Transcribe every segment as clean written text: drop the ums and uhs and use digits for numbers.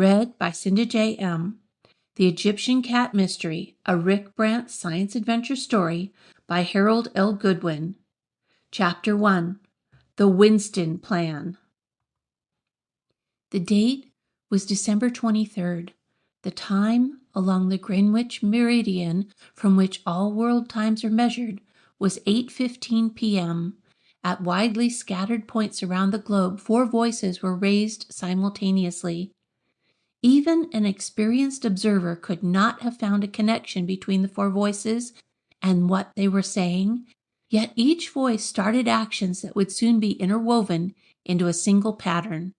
Read by Cinda J. M. The Egyptian Cat Mystery, a Rick Brant Science-Adventure Story by Harold L. Goodwin. Chapter 1. The Winston Plan. The date was December 23rd. The time, along the Greenwich meridian from which all world times are measured, was 8:15 p.m. At widely scattered points around the globe, 4 voices were raised simultaneously. Even an experienced observer could not have found a connection between the 4 voices and what they were saying, yet each voice started actions that would soon be interwoven into a single pattern,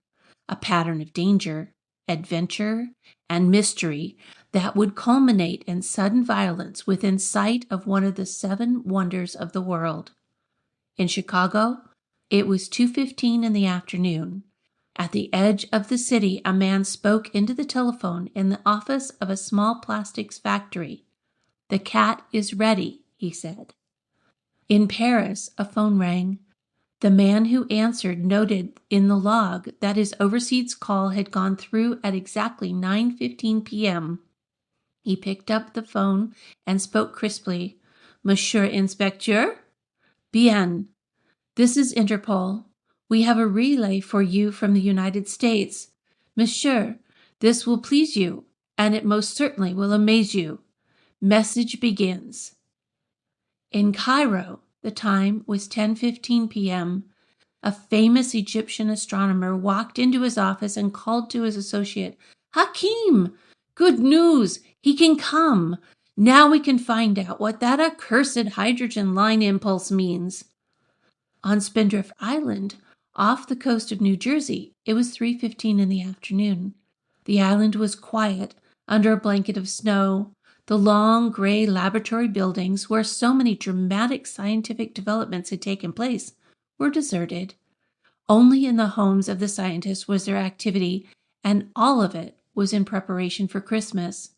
a pattern of danger, adventure, and mystery that would culminate in sudden violence within sight of one of the 7 wonders of the world. In Chicago, it was 2:15 in the afternoon. At the edge of the city, a man spoke into the telephone in the office of a small plastics factory. "The cat is ready," he said. In Paris, a phone rang. The man who answered noted in the log that his overseas call had gone through at exactly 9:15 p.m. He picked up the phone and spoke crisply. "Monsieur Inspecteur? Bien. This is Interpol. We have a relay for you from the United States. Monsieur, this will please you, and it most certainly will amaze you. Message begins." In Cairo, the time was 10:15 p.m. A famous Egyptian astronomer walked into his office and called to his associate, "Hakim! Good news! He can come! Now we can find out what that accursed hydrogen line impulse means." On Spindrift Island, off the coast of New Jersey, it was 3:15 in the afternoon. The island was quiet, under a blanket of snow. The long, gray laboratory buildings, where so many dramatic scientific developments had taken place, were deserted. Only in the homes of the scientists was there activity, and all of it was in preparation for Christmas.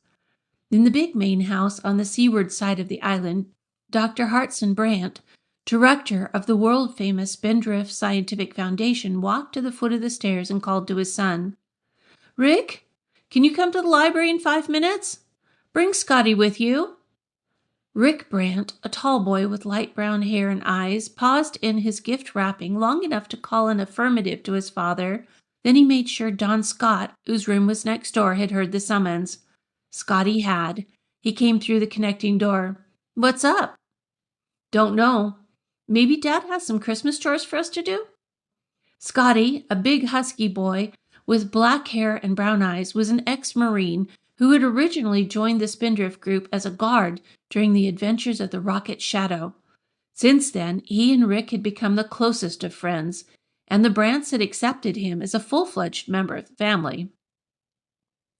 In the big main house on the seaward side of the island, Dr. Hartson Brant, director of the world-famous Spindrift Scientific Foundation, walked to the foot of the stairs and called to his son. "Rick, can you come to the library in 5 minutes? Bring Scotty with you." Rick Brant, a tall boy with light brown hair and eyes, paused in his gift wrapping long enough to call an affirmative to his father. Then he made sure Don Scott, whose room was next door, had heard the summons. Scotty had. He came through the connecting door. "What's up?" "Don't know. Maybe Dad has some Christmas chores for us to do?" Scotty, a big husky boy with black hair and brown eyes, was an ex-Marine who had originally joined the Spindrift group as a guard during the adventures of the rocket Shadow. Since then, he and Rick had become the closest of friends, and the Brants had accepted him as a full-fledged member of the family.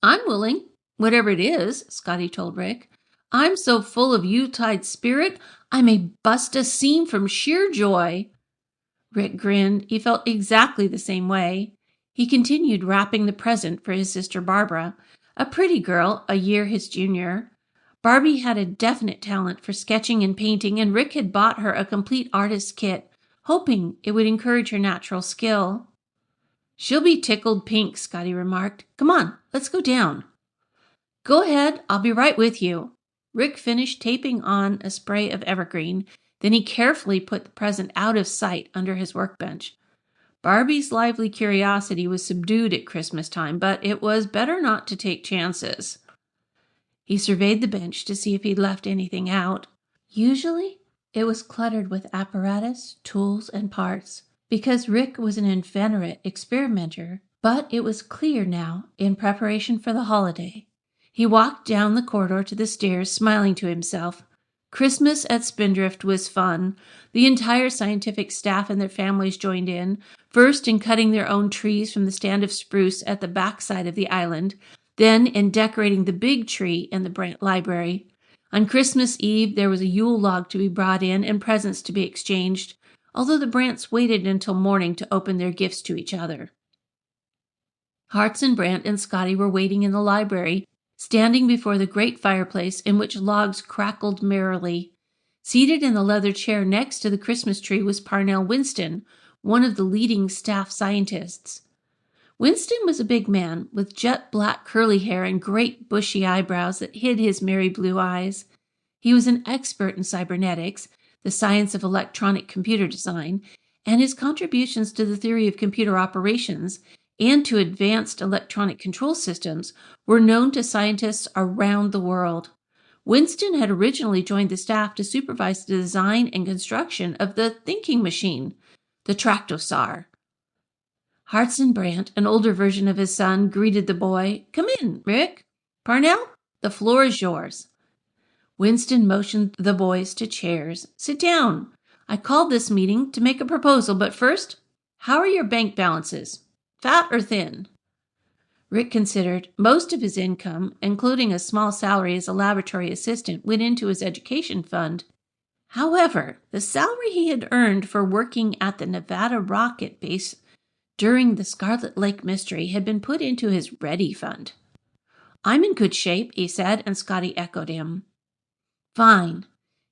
"I'm willing, whatever it is," Scotty told Rick. "I'm so full of Yuletide spirit, I may bust a seam from sheer joy." Rick grinned. He felt exactly the same way. He continued wrapping the present for his sister Barbara, a pretty girl a year his junior. Barbie had a definite talent for sketching and painting, and Rick had bought her a complete artist's kit, hoping it would encourage her natural skill. "She'll be tickled pink," Scotty remarked. "Come on, let's go down." "Go ahead, I'll be right with you." Rick finished taping on a spray of evergreen. Then he carefully put the present out of sight under his workbench. Barbie's lively curiosity was subdued at Christmas time, but it was better not to take chances. He surveyed the bench to see if he'd left anything out. Usually, it was cluttered with apparatus, tools, and parts, because Rick was an inveterate experimenter, but it was clear now, in preparation for the holiday. He walked down the corridor to the stairs, smiling to himself. Christmas at Spindrift was fun. The entire scientific staff and their families joined in, first in cutting their own trees from the stand of spruce at the backside of the island, then in decorating the big tree in the Brant Library. On Christmas Eve, there was a Yule log to be brought in and presents to be exchanged, although the Brants waited until morning to open their gifts to each other. Hartson Brant and Scotty were waiting in the library, standing before the great fireplace in which logs crackled merrily. Seated in the leather chair next to the Christmas tree was Parnell Winston, one of the leading staff scientists. Winston was a big man with jet black curly hair and great bushy eyebrows that hid his merry blue eyes. He was an expert in cybernetics, the science of electronic computer design, and his contributions to the theory of computer operations and to advanced electronic control systems were known to scientists around the world. Winston had originally joined the staff to supervise the design and construction of the thinking machine, the Tractosar. Hartson Brant, an older version of his son, greeted the boy. "Come in, Rick. Parnell, the floor is yours." Winston motioned the boys to chairs. "Sit down. I called this meeting to make a proposal, but first, how are your bank balances? Fat or thin?" Rick considered. Most of his income, including a small salary as a laboratory assistant, went into his education fund. However, the salary he had earned for working at the Nevada rocket base during the Scarlet Lake mystery had been put into his ready fund. "I'm in good shape," he said, and Scotty echoed him. "Fine.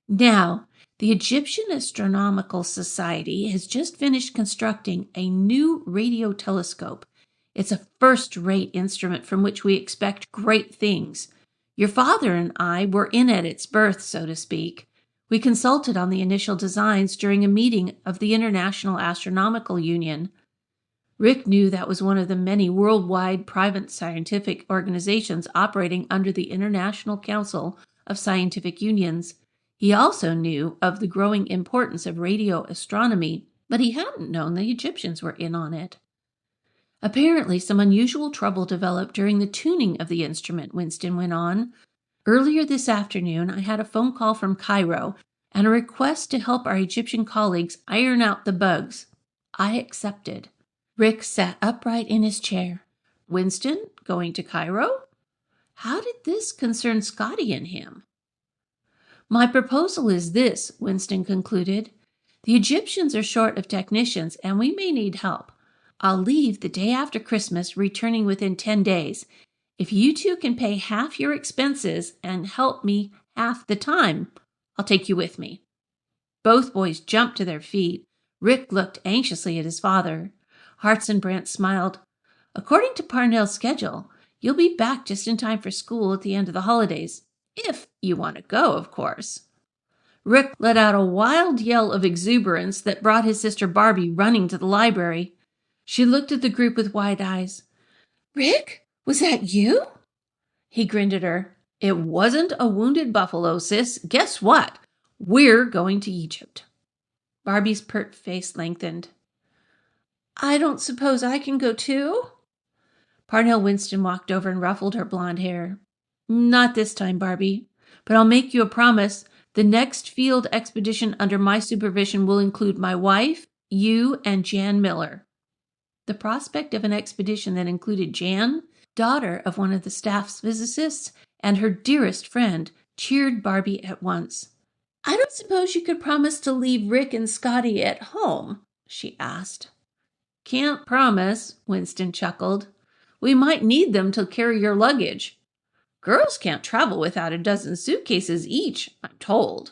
Now, the Egyptian Astronomical Society has just finished constructing a new radio telescope. It's a first-rate instrument from which we expect great things. Your father and I were in at its birth, so to speak. We consulted on the initial designs during a meeting of the International Astronomical Union." Rick knew that was one of the many worldwide private scientific organizations operating under the International Council of Scientific Unions. He also knew of the growing importance of radio astronomy, but he hadn't known the Egyptians were in on it. "Apparently, some unusual trouble developed during the tuning of the instrument," Winston went on. "Earlier this afternoon, I had a phone call from Cairo and a request to help our Egyptian colleagues iron out the bugs. I accepted." Rick sat upright in his chair. "Winston, going to Cairo? How did this concern Scotty and him?" "My proposal is this," Winston concluded. "The Egyptians are short of technicians, and we may need help. I'll leave the day after Christmas, returning within 10 days. If you two can pay half your expenses and help me half the time, I'll take you with me." Both boys jumped to their feet. Rick looked anxiously at his father. Hartson Brant smiled. "According to Parnell's schedule, you'll be back just in time for school at the end of the holidays. If you want to go, of course." Rick let out a wild yell of exuberance that brought his sister Barbie running to the library. She looked at the group with wide eyes. "Rick, was that you?" He grinned at her. "It wasn't a wounded buffalo, sis. Guess what? We're going to Egypt." Barbie's pert face lengthened. "I don't suppose I can go too?" Parnell Winston walked over and ruffled her blonde hair. "Not this time, Barbie. But I'll make you a promise. The next field expedition under my supervision will include my wife, you, and Jan Miller." The prospect of an expedition that included Jan, daughter of one of the staff's physicists, and her dearest friend, cheered Barbie at once. "I don't suppose you could promise to leave Rick and Scotty at home?" she asked. "Can't promise," Winston chuckled. "We might need them to carry your luggage. Girls can't travel without a dozen suitcases each, I'm told."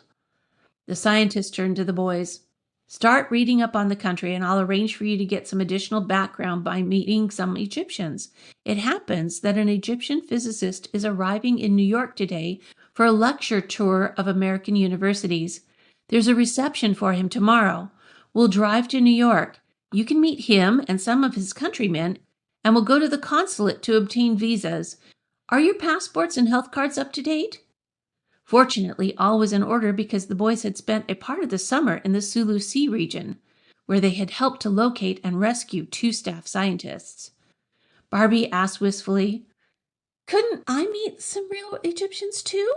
The scientist turned to the boys. "Start reading up on the country, and I'll arrange for you to get some additional background by meeting some Egyptians. It happens that an Egyptian physicist is arriving in New York today for a lecture tour of American universities. There's a reception for him tomorrow. We'll drive to New York. You can meet him and some of his countrymen, and we'll go to the consulate to obtain visas. Are your passports and health cards up to date?" Fortunately, all was in order because the boys had spent a part of the summer in the Sulu Sea region, where they had helped to locate and rescue 2 staff scientists. Barbie asked wistfully, "Couldn't I meet some real Egyptians too?"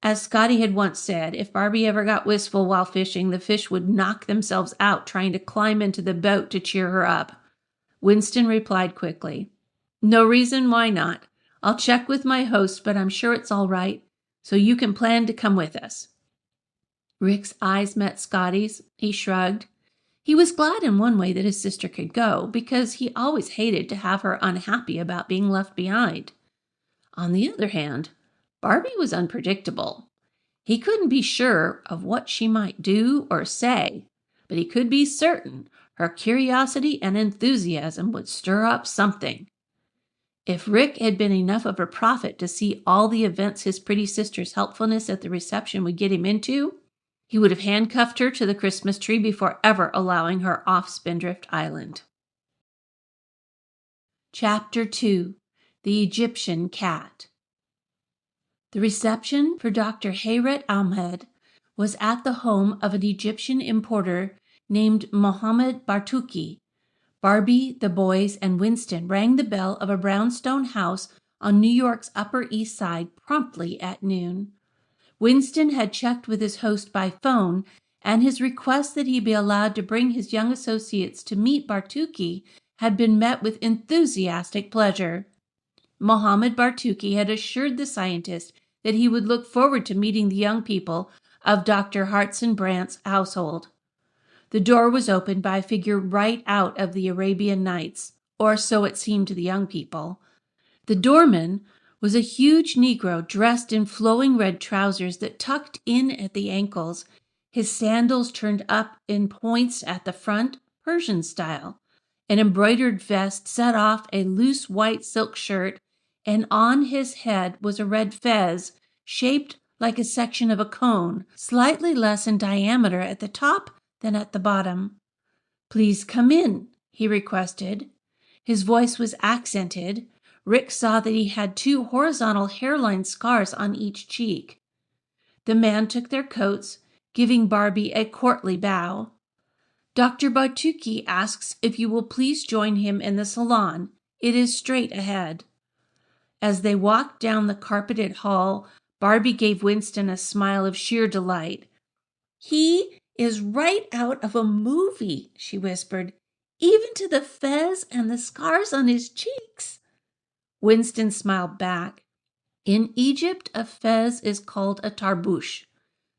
As Scotty had once said, if Barbie ever got wistful while fishing, the fish would knock themselves out trying to climb into the boat to cheer her up. Winston replied quickly, "No reason why not. I'll check with my host, but I'm sure it's all right, so you can plan to come with us." Rick's eyes met Scotty's. He shrugged. He was glad in one way that his sister could go, because he always hated to have her unhappy about being left behind. On the other hand, Barbie was unpredictable. He couldn't be sure of what she might do or say, but he could be certain Her curiosity and enthusiasm would stir up something. If Rick had been enough of a prophet to see all the events his pretty sister's helpfulness at the reception would get him into, he would have handcuffed her to the Christmas tree before ever allowing her off Spindrift Island. Chapter 2. The Egyptian Cat. The reception for Dr. Hayrat Ahmed was at the home of an Egyptian importer named Mohammed Bartuki. Barbie, the boys, and Winston rang the bell of a brownstone house on New York's Upper East Side promptly at noon. Winston had checked with his host by phone, and his request that he be allowed to bring his young associates to meet Bartuki had been met with enthusiastic pleasure. Mohammed Bartuki had assured the scientist that he would look forward to meeting the young people of Dr. Hartson Brant's household. The door was opened by a figure right out of the Arabian Nights, or so it seemed to the young people. The doorman was a huge Negro dressed in flowing red trousers that tucked in at the ankles, his sandals turned up in points at the front, Persian style. An embroidered vest set off a loose white silk shirt, and on his head was a red fez shaped like a section of a cone, slightly less in diameter at the top than at the bottom. "Please come in," he requested. His voice was accented. Rick saw that he had 2 horizontal hairline scars on each cheek. The man took their coats, giving Barbie a courtly bow. "Dr. Bartuki asks if you will please join him in the salon. It is straight ahead." As they walked down the carpeted hall, Barbie gave Winston a smile of sheer delight. "He is right out of a movie," she whispered, "even to the fez and the scars on his cheeks." Winston smiled back. In Egypt, a fez is called a tarbouche.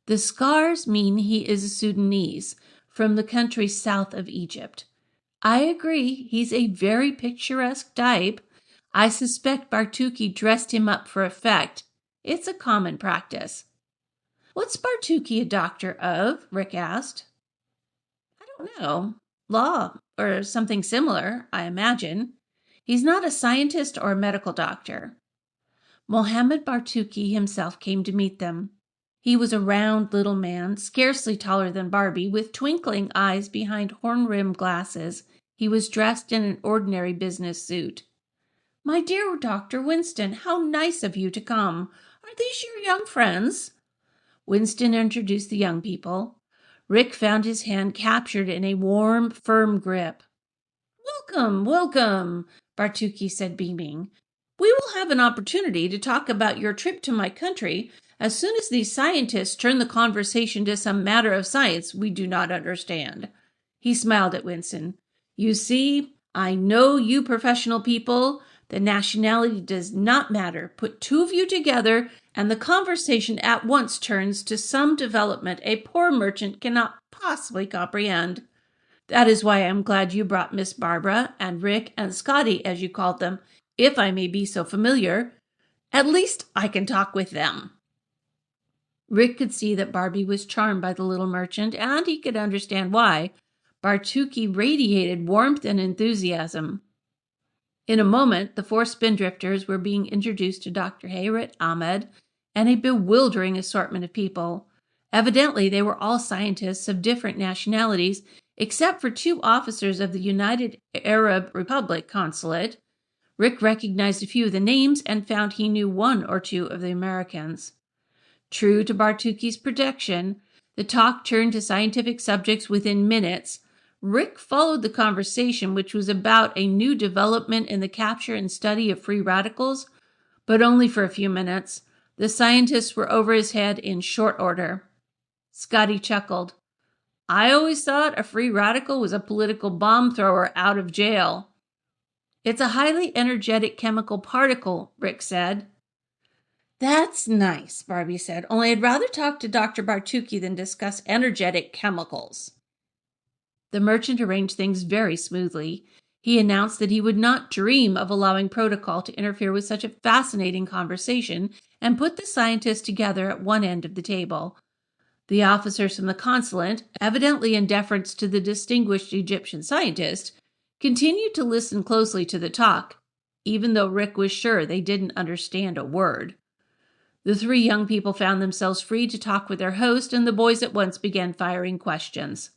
The scars mean he is a Sudanese, from the country south of Egypt. "I agree, he's a very picturesque type. I suspect Bartuki dressed him up for effect. It's a common practice." "What's Bartuki a doctor of?" Rick asked. "I don't know. Law, or something similar, I imagine. He's not a scientist or a medical doctor." Mohammed Bartuki himself came to meet them. He was a round little man, scarcely taller than Barbie, with twinkling eyes behind horn-rimmed glasses. He was dressed in an ordinary business suit. "My dear Dr. Winston, how nice of you to come. Are these your young friends?" Winston introduced the young people. Rick found his hand captured in a warm, firm grip. "Welcome, welcome," Bartuki said, beaming. "We will have an opportunity to talk about your trip to my country as soon as these scientists turn the conversation to some matter of science we do not understand." He smiled at Winston. "You see, I know you professional people. The nationality does not matter. Put 2 of you together, and the conversation at once turns to some development a poor merchant cannot possibly comprehend. That is why I am glad you brought Miss Barbara and Rick and Scotty, as you called them, if I may be so familiar. At least I can talk with them." Rick could see that Barbie was charmed by the little merchant, and he could understand why. Bartuki radiated warmth and enthusiasm. In a moment, the 4 Spindrifters were being introduced to Dr. Hayrat Ahmed and a bewildering assortment of people. Evidently, they were all scientists of different nationalities, except for 2 officers of the United Arab Republic consulate. Rick recognized a few of the names and found he knew 1 or 2 of the Americans. True to Bartuki's prediction, the talk turned to scientific subjects within minutes. Rick followed the conversation, which was about a new development in the capture and study of free radicals, but only for a few minutes. The scientists were over his head in short order. Scotty chuckled. "I always thought a free radical was a political bomb thrower out of jail." "It's a highly energetic chemical particle," Rick said. "That's nice," Barbie said, "only I'd rather talk to Dr. Bartuki than discuss energetic chemicals." The merchant arranged things very smoothly. He announced that he would not dream of allowing protocol to interfere with such a fascinating conversation and put the scientists together at one end of the table. The officers from the consulate, evidently in deference to the distinguished Egyptian scientist, continued to listen closely to the talk, even though Rick was sure they didn't understand a word. The three young people found themselves free to talk with their host, and the boys at once began firing questions.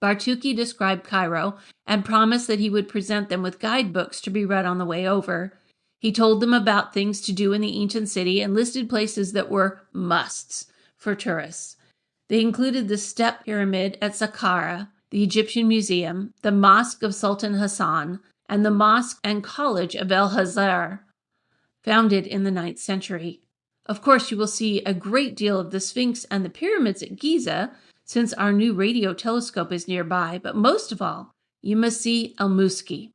Bartuki described Cairo and promised that he would present them with guidebooks to be read on the way over. He told them about things to do in the ancient city and listed places that were musts for tourists. They included the Step Pyramid at Saqqara, the Egyptian Museum, the Mosque of Sultan Hassan, and the Mosque and College of El-Hazar, founded in the 9th century. Of course, you will see a great deal of the Sphinx and the pyramids at Giza, since our new radio telescope is nearby, but most of all, you must see El Muski.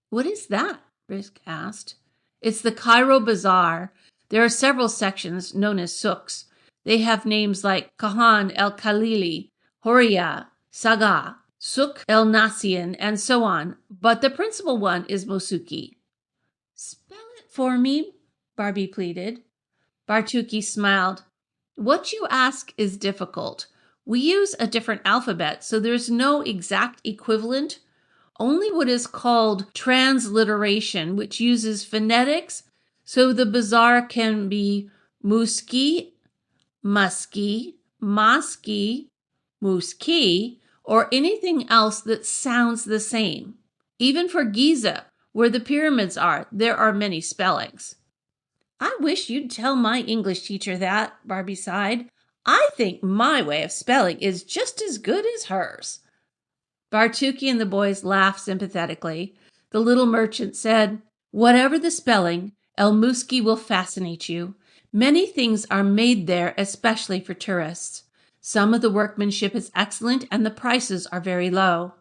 What is that? Rick asked. It's the Cairo Bazaar. There are several sections known as souks. They have names like Kahan El Khalili, Horia, Saga, Souk El Nasian, and so on, but the principal one is Mosuki. Spell it for me, Barbie pleaded. Bartuki smiled. What you ask is difficult. We use a different alphabet, so there's no exact equivalent, only what is called transliteration, which uses phonetics, so the bazaar can be Muski, Musky, Mosky, Muski, or anything else that sounds the same. Even for Giza, where the pyramids are, there are many spellings. I wish you'd tell my English teacher that, Barbie sighed. I think my way of spelling is just as good as hers. Bartuki and the boys laughed sympathetically. The little merchant said, Whatever the spelling, El Muski will fascinate you. Many things are made there especially for tourists. Some of the workmanship is excellent and the prices are very low.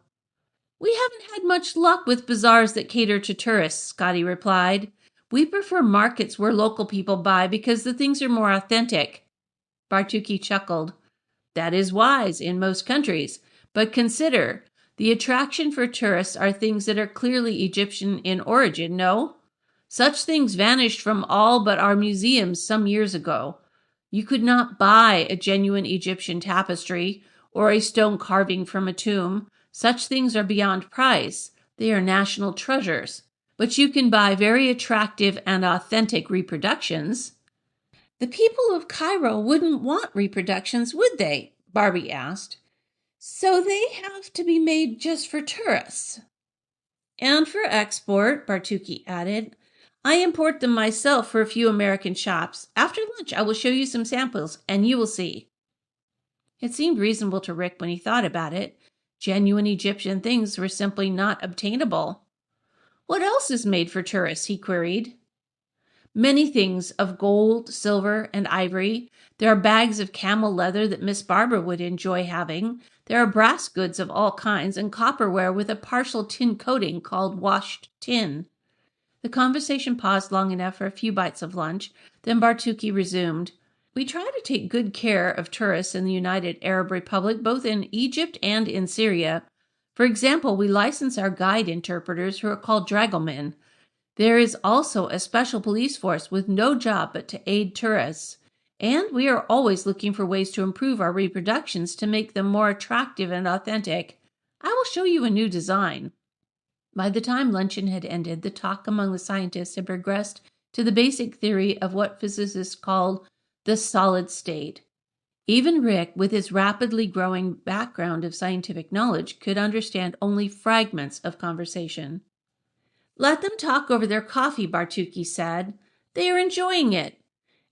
We haven't had much luck with bazaars that cater to tourists, Scotty replied. We prefer markets where local people buy because the things are more authentic. Bartuki chuckled. That is wise in most countries, but consider, the attraction for tourists are things that are clearly Egyptian in origin, no? Such things vanished from all but our museums some years ago. You could not buy a genuine Egyptian tapestry or a stone carving from a tomb. Such things are beyond price. They are national treasures. But you can buy very attractive and authentic reproductions. The people of Cairo wouldn't want reproductions, would they? Barbie asked. So they have to be made just for tourists. And for export, Bartuki added. I import them myself for a few American shops. After lunch, I will show you some samples, and you will see. It seemed reasonable to Rick when he thought about it. Genuine Egyptian things were simply not obtainable. What else is made for tourists? He queried. Many things of gold, silver, and ivory. There are bags of camel leather that Miss Barbara would enjoy having. There are brass goods of all kinds and copperware with a partial tin coating called washed tin. The conversation paused long enough for a few bites of lunch. Then Bartuki resumed. We try to take good care of tourists in the United Arab Republic, both in Egypt and in Syria. For example, we license our guide interpreters who are called dragomen. There is also a special police force with no job but to aid tourists. And we are always looking for ways to improve our reproductions to make them more attractive and authentic. I will show you a new design. By the time luncheon had ended, the talk among the scientists had progressed to the basic theory of what physicists call the solid state. Even Rick, with his rapidly growing background of scientific knowledge, could understand only fragments of conversation. Let them talk over their coffee, Bartuki said. They are enjoying it.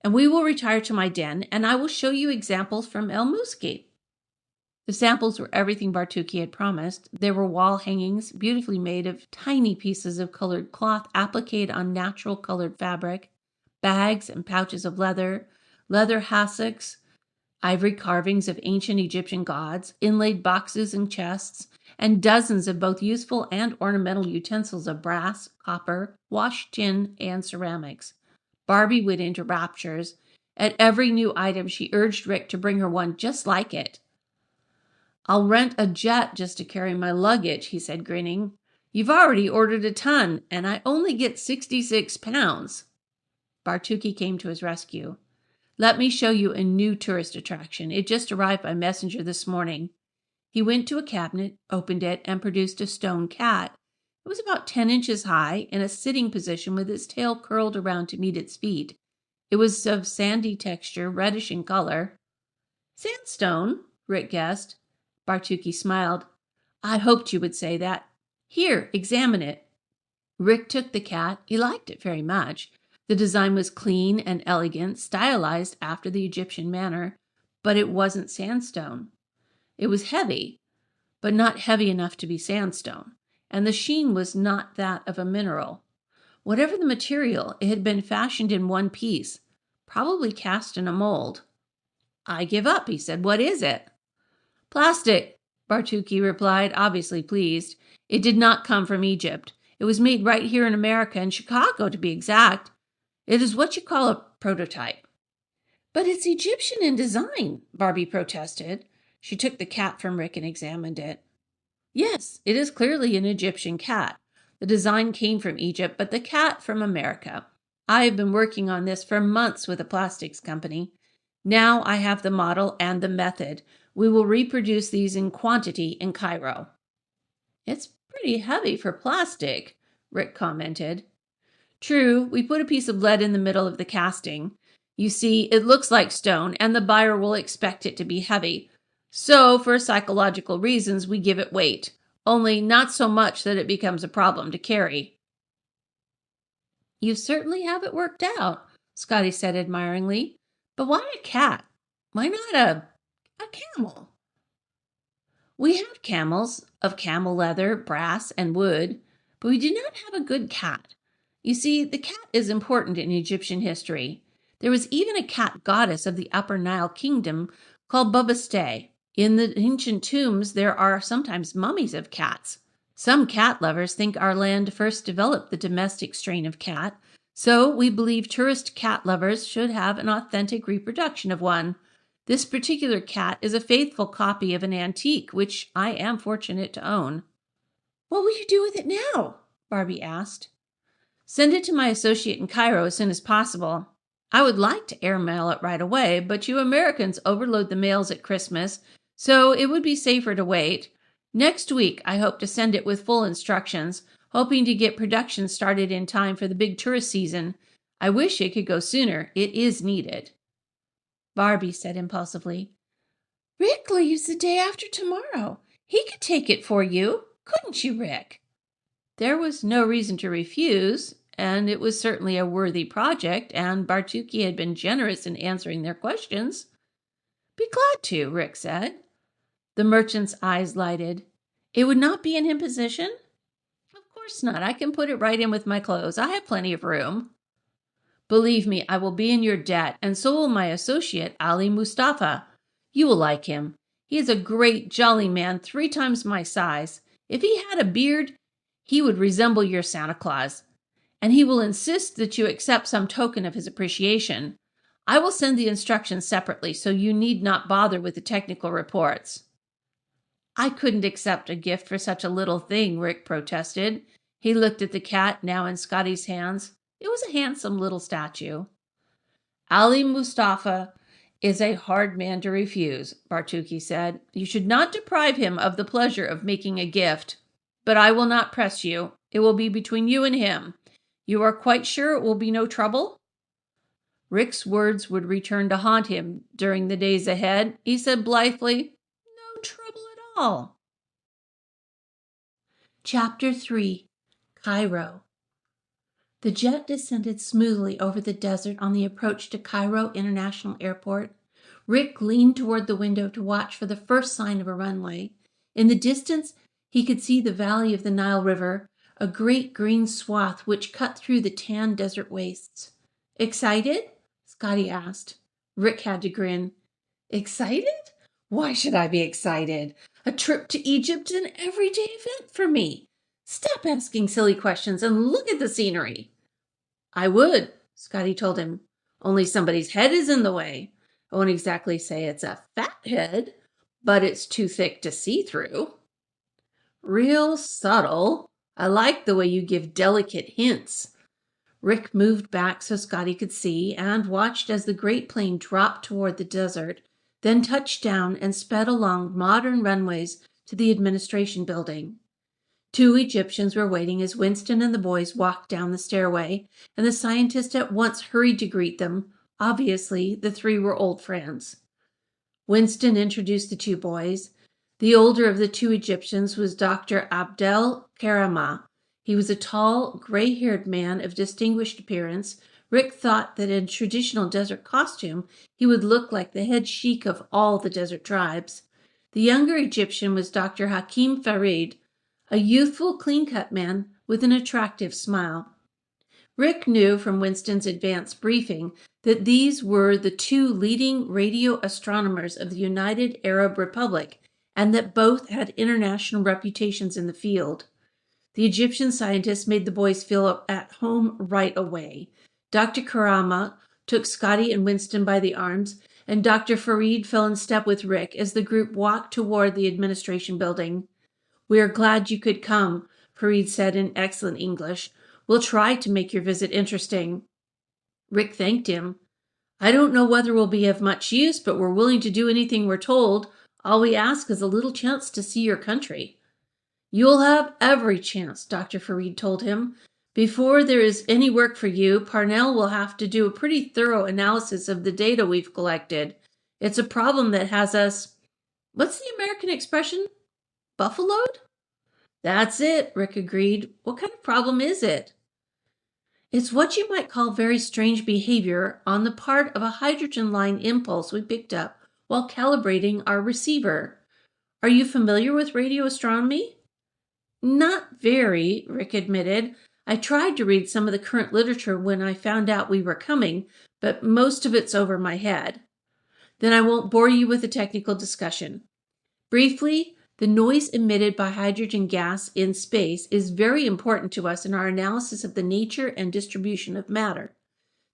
And we will retire to my den, and I will show you examples from El Muski. The samples were everything Bartuki had promised. There were wall hangings, beautifully made of tiny pieces of colored cloth appliqued on natural colored fabric, bags and pouches of leather hassocks, ivory carvings of ancient Egyptian gods, inlaid boxes and chests, and dozens of both useful and ornamental utensils of brass, copper, washed tin, and ceramics. Barbie went into raptures. At every new item, she urged Rick to bring her one just like it. I'll rent a jet just to carry my luggage, he said, grinning. You've already ordered a ton, and I only get 66 pounds. Bartuki came to his rescue. Let me show you a new tourist attraction. It just arrived by messenger this morning." He went to a cabinet, opened it, and produced a stone cat. It was about 10 inches high, in a sitting position with its tail curled around to meet its feet. It was of sandy texture, reddish in color. "Sandstone?" Rick guessed. Bartucci smiled. "I hoped you would say that. Here, examine it." Rick took the cat. He liked it very much. The design was clean and elegant, stylized after the Egyptian manner, but it wasn't sandstone. It was heavy, but not heavy enough to be sandstone, and the sheen was not that of a mineral. Whatever the material, it had been fashioned in one piece, probably cast in a mold. "I give up," he said. "What is it?" "Plastic," Bartucci replied, obviously pleased. "It did not come from Egypt. It was made right here in America, in Chicago to be exact. It is what you call a prototype." "But it's Egyptian in design," Barbie protested. She took the cat from Rick and examined it. "Yes, it is clearly an Egyptian cat. The design came from Egypt, but the cat from America. I have been working on this for months with a plastics company. Now I have the model and the method. We will reproduce these in quantity in Cairo." "It's pretty heavy for plastic," Rick commented. "True, we put a piece of lead in the middle of the casting. You see, it looks like stone, and the buyer will expect it to be heavy. So, for psychological reasons, we give it weight, only not so much that it becomes a problem to carry." "You certainly have it worked out," Scotty said admiringly. "But why a cat? Why not a camel?" "We have camels of camel leather, brass, and wood, but we do not have a good cat. You see, the cat is important in Egyptian history. There was even a cat goddess of the Upper Nile Kingdom called Bubastay. In the ancient tombs, there are sometimes mummies of cats. Some cat lovers think our land first developed the domestic strain of cat, so we believe tourist cat lovers should have an authentic reproduction of one. This particular cat is a faithful copy of an antique, which I am fortunate to own." "What will you do with it now?" Barbie asked. "Send it to my associate in Cairo as soon as possible. I would like to airmail it right away, but you Americans overload the mails at Christmas, so it would be safer to wait. Next week, I hope to send it with full instructions, hoping to get production started in time for the big tourist season. I wish it could go sooner. It is needed." Barbie said impulsively, "Rick leaves the day after tomorrow. He could take it for you. Couldn't you, Rick?" There was no reason to refuse, and it was certainly a worthy project, and Bartucci had been generous in answering their questions. "Be glad to," Rick said. The merchant's eyes lighted. "It would not be an imposition?" "Of course not. I can put it right in with my clothes. I have plenty of room." "Believe me, I will be in your debt, and so will my associate, Ali Mustafa. You will like him. He is a great, jolly man, 3 times my size. If he had a beard, he would resemble your Santa Claus, and he will insist that you accept some token of his appreciation. I will send the instructions separately, so you need not bother with the technical reports." "I couldn't accept a gift for such a little thing," Rick protested. He looked at the cat, now in Scotty's hands. It was a handsome little statue. "Ali Mustafa is a hard man to refuse," Bartucci said. "You should not deprive him of the pleasure of making a gift. But I will not press you. It will be between you and him. You are quite sure it will be no trouble?" Rick's words would return to haunt him during the days ahead. He said blithely, "No trouble at all." Chapter 3. Cairo. The jet descended smoothly over the desert on the approach to Cairo International Airport. Rick leaned toward the window to watch for the first sign of a runway. In the distance, he could see the valley of the Nile River, a great green swath which cut through the tan desert wastes. "Excited?" Scotty asked. Rick had to grin. "Excited? Why should I be excited? A trip to Egypt is an everyday event for me. Stop asking silly questions and look at the scenery." "I would," Scotty told him. "Only somebody's head is in the way. I won't exactly say it's a fat head, but it's too thick to see through." "Real subtle. I like the way you give delicate hints." Rick moved back so Scotty could see and watched as the great plane dropped toward the desert, then touched down and sped along modern runways to the administration building. 2 Egyptians were waiting as Winston and the boys walked down the stairway, and the scientist at once hurried to greet them. Obviously, the 3 were old friends. Winston introduced the 2 boys. The older of the 2 Egyptians was Dr. Abdel Karama. He was a tall, gray-haired man of distinguished appearance. Rick thought that in traditional desert costume, he would look like the head sheik of all the desert tribes. The younger Egyptian was Dr. Hakim Farid, a youthful, clean-cut man with an attractive smile. Rick knew from Winston's advance briefing that these were the 2 leading radio astronomers of the United Arab Republic, and that both had international reputations in the field. The Egyptian scientists made the boys feel at home right away. Dr. Karama took Scotty and Winston by the arms, and Dr. Farid fell in step with Rick as the group walked toward the administration building. "We are glad you could come," Farid said in excellent English. "We'll try to make your visit interesting." Rick thanked him. "I don't know whether we'll be of much use, but we're willing to do anything we're told. All we ask is a little chance to see your country." "You'll have every chance," Dr. Farid told him. "Before there is any work for you, Parnell will have to do a pretty thorough analysis of the data we've collected. It's a problem that has us, what's the American expression? Buffaloed?" "That's it," Rick agreed. "What kind of problem is it?" "It's what you might call very strange behavior on the part of a hydrogen line impulse we picked up while calibrating our receiver. Are you familiar with radio astronomy?" "Not very," Rick admitted. "I tried to read some of the current literature when I found out we were coming, but most of it's over my head." "Then I won't bore you with a technical discussion. Briefly, the noise emitted by hydrogen gas in space is very important to us in our analysis of the nature and distribution of matter.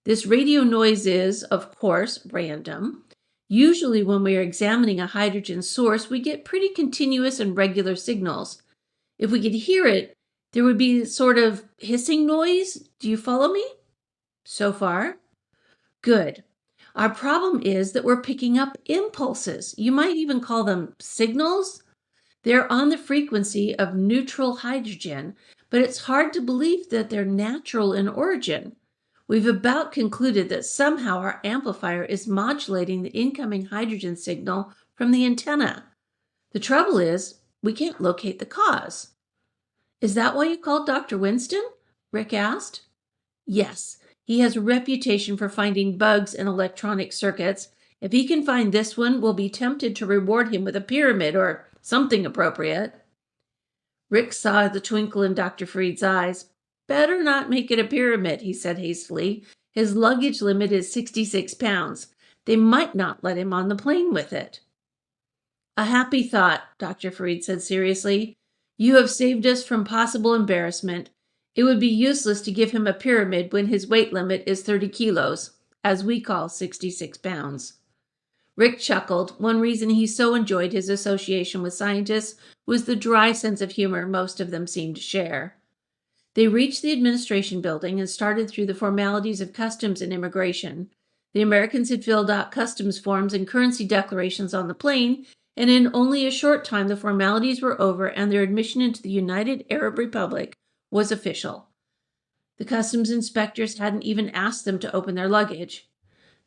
This radio noise is, of course, random. Usually when we are examining a hydrogen source, we get pretty continuous and regular signals. If we could hear it, there would be a sort of hissing noise. Do you follow me so far? Good. Our problem is that we're picking up impulses. You might even call them signals. They're on the frequency of neutral hydrogen, but it's hard to believe that they're natural in origin. We've about concluded that somehow our amplifier is modulating the incoming hydrogen signal from the antenna. The trouble is, we can't locate the cause." "Is that why you called Dr. Winston?" Rick asked. "Yes. He has a reputation for finding bugs in electronic circuits. If he can find this one, we'll be tempted to reward him with a pyramid or something appropriate." Rick saw the twinkle in Dr. Farid's eyes. "Better not make it a pyramid," he said hastily. "His luggage limit is 66 pounds. They might not let him on the plane with it." "A happy thought," Dr. Farid said seriously. "You have saved us from possible embarrassment. It would be useless to give him a pyramid when his weight limit is 30 kilos, as we call 66 pounds. Rick chuckled. One reason he so enjoyed his association with scientists was the dry sense of humor most of them seemed to share. They reached the administration building and started through the formalities of customs and immigration. The Americans had filled out customs forms and currency declarations on the plane, and in only a short time the formalities were over and their admission into the United Arab Republic was official. The customs inspectors hadn't even asked them to open their luggage.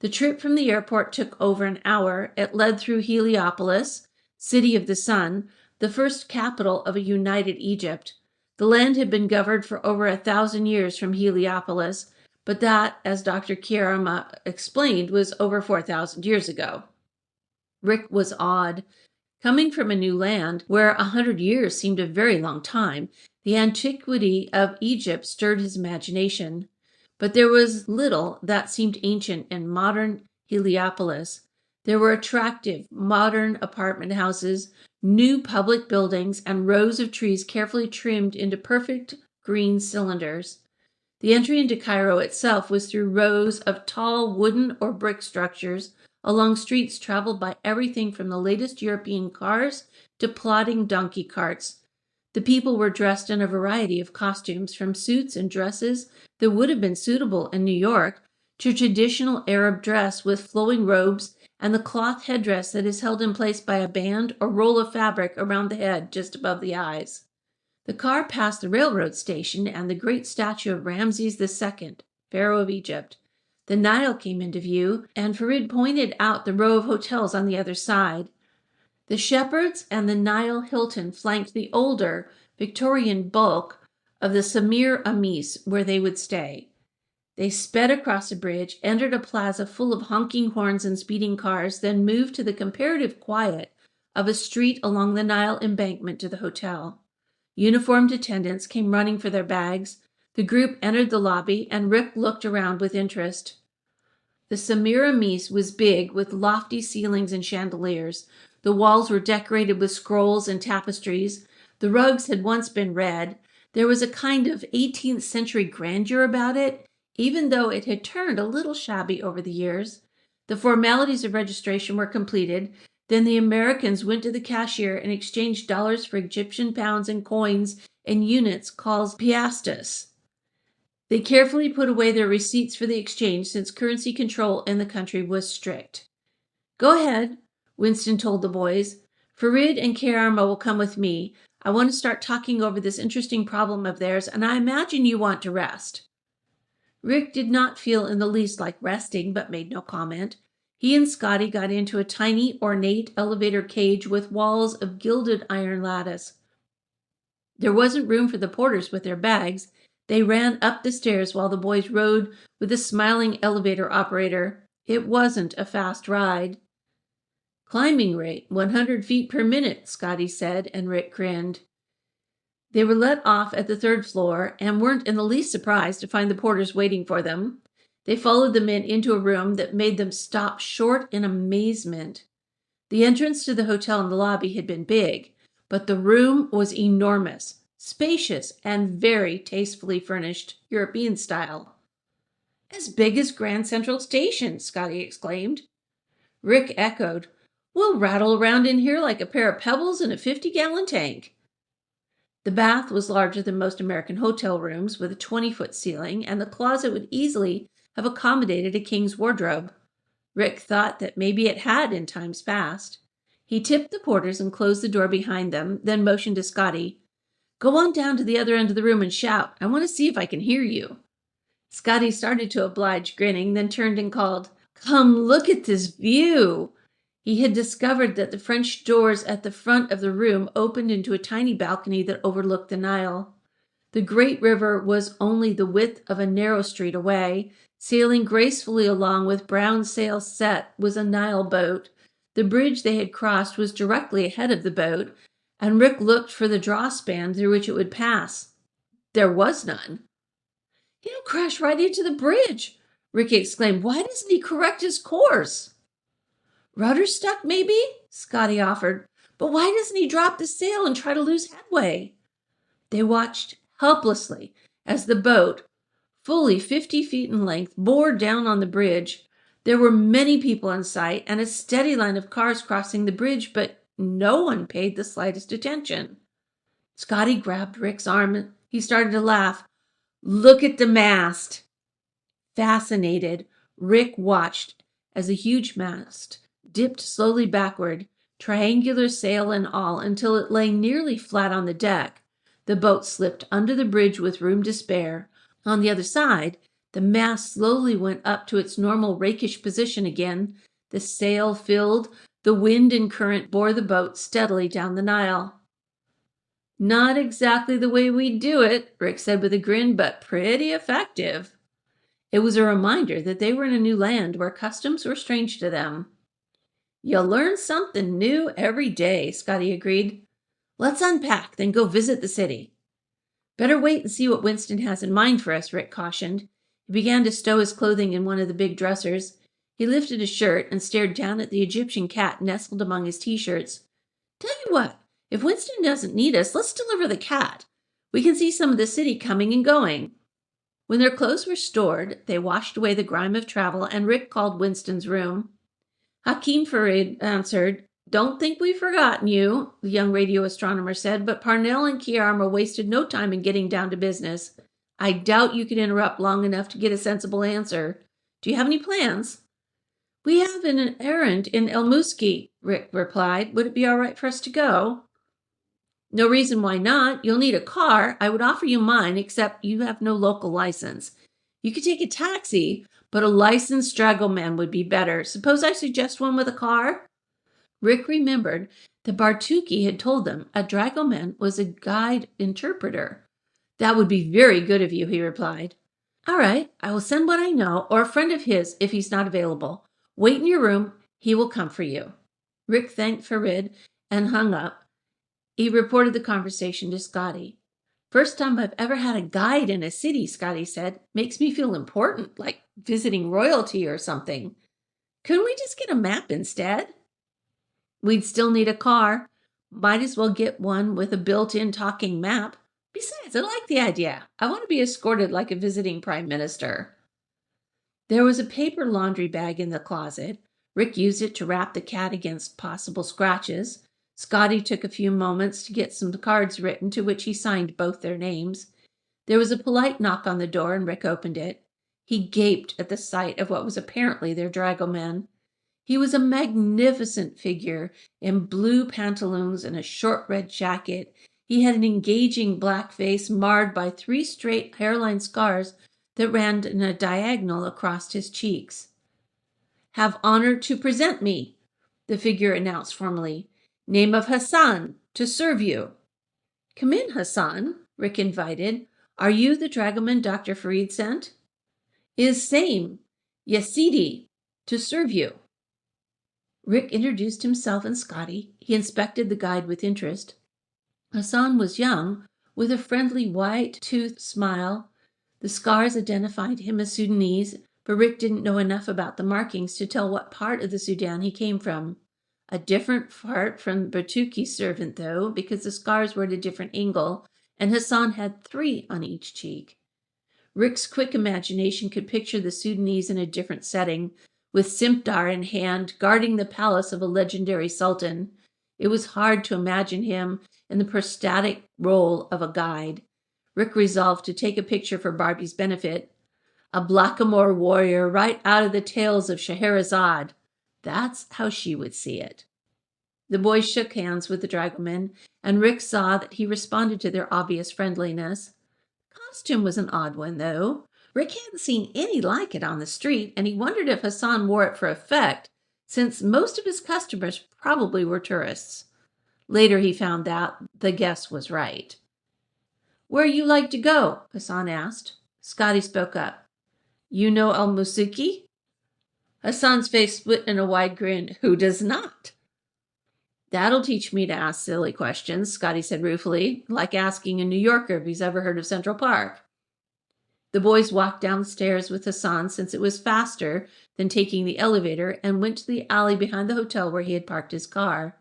The trip from the airport took over an hour. It led through Heliopolis, City of the Sun, the first capital of a united Egypt. The land had been governed for over 1,000 years from Heliopolis, but that, as Dr. Kiarama explained, was over 4,000 years ago. Rick was awed. Coming from a new land where 100 years seemed a very long time, the antiquity of Egypt stirred his imagination. But there was little that seemed ancient in modern Heliopolis. There were attractive, modern apartment houses, new public buildings, and rows of trees carefully trimmed into perfect green cylinders. The entry into Cairo itself was through rows of tall wooden or brick structures along streets traveled by everything from the latest European cars to plodding donkey carts. The people were dressed in a variety of costumes, from suits and dresses that would have been suitable in New York to traditional Arab dress with flowing robes and the cloth headdress that is held in place by a band or roll of fabric around the head just above the eyes. The car passed the railroad station and the great statue of Ramses II, Pharaoh of Egypt. The Nile came into view, and Farid pointed out the row of hotels on the other side. The Shepherds and the Nile Hilton flanked the older Victorian bulk of the Samir Amis, where they would stay. They sped across a bridge, entered a plaza full of honking horns and speeding cars, then moved to the comparative quiet of a street along the Nile embankment to the hotel. Uniformed attendants came running for their bags. The group entered the lobby, and Rick looked around with interest. The Samir Amis was big, with lofty ceilings and chandeliers. The walls were decorated with scrolls and tapestries. The rugs had once been red. There was a kind of 18th century grandeur about it, even though it had turned a little shabby over the years. The formalities of registration were completed. Then the Americans went to the cashier and exchanged dollars for Egyptian pounds and coins in units called piastres. They carefully put away their receipts for the exchange, since currency control in the country was strict. "Go ahead," Winston told the boys. "Farid and Karma will come with me. I want to start talking over this interesting problem of theirs, and I imagine you want to rest." Rick did not feel in the least like resting, but made no comment. He and Scotty got into a tiny, ornate elevator cage with walls of gilded iron lattice. There wasn't room for the porters with their bags. They ran up the stairs while the boys rode with the smiling elevator operator. It wasn't a fast ride. "Climbing rate, 100 feet per minute, Scotty said, and Rick grinned. They were let off at the third floor and weren't in the least surprised to find the porters waiting for them. They followed the men into a room that made them stop short in amazement. The entrance to the hotel in the lobby had been big, but the room was enormous, spacious, and very tastefully furnished, European style. "As big as Grand Central Station," Scotty exclaimed. Rick echoed, "We'll rattle around in here like a pair of pebbles in a 50-gallon tank." The bath was larger than most American hotel rooms, with a 20-foot ceiling, and the closet would easily have accommodated a king's wardrobe. Rick thought that maybe it had in times past. He tipped the porters and closed the door behind them, then motioned to Scotty. "Go on down to the other end of the room and shout. I want to see if I can hear you." Scotty started to oblige, grinning, then turned and called, "Come look at this view." He had discovered that the French doors at the front of the room opened into a tiny balcony that overlooked the Nile. The great river was only the width of a narrow street away. Sailing gracefully along with brown sails set was a Nile boat. The bridge they had crossed was directly ahead of the boat, and Rick looked for the drawspan through which it would pass. There was none. "He'll crash right into the bridge," Rick exclaimed. "Why doesn't he correct his course?" "Rudder stuck, maybe?" Scotty offered. "But why doesn't he drop the sail and try to lose headway?" They watched helplessly as the boat, fully 50 feet in length, bore down on the bridge. There were many people in sight and a steady line of cars crossing the bridge, but no one paid the slightest attention. Scotty grabbed Rick's arm and he started to laugh. "Look at the mast." Fascinated, Rick watched as the huge mast dipped slowly backward, triangular sail and all, until it lay nearly flat on the deck. The boat slipped under the bridge with room to spare. On the other side, the mast slowly went up to its normal rakish position again. The sail filled. The wind and current bore the boat steadily down the Nile. "Not exactly the way we do it," Rick said with a grin, "but pretty effective." It was a reminder that they were in a new land where customs were strange to them. "You learn something new every day," Scotty agreed. "Let's unpack, then go visit the city." "Better wait and see what Winston has in mind for us," Rick cautioned. He began to stow his clothing in one of the big dressers. He lifted his shirt and stared down at the Egyptian cat nestled among his T-shirts. "Tell you what, if Winston doesn't need us, let's deliver the cat. We can see some of the city coming and going." When their clothes were stored, they washed away the grime of travel, and Rick called Winston's room. Hakim Farid answered. "Don't think we've forgotten you," the young radio astronomer said, but Parnell and Kiarma wasted no time in getting down to business. "I doubt you could interrupt long enough to get a sensible answer. Do you have any plans?" "We have an errand in El Muski," Rick replied. "Would it be all right for us to go?" "No reason why not. You'll need a car. I would offer you mine, except you have no local license. You could take a taxi, but a licensed dragoman would be better. Suppose I suggest one with a car?" Rick remembered that Bartuki had told them a dragoman was a guide interpreter. "That would be very good of you," he replied. "All right, I will send what I know, or a friend of his if he's not available. Wait in your room. He will come for you." Rick thanked Farid and hung up. He reported the conversation to Scotty. "First time I've ever had a guide in a city," Scotty said. "Makes me feel important, like visiting royalty or something. Couldn't we just get a map instead?" "We'd still need a car. Might as well get one with a built-in talking map. Besides, I like the idea. I want to be escorted like a visiting prime minister." There was a paper laundry bag in the closet. Rick used it to wrap the cat against possible scratches. Scotty took a few moments to get some cards written to which he signed both their names. There was a polite knock on the door and Rick opened it. He gaped at the sight of what was apparently their dragoman. He was a magnificent figure in blue pantaloons and a short red jacket. He had an engaging black face marred by 3 straight hairline scars that ran in a diagonal across his cheeks. "Have honor to present me," the figure announced formally. "Name of Hassan, to serve you." "Come in, Hassan," Rick invited. "Are you the dragoman Dr. Farid sent?" "Is same. Yazidi, to serve you." Rick introduced himself and Scotty. He inspected the guide with interest. Hassan was young, with a friendly white-toothed smile. The scars identified him as Sudanese, but Rick didn't know enough about the markings to tell what part of the Sudan he came from. A different part from Bertuki's servant, though, because the scars were at a different angle, and Hassan had 3 on each cheek. Rick's quick imagination could picture the Sudanese in a different setting, with Simtar in hand, guarding the palace of a legendary sultan. It was hard to imagine him in the prosthetic role of a guide. Rick resolved to take a picture for Barbie's benefit. A blackamoor warrior right out of the tales of Scheherazade. That's how she would see it. The boys shook hands with the dragoman, and Rick saw that he responded to their obvious friendliness. The costume was an odd one, though. Rick hadn't seen any like it on the street, and he wondered if Hassan wore it for effect, since most of his customers probably were tourists. Later he found out the guess was right. "Where you like to go?" Hassan asked. Scotty spoke up. "You know El Musiki?" Hassan's face split in a wide grin. "Who does not?" "That'll teach me to ask silly questions," Scotty said ruefully, like asking a New Yorker if he's ever heard of Central Park. The boys walked downstairs with Hassan since it was faster than taking the elevator and went to the alley behind the hotel where he had parked his car.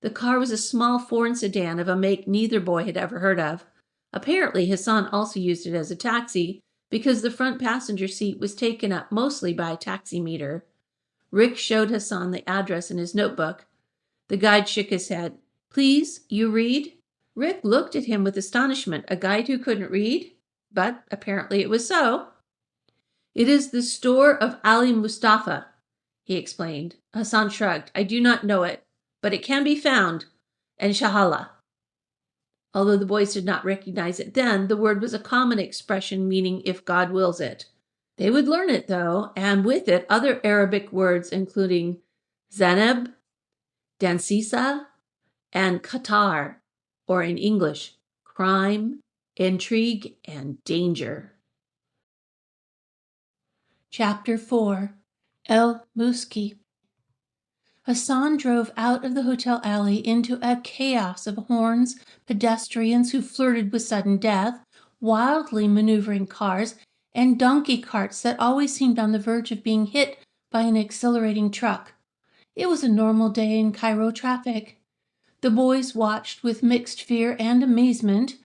The car was a small foreign sedan of a make neither boy had ever heard of. Apparently, Hassan also used it as a taxi because the front passenger seat was taken up mostly by a taximeter. Rick showed Hassan the address in his notebook. The guide shook his head. "Please, you read?" Rick looked at him with astonishment. A guide who couldn't read? But apparently it was so. "It is the store of Ali Mustafa," he explained. Hassan shrugged. "I do not know it, but it can be found. Inshallah." Although the boys did not recognize it then, the word was a common expression meaning if God wills it. They would learn it, though, and with it other Arabic words including Zaneb, Dansisa, and Qatar, or in English, crime, intrigue, and danger. Chapter 4. El Muski. Hassan drove out of the hotel alley into a chaos of horns, pedestrians who flirted with sudden death, wildly maneuvering cars, and donkey carts that always seemed on the verge of being hit by an accelerating truck. It was a normal day in Cairo traffic. The boys watched with mixed fear and amazement.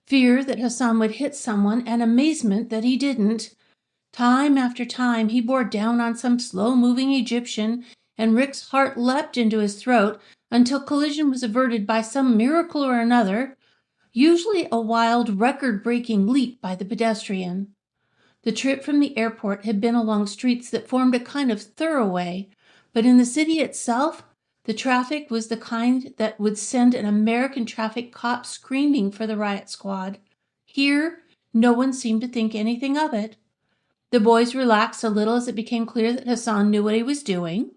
Fear that Hassan would hit someone and amazement that he didn't. Time after time he bore down on some slow-moving Egyptian and Rick's heart leapt into his throat until collision was averted by some miracle or another, usually a wild, record-breaking leap by the pedestrian. The trip from the airport had been along streets that formed a kind of thoroughway, but in the city itself, the traffic was the kind that would send an American traffic cop screaming for the riot squad. Here, no one seemed to think anything of it. The boys relaxed a little as it became clear that Hassan knew what he was doing.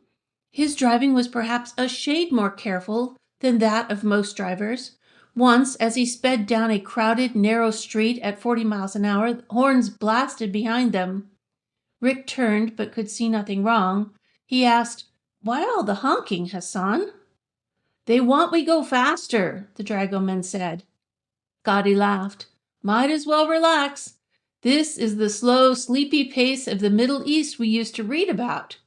His driving was perhaps a shade more careful than that of most drivers. Once, as he sped down a crowded, narrow street at 40 miles an hour, horns blasted behind them. Rick turned but could see nothing wrong. He asked, "Why all the honking, Hassan?" "They want we go faster," the dragoman said. Scotty laughed. "Might as well relax. This is the slow, sleepy pace of the Middle East we used to read about."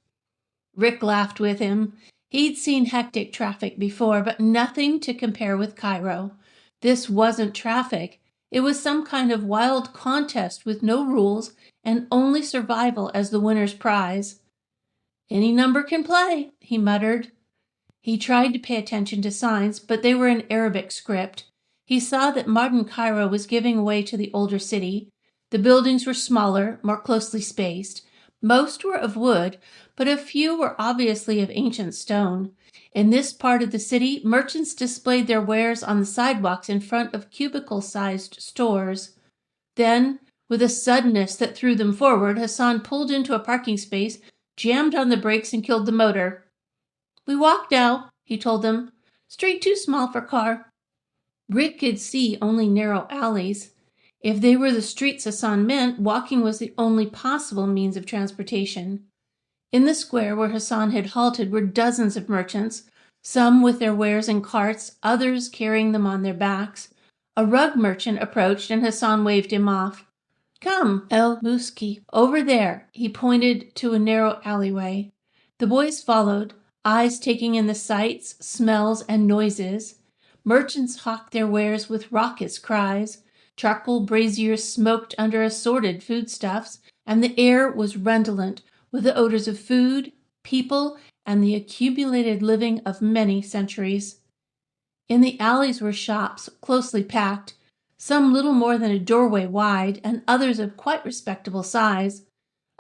Rick laughed with him. He'd seen hectic traffic before, but nothing to compare with Cairo. This wasn't traffic. It was some kind of wild contest with no rules and only survival as the winner's prize. "Any number can play," he muttered. He tried to pay attention to signs, but they were in Arabic script. He saw that modern Cairo was giving way to the older city. The buildings were smaller, more closely spaced. Most were of wood, but a few were obviously of ancient stone. In this part of the city, merchants displayed their wares on the sidewalks in front of cubicle-sized stores. Then, with a suddenness that threw them forward, Hassan pulled into a parking space, jammed on the brakes, and killed the motor. "We walk now," he told them. "Street too small for car." Rick could see only narrow alleys. If they were the streets Hassan meant, walking was the only possible means of transportation. In the square where Hassan had halted were dozens of merchants, some with their wares in carts, others carrying them on their backs. A rug merchant approached and Hassan waved him off. "Come, El Muski, over there." He pointed to a narrow alleyway. The boys followed, eyes taking in the sights, smells, and noises. Merchants hawked their wares with raucous cries. Charcoal braziers smoked under assorted foodstuffs, and the air was redolent with the odors of food, people, and the accumulated living of many centuries. In the alleys were shops, closely packed, some little more than a doorway wide, and others of quite respectable size.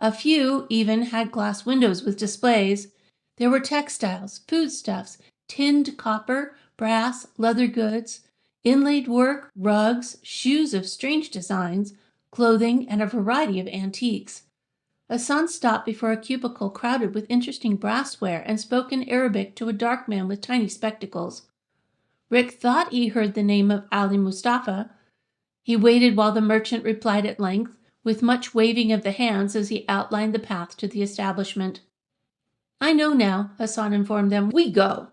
A few even had glass windows with displays. There were textiles, foodstuffs, tinned copper, brass, leather goods, inlaid work, rugs, shoes of strange designs, clothing, and a variety of antiques. Hassan stopped before a cubicle crowded with interesting brassware and spoke in Arabic to a dark man with tiny spectacles. Rick thought he heard the name of Ali Mustafa. He waited while the merchant replied at length, with much waving of the hands as he outlined the path to the establishment. "I know now," Hassan informed them. "We go."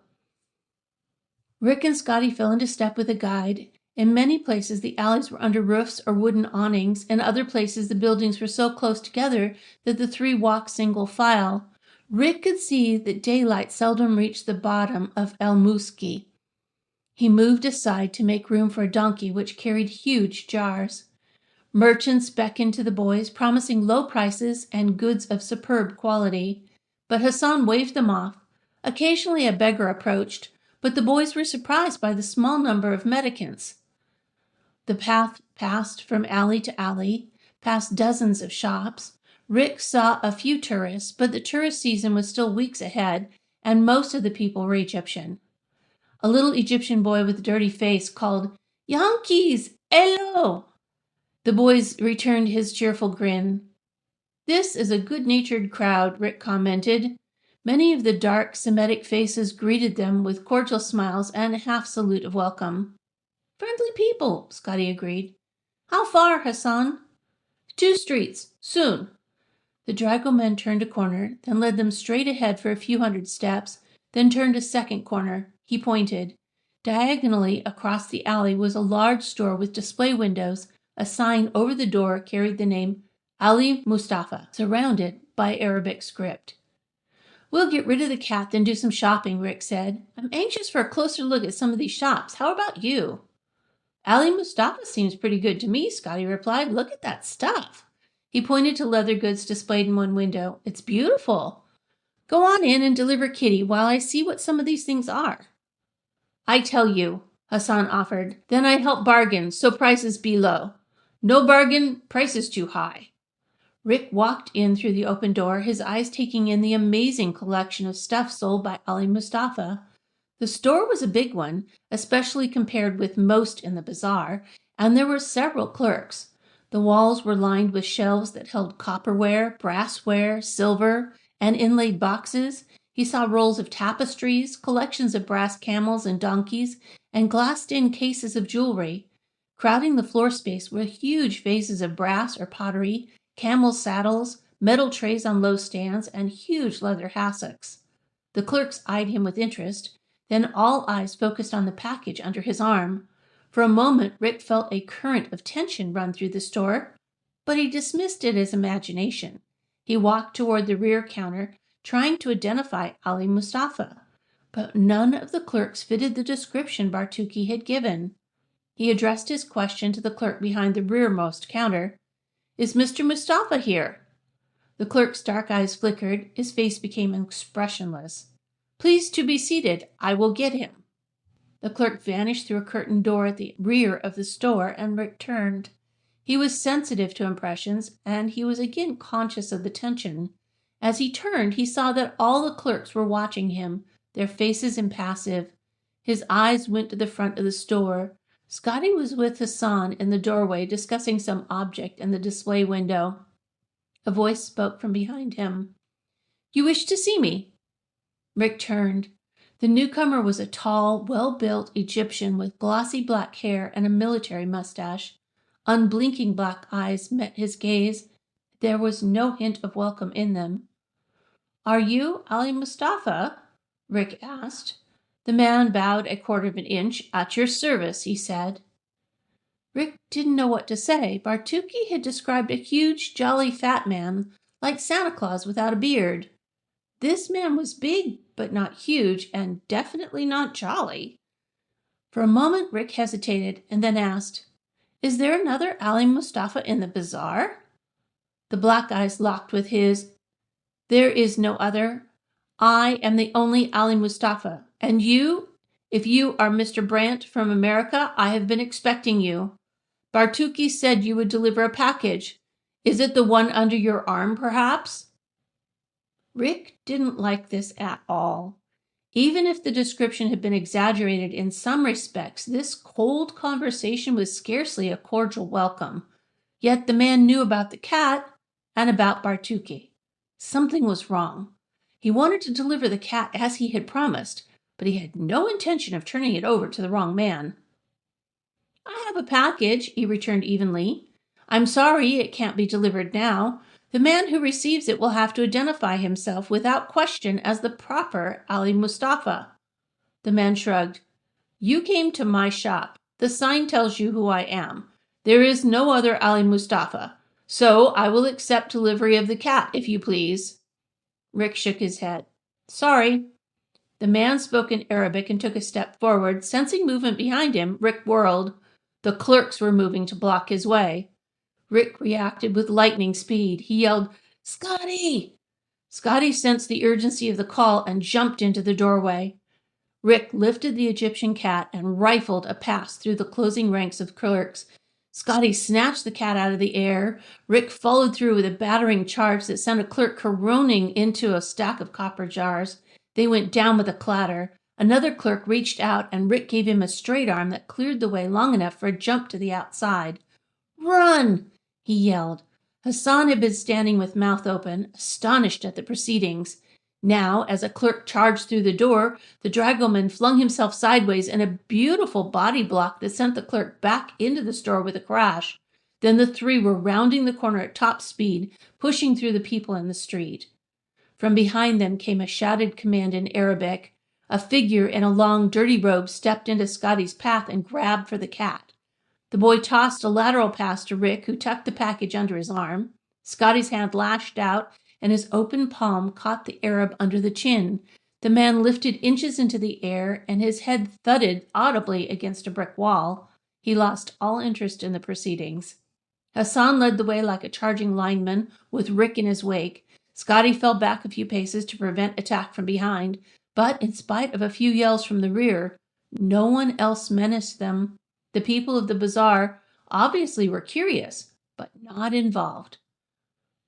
Rick and Scotty fell into step with a guide. In many places the alleys were under roofs or wooden awnings. In other places the buildings were so close together that the three walked single file. Rick could see that daylight seldom reached the bottom of El Muski. He moved aside to make room for a donkey which carried huge jars. Merchants beckoned to the boys, promising low prices and goods of superb quality. But Hassan waved them off. Occasionally a beggar approached, but the boys were surprised by the small number of mendicants. The path passed from alley to alley, past dozens of shops. Rick saw a few tourists, but the tourist season was still weeks ahead, and most of the people were Egyptian. A little Egyptian boy with a dirty face called, "Yankees, hello!" The boys returned his cheerful grin. "This is a good-natured crowd," Rick commented. Many of the dark Semitic faces greeted them with cordial smiles and a half salute of welcome. "Friendly people," Scotty agreed. "How far, Hassan?" "2 streets, soon." The dragoman turned a corner, then led them straight ahead for a few hundred steps, then turned a second corner. He pointed. Diagonally across the alley was a large store with display windows. A sign over the door carried the name Ali Mustafa, surrounded by Arabic script. "We'll get rid of the cat, then do some shopping," Rick said. "I'm anxious for a closer look at some of these shops. How about you?" "Ali Mustafa seems pretty good to me," Scotty replied. "Look at that stuff." He pointed to leather goods displayed in one window. "It's beautiful." Go on in and deliver Kitty while I see what some of these things are. I tell you, Hassan offered, then I help bargain so prices be low. No bargain, prices too high. Rick walked in through the open door, his eyes taking in the amazing collection of stuff sold by Ali Mustafa. The store was a big one, especially compared with most in the bazaar, and there were several clerks. The walls were lined with shelves that held copperware, brassware, silver, and inlaid boxes. He saw rolls of tapestries, collections of brass camels and donkeys, and glassed-in cases of jewelry. Crowding the floor space were huge vases of brass or pottery, camel saddles, metal trays on low stands, and huge leather hassocks. The clerks eyed him with interest. Then all eyes focused on the package under his arm. For a moment, Rick felt a current of tension run through the store, but he dismissed it as imagination. He walked toward the rear counter, trying to identify Ali Mustafa, but none of the clerks fitted the description Bartuki had given. He addressed his question to the clerk behind the rearmost counter. Is Mr. Mustafa here? The clerk's dark eyes flickered. His face became expressionless. Please to be seated. I will get him. The clerk vanished through a curtained door at the rear of the store, and Rick turned. He was sensitive to impressions, and he was again conscious of the tension. As he turned, he saw that all the clerks were watching him, their faces impassive. His eyes went to the front of the store. Scotty was with Hassan in the doorway, discussing some object in the display window. A voice spoke from behind him. You wish to see me? Rick turned. The newcomer was a tall, well-built Egyptian with glossy black hair and a military mustache. Unblinking black eyes met his gaze. There was no hint of welcome in them. Are you Ali Mustafa? Rick asked. The man bowed a quarter of an inch. At your service, he said. Rick didn't know what to say. Bartuki had described a huge, jolly fat man, like Santa Claus without a beard. This man was big, but not huge, and definitely not jolly. For a moment, Rick hesitated and then asked, Is there another Ali Mustafa in the bazaar? The black eyes locked with his. There is no other. I am the only Ali Mustafa. And you? If you are Mr. Brant from America, I have been expecting you. Bartuki said you would deliver a package. Is it the one under your arm, perhaps? Rick didn't like this at all. Even if the description had been exaggerated in some respects, this cold conversation was scarcely a cordial welcome. Yet the man knew about the cat and about Bartuki. Something was wrong. He wanted to deliver the cat as he had promised, but he had no intention of turning it over to the wrong man. I have a package, he returned evenly. I'm sorry it can't be delivered now. The man who receives it will have to identify himself without question as the proper Ali Mustafa. The man shrugged. You came to my shop. The sign tells you who I am. There is no other Ali Mustafa. So I will accept delivery of the cat, if you please. Rick shook his head. Sorry. The man spoke in Arabic and took a step forward. Sensing movement behind him, Rick whirled. The clerks were moving to block his way. Rick reacted with lightning speed. He yelled, Scotty! Scotty sensed the urgency of the call and jumped into the doorway. Rick lifted the Egyptian cat and rifled a pass through the closing ranks of clerks. Scotty snatched the cat out of the air. Rick followed through with a battering charge that sent a clerk caroning into a stack of copper jars. They went down with a clatter. Another clerk reached out, and Rick gave him a straight arm that cleared the way long enough for a jump to the outside. Run! He yelled. Hassan had been standing with mouth open, astonished at the proceedings. Now, as a clerk charged through the door, the dragoman flung himself sideways in a beautiful body block that sent the clerk back into the store with a crash. Then the three were rounding the corner at top speed, pushing through the people in the street. From behind them came a shouted command in Arabic. A figure in a long, dirty robe stepped into Scotty's path and grabbed for the cat. The boy tossed a lateral pass to Rick, who tucked the package under his arm. Scotty's hand lashed out, and his open palm caught the Arab under the chin. The man lifted inches into the air, and his head thudded audibly against a brick wall. He lost all interest in the proceedings. Hassan led the way like a charging lineman, with Rick in his wake. Scotty fell back a few paces to prevent attack from behind, but in spite of a few yells from the rear, no one else menaced them. The people of the bazaar obviously were curious, but not involved.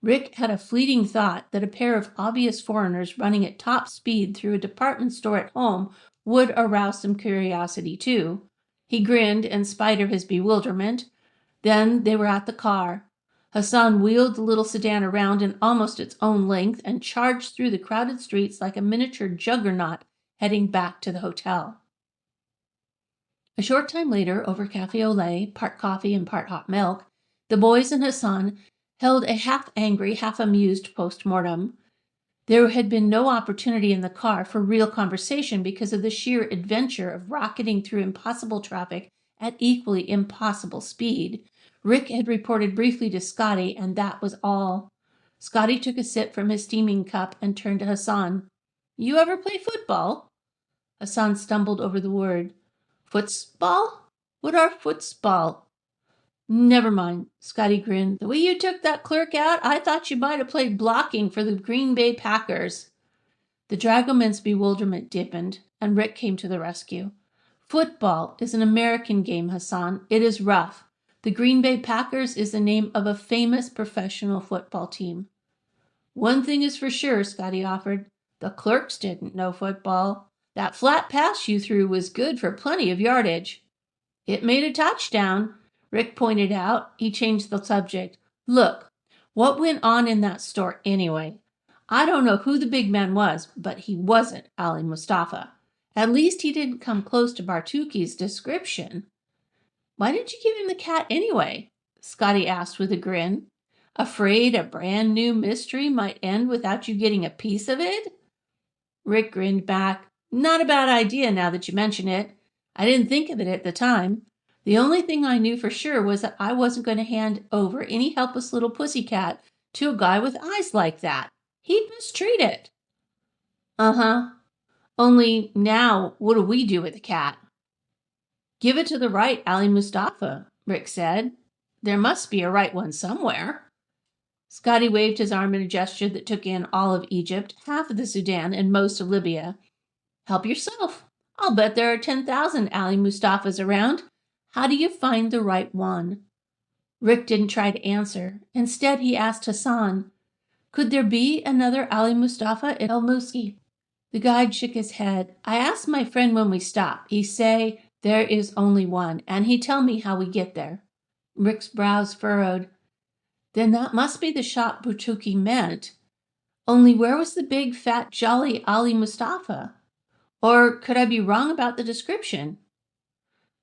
Rick had a fleeting thought that a pair of obvious foreigners running at top speed through a department store at home would arouse some curiosity too. He grinned in spite of his bewilderment. Then they were at the car. Hassan wheeled the little sedan around in almost its own length and charged through the crowded streets like a miniature juggernaut heading back to the hotel. A short time later, over cafe au lait, part coffee and part hot milk, the boys and Hassan held a half-angry, half-amused post-mortem. There had been no opportunity in the car for real conversation because of the sheer adventure of rocketing through impossible traffic at equally impossible speed. Rick had reported briefly to Scotty, and that was all. Scotty took a sip from his steaming cup and turned to Hassan. "You ever play football?" Hassan stumbled over the word. "Footsball? What are footsball?" "Never mind," Scotty grinned. "The way you took that clerk out, I thought you might have played blocking for the Green Bay Packers." The dragoman's bewilderment deepened, and Rick came to the rescue. "Football is an American game, Hassan. It is rough. The Green Bay Packers is the name of a famous professional football team." "One thing is for sure," Scotty offered. "The clerks didn't know football. That flat pass you threw was good for plenty of yardage." "It made a touchdown," Rick pointed out. He changed the subject. "Look, what went on in that store anyway? I don't know who the big man was, but he wasn't Ali Mustafa. At least he didn't come close to Bartuki's description." "Why didn't you give him the cat anyway?" Scotty asked with a grin. "Afraid a brand new mystery might end without you getting a piece of it?" Rick grinned back. "Not a bad idea now that you mention it. I didn't think of it at the time. The only thing I knew for sure was that I wasn't going to hand over any helpless little pussycat to a guy with eyes like that. He'd mistreat it." "Uh-huh. Only now, what do we do with the cat?" "Give it to the right Ali Mustafa," Rick said. "There must be a right one somewhere." Scotty waved his arm in a gesture that took in all of Egypt, half of the Sudan, and most of Libya. "Help yourself. I'll bet there are 10,000 Ali Mustafas around. How do you find the right one?" Rick didn't try to answer. Instead, he asked Hassan, "Could there be another Ali Mustafa at El Muski?" The guide shook his head. "I asked my friend when we stopped. He say there is only one, and he tell me how we get there." Rick's brows furrowed. "Then that must be the shop Bartuki meant. Only where was the big, fat, jolly Ali Mustafa? Or could I be wrong about the description?"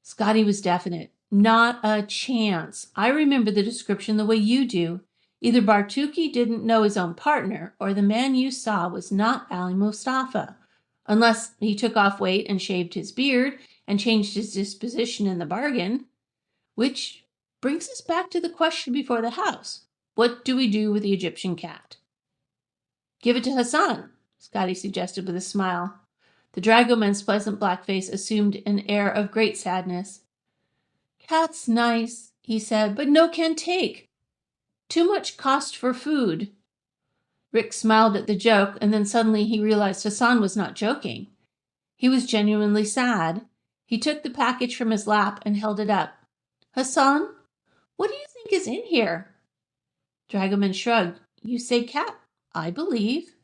Scotty was definite. "Not a chance. I remember the description the way you do. Either Bartuki didn't know his own partner, or the man you saw was not Ali Mustafa. Unless he took off weight and shaved his beard and changed his disposition in the bargain. Which brings us back to the question before the house. What do we do with the Egyptian cat?" "Give it to Hassan," Scotty suggested with a smile. The dragoman's pleasant black face assumed an air of great sadness. "Cat's nice," he said, "but no can take. Too much cost for food." Rick smiled at the joke, and then suddenly he realized Hassan was not joking. He was genuinely sad. He took the package from his lap and held it up. "Hassan, what do you think is in here?" Dragoman shrugged. "You say cat, I believe."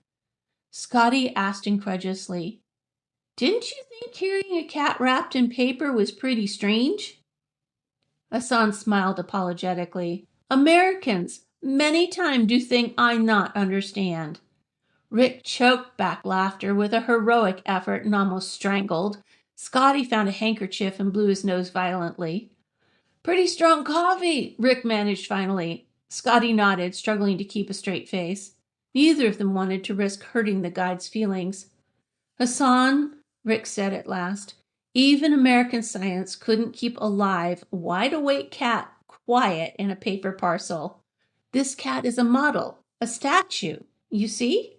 Scotty asked incredulously, "Didn't you think carrying a cat wrapped in paper was pretty strange?" Hassan smiled apologetically. "Americans many time do think I not understand." Rick choked back laughter with a heroic effort and almost strangled. Scotty found a handkerchief and blew his nose violently. "Pretty strong coffee," Rick managed finally. Scotty nodded, struggling to keep a straight face. Neither of them wanted to risk hurting the guide's feelings. "Hassan," Rick said at last, "even American science couldn't keep a live, wide-awake cat quiet in a paper parcel. This cat is a model, a statue. You see?"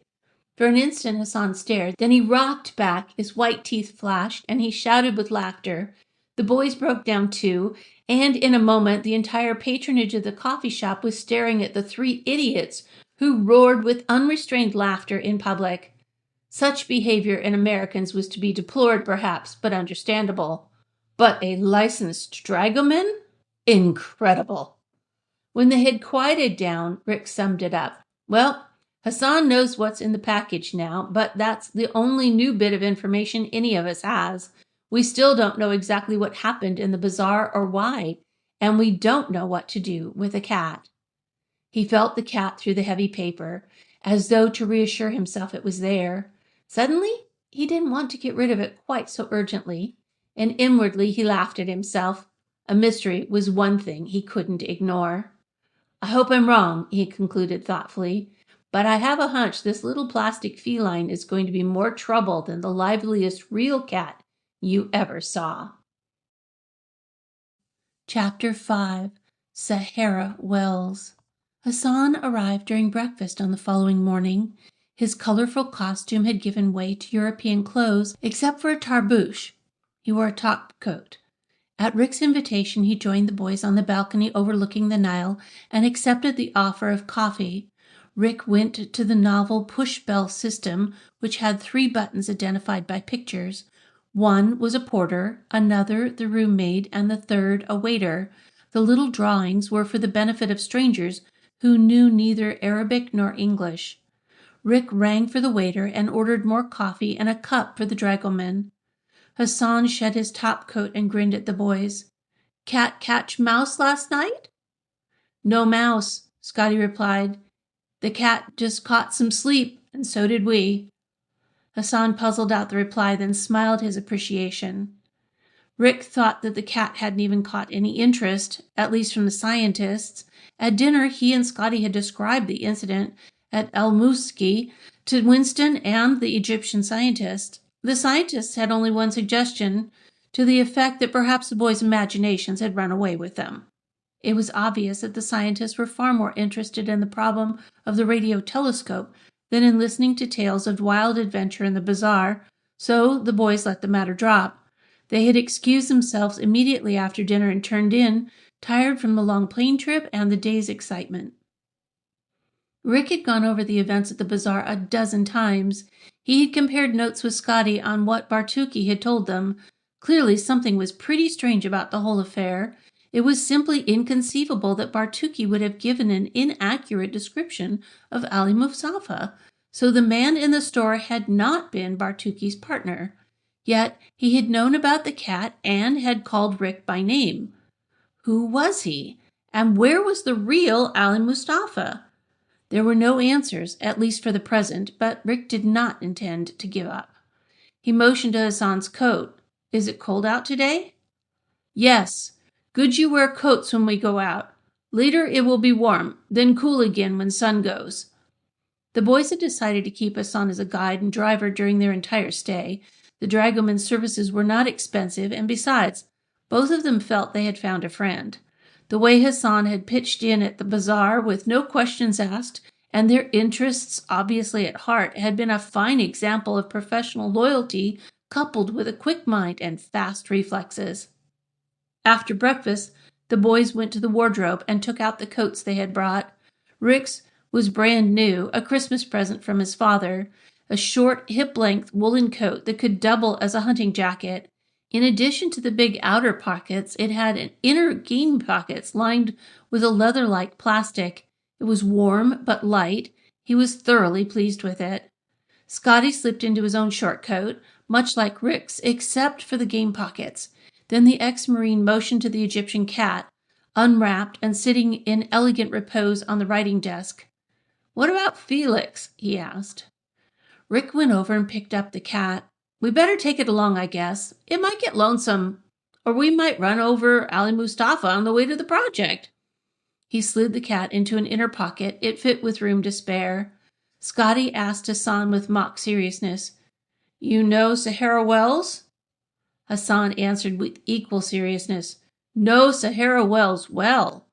For an instant, Hassan stared. Then he rocked back, his white teeth flashed, and he shouted with laughter. The boys broke down too, and in a moment, the entire patronage of the coffee shop was staring at the three idiots who roared with unrestrained laughter in public. Such behavior in Americans was to be deplored, perhaps, but understandable. But a licensed dragoman? Incredible. When they had quieted down, Rick summed it up. Well, Hassan knows what's in the package now, but that's the only new bit of information any of us has. We still don't know exactly what happened in the bazaar or why, and we don't know what to do with the cat. He felt the cat through the heavy paper, as though to reassure himself it was there. Suddenly, he didn't want to get rid of it quite so urgently, and inwardly he laughed at himself. A mystery was one thing he couldn't ignore. I hope I'm wrong, he concluded thoughtfully, but I have a hunch this little plastic feline is going to be more trouble than the liveliest real cat you ever saw. Chapter 5. Sahara Wells. Hassan arrived during breakfast on the following morning. His colorful costume had given way to European clothes, except for a tarbouche. He wore a top coat. At Rick's invitation, he joined the boys on the balcony overlooking the Nile and accepted the offer of coffee. Rick went to the novel push-bell system, which had 3 buttons identified by pictures. One was a porter, another the room-maid, and the third a waiter. The little drawings were for the benefit of strangers who knew neither Arabic nor English. Rick rang for the waiter and ordered more coffee and a cup for the dragoman. Hassan shed his topcoat and grinned at the boys. Cat catch mouse last night? No mouse, Scotty replied. The cat just caught some sleep, and so did we. Hassan puzzled out the reply, then smiled his appreciation. Rick thought that the cat hadn't even caught any interest, at least from the scientists. At dinner, he and Scotty had described the incident at El Muski to Winston and the Egyptian scientist. The scientists had only one suggestion, to the effect that perhaps the boys' imaginations had run away with them. It was obvious that the scientists were far more interested in the problem of the radio telescope than in listening to tales of wild adventure in the bazaar, so the boys let the matter drop. They had excused themselves immediately after dinner and turned in, tired from the long plane trip and the day's excitement. Rick had gone over the events at the bazaar a dozen times. He had compared notes with Scotty on what Bartuki had told them. Clearly something was pretty strange about the whole affair. It was simply inconceivable that Bartuki would have given an inaccurate description of Ali Mustafa. So the man in the store had not been Bartuki's partner. Yet he had known about the cat and had called Rick by name. Who was he? And where was the real Ali Mustafa? There were no answers, at least for the present, but Rick did not intend to give up. He motioned to Hassan's coat. Is it cold out today? Yes. Good you wear coats when we go out. Later it will be warm, then cool again when sun goes. The boys had decided to keep Hassan as a guide and driver during their entire stay. The dragoman's services were not expensive, and besides, both of them felt they had found a friend. The way Hassan had pitched in at the bazaar with no questions asked, and their interests obviously at heart, had been a fine example of professional loyalty coupled with a quick mind and fast reflexes. After breakfast, the boys went to the wardrobe and took out the coats they had brought. Rick's was brand new, a Christmas present from his father, a short, hip-length woolen coat that could double as a hunting jacket. In addition to the big outer pockets, it had an inner game pockets lined with a leather-like plastic. It was warm but light. He was thoroughly pleased with it. Scotty slipped into his own short coat, much like Rick's, except for the game pockets. Then the ex-Marine motioned to the Egyptian cat, unwrapped and sitting in elegant repose on the writing desk. What about Felix? He asked. Rick went over and picked up the cat. We better take it along, I guess. It might get lonesome, or we might run over Ali Mustafa on the way to the project. He slid the cat into an inner pocket. It fit with room to spare. Scotty asked Hassan with mock seriousness, You know Sahara Wells? Hassan answered with equal seriousness, No Sahara Wells well.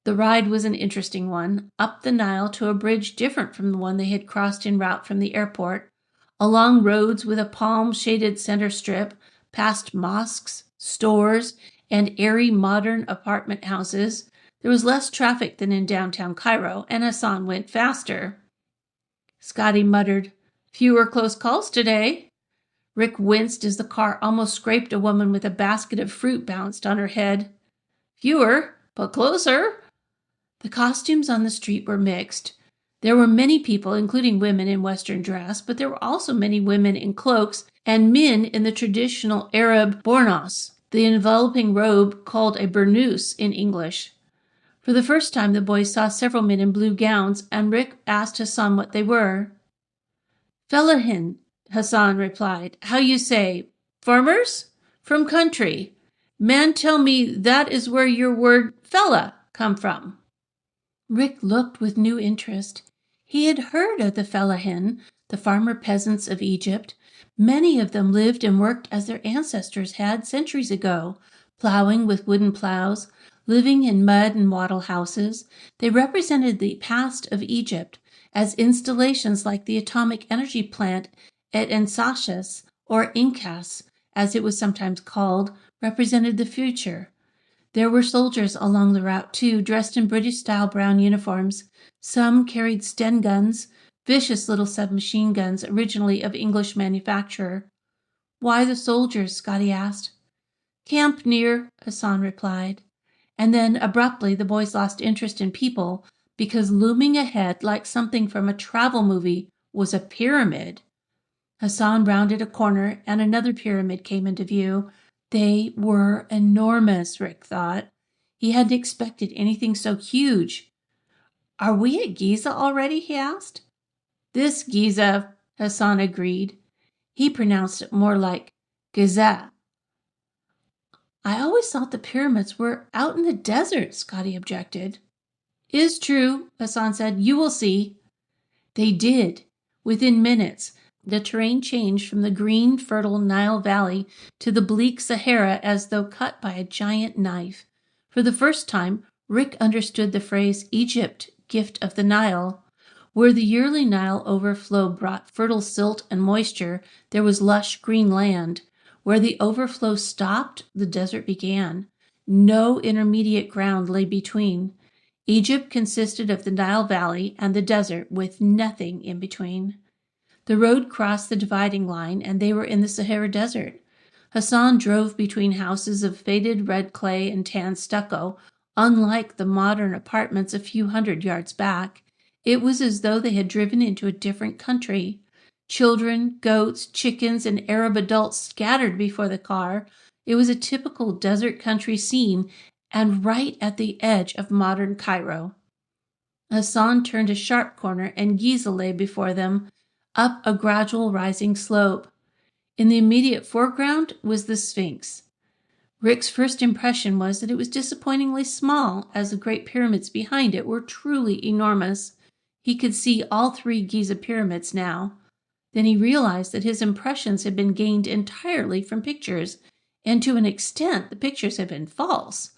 The ride was an interesting one, up the Nile to a bridge different from the one they had crossed en route from the airport, along roads with a palm-shaded center strip, past mosques, stores, and airy modern apartment houses. There was less traffic than in downtown Cairo, and Hassan went faster. Scotty muttered, "Fewer close calls today." Rick winced as the car almost scraped a woman with a basket of fruit bounced on her head. "Fewer, but closer." The costumes on the street were mixed. There were many people, including women in Western dress, but there were also many women in cloaks and men in the traditional Arab bournos, the enveloping robe called a burnous in English. For the first time, the boys saw several men in blue gowns, and Rick asked Hassan what they were. "Fellahin," Hassan replied. "How you say? Farmers? From country. Man tell me that is where your word fella come from." Rick looked with new interest. He had heard of the fellahin, the farmer peasants of Egypt. Many of them lived and worked as their ancestors had centuries ago, plowing with wooden plows, living in mud and wattle houses. They represented the past of Egypt, as installations like the atomic energy plant at Ensachas, or Incas, as it was sometimes called, represented the future. There were soldiers along the route, too, dressed in British-style brown uniforms. Some carried Sten guns, vicious little submachine guns originally of English manufacture. "Why the soldiers?" Scotty asked. "Camp near," Hassan replied. And then, abruptly, the boys lost interest in people because looming ahead like something from a travel movie was a pyramid. Hassan rounded a corner and another pyramid came into view. They were enormous, Rick thought. He hadn't expected anything so huge. "Are we at Giza already?" he asked. "This Giza," Hassan agreed. He pronounced it more like Giza. "I always thought the pyramids were out in the desert," Scotty objected. "Is true," Hassan said. "You will see." They did. Within minutes, the terrain changed from the green, fertile Nile Valley to the bleak Sahara as though cut by a giant knife. For the first time, Rick understood the phrase Egypt, gift of the Nile. Where the yearly Nile overflow brought fertile silt and moisture, there was lush green land. Where the overflow stopped, the desert began. No intermediate ground lay between. Egypt consisted of the Nile Valley and the desert, with nothing in between. The road crossed the dividing line, and they were in the Sahara Desert. Hassan drove between houses of faded red clay and tan stucco, unlike the modern apartments a few hundred yards back. It was as though they had driven into a different country. Children, goats, chickens, and Arab adults scattered before the car. It was a typical desert country scene, and right at the edge of modern Cairo. Hassan turned a sharp corner, and Giza lay before them, up a gradual rising slope. In the immediate foreground was the Sphinx. Rick's first impression was that it was disappointingly small, as the great pyramids behind it were truly enormous. He could see all three Giza pyramids now. Then he realized that his impressions had been gained entirely from pictures, and to an extent the pictures had been false.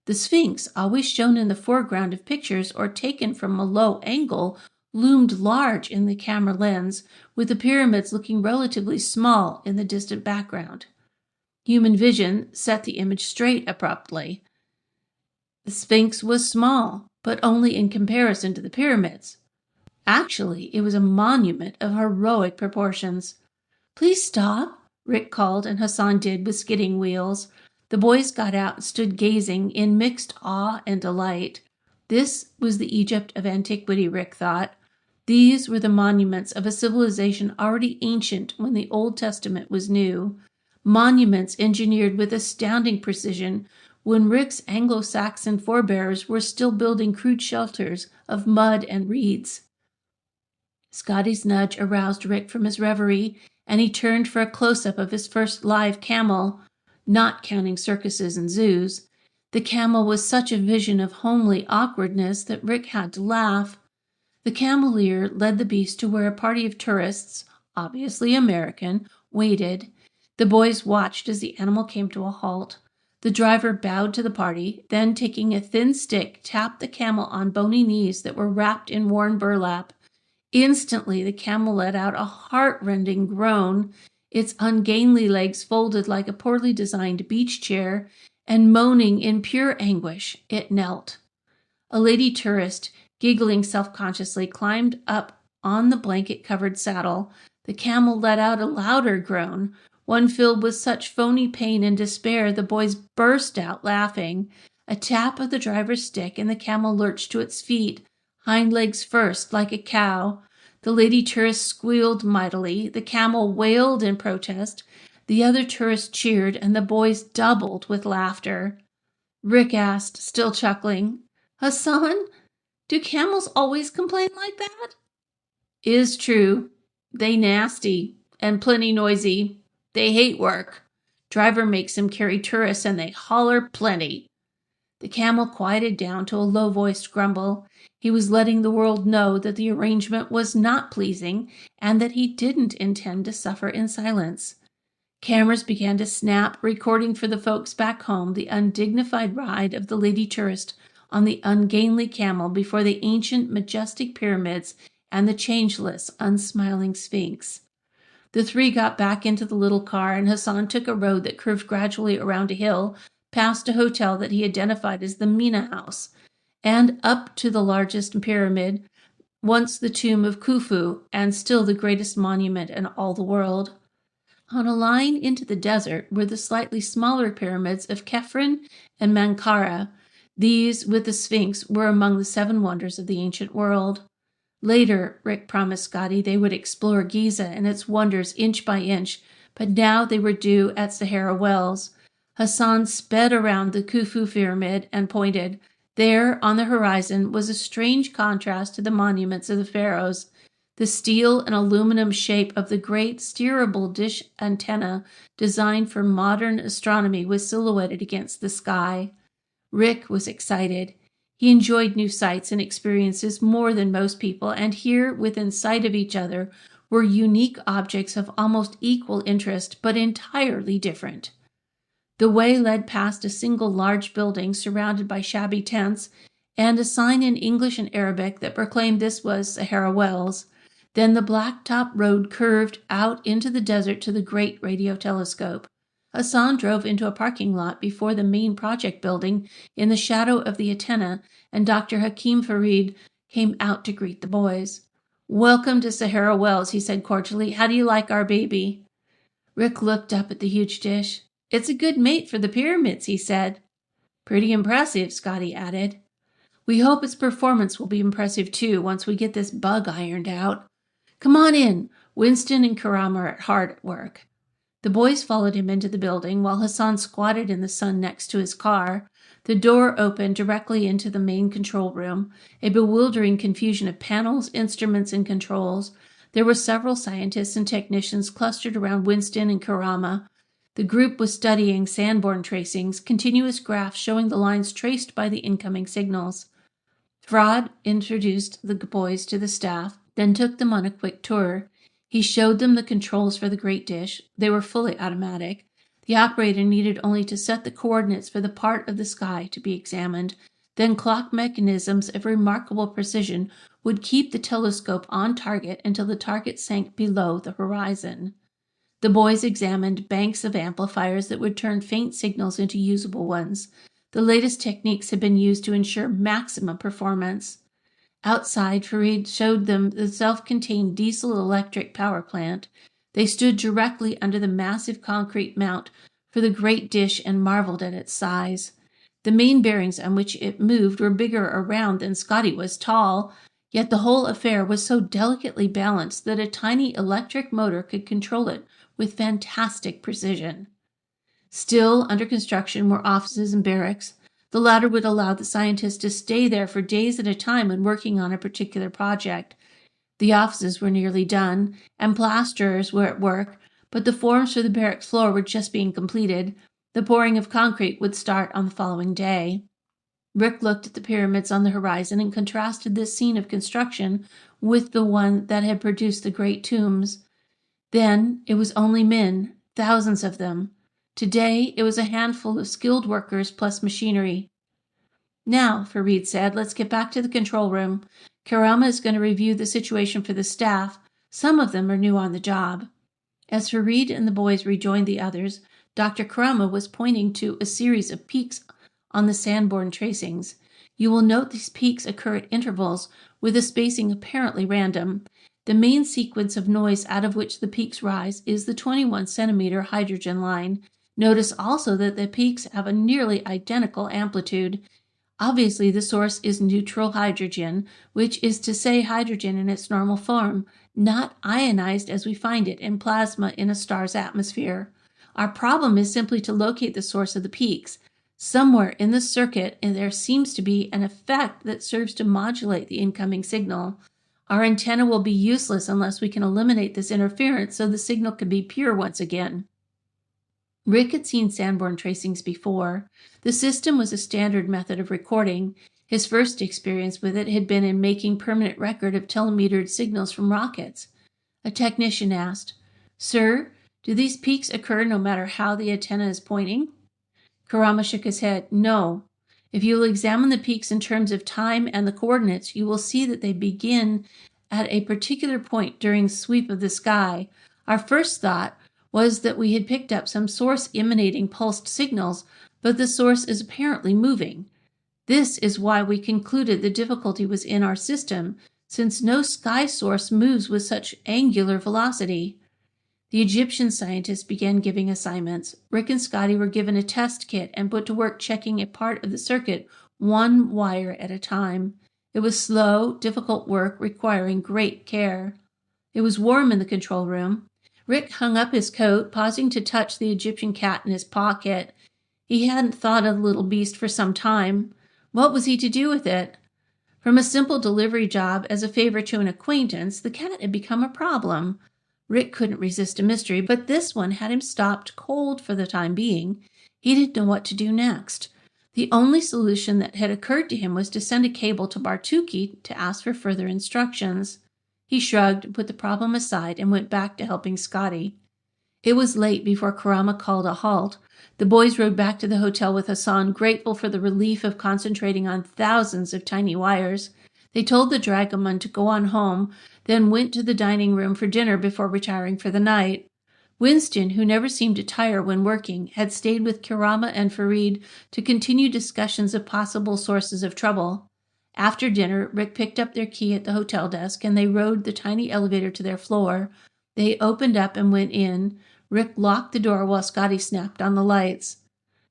The Sphinx, always shown in the foreground of pictures or taken from a low angle, loomed large in the camera lens, with the pyramids looking relatively small in the distant background. Human vision set the image straight abruptly. The Sphinx was small, but only in comparison to the pyramids. Actually, it was a monument of heroic proportions. "Please stop," Rick called, and Hassan did with skidding wheels. The boys got out and stood gazing in mixed awe and delight. This was the Egypt of antiquity, Rick thought. These were the monuments of a civilization already ancient when the Old Testament was new. Monuments engineered with astounding precision when Rick's Anglo-Saxon forebears were still building crude shelters of mud and reeds. Scotty's nudge aroused Rick from his reverie, and he turned for a close-up of his first live camel, not counting circuses and zoos. The camel was such a vision of homely awkwardness that Rick had to laugh. The cameleer led the beast to where a party of tourists, obviously American, waited. The boys watched as the animal came to a halt. The driver bowed to the party, then taking a thin stick, tapped the camel on bony knees that were wrapped in worn burlap. Instantly, the camel let out a heart-rending groan, its ungainly legs folded like a poorly designed beach chair, and moaning in pure anguish, it knelt. A lady tourist, giggling self-consciously, climbed up on the blanket-covered saddle. The camel let out a louder groan, one filled with such phony pain and despair the boys burst out laughing. A tap of the driver's stick, and the camel lurched to its feet, hind legs first, like a cow. The lady tourist squealed mightily. The camel wailed in protest. The other tourists cheered, and the boys doubled with laughter. Rick asked, still chuckling, "Hassan, do camels always complain like that?" "Is true. They nasty and plenty noisy. They hate work. Driver makes 'em carry tourists and they holler plenty." The camel quieted down to a low-voiced grumble. He was letting the world know that the arrangement was not pleasing and that he didn't intend to suffer in silence. Cameras began to snap, recording for the folks back home the undignified ride of the lady tourist on the ungainly camel before the ancient, majestic pyramids and the changeless, unsmiling Sphinx. The three got back into the little car, and Hassan took a road that curved gradually around a hill, past a hotel that he identified as the Mina House, and up to the largest pyramid, once the tomb of Khufu, and still the greatest monument in all the world. On a line into the desert were the slightly smaller pyramids of Khafre and Menkaure. These, with the Sphinx, were among the 7 wonders of the ancient world. Later, Rick promised Scotty, they would explore Giza and its wonders inch by inch, but now they were due at Sahara Wells. Hassan sped around the Khufu pyramid and pointed. There, on the horizon, was a strange contrast to the monuments of the pharaohs. The steel and aluminum shape of the great steerable dish antenna designed for modern astronomy was silhouetted against the sky. Rick was excited. He enjoyed new sights and experiences more than most people, and here, within sight of each other, were unique objects of almost equal interest, but entirely different. The way led past a single large building surrounded by shabby tents, and a sign in English and Arabic that proclaimed this was Sahara Wells. Then the blacktop road curved out into the desert to the great radio telescope. Hassan drove into a parking lot before the main project building in the shadow of the antenna, and Dr. Hakim Farid came out to greet the boys. "Welcome to Sahara Wells," he said cordially. "How do you like our baby?" Rick looked up at the huge dish. "It's a good mate for the pyramids," he said. "Pretty impressive," Scotty added. "We hope its performance will be impressive too once we get this bug ironed out. Come on in. Winston and Karama are hard at work." The boys followed him into the building while Hassan squatted in the sun next to his car. The door opened directly into the main control room, a bewildering confusion of panels, instruments, and controls. There were several scientists and technicians clustered around Winston and Karama. The group was studying Sanborn tracings, continuous graphs showing the lines traced by the incoming signals. Frod introduced the boys to the staff, then took them on a quick tour. He showed them the controls for the great dish. They were fully automatic. The operator needed only to set the coordinates for the part of the sky to be examined. Then clock mechanisms of remarkable precision would keep the telescope on target until the target sank below the horizon. The boys examined banks of amplifiers that would turn faint signals into usable ones. The latest techniques had been used to ensure maximum performance. Outside, Farid showed them the self-contained diesel-electric power plant. They stood directly under the massive concrete mount for the great dish and marveled at its size. The main bearings on which it moved were bigger around than Scotty was tall, yet the whole affair was so delicately balanced that a tiny electric motor could control it with fantastic precision. Still under construction were offices and barracks. The latter would allow the scientists to stay there for days at a time when working on a particular project. The offices were nearly done, and plasterers were at work, but the forms for the barracks floor were just being completed. The pouring of concrete would start on the following day. Rick looked at the pyramids on the horizon and contrasted this scene of construction with the one that had produced the great tombs. Then it was only men, thousands of them. Today, it was a handful of skilled workers plus machinery. "Now," Farid said, "let's get back to the control room. Karama is going to review the situation for the staff. Some of them are new on the job." As Farid and the boys rejoined the others, Dr. Karama was pointing to a series of peaks on the Sanborn tracings. You will note these peaks occur at intervals with a spacing apparently random. The main sequence of noise out of which the peaks rise is the 21 centimeter hydrogen line. Notice also that the peaks have a nearly identical amplitude. Obviously, the source is neutral hydrogen, which is to say hydrogen in its normal form, not ionized as we find it in plasma in a star's atmosphere. Our problem is simply to locate the source of the peaks. Somewhere in the circuit, and there seems to be an effect that serves to modulate the incoming signal. Our antenna will be useless unless we can eliminate this interference so the signal can be pure once again. Rick had seen Sanborn tracings before. The system was a standard method of recording. His first experience with it had been in making permanent record of telemetered signals from rockets. A technician asked, "Sir, do these peaks occur no matter how the antenna is pointing?" Kurama shook his head. "No. If you will examine the peaks in terms of time and the coordinates, you will see that they begin at a particular point during sweep of the sky. Our first thought was that we had picked up some source emanating pulsed signals, but the source is apparently moving. This is why we concluded the difficulty was in our system, since no sky source moves with such angular velocity." The Egyptian scientists began giving assignments. Rick and Scotty were given a test kit and put to work checking a part of the circuit, one wire at a time. It was slow, difficult work requiring great care. It was warm in the control room. Rick hung up his coat, pausing to touch the Egyptian cat in his pocket. He hadn't thought of the little beast for some time. What was he to do with it? From a simple delivery job as a favor to an acquaintance, the cat had become a problem. Rick couldn't resist a mystery, but this one had him stopped cold for the time being. He didn't know what to do next. The only solution that had occurred to him was to send a cable to Bartuki to ask for further instructions. He shrugged, put the problem aside, and went back to helping Scotty. It was late before Kurama called a halt. The boys rode back to the hotel with Hassan, grateful for the relief of concentrating on thousands of tiny wires. They told the dragoman to go on home, then went to the dining room for dinner before retiring for the night. Winston, who never seemed to tire when working, had stayed with Kurama and Farid to continue discussions of possible sources of trouble. After dinner, Rick picked up their key at the hotel desk, and they rode the tiny elevator to their floor. They opened up and went in. Rick locked the door while Scotty snapped on the lights.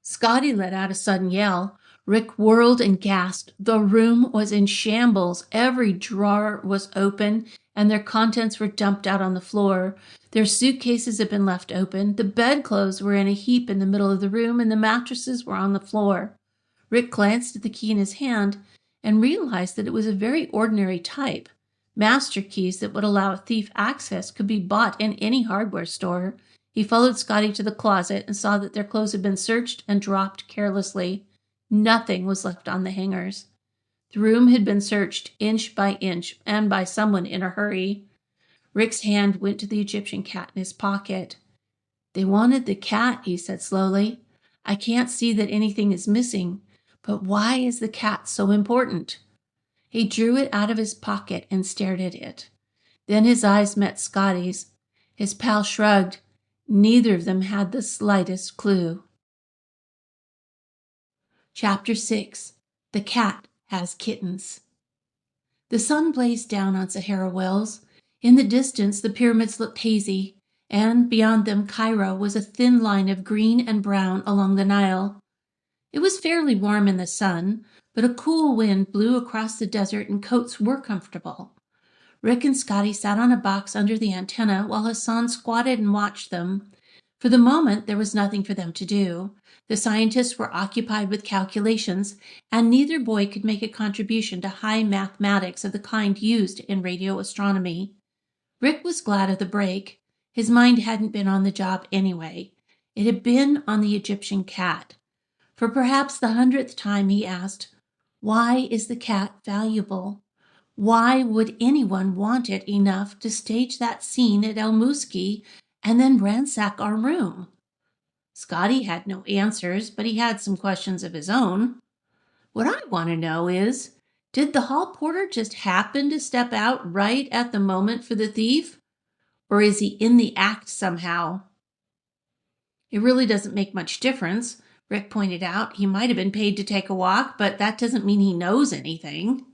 Scotty let out a sudden yell. Rick whirled and gasped. The room was in shambles. Every drawer was open, and their contents were dumped out on the floor. Their suitcases had been left open. The bedclothes were in a heap in the middle of the room, and the mattresses were on the floor. Rick glanced at the key in his hand and realized that it was a very ordinary type. Master keys that would allow a thief access could be bought in any hardware store. He followed Scotty to the closet and saw that their clothes had been searched and dropped carelessly. Nothing was left on the hangers. The room had been searched inch by inch and by someone in a hurry. Rick's hand went to the Egyptian cat in his pocket. "They wanted the cat," he said slowly. "I can't see that anything is missing. But why is the cat so important?" He drew it out of his pocket and stared at it. Then his eyes met Scotty's. His pal shrugged. Neither of them had the slightest clue. Chapter 6. The Cat Has Kittens. The sun blazed down on Sahara Wells. In the distance, the pyramids looked hazy, and beyond them, Cairo was a thin line of green and brown along the Nile. It was fairly warm in the sun, but a cool wind blew across the desert and coats were comfortable. Rick and Scotty sat on a box under the antenna while Hassan squatted and watched them. For the moment, there was nothing for them to do. The scientists were occupied with calculations, and neither boy could make a contribution to high mathematics of the kind used in radio astronomy. Rick was glad of the break. His mind hadn't been on the job anyway. It had been on the Egyptian cat. For perhaps the 100th time he asked, "Why is the cat valuable? Why would anyone want it enough to stage that scene at El Muski and then ransack our room?" Scotty had no answers, but he had some questions of his own. "What I want to know is, did the hall porter just happen to step out right at the moment for the thief? Or is he in the act somehow?" "It really doesn't make much difference. Rick pointed out. He might have been paid to take a walk, but that doesn't mean he knows anything.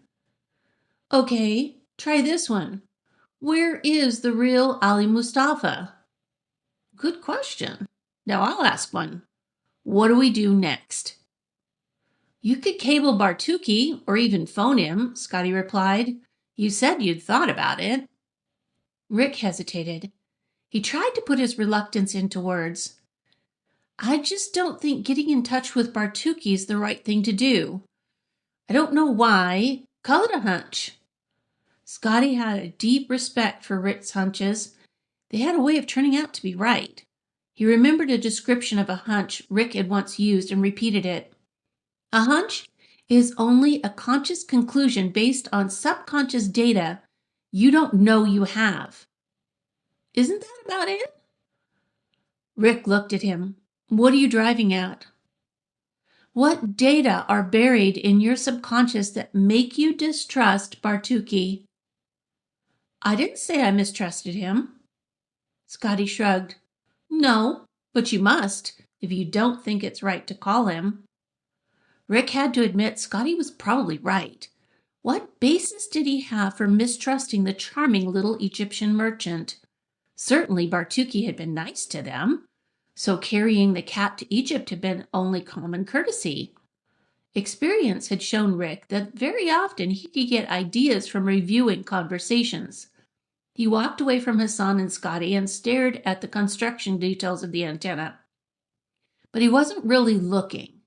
Okay, try this one. Where is the real Ali Mustafa? Good question. Now I'll ask one. What do we do next? You could cable Bartuki or even phone him, Scotty replied. You said you'd thought about it. Rick hesitated. He tried to put his reluctance into words. I just don't think getting in touch with Bartuki is the right thing to do. I don't know why. Call it a hunch. Scotty had a deep respect for Rick's hunches. They had a way of turning out to be right. He remembered a description of a hunch Rick had once used and repeated it. A hunch is only a conscious conclusion based on subconscious data you don't know you have. Isn't that about it? Rick looked at him. What are you driving at? What data are buried in your subconscious that make you distrust Bartuki? I didn't say I mistrusted him. Scotty shrugged. No, but you must if you don't think it's right to call him. Rick had to admit Scotty was probably right. What basis did he have for mistrusting the charming little Egyptian merchant? Certainly Bartuki had been nice to them, so carrying the cat to Egypt had been only common courtesy. Experience had shown Rick that very often he could get ideas from reviewing conversations. He walked away from Hassan and Scotty and stared at the construction details of the antenna. But he wasn't really looking.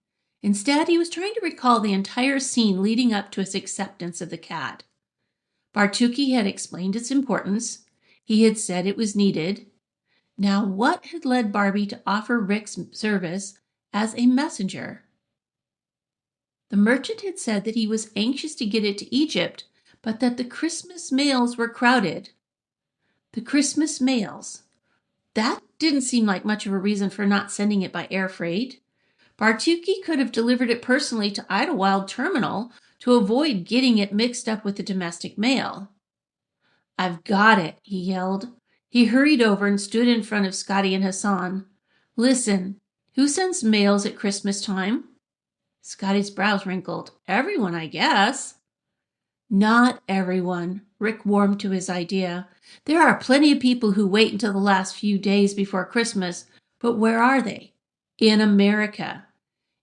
Instead, he was trying to recall the entire scene leading up to his acceptance of the cat. Bartuki had explained its importance. He had said it was needed. Now, what had led Barbie to offer Rick's service as a messenger? The merchant had said that he was anxious to get it to Egypt, but that the Christmas mails were crowded. The Christmas mails. That didn't seem like much of a reason for not sending it by air freight. Bartuki could have delivered it personally to Idlewild Terminal to avoid getting it mixed up with the domestic mail. I've got it, he yelled. He hurried over and stood in front of Scotty and Hassan. Listen, who sends mails at Christmas time? Scotty's brows wrinkled. Everyone, I guess. Not everyone. Rick warmed to his idea. There are plenty of people who wait until the last few days before Christmas, but where are they? In America.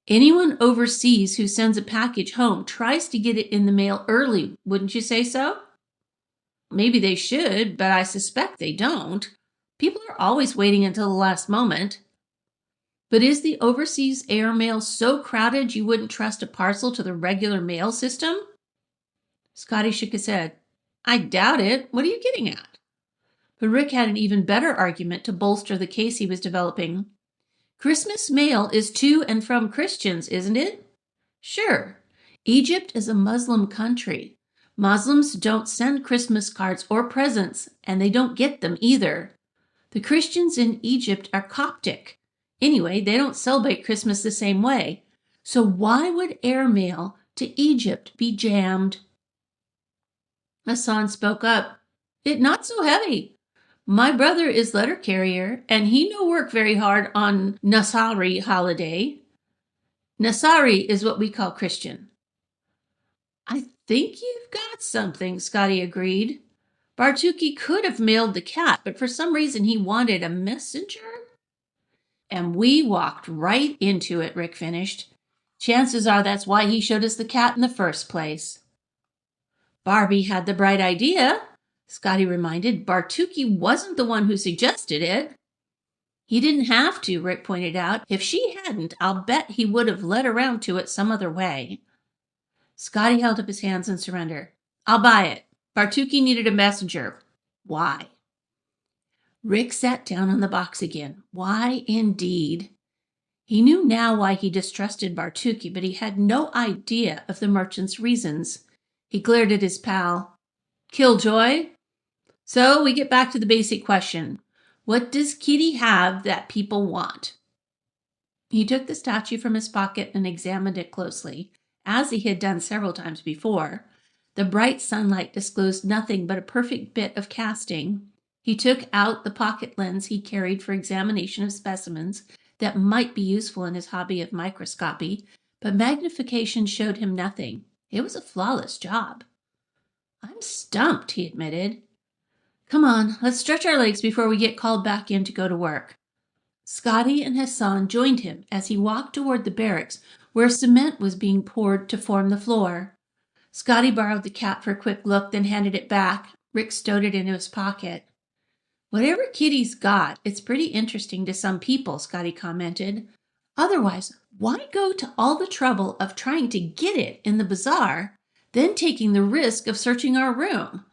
Anyone overseas who sends a package home tries to get it in the mail early, wouldn't you say so? Maybe they should, but I suspect they don't. People are always waiting until the last moment. But is the overseas air mail so crowded you wouldn't trust a parcel to the regular mail system? Scotty shook his head. I doubt it. What are you getting at? But Rick had an even better argument to bolster the case he was developing. Christmas mail is to and from Christians, isn't it? Sure. Egypt is a Muslim country. Muslims don't send Christmas cards or presents, and they don't get them either. The Christians in Egypt are Coptic. Anyway, they don't celebrate Christmas the same way. So why would airmail to Egypt be jammed? Hassan spoke up. It not so heavy. My brother is letter carrier, and he no work very hard on Nasari holiday. Nasari is what we call Christian. I think you've got something, Scotty agreed. Bartuki could have mailed the cat, but for some reason he wanted a messenger. And we walked right into it, Rick finished. Chances are that's why he showed us the cat in the first place. Barbie had the bright idea, Scotty reminded. Bartuki wasn't the one who suggested it. He didn't have to, Rick pointed out. If she hadn't, I'll bet he would have led around to it some other way. Scotty held up his hands in surrender. I'll buy it. Bartuki needed a messenger. Why? Rick sat down on the box again. Why, indeed? He knew now why he distrusted Bartuki, but he had no idea of the merchant's reasons. He glared at his pal. Killjoy? So we get back to the basic question. What does Kitty have that people want? He took the statue from his pocket and examined it closely, as he had done several times before. The bright sunlight disclosed nothing but a perfect bit of casting. He took out the pocket lens he carried for examination of specimens, that might be useful in his hobby of microscopy, but magnification showed him nothing. It was a flawless job. "I'm stumped," he admitted. "Come on, let's stretch our legs before we get called back in to go to work." Scotty and Hassan joined him as he walked toward the barracks where cement was being poured to form the floor. Scotty borrowed the cat for a quick look, then handed it back. Rick stowed it into his pocket. "Whatever Kitty's got, it's pretty interesting to some people," Scotty commented. "Otherwise, why go to all the trouble of trying to get it in the bazaar, then taking the risk of searching our room?"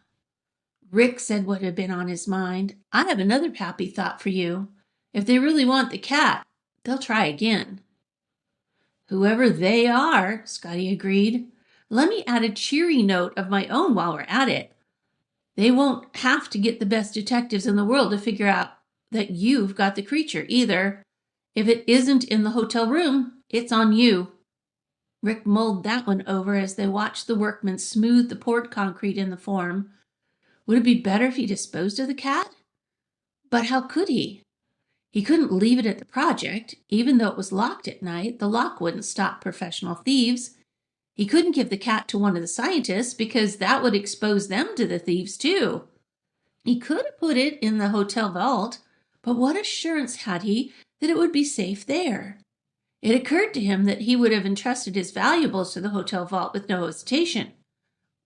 Rick said what had been on his mind. "I have another happy thought for you. If they really want the cat, they'll try again." "Whoever they are," Scotty agreed. "Let me add a cheery note of my own while we're at it. They won't have to get the best detectives in the world to figure out that you've got the creature either. If it isn't in the hotel room, it's on you." Rick mulled that one over as they watched the workmen smooth the poured concrete in the form. Would it be better if he disposed of the cat? But how could he? He couldn't leave it at the project. Even though it was locked at night, the lock wouldn't stop professional thieves. He couldn't give the cat to one of the scientists because that would expose them to the thieves too. He could have put it in the hotel vault, but what assurance had he that it would be safe there? It occurred to him that he would have entrusted his valuables to the hotel vault with no hesitation.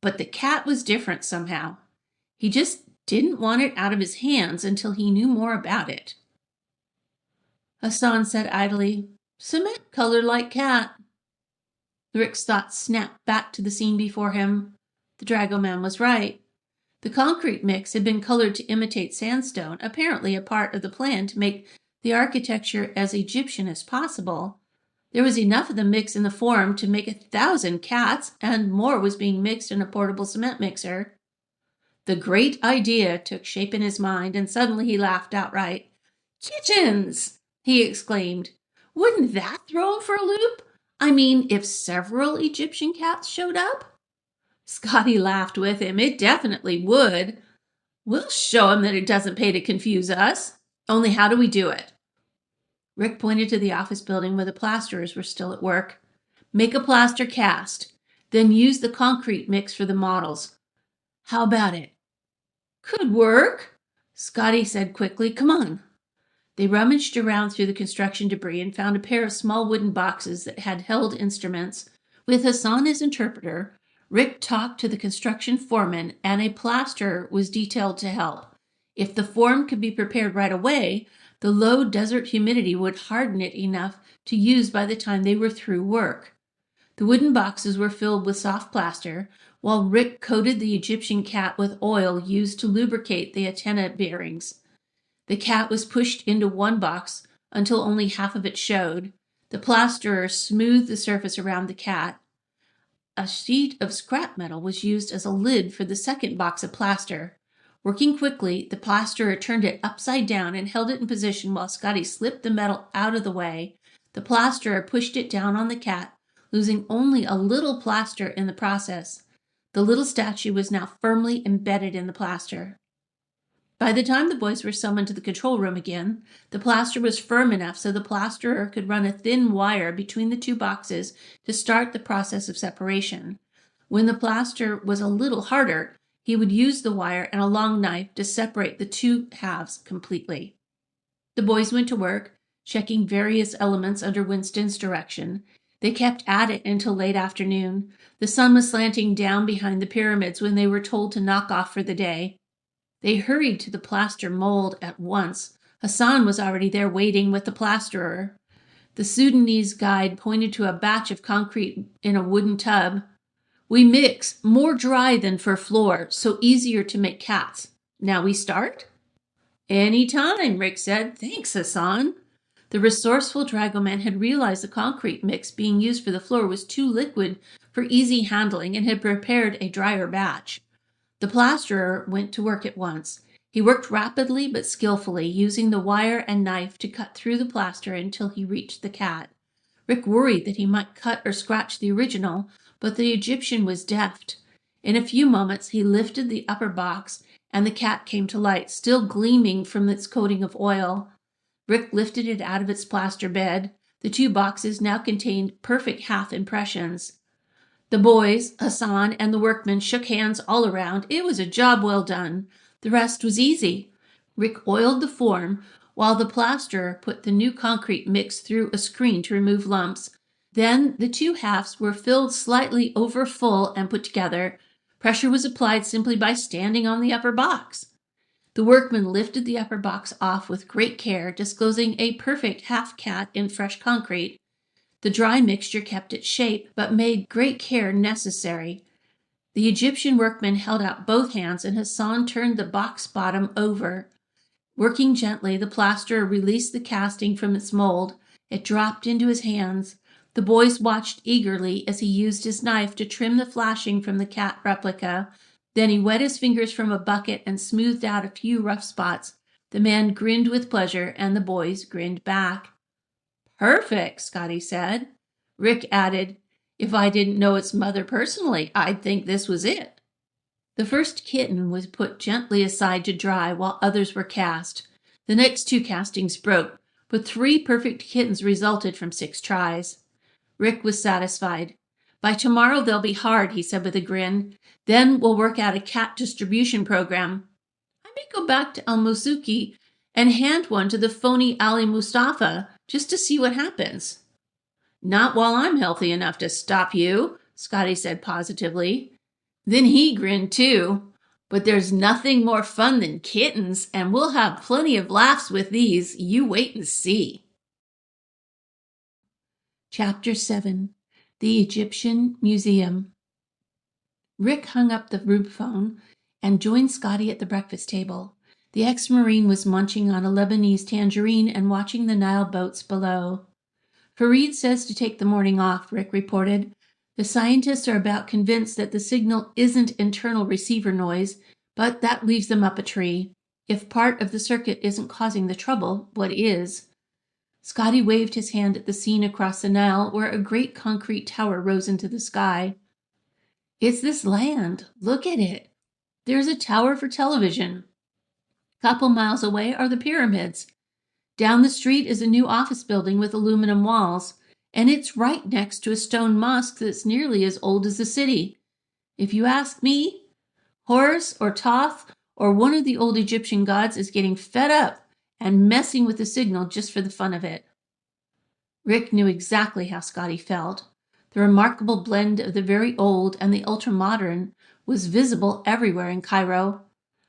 But the cat was different somehow. He just didn't want it out of his hands until he knew more about it. Hassan said idly, "Cement colored like cat." Rick's thoughts snapped back to the scene before him. The dragoman was right. The concrete mix had been colored to imitate sandstone, apparently a part of the plan to make the architecture as Egyptian as possible. There was enough of the mix in the form to make 1,000 cats, and more was being mixed in a portable cement mixer. The great idea took shape in his mind, and suddenly he laughed outright. "Kittens!" he exclaimed. "Wouldn't that throw him for a loop? I mean, if several Egyptian cats showed up?" Scotty laughed with him. "It definitely would. We'll show him that it doesn't pay to confuse us. Only how do we do it?" Rick pointed to the office building where the plasterers were still at work. "Make a plaster cast, then use the concrete mix for the models. How about it?" "Could work," Scotty said quickly. "Come on." They rummaged around through the construction debris and found a pair of small wooden boxes that had held instruments. With Hassan as interpreter, Rick talked to the construction foreman, and a plasterer was detailed to help. If the form could be prepared right away, the low desert humidity would harden it enough to use by the time they were through work. The wooden boxes were filled with soft plaster, while Rick coated the Egyptian cat with oil used to lubricate the antenna bearings. The cat was pushed into one box until only half of it showed. The plasterer smoothed the surface around the cat. A sheet of scrap metal was used as a lid for the second box of plaster. Working quickly, the plasterer turned it upside down and held it in position while Scotty slipped the metal out of the way. The plasterer pushed it down on the cat, losing only a little plaster in the process. The little statue was now firmly embedded in the plaster. By the time the boys were summoned to the control room again, the plaster was firm enough so the plasterer could run a thin wire between the two boxes to start the process of separation. When the plaster was a little harder, he would use the wire and a long knife to separate the two halves completely. The boys went to work, checking various elements under Winston's direction. They kept at it until late afternoon. The sun was slanting down behind the pyramids when they were told to knock off for the day. They hurried to the plaster mold at once. Hassan was already there waiting with the plasterer. The Sudanese guide pointed to a batch of concrete in a wooden tub. "We mix, more dry than for floor, so easier to make cats. Now we start?" "Any time," Rick said. "Thanks, Hassan." The resourceful dragoman had realized the concrete mix being used for the floor was too liquid for easy handling and had prepared a drier batch. The plasterer went to work at once. He worked rapidly but skillfully, using the wire and knife to cut through the plaster until he reached the cat. Rick worried that he might cut or scratch the original, but the Egyptian was deft. In a few moments, he lifted the upper box, and the cat came to light, still gleaming from its coating of oil. Rick lifted it out of its plaster bed. The 2 boxes now contained perfect half impressions. The boys, Hassan, and the workmen shook hands all around. It was a job well done. The rest was easy. Rick oiled the form while the plasterer put the new concrete mix through a screen to remove lumps. Then the 2 halves were filled slightly over full and put together. Pressure was applied simply by standing on the upper box. The workmen lifted the upper box off with great care, disclosing a perfect half cat in fresh concrete. The dry mixture kept its shape, but made great care necessary. The Egyptian workman held out both hands, and Hassan turned the box bottom over. Working gently, the plasterer released the casting from its mold. It dropped into his hands. The boys watched eagerly as he used his knife to trim the flashing from the cat replica. Then he wet his fingers from a bucket and smoothed out a few rough spots. The man grinned with pleasure, and the boys grinned back. "Perfect," Scotty said. Rick added, "If I didn't know its mother personally, I'd think this was it." The first kitten was put gently aside to dry while others were cast. The next 2 castings broke, but 3 perfect kittens resulted from 6 tries. Rick was satisfied. "By tomorrow they'll be hard," he said with a grin. "Then we'll work out a cat distribution program. I may go back to Al-Musuki and hand one to the phony Ali Mustafa just to see what happens." "Not while I'm healthy enough to stop you," Scotty said positively. Then he grinned too. "But there's nothing more fun than kittens, and we'll have plenty of laughs with these. You wait and see." Chapter 7. The Egyptian Museum. Rick hung up the room phone and joined Scotty at the breakfast table. The ex-Marine was munching on a Lebanese tangerine and watching the Nile boats below. "Fareed says to take the morning off," Rick reported. "The scientists are about convinced that the signal isn't internal receiver noise, but that leaves them up a tree. If part of the circuit isn't causing the trouble, what is?" Scotty waved his hand at the scene across the Nile, where a great concrete tower rose into the sky. "It's this land. Look at it. There's a tower for television. A couple miles away are the pyramids. Down the street is a new office building with aluminum walls, and it's right next to a stone mosque that's nearly as old as the city. If you ask me, Horus or Thoth or one of the old Egyptian gods is getting fed up and messing with the signal just for the fun of it." Rick knew exactly how Scotty felt. The remarkable blend of the very old and the ultra-modern was visible everywhere in Cairo.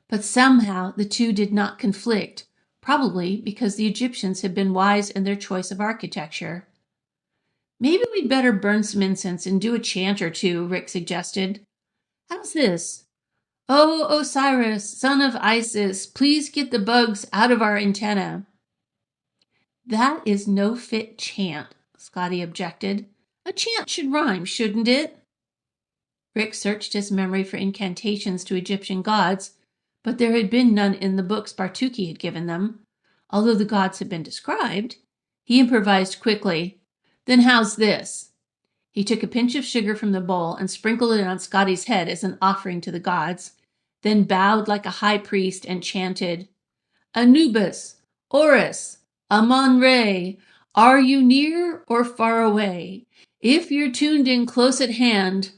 But somehow the 2 did not conflict, probably because the Egyptians had been wise in their choice of architecture. "Maybe we'd better burn some incense and do a chant or 2, Rick suggested. "How's this? Oh, Osiris, son of Isis, please get the bugs out of our antenna." "That is no fit chant," Scotty objected. "A chant should rhyme, shouldn't it?" Rick searched his memory for incantations to Egyptian gods, but there had been none in the books Bartuki had given them. Although the gods had been described, he improvised quickly. "Then how's this?" He took a pinch of sugar from the bowl and sprinkled it on Scotty's head as an offering to the gods, then bowed like a high priest and chanted, "Anubis, Horus, Amon-Re, are you near or far away? If you're tuned in close at hand,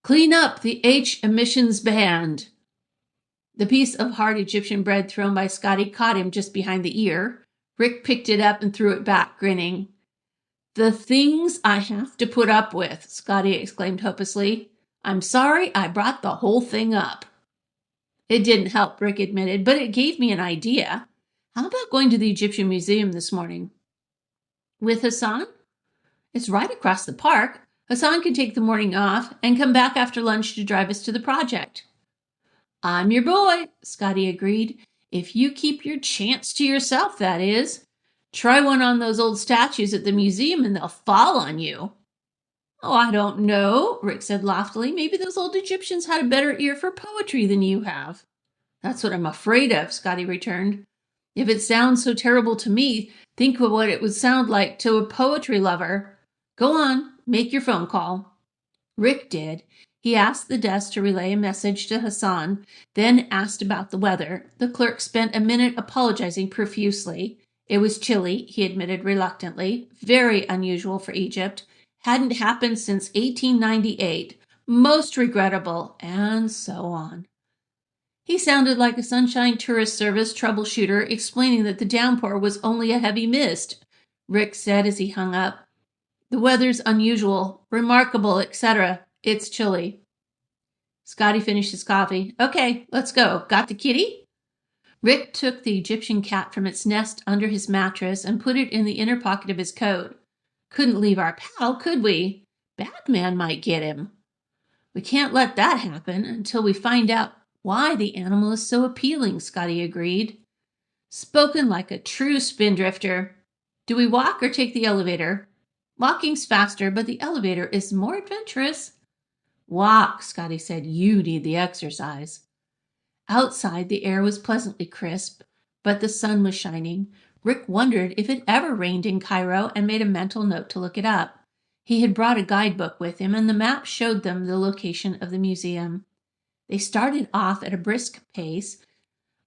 clean up the H emissions band." The piece of hard Egyptian bread thrown by Scotty caught him just behind the ear. Rick picked it up and threw it back, grinning. "The things I have to put up with," Scotty exclaimed hopelessly. "I'm sorry I brought the whole thing up." "It didn't help," Rick admitted, "but it gave me an idea. How about going to the Egyptian Museum this morning?" "With Hassan?" "It's right across the park. Hassan can take the morning off and come back after lunch to drive us to the project." "I'm your boy," Scotty agreed. "If you keep your chants to yourself, that is. Try one on those old statues at the museum and they'll fall on you." "Oh, I don't know," Rick said loftily. "Maybe those old Egyptians had a better ear for poetry than you have." "That's what I'm afraid of," Scotty returned. "If it sounds so terrible to me, think of what it would sound like to a poetry lover. Go on, make your phone call." Rick did. He asked the desk to relay a message to Hassan, then asked about the weather. The clerk spent a minute apologizing profusely. It was chilly, he admitted reluctantly. Very unusual for Egypt. Hadn't happened since 1898. Most regrettable, and so on. He sounded like a Sunshine Tourist Service troubleshooter explaining that the downpour was only a heavy mist, Rick said as he hung up. The weather's unusual, remarkable, etc. It's chilly. Scotty finished his coffee. Okay, let's go. Got the kitty? Rick took the Egyptian cat from its nest under his mattress and put it in the inner pocket of his coat. Couldn't leave our pal, could we? Batman might get him. We can't let that happen until we find out why the animal is so appealing, Scotty agreed. Spoken like a true spindrifter. Do we walk or take the elevator? Walking's faster, but the elevator is more adventurous. Walk, Scotty said. You need the exercise. Outside, the air was pleasantly crisp, but the sun was shining. Rick wondered if it ever rained in Cairo and made a mental note to look it up. He had brought a guidebook with him, and the map showed them the location of the museum. They started off at a brisk pace,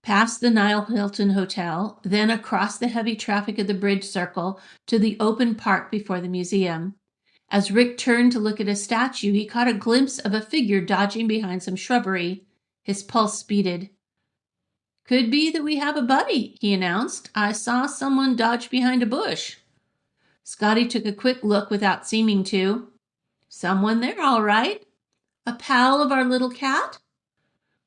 past the Nile Hilton Hotel, then across the heavy traffic of the bridge circle to the open park before the museum. As Rick turned to look at a statue, he caught a glimpse of a figure dodging behind some shrubbery. His pulse speeded. Could be that we have a buddy, he announced. I saw someone dodge behind a bush. Scotty took a quick look without seeming to. Someone there, all right. A pal of our little cat?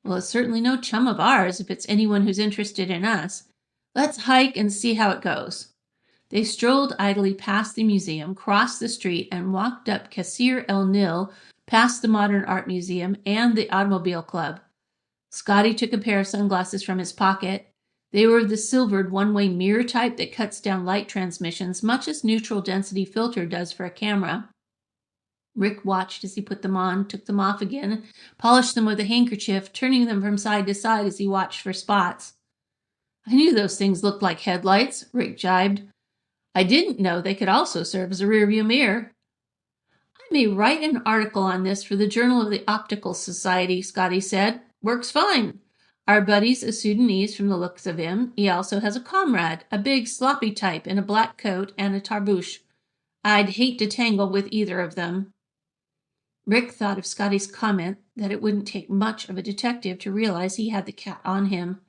Well, it's certainly no chum of ours if it's anyone who's interested in us. Let's hike and see how it goes. They strolled idly past the museum, crossed the street, and walked up Kasir El Nil, past the Modern Art Museum and the Automobile Club. Scotty took a pair of sunglasses from his pocket. They were the silvered one-way mirror type that cuts down light transmissions, much as neutral density filter does for a camera. Rick watched as he put them on, took them off again, polished them with a handkerchief, turning them from side to side as he watched for spots. I knew those things looked like headlights, Rick jibed. I didn't know they could also serve as a rearview mirror. I may write an article on this for the Journal of the Optical Society, Scotty said. Works fine. Our buddy's a Sudanese from the looks of him. He also has a comrade, a big sloppy type in a black coat and a tarbouche. I'd hate to tangle with either of them. Rick thought of Scotty's comment that it wouldn't take much of a detective to realize he had the cat on him.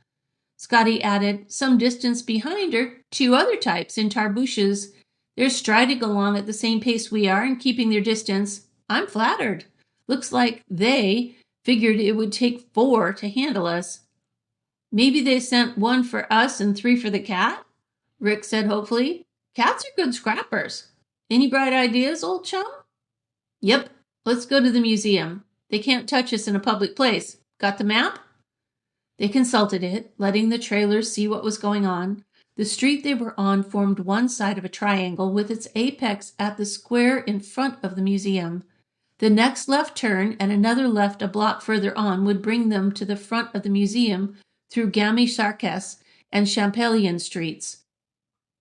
Scotty added, some distance behind are two other types in tarbouches. They're striding along at the same pace we are and keeping their distance. I'm flattered. Looks like they figured it would take 4 to handle us. Maybe they sent 1 for us and 3 for the cat? Rick said hopefully. Cats are good scrappers. Any bright ideas, old chum? Yep. Let's go to the museum. They can't touch us in a public place. Got the map? They consulted it, letting the trailers see what was going on. The street they were on formed one side of a triangle with its apex at the square in front of the museum. The next left turn and another left a block further on would bring them to the front of the museum through Gami Sarkes and Champellion streets.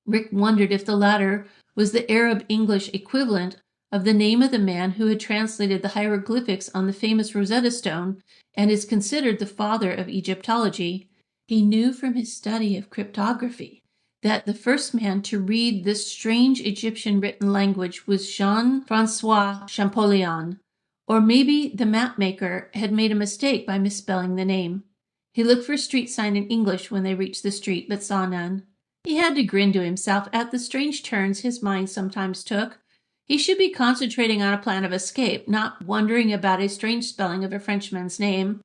Rick wondered if the latter was the Arab-English equivalent of the name of the man who had translated the hieroglyphics on the famous Rosetta Stone and is considered the father of Egyptology. He knew from his study of cryptography that the first man to read this strange Egyptian written language was Jean-Francois Champollion, or maybe the mapmaker had made a mistake by misspelling the name. He looked for a street sign in English when they reached the street, but saw none. He had to grin to himself at the strange turns his mind sometimes took. He should be concentrating on a plan of escape, not wondering about a strange spelling of a Frenchman's name.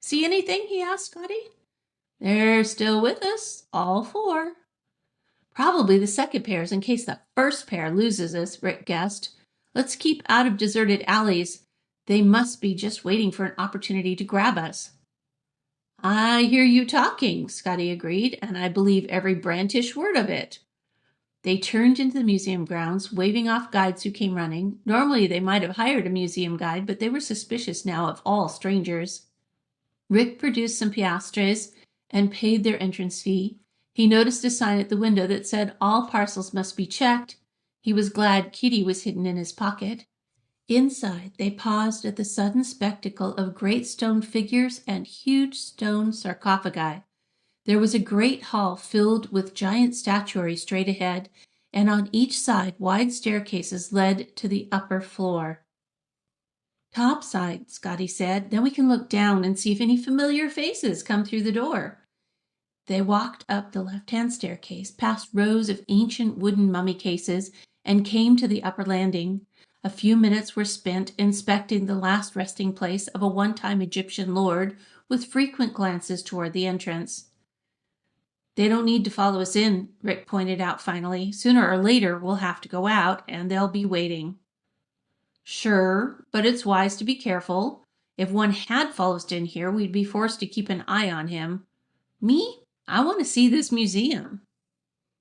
See anything? He asked Scotty. They're still with us, all 4. Probably the second pair's in case the first pair loses us, Rick guessed. Let's keep out of deserted alleys. They must be just waiting for an opportunity to grab us. I hear you talking, Scotty agreed, and I believe every Brantish word of it. They turned into the museum grounds, waving off guides who came running. Normally they might have hired a museum guide, but they were suspicious now of all strangers. Rick produced some piastres and paid their entrance fee. He noticed a sign at the window that said all parcels must be checked. He was glad Kitty was hidden in his pocket. Inside, they paused at the sudden spectacle of great stone figures and huge stone sarcophagi. There was a great hall filled with giant statuary straight ahead, and on each side wide staircases led to the upper floor. Top side, Scotty said. Then we can look down and see if any familiar faces come through the door. They walked up the left-hand staircase, past rows of ancient wooden mummy cases, and came to the upper landing. A few minutes were spent inspecting the last resting place of a one-time Egyptian lord, with frequent glances toward the entrance. They don't need to follow us in, Rick pointed out finally. Sooner or later, we'll have to go out, and they'll be waiting. Sure, but it's wise to be careful. If one had followed us in here, we'd be forced to keep an eye on him. Me? I want to see this museum.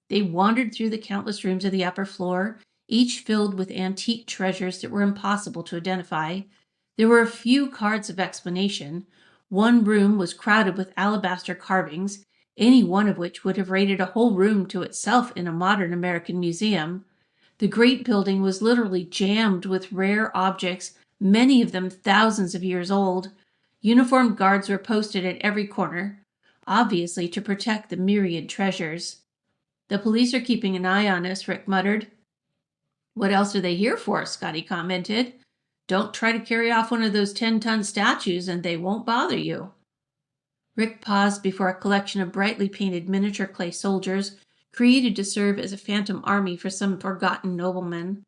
They wandered through the countless rooms of the upper floor, each filled with antique treasures that were impossible to identify. There were a few cards of explanation. One room was crowded with alabaster carvings, any one of which would have rated a whole room to itself in a modern American museum. The great building was literally jammed with rare objects, many of them thousands of years old. Uniformed guards were posted at every corner, obviously to protect the myriad treasures. The police are keeping an eye on us, Rick muttered. What else are they here for? Scotty commented. Don't try to carry off one of those 10-ton statues and they won't bother you. Rick paused before a collection of brightly painted miniature clay soldiers created to serve as a phantom army for some forgotten nobleman.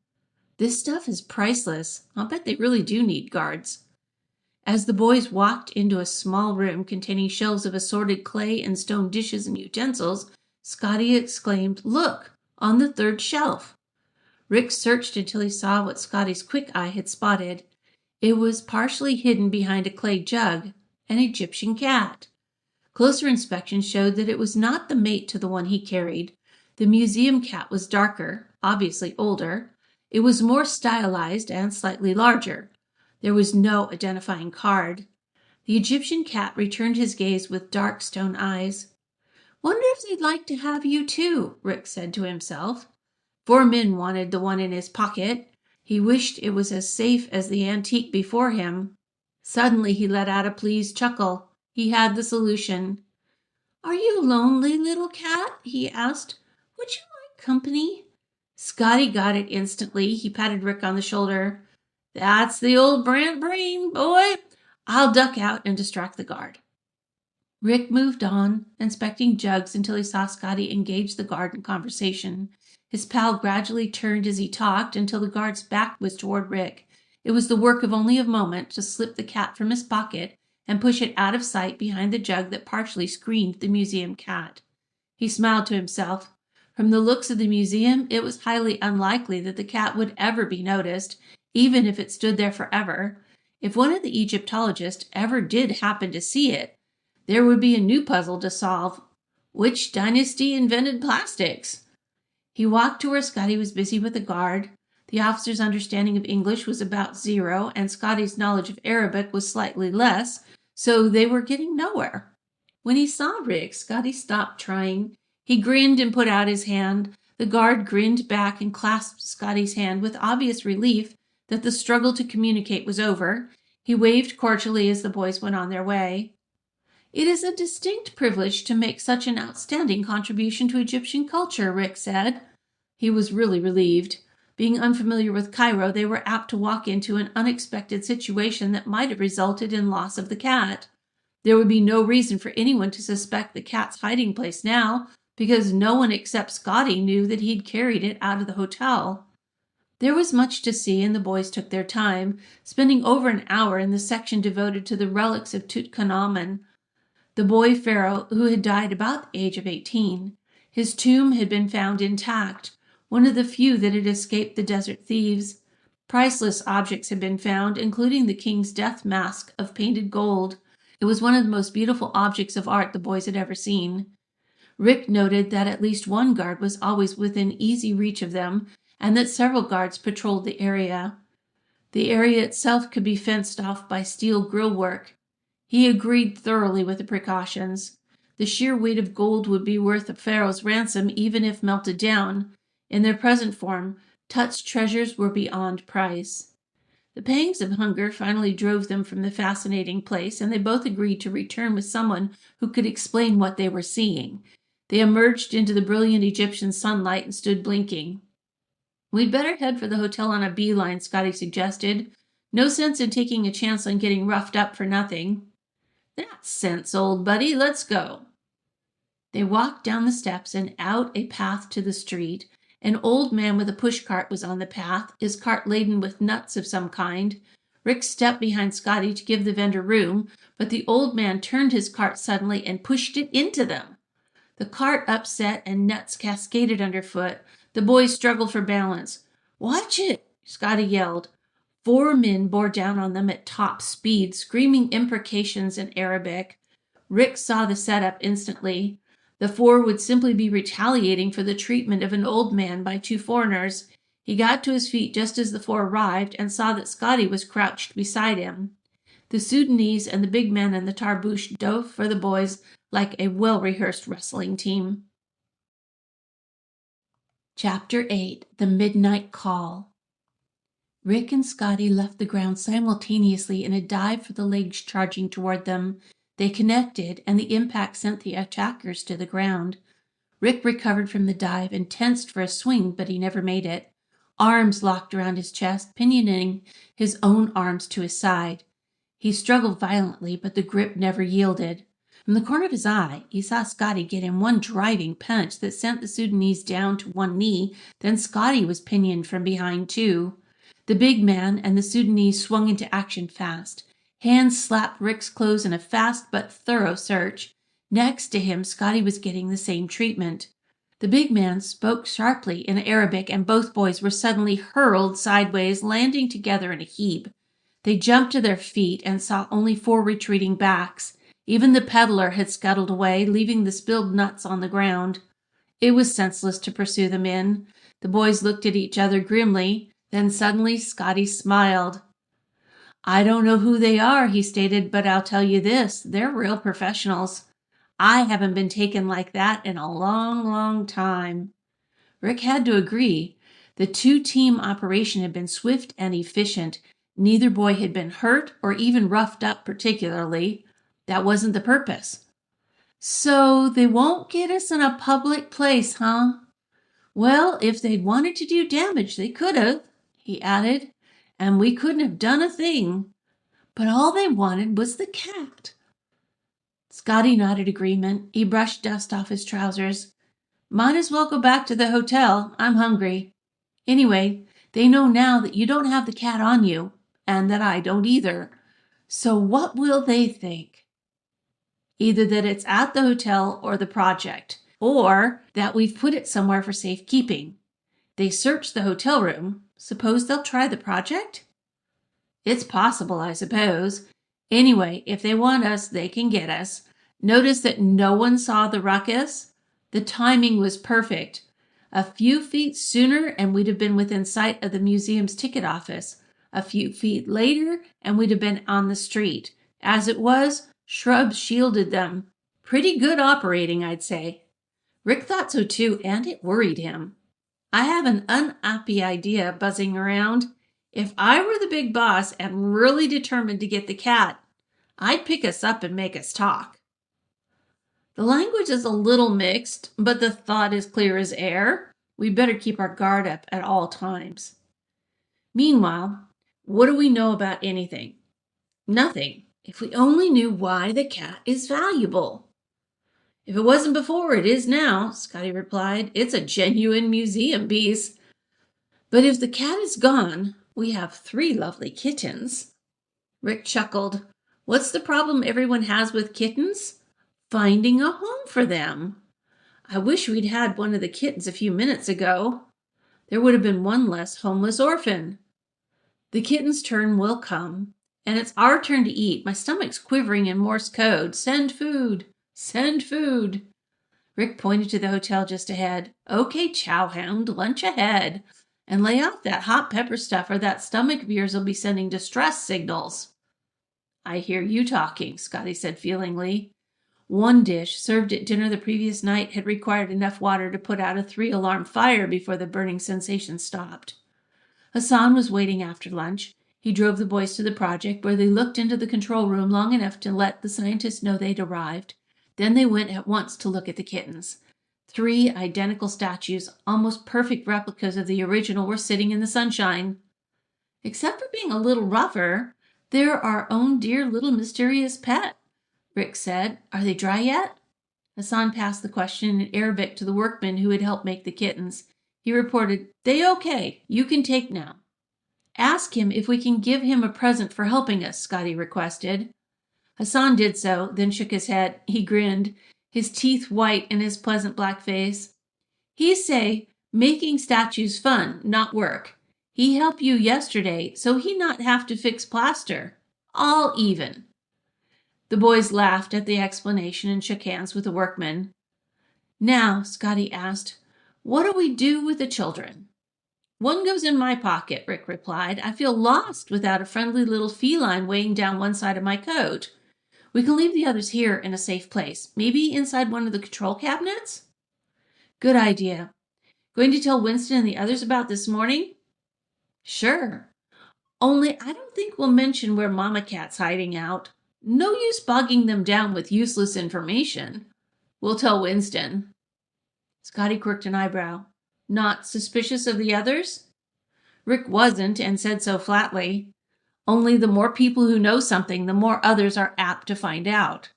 This stuff is priceless. I'll bet they really do need guards. As the boys walked into a small room containing shelves of assorted clay and stone dishes and utensils, Scotty exclaimed, "Look, on the third shelf." Rick searched until he saw what Scotty's quick eye had spotted. It was partially hidden behind a clay jug, an Egyptian cat. Closer inspection showed that it was not the mate to the one he carried. The museum cat was darker, obviously older. It was more stylized and slightly larger. There was no identifying card. The Egyptian cat returned his gaze with dark stone eyes. Wonder if they'd like to have you too, Rick said to himself. 4 men wanted the one in his pocket. He wished it was as safe as the antique before him. Suddenly he let out a pleased chuckle. He had the solution. Are you lonely, little cat? He asked. Would you like company? Scotty got it instantly. He patted Rick on the shoulder. That's the old Brant brain, boy. I'll duck out and distract the guard. Rick moved on, inspecting jugs until he saw Scotty engage the guard in conversation. His pal gradually turned as he talked until the guard's back was toward Rick. It was the work of only a moment to slip the cat from his pocket and push it out of sight behind the jug that partially screened the museum cat. He smiled to himself. From the looks of the museum, it was highly unlikely that the cat would ever be noticed, even if it stood there forever. If one of the Egyptologists ever did happen to see it, there would be a new puzzle to solve. Which dynasty invented plastics? He walked to where Scotty was busy with a guard. The officer's understanding of English was about 0, and Scotty's knowledge of Arabic was slightly less, so they were getting nowhere. When he saw Rick, Scotty stopped trying. He grinned and put out his hand. The guard grinned back and clasped Scotty's hand with obvious relief that the struggle to communicate was over. He waved cordially as the boys went on their way. It is a distinct privilege to make such an outstanding contribution to Egyptian culture, Rick said. He was really relieved. Being unfamiliar with Cairo, they were apt to walk into an unexpected situation that might have resulted in loss of the cat. There would be no reason for anyone to suspect the cat's hiding place now, because no one except Scotty knew that he'd carried it out of the hotel. There was much to see, and the boys took their time, spending over an hour in the section devoted to the relics of Tutankhamun, the boy pharaoh who had died about the age of 18. His tomb had been found intact, one of the few that had escaped the desert thieves. Priceless objects had been found, including the king's death mask of painted gold. It was one of the most beautiful objects of art the boys had ever seen. Rick noted that at least one guard was always within easy reach of them, and that several guards patrolled the area. The area itself could be fenced off by steel grillwork. He agreed thoroughly with the precautions. The sheer weight of gold would be worth a pharaoh's ransom even if melted down. In their present form, Tut's treasures were beyond price. The pangs of hunger finally drove them from the fascinating place, and they both agreed to return with someone who could explain what they were seeing. They emerged into the brilliant Egyptian sunlight and stood blinking. "We'd better head for the hotel on a beeline," Scotty suggested. "No sense in taking a chance on getting roughed up for nothing." "That's sense, old buddy. Let's go." They walked down the steps and out a path to the street. An old man with a pushcart was on the path, his cart laden with nuts of some kind. Rick stepped behind Scotty to give the vendor room, but the old man turned his cart suddenly and pushed it into them. The cart upset and nuts cascaded underfoot. The boys struggled for balance. "Watch it!" Scotty yelled. 4 men bore down on them at top speed, screaming imprecations in Arabic. Rick saw the setup instantly. The 4 would simply be retaliating for the treatment of an old man by 2 foreigners. He got to his feet just as the 4 arrived and saw that Scotty was crouched beside him. The Sudanese and the big man in the tarboosh dove for the boys like a well-rehearsed wrestling team. Chapter 8. The Midnight Call. Rick and Scotty left the ground simultaneously in a dive for the legs charging toward them. They connected, and the impact sent the attackers to the ground. Rick recovered from the dive and tensed for a swing, but he never made it. Arms locked around his chest, pinioning his own arms to his side. He struggled violently, but the grip never yielded. From the corner of his eye, he saw Scotty get in one driving punch that sent the Sudanese down to one knee. Then Scotty was pinioned from behind, too. The big man and the Sudanese swung into action fast. Hands slapped Rick's clothes in a fast but thorough search. Next to him, Scotty was getting the same treatment. The big man spoke sharply in Arabic, and both boys were suddenly hurled sideways, landing together in a heap. They jumped to their feet and saw only 4 retreating backs. Even the peddler had scuttled away, leaving the spilled nuts on the ground. It was senseless to pursue the men. The boys looked at each other grimly. Then suddenly Scotty smiled. "I don't know who they are," he stated, "but I'll tell you this, they're real professionals. I haven't been taken like that in a long, long time." Rick had to agree. The 2-team operation had been swift and efficient. Neither boy had been hurt or even roughed up particularly. That wasn't the purpose. "So they won't get us in a public place, huh?" "Well, if they'd wanted to do damage, they could have," he added, "and we couldn't have done a thing. But all they wanted was the cat." Scotty nodded agreement. He brushed dust off his trousers. "Might as well go back to the hotel. I'm hungry. Anyway, they know now that you don't have the cat on you, and that I don't either. So what will they think? Either that it's at the hotel or the project, or that we've put it somewhere for safekeeping. They searched the hotel room. Suppose they'll try the project? It's possible, I suppose. Anyway, if they want us, they can get us. Notice that no one saw the ruckus? The timing was perfect. A few feet sooner and we'd have been within sight of the museum's ticket office. A few feet later and we'd have been on the street. As it was, shrubs shielded them. Pretty good operating, I'd say. Rick thought so too, and it worried him. I have an unhappy idea buzzing around. If I were the big boss and really determined to get the cat, I'd pick us up and make us talk. The language is a little mixed, but the thought is clear as air. We better keep our guard up at all times. Meanwhile, what do we know about anything? Nothing. If we only knew why the cat is valuable. If it wasn't before, it is now, Scotty replied. It's a genuine museum piece. But if the cat is gone, we have 3 lovely kittens. Rick chuckled. What's the problem everyone has with kittens? Finding a home for them. I wish we'd had one of the kittens a few minutes ago. There would have been one less homeless orphan. The kitten's turn will come, and it's our turn to eat. My stomach's quivering in Morse code. Send food. Send food. Rick pointed to the hotel just ahead. Okay, chowhound, lunch ahead. And lay off that hot pepper stuff or that stomach of yours will be sending distress signals. I hear you talking, Scotty said feelingly. One dish, served at dinner the previous night, had required enough water to put out a 3-alarm fire before the burning sensation stopped. Hassan was waiting after lunch. He drove the boys to the project, where they looked into the control room long enough to let the scientists know they'd arrived. Then they went at once to look at the kittens. 3 identical statues, almost perfect replicas of the original, were sitting in the sunshine. "Except for being a little rougher, they're our own dear little mysterious pet," Rick said. "Are they dry yet?" Hassan passed the question in Arabic to the workman who had helped make the kittens. He reported, "They okay. You can take now." "Ask him if we can give him a present for helping us," Scotty requested. Hassan did so, then shook his head. He grinned, his teeth white in his pleasant black face. "He say, making statues fun, not work. He helped you yesterday, so he not have to fix plaster. All even." The boys laughed at the explanation and shook hands with the workmen. "Now," Scotty asked, "what do we do with the children?" "One goes in my pocket," Rick replied. "I feel lost without a friendly little feline weighing down one side of my coat. We can leave the others here in a safe place, maybe inside one of the control cabinets." "Good idea. Going to tell Winston and the others about this morning?" "Sure. Only I don't think we'll mention where Mama Cat's hiding out. No use bogging them down with useless information. We'll tell Winston." Scotty quirked an eyebrow. "Not suspicious of the others?" Rick wasn't, and said so flatly. Only the more people who know something, the more others are apt to find out.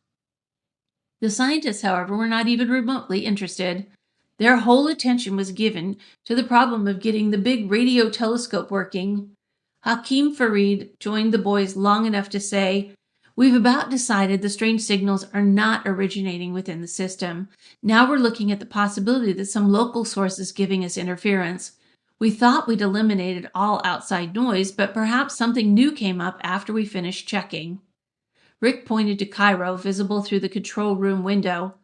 The scientists, however, were not even remotely interested. Their whole attention was given to the problem of getting the big radio telescope working. Hakim Farid joined the boys long enough to say, "We've about decided the strange signals are not originating within the system. Now we're looking at the possibility that some local source is giving us interference. We thought we'd eliminated all outside noise, but perhaps something new came up after we finished checking." Rick pointed to Cairo, visible through the control room window.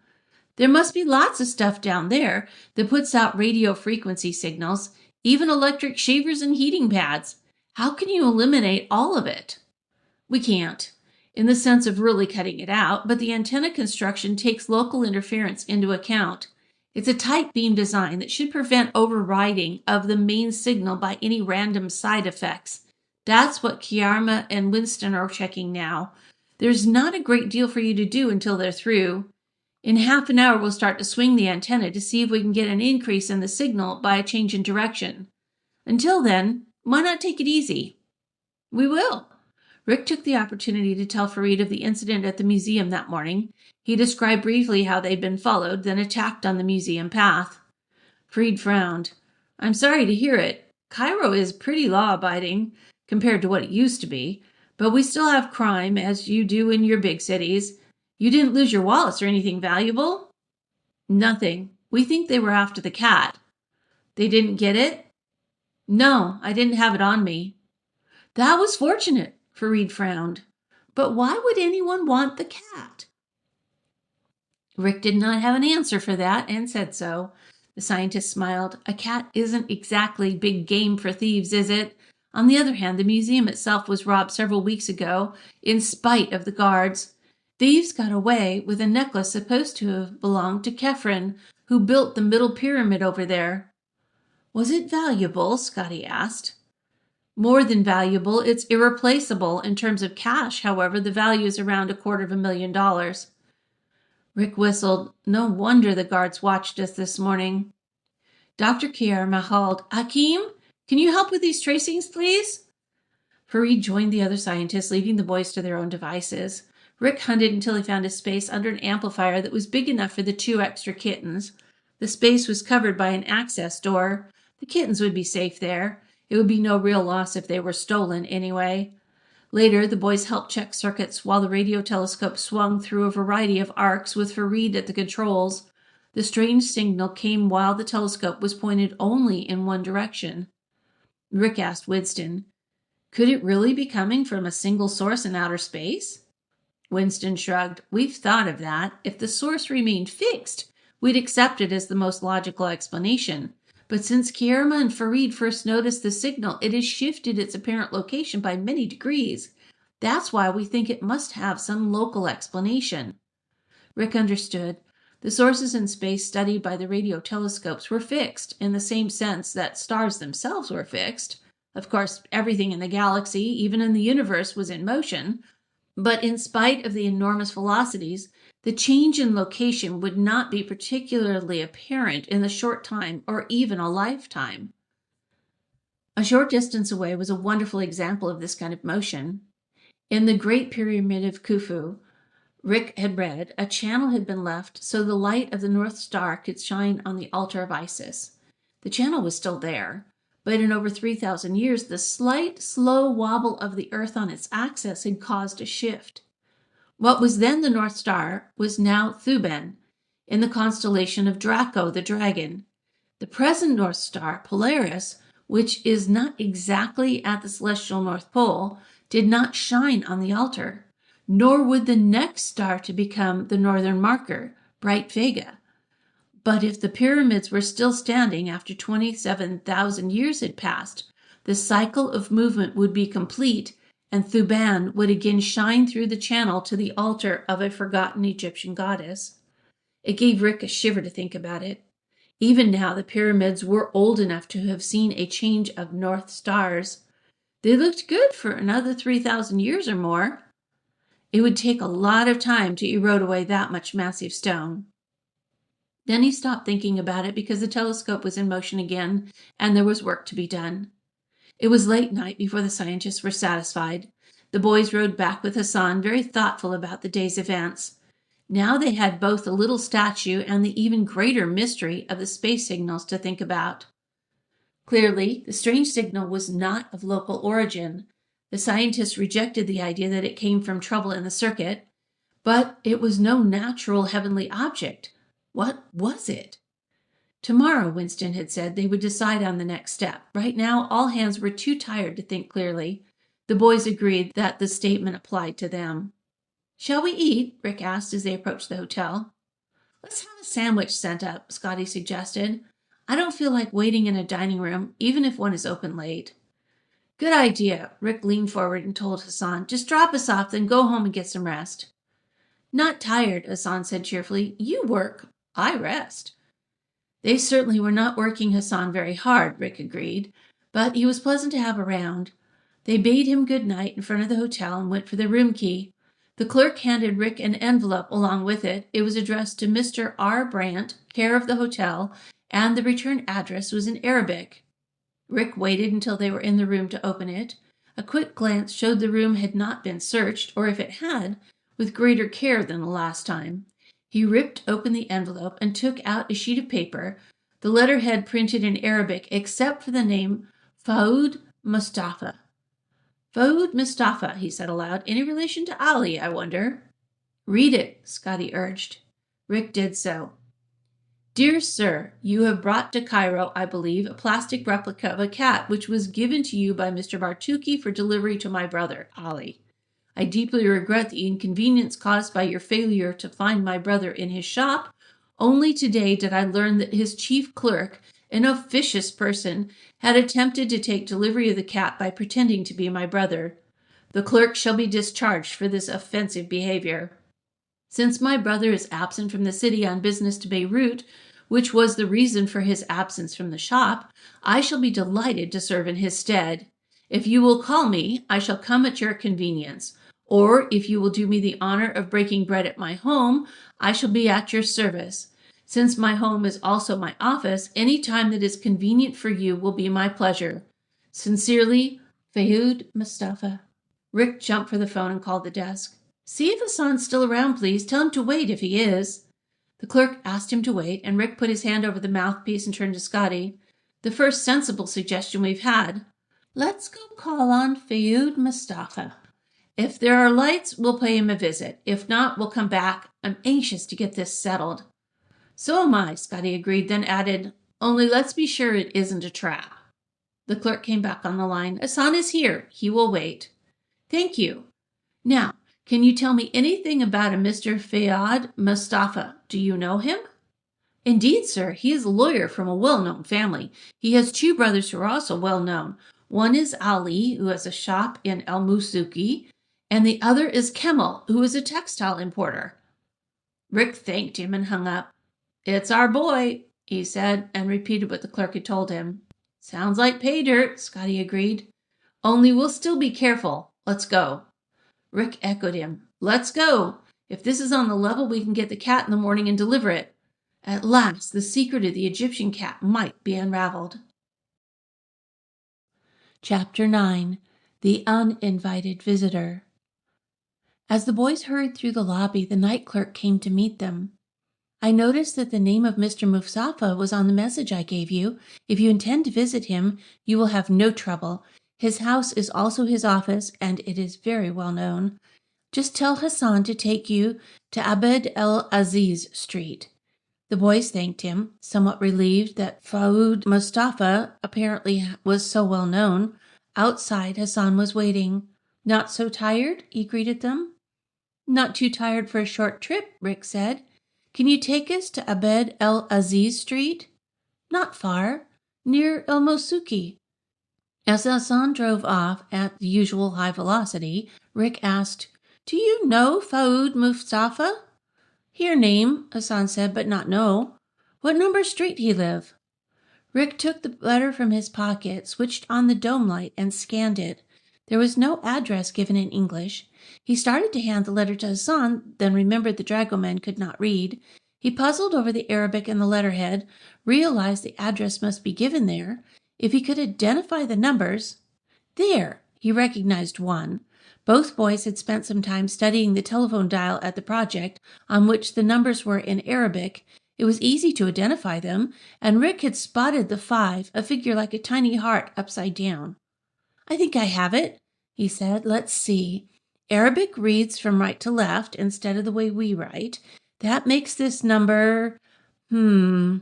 "There must be lots of stuff down there that puts out radio frequency signals, even electric shavers and heating pads. How can you eliminate all of it?" "We can't, in the sense of really cutting it out, but the antenna construction takes local interference into account. It's a tight beam design that should prevent overriding of the main signal by any random side effects. That's what Kiarma and Winston are checking now. There's not a great deal for you to do until they're through. In half an hour, we'll start to swing the antenna to see if we can get an increase in the signal by a change in direction. Until then, why not take it easy?" "We will." Rick took the opportunity to tell Farid of the incident at the museum that morning. He described briefly how they'd been followed, then attacked on the museum path. Farid frowned. "I'm sorry to hear it. Cairo is pretty law-abiding compared to what it used to be, but we still have crime, as you do in your big cities. You didn't lose your wallets or anything valuable?" "Nothing. We think they were after the cat." "They didn't get it?" "No, I didn't have it on me." "That was fortunate," Farid frowned. "But why would anyone want the cat?" Rick did not have an answer for that and said so. The scientist smiled. "A cat isn't exactly big game for thieves, is it? On the other hand, the museum itself was robbed several weeks ago, in spite of the guards. Thieves got away with a necklace supposed to have belonged to Kefren, who built the middle pyramid over there." "Was it valuable?" Scotty asked. "More than valuable. It's irreplaceable. In terms of cash, however, the value is around $250,000. Rick whistled. No wonder the guards watched us this morning. Dr. Kier called, "Hakim, can you help with these tracings, please?" Farid joined the other scientists, leaving the boys to their own devices. Rick hunted until he found a space under an amplifier that was big enough for the 2 extra kittens. The space was covered by an access door. The kittens would be safe there. It would be no real loss if they were stolen anyway. Later, the boys helped check circuits while the radio telescope swung through a variety of arcs with Farid at the controls. The strange signal came while the telescope was pointed only in one direction. Rick asked Winston, "Could it really be coming from a single source in outer space?" Winston shrugged. "We've thought of that. If the source remained fixed, we'd accept it as the most logical explanation. But since Kierma and Farid first noticed the signal, it has shifted its apparent location by many degrees. That's why we think it must have some local explanation." Rick understood. The sources in space studied by the radio telescopes were fixed in the same sense that stars themselves were fixed. Of course, everything in the galaxy, even in the universe, was in motion, but in spite of the enormous velocities, the change in location would not be particularly apparent in the short time or even a lifetime. A short distance away was a wonderful example of this kind of motion. In the Great Pyramid of Khufu, Rick had read, a channel had been left so the light of the North Star could shine on the altar of Isis. The channel was still there, but in over 3,000 years, the slight, slow wobble of the Earth on its axis had caused a shift. What was then the North Star was now Thuban, in the constellation of Draco, the dragon. The present North Star, Polaris, which is not exactly at the celestial North Pole, did not shine on the altar, nor would the next star to become the northern marker, bright Vega. But if the pyramids were still standing after 27,000 years had passed, the cycle of movement would be complete, and Thuban would again shine through the channel to the altar of a forgotten Egyptian goddess. It gave Rick a shiver to think about it. Even now, the pyramids were old enough to have seen a change of north stars. They looked good for another 3,000 years or more. It would take a lot of time to erode away that much massive stone. Then he stopped thinking about it because the telescope was in motion again, and there was work to be done. It was late night before the scientists were satisfied. The boys rode back with Hassan, very thoughtful about the day's events. Now they had both the little statue and the even greater mystery of the space signals to think about. Clearly, the strange signal was not of local origin. The scientists rejected the idea that it came from trouble in the circuit, but it was no natural heavenly object. What was it? Tomorrow, Winston had said, they would decide on the next step. Right now, all hands were too tired to think clearly. The boys agreed that the statement applied to them. "Shall we eat?" Rick asked as they approached the hotel. "Let's have a sandwich sent up," Scotty suggested. "I don't feel like waiting in a dining room, even if one is open late." "Good idea." Rick leaned forward and told Hassan, "Just drop us off, then go home and get some rest." "Not tired," Hassan said cheerfully. "You work. I rest." They certainly were not working Hassan very hard, Rick agreed, but he was pleasant to have around. They bade him good night in front of the hotel and went for the room key. The clerk handed Rick an envelope along with it. It was addressed to Mr. R. Brant, care of the hotel, and the return address was in Arabic. Rick waited until they were in the room to open it. A quick glance showed the room had not been searched, or if it had, with greater care than the last time. He ripped open the envelope and took out a sheet of paper, the letterhead printed in Arabic except for the name Faoud Mustafa. "Faoud Mustafa," he said aloud. "Any relation to Ali, I wonder?" "Read it," Scotty urged. Rick did so. "Dear Sir, you have brought to Cairo, I believe, a plastic replica of a cat which was given to you by Mr. Bartuki for delivery to my brother, Ali. I deeply regret the inconvenience caused by your failure to find my brother in his shop. Only today did I learn that his chief clerk, an officious person, had attempted to take delivery of the cat by pretending to be my brother. The clerk shall be discharged for this offensive behavior. Since my brother is absent from the city on business to Beirut, which was the reason for his absence from the shop, I shall be delighted to serve in his stead. If you will call me, I shall come at your convenience. Or if you will do me the honor of breaking bread at my home, I shall be at your service. Since my home is also my office, any time that is convenient for you will be my pleasure. Sincerely, Faoud Mustafa." Rick jumped for the phone and called the desk. "See if Hassan's still around, please. Tell him to wait if he is." The clerk asked him to wait, and Rick put his hand over the mouthpiece and turned to Scotty. "The first sensible suggestion we've had. Let's go call on Faoud Mustafa. If there are lights, we'll pay him a visit. If not, we'll come back. I'm anxious to get this settled." "So am I," Scotty agreed, then added, "Only let's be sure it isn't a trap." The clerk came back on the line. "Hassan is here. He will wait." "Thank you. Now, can you tell me anything about a Mr. Faoud Mustafa? Do you know him?" "Indeed, sir. He is a lawyer from a well-known family. He has two brothers who are also well-known. One is Ali, who has a shop in El Musuki, and the other is Kemal, who is a textile importer." Rick thanked him and hung up. "It's our boy," he said, and repeated what the clerk had told him. Sounds like pay dirt, Scotty agreed. Only we'll still be careful. Let's go. Rick echoed him. Let's go. If this is on the level, we can get the cat in the morning and deliver it. At last, the secret of the Egyptian cat might be unraveled. Chapter 9. The Uninvited Visitor. As the boys hurried through the lobby, the night clerk came to meet them. I noticed that the name of Mr. Mustafa was on the message I gave you. If you intend to visit him, you will have no trouble. His house is also his office, and it is very well known. Just tell Hassan to take you to Abd el-Aziz Street. The boys thanked him, somewhat relieved that Faoud Mustafa apparently was so well known. Outside, Hassan was waiting. Not so tired? He greeted them. Not too tired for a short trip, Rick said. Can you take us to Abd el-Aziz Street? Not far, near El Mosuki. As Hassan drove off at the usual high velocity, Rick asked, Do you know Faoud Mustafa? Hear name, Hassan said, but not know. What number street he live? Rick took the letter from his pocket, switched on the dome light, and scanned it. There was no address given in English. He started to hand the letter to Hassan, then remembered the dragoman could not read. He puzzled over the Arabic and the letterhead, realized the address must be given there. If he could identify the numbers... There! He recognized one. Both boys had spent some time studying the telephone dial at the project, on which the numbers were in Arabic. It was easy to identify them, and Rick had spotted the 5, a figure like a tiny heart upside down. I think I have it, he said. Let's see. Arabic reads from right to left instead of the way we write. That makes this number, a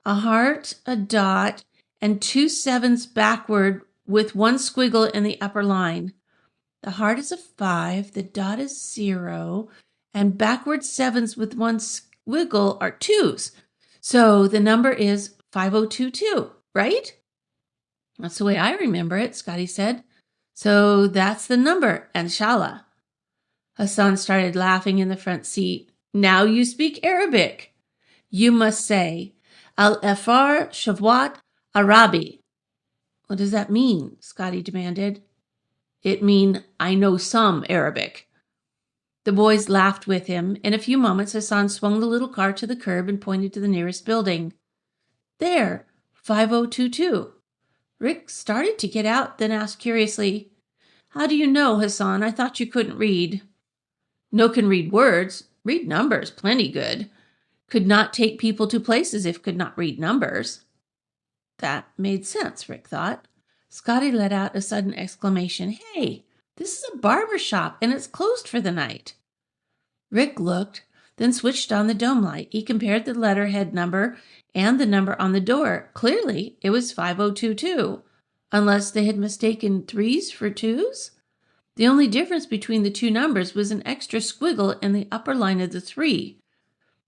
heart, a dot, and 2 7s backward with 1 squiggle in the upper line. The heart is a 5, the dot is 0, and backward 7s with 1 squiggle are 2s. So the number is 5022, right? That's the way I remember it, Scotty said. So that's the number, inshallah. Hassan started laughing in the front seat. Now you speak Arabic. You must say, Al-Afar Shavwat Arabi. What does that mean? Scotty demanded. It means, I know some Arabic. The boys laughed with him. In a few moments, Hassan swung the little car to the curb and pointed to the nearest building. There, 5022. Rick started to get out, then asked curiously, How do you know, Hassan? I thought you couldn't read. No can read words. Read numbers, plenty good. Could not take people to places if could not read numbers. That made sense, Rick thought. Scotty let out a sudden exclamation. Hey, this is a barber shop, and it's closed for the night. Rick looked, then switched on the dome light. He compared the letterhead number and the number on the door. Clearly, it was 5022, unless they had mistaken 3s for 2s. The only difference between the two numbers was an extra squiggle in the upper line of the 3.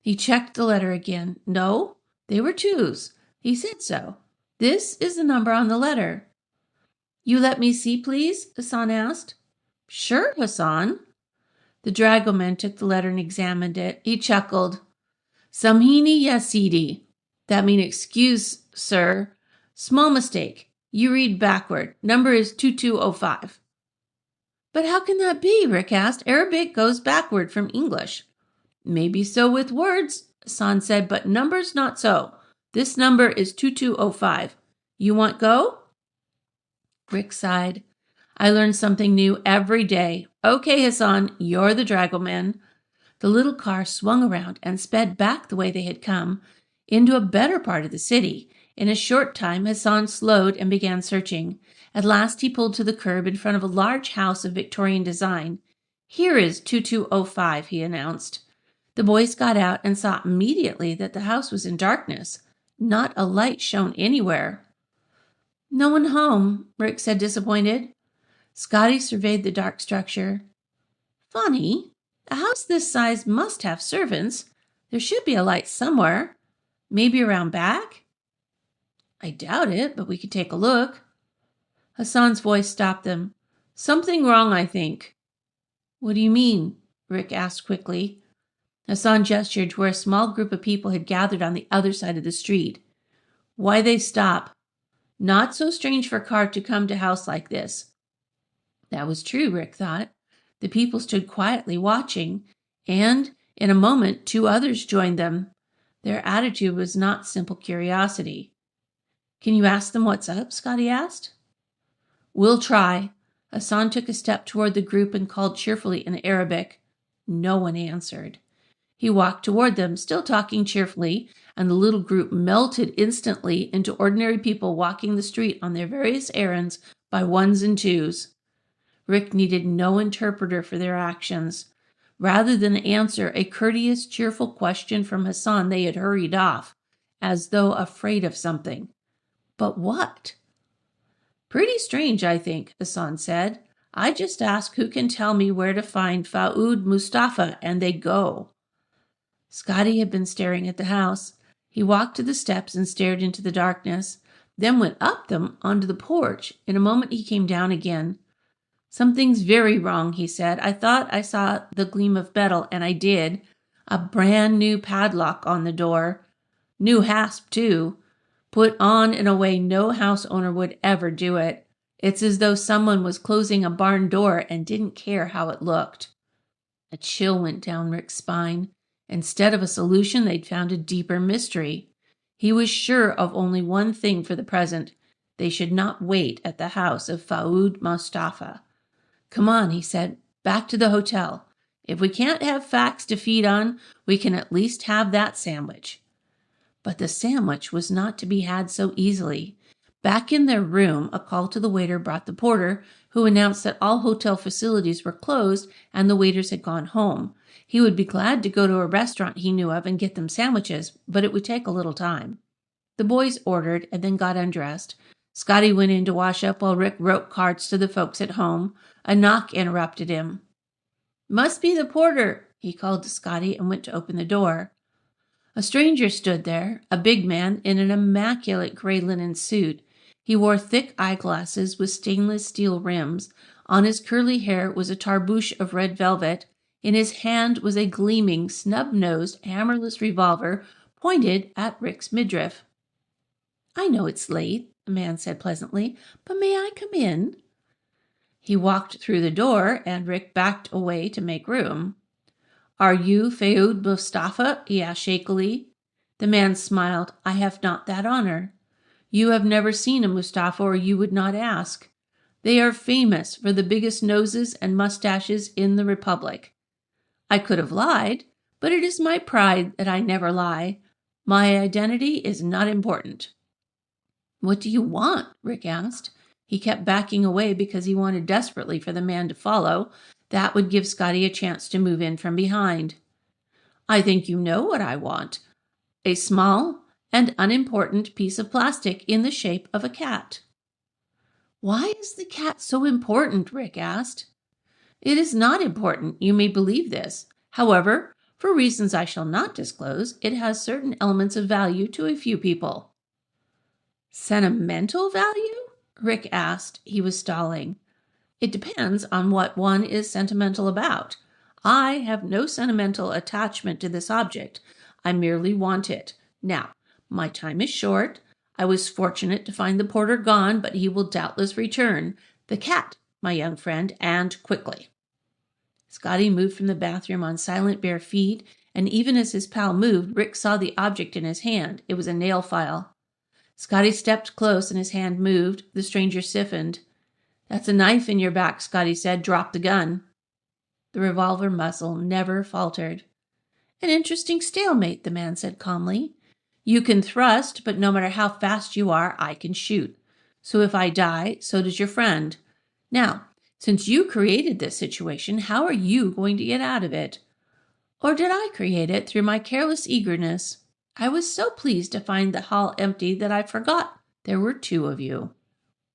He checked the letter again. No, they were 2s. He said so. This is the number on the letter. You let me see, please? Hassan asked. Sure, Hassan. The dragoman took the letter and examined it. He chuckled. Samhini ya Sidi. That means excuse, sir. Small mistake. You read backward. Number is 2205. But how can that be? Rick asked. Arabic goes backward from English. Maybe so with words, Hassan said, but numbers not so. This number is 2205. You want go? Rick sighed. I learn something new every day. Okay, Hassan, you're the dragoman. The little car swung around and sped back the way they had come, into a better part of the city. In a short time, Hassan slowed and began searching. At last he pulled to the curb in front of a large house of Victorian design. Here is 2205, he announced. The boys got out and saw immediately that the house was in darkness. Not a light shone anywhere. No one home, Rick said, disappointed. Scotty surveyed the dark structure. Funny. A house this size must have servants. There should be a light somewhere. Maybe around back? I doubt it, but we could take a look. Hassan's voice stopped them. Something wrong, I think. What do you mean? Rick asked quickly. Hassan gestured to where a small group of people had gathered on the other side of the street. Why they stop? Not so strange for Carr to come to house like this. That was true, Rick thought. The people stood quietly watching, and in a moment 2 others joined them. Their attitude was not simple curiosity. Can you ask them what's up? Scotty asked. We'll try. Hassan took a step toward the group and called cheerfully in Arabic. No one answered. He walked toward them, still talking cheerfully, and the little group melted instantly into ordinary people walking the street on their various errands by ones and twos. Rick needed no interpreter for their actions. Rather than answer a courteous, cheerful question from Hassan, they had hurried off, as though afraid of something. But what? Pretty strange, I think, Hassan said. I just ask who can tell me where to find Faoud Mustafa, and they go. Scotty had been staring at the house. He walked to the steps and stared into the darkness, then went up them onto the porch. In a moment he came down again. Something's very wrong, he said. I thought I saw the gleam of metal, and I did. A brand new padlock on the door. New hasp, too. Put on in a way no house owner would ever do it. It's as though someone was closing a barn door and didn't care how it looked. A chill went down Rick's spine. Instead of a solution, they'd found a deeper mystery. He was sure of only one thing for the present. They should not wait at the house of Faoud Mustafa. Come on, he said, back to the hotel. If we can't have facts to feed on, we can at least have that sandwich. But the sandwich was not to be had so easily. Back in their room, a call to the waiter brought the porter, who announced that all hotel facilities were closed and the waiters had gone home. He would be glad to go to a restaurant he knew of and get them sandwiches, but it would take a little time. The boys ordered and then got undressed. Scotty went in to wash up while Rick wrote cards to the folks at home. A knock interrupted him. Must be the porter, he called to Scotty and went to open the door. A stranger stood there, a big man in an immaculate gray linen suit. He wore thick eyeglasses with stainless steel rims. On his curly hair was a tarbouche of red velvet. In his hand was a gleaming, snub-nosed, hammerless revolver pointed at Rick's midriff. I know it's late, the man said pleasantly, but may I come in? He walked through the door, and Rick backed away to make room. Are you Faoud Mustafa? He asked shakily. The man smiled. I have not that honor. You have never seen a Mustafa, or you would not ask. They are famous for the biggest noses and mustaches in the Republic. I could have lied, but it is my pride that I never lie. My identity is not important. What do you want? Rick asked. He kept backing away because he wanted desperately for the man to follow. That would give Scotty a chance to move in from behind. I think you know what I want. A small and unimportant piece of plastic in the shape of a cat. Why is the cat so important? Rick asked. It is not important, you may believe this. However, for reasons I shall not disclose, it has certain elements of value to a few people. Sentimental value? Rick asked. He was stalling. It depends on what one is sentimental about. I have no sentimental attachment to this object. I merely want it. Now, my time is short. I was fortunate to find the porter gone, but he will doubtless return. The cat, my young friend, and quickly. Scotty moved from the bathroom on silent bare feet, and even as his pal moved, Rick saw the object in his hand. It was a nail file. Scotty stepped close and his hand moved. The stranger stiffened. That's a knife in your back, Scotty said. Drop the gun. The revolver muzzle never faltered. An interesting stalemate, the man said calmly. You can thrust, but no matter how fast you are, I can shoot. So if I die, so does your friend. Now, since you created this situation, how are you going to get out of it? Or did I create it through my careless eagerness? I was so pleased to find the hall empty that I forgot there were 2 of you.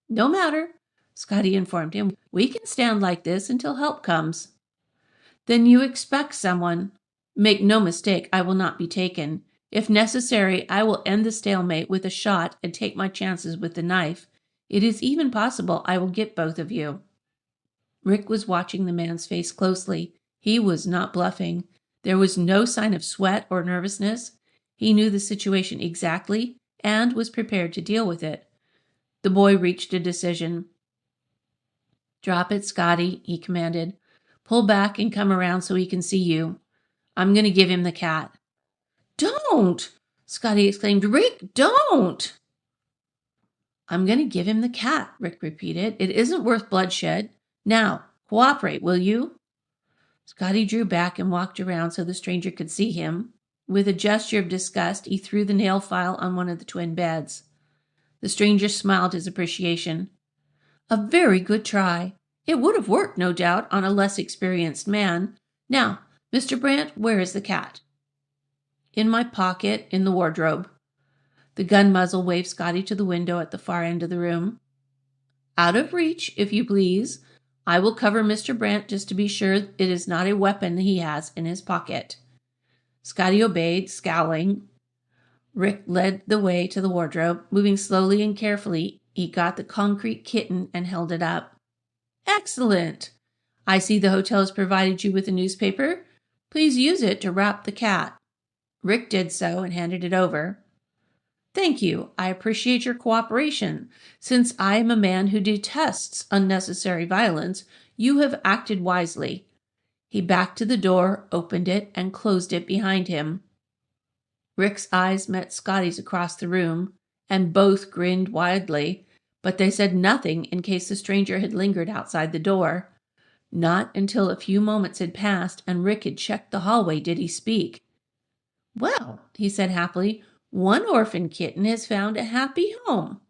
No matter, Scotty informed him. We can stand like this until help comes. Then you expect someone. Make no mistake, I will not be taken. If necessary, I will end the stalemate with a shot and take my chances with the knife. It is even possible I will get both of you. Rick was watching the man's face closely. He was not bluffing. There was no sign of sweat or nervousness. He knew the situation exactly and was prepared to deal with it. The boy reached a decision. "Drop it, Scotty," he commanded. "Pull back and come around so he can see you. I'm going to give him the cat." "Don't!" Scotty exclaimed. "Rick, don't!" "I'm going to give him the cat," Rick repeated. "It isn't worth bloodshed. Now, cooperate, will you?" Scotty drew back and walked around so the stranger could see him. With a gesture of disgust, he threw the nail file on one of the twin beds. The stranger smiled his appreciation. "A very good try. It would have worked, no doubt, on a less experienced man. Now, Mr. Brant, where is the cat?" "In my pocket, in the wardrobe." The gun muzzle waved Scotty to the window at the far end of the room. "Out of reach, if you please. I will cover Mr. Brant just to be sure it is not a weapon he has in his pocket." Scotty obeyed, scowling. Rick led the way to the wardrobe. Moving slowly and carefully, he got the concrete kitten and held it up. "Excellent! I see the hotel has provided you with a newspaper. Please use it to wrap the cat." Rick did so and handed it over. "Thank you. I appreciate your cooperation. Since I am a man who detests unnecessary violence, you have acted wisely." He backed to the door, opened it, and closed it behind him. Rick's eyes met Scotty's across the room, and both grinned widely, but they said nothing in case the stranger had lingered outside the door. Not until a few moments had passed and Rick had checked the hallway did he speak. "Well," he said happily, "one orphan kitten has found a happy home."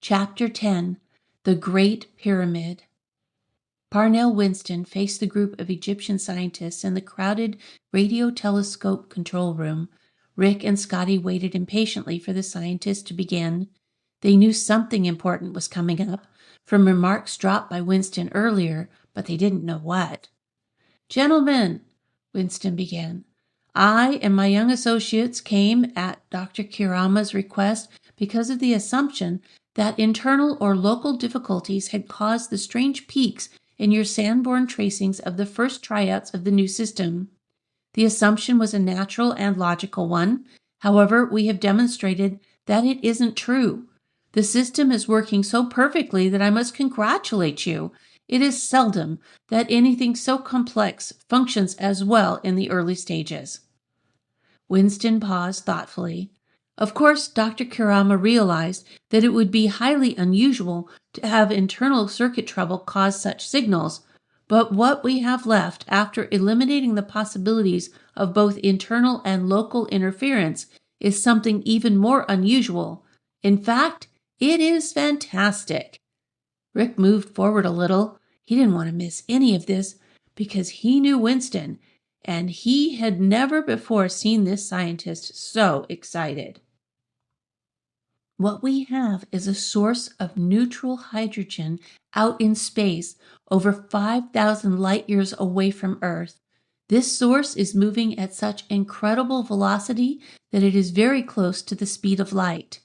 Chapter 10. The Great Pyramid. Parnell Winston faced the group of Egyptian scientists in the crowded radio telescope control room. Rick and Scotty waited impatiently for the scientists to begin. They knew something important was coming up from remarks dropped by Winston earlier, but they didn't know what. "Gentlemen," Winston began, "I and my young associates came at Dr. Kirama's request because of the assumption that internal or local difficulties had caused the strange peaks in your sand-borne tracings of the first tryouts of the new system. The assumption was a natural and logical one. However, we have demonstrated that it isn't true. The system is working so perfectly that I must congratulate you. It is seldom that anything so complex functions as well in the early stages." Winston paused thoughtfully. Of course, Dr. Kirama realized that it would be highly unusual to have internal circuit trouble cause such signals, but what we have left after eliminating the possibilities of both internal and local interference is something even more unusual. In fact, it is fantastic. Rick moved forward a little. He didn't want to miss any of this because he knew Winston, and he had never before seen this scientist so excited. "What we have is a source of neutral hydrogen out in space over 5,000 light years away from Earth. This source is moving at such incredible velocity that it is very close to the speed of light."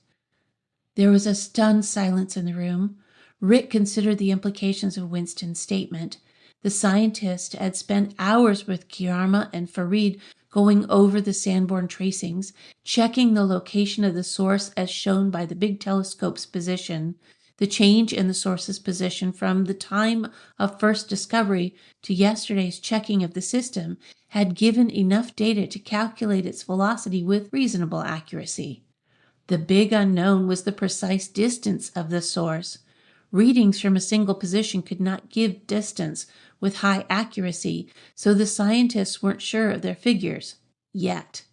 There was a stunned silence in the room. Rick considered the implications of Winston's statement. The scientist had spent hours with Kirama and Farid going over the sandborne tracings, checking the location of the source as shown by the big telescope's position. The change in the source's position from the time of first discovery to yesterday's checking of the system had given enough data to calculate its velocity with reasonable accuracy. The big unknown was the precise distance of the source. Readings from a single position could not give distance with high accuracy, so the scientists weren't sure of their figures. Yet.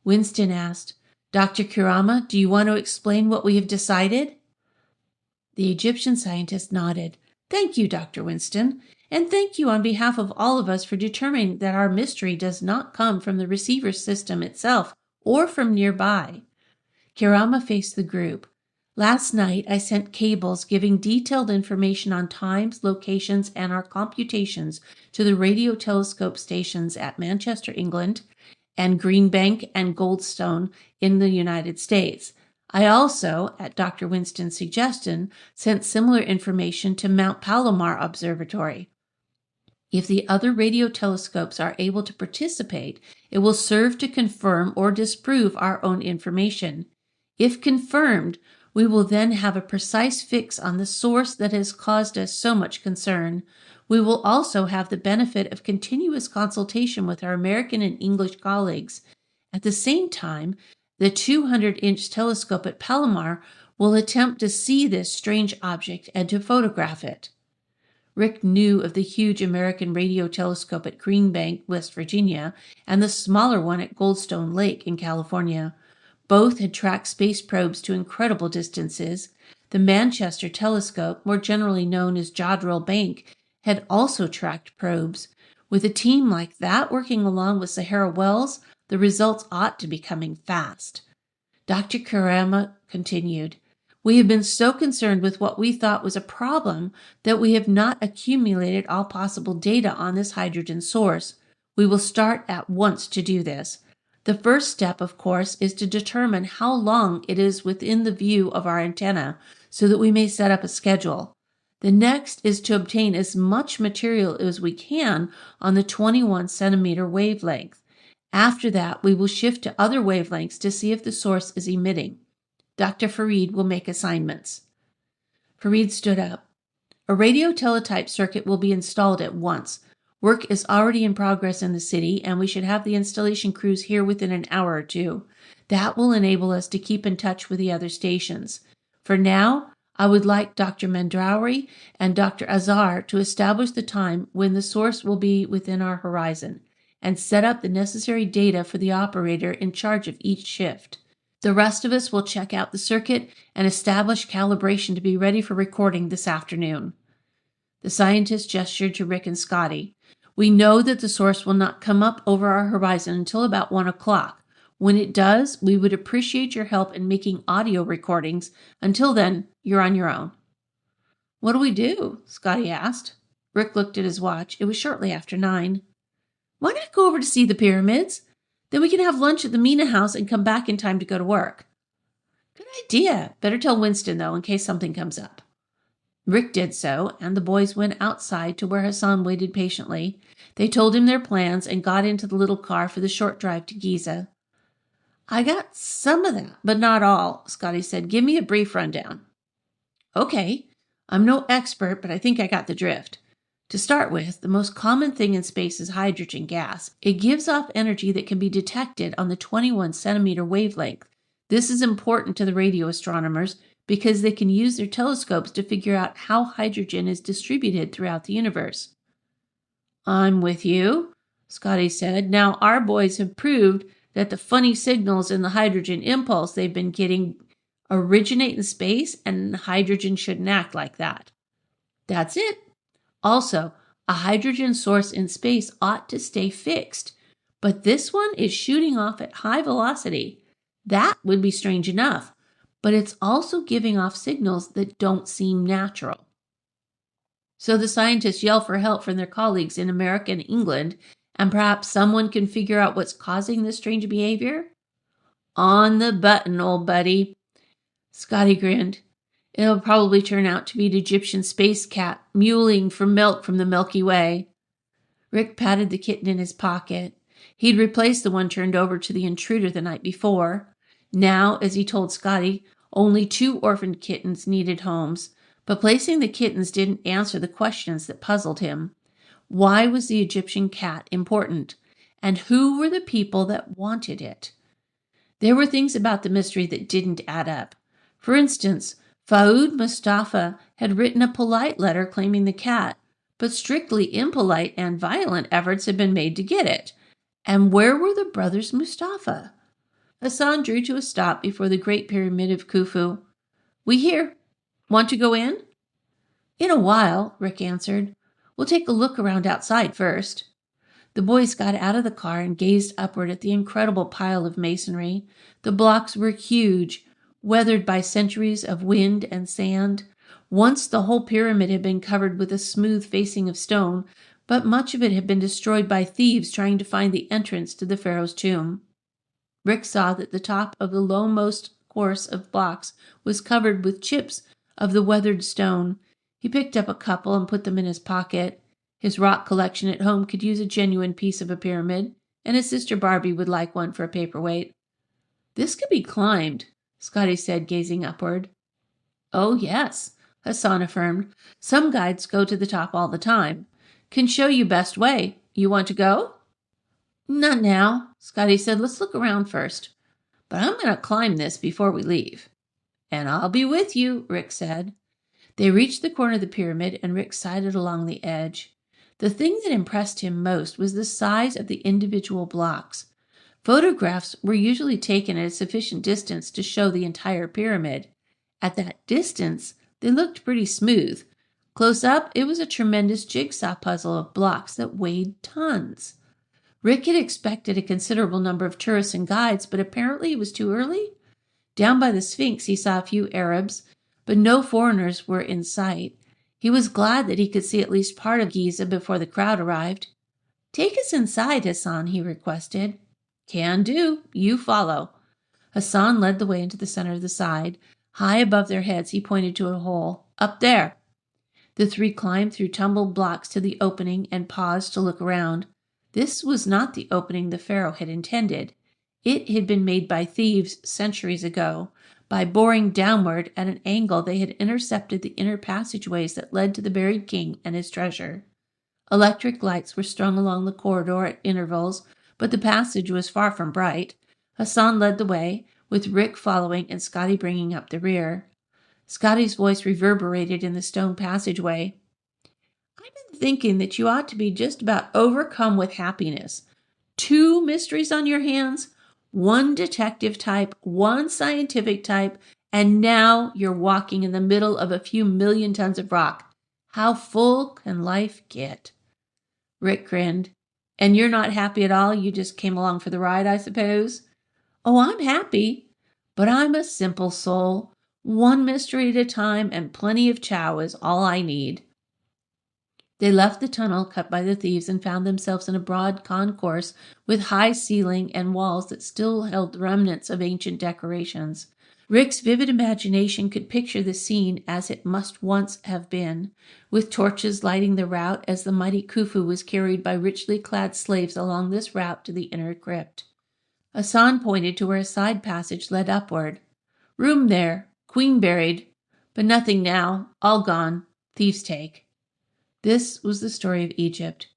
Winston asked, "Dr. Kirama, do you want to explain what we have decided?" The Egyptian scientist nodded. "Thank you, Dr. Winston, and thank you on behalf of all of us for determining that our mystery does not come from the receiver system itself or from nearby." Kirama faced the group. "Last night, I sent cables giving detailed information on times, locations, and our computations to the radio telescope stations at Manchester, England, and Greenbank and Goldstone in the United States. I also, at Dr. Winston's suggestion, sent similar information to Mount Palomar Observatory. If the other radio telescopes are able to participate, it will serve to confirm or disprove our own information. If confirmed, we will then have a precise fix on the source that has caused us so much concern. We will also have the benefit of continuous consultation with our American and English colleagues. At the same time, the 200-inch telescope at Palomar will attempt to see this strange object and to photograph it. Rick knew of the huge American radio telescope at Green Bank, West Virginia, and the smaller one at Goldstone Lake in California. Both had tracked space probes to incredible distances. The Manchester telescope, more generally known as Jodrell Bank, had also tracked probes. With a team like that working along with Sahara Wells, the results ought to be coming fast. Dr. Kurama continued, "We have been so concerned with what we thought was a problem that we have not accumulated all possible data on this hydrogen source. We will start at once to do this. The first step, of course, is to determine how long it is within the view of our antenna so that we may set up a schedule. The next is to obtain as much material as we can on the 21 centimeter wavelength. After that, we will shift to other wavelengths to see if the source is emitting. Dr. Farid will make assignments." Farid stood up. "A radio teletype circuit will be installed at once. Work is already in progress in the city, and we should have the installation crews here within an hour or two. That will enable us to keep in touch with the other stations. For now, I would like Dr. Mandrauri and Dr. Azar to establish the time when the source will be within our horizon and set up the necessary data for the operator in charge of each shift. The rest of us will check out the circuit and establish calibration to be ready for recording this afternoon." The scientist gestured to Rick and Scotty. "We know that the source will not come up over our horizon until about 1 o'clock. When it does, we would appreciate your help in making audio recordings. Until then, you're on your own." "What do we do?" Scotty asked. Rick looked at his watch. It was shortly after 9. "Why not go over to see the pyramids? Then we can have lunch at the Mina house and come back in time to go to work." "Good idea. Better tell Winston, though, in case something comes up." Rick did so, and the boys went outside to where Hassan waited patiently. They told him their plans and got into the little car for the short drive to Giza. "I got some of that, but not all," Scotty said. "Give me a brief rundown." "Okay. I'm no expert, but I think I got the drift. To start with, the most common thing in space is hydrogen gas. It gives off energy that can be detected on the 21 centimeter wavelength. This is important to the radio astronomers because they can use their telescopes to figure out how hydrogen is distributed throughout the universe." "I'm with you," Scotty said. "Now, our boys have proved that the funny signals in the hydrogen impulse they've been getting originate in space, and hydrogen shouldn't act like that." "That's it. Also, a hydrogen source in space ought to stay fixed, but this one is shooting off at high velocity. That would be strange enough, but it's also giving off signals that don't seem natural." So the scientists yell for help from their colleagues in America and England, and perhaps someone can figure out what's causing this strange behavior? "On the button, old buddy." Scotty grinned. "It'll probably turn out to be an Egyptian space cat mewling for milk from the Milky Way." Rick patted the kitten in his pocket. He'd replaced the one turned over to the intruder the night before. Now, as he told Scotty, only 2 orphaned kittens needed homes, but placing the kittens didn't answer the questions that puzzled him. Why was the Egyptian cat important? And who were the people that wanted it? There were things about the mystery that didn't add up. For instance, Faoud Mustafa had written a polite letter claiming the cat, but strictly impolite and violent efforts had been made to get it. And where were the brothers Mustafa? Hassan drew to a stop before the Great Pyramid of Khufu. "We here. Want to go in?" "In a while," Rick answered. "We'll take a look around outside first." The boys got out of the car and gazed upward at the incredible pile of masonry. The blocks were huge, weathered by centuries of wind and sand. Once the whole pyramid had been covered with a smooth facing of stone, but much of it had been destroyed by thieves trying to find the entrance to the pharaoh's tomb. Rick saw that the top of the lowermost course of blocks was covered with chips of the weathered stone. He picked up a couple and put them in his pocket. His rock collection at home could use a genuine piece of a pyramid, and his sister Barbie would like one for a paperweight. "This could be climbed," Scotty said, gazing upward. Oh, yes, Hassan affirmed. Some guides go to the top all the time. Can show you best way. You want to go? Not now, Scotty said. Let's look around first. But I'm going to climb this before we leave. And I'll be with you, Rick said. They reached the corner of the pyramid, and Rick sidled along the edge. The thing that impressed him most was the size of the individual blocks. Photographs were usually taken at a sufficient distance to show the entire pyramid. At that distance, they looked pretty smooth. Close up, it was a tremendous jigsaw puzzle of blocks that weighed tons. Rick had expected a considerable number of tourists and guides, but apparently it was too early. Down by the Sphinx, he saw a few Arabs, but no foreigners were in sight. He was glad that he could see at least part of Giza before the crowd arrived. Take us inside, Hassan, he requested. Can do. You follow. Hassan led the way into the center of the side. High above their heads, he pointed to a hole. Up there. The three climbed through tumbled blocks to the opening and paused to look around. This was not the opening the pharaoh had intended. It had been made by thieves centuries ago. By boring downward at an angle, they had intercepted the inner passageways that led to the buried king and his treasure. Electric lights were strung along the corridor at intervals, but the passage was far from bright. Hassan led the way, with Rick following and Scotty bringing up the rear. Scotty's voice reverberated in the stone passageway. I've been thinking that you ought to be just about overcome with happiness. 2 mysteries on your hands, 1 detective type, 1 scientific type, and now you're walking in the middle of a few million tons of rock. How full can life get? Rick grinned. And you're not happy at all? You just came along for the ride, I suppose? Oh, I'm happy, but I'm a simple soul. 1 mystery at a time, and plenty of chow is all I need. They left the tunnel cut by the thieves and found themselves in a broad concourse with high ceiling and walls that still held remnants of ancient decorations. Rick's vivid imagination could picture the scene as it must once have been, with torches lighting the route as the mighty Khufu was carried by richly clad slaves along this route to the inner crypt. Hassan pointed to where a side passage led upward. Room there, queen buried, but nothing now, all gone, thieves take. This was the story of Egypt.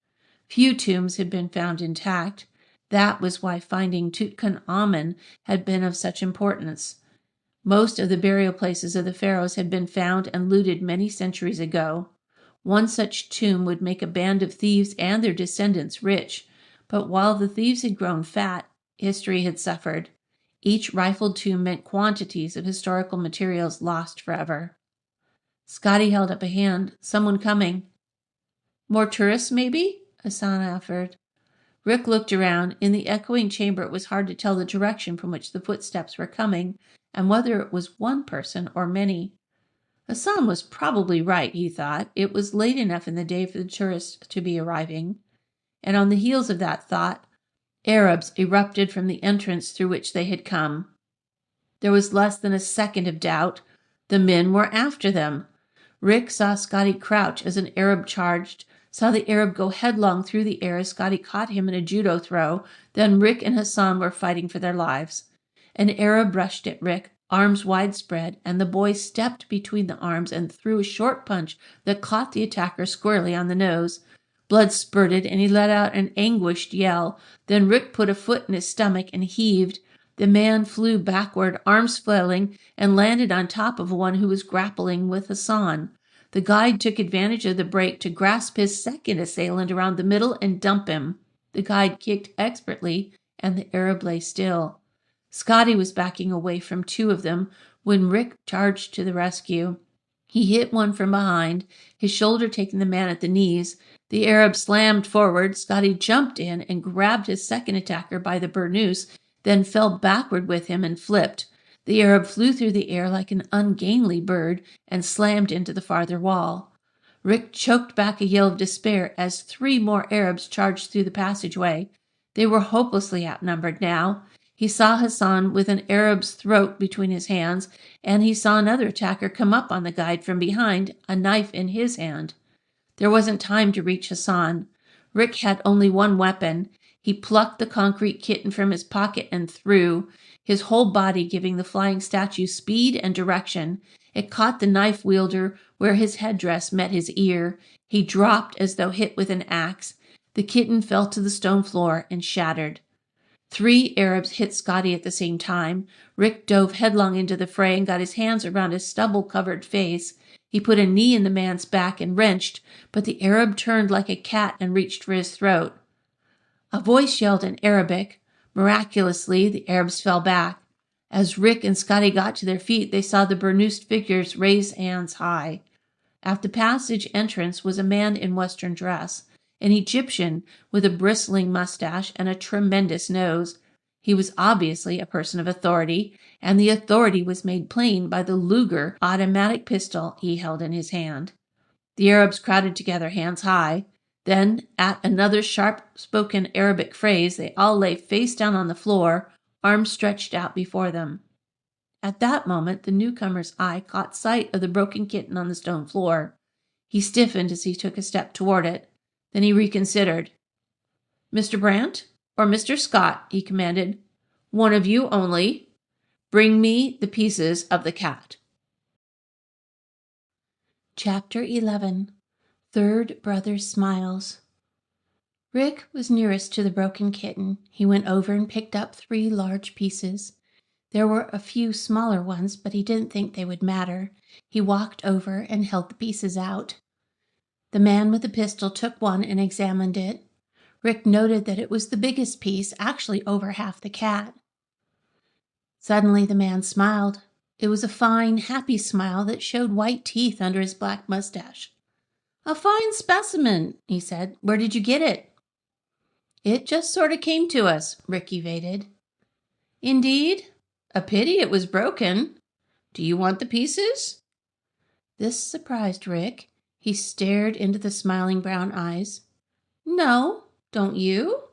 Few tombs had been found intact. That was why finding Tutankhamun had been of such importance. Most of the burial places of the pharaohs had been found and looted many centuries ago. One such tomb would make a band of thieves and their descendants rich, but while the thieves had grown fat, history had suffered. Each rifled tomb meant quantities of historical materials lost forever. Scotty held up a hand. Someone coming. More tourists, maybe? Hassan offered. Rick looked around. In the echoing chamber, it was hard to tell the direction from which the footsteps were coming, and whether it was one person or many. Hassan was probably right, he thought. It was late enough in the day for the tourists to be arriving. And on the heels of that thought, Arabs erupted from the entrance through which they had come. There was less than a second of doubt. The men were after them. Rick saw Scotty crouch as an Arab charged, saw the Arab go headlong through the air as Scotty caught him in a judo throw. Then Rick and Hassan were fighting for their lives. An Arab rushed at Rick, arms widespread, and the boy stepped between the arms and threw a short punch that caught the attacker squarely on the nose. Blood spurted, and he let out an anguished yell. Then Rick put a foot in his stomach and heaved. The man flew backward, arms flailing, and landed on top of one who was grappling with Hassan. The guide took advantage of the break to grasp his second assailant around the middle and dump him. The guide kicked expertly, and the Arab lay still. Scotty was backing away from 2 of them when Rick charged to the rescue. He hit one from behind, his shoulder taking the man at the knees. The Arab slammed forward. Scotty jumped in and grabbed his second attacker by the burnous, then fell backward with him and flipped. The Arab flew through the air like an ungainly bird and slammed into the farther wall. Rick choked back a yell of despair as 3 more Arabs charged through the passageway. They were hopelessly outnumbered now. He saw Hassan with an Arab's throat between his hands, and he saw another attacker come up on the guide from behind, a knife in his hand. There wasn't time to reach Hassan. Rick had only one weapon. He plucked the concrete kitten from his pocket and threw, his whole body giving the flying statue speed and direction. It caught the knife wielder where his headdress met his ear. He dropped as though hit with an axe. The kitten fell to the stone floor and shattered. 3 Arabs hit Scotty at the same time. Rick dove headlong into the fray and got his hands around his stubble-covered face. He put a knee in the man's back and wrenched, but the Arab turned like a cat and reached for his throat. A voice yelled in Arabic. Miraculously, the Arabs fell back. As Rick and Scotty got to their feet, they saw the burnoosed figures raise hands high. At the passage entrance was a man in Western dress, an Egyptian with a bristling mustache and a tremendous nose. He was obviously a person of authority, and the authority was made plain by the Luger automatic pistol he held in his hand. The Arabs crowded together, hands high. Then, at another sharp-spoken Arabic phrase, they all lay face down on the floor, arms stretched out before them. At that moment, the newcomer's eye caught sight of the broken kitten on the stone floor. He stiffened as he took a step toward it. Then he reconsidered. "Mr. Brant, or Mr. Scott," he commanded. "One of you only. Bring me the pieces of the cat." Chapter 11. Third Brother Smiles. Rick was nearest to the broken kitten. He went over and picked up 3 large pieces. There were a few smaller ones, but he didn't think they would matter. He walked over and held the pieces out. The man with the pistol took one and examined it. Rick noted that it was the biggest piece, actually over half the cat. Suddenly the man smiled. It was a fine, happy smile that showed white teeth under his black mustache. "A fine specimen," he said. "Where did you get it?" "It just sort of came to us," Rick evaded. "Indeed? A pity it was broken. Do you want the pieces?" This surprised Rick. He stared into the smiling brown eyes. "No, don't you?"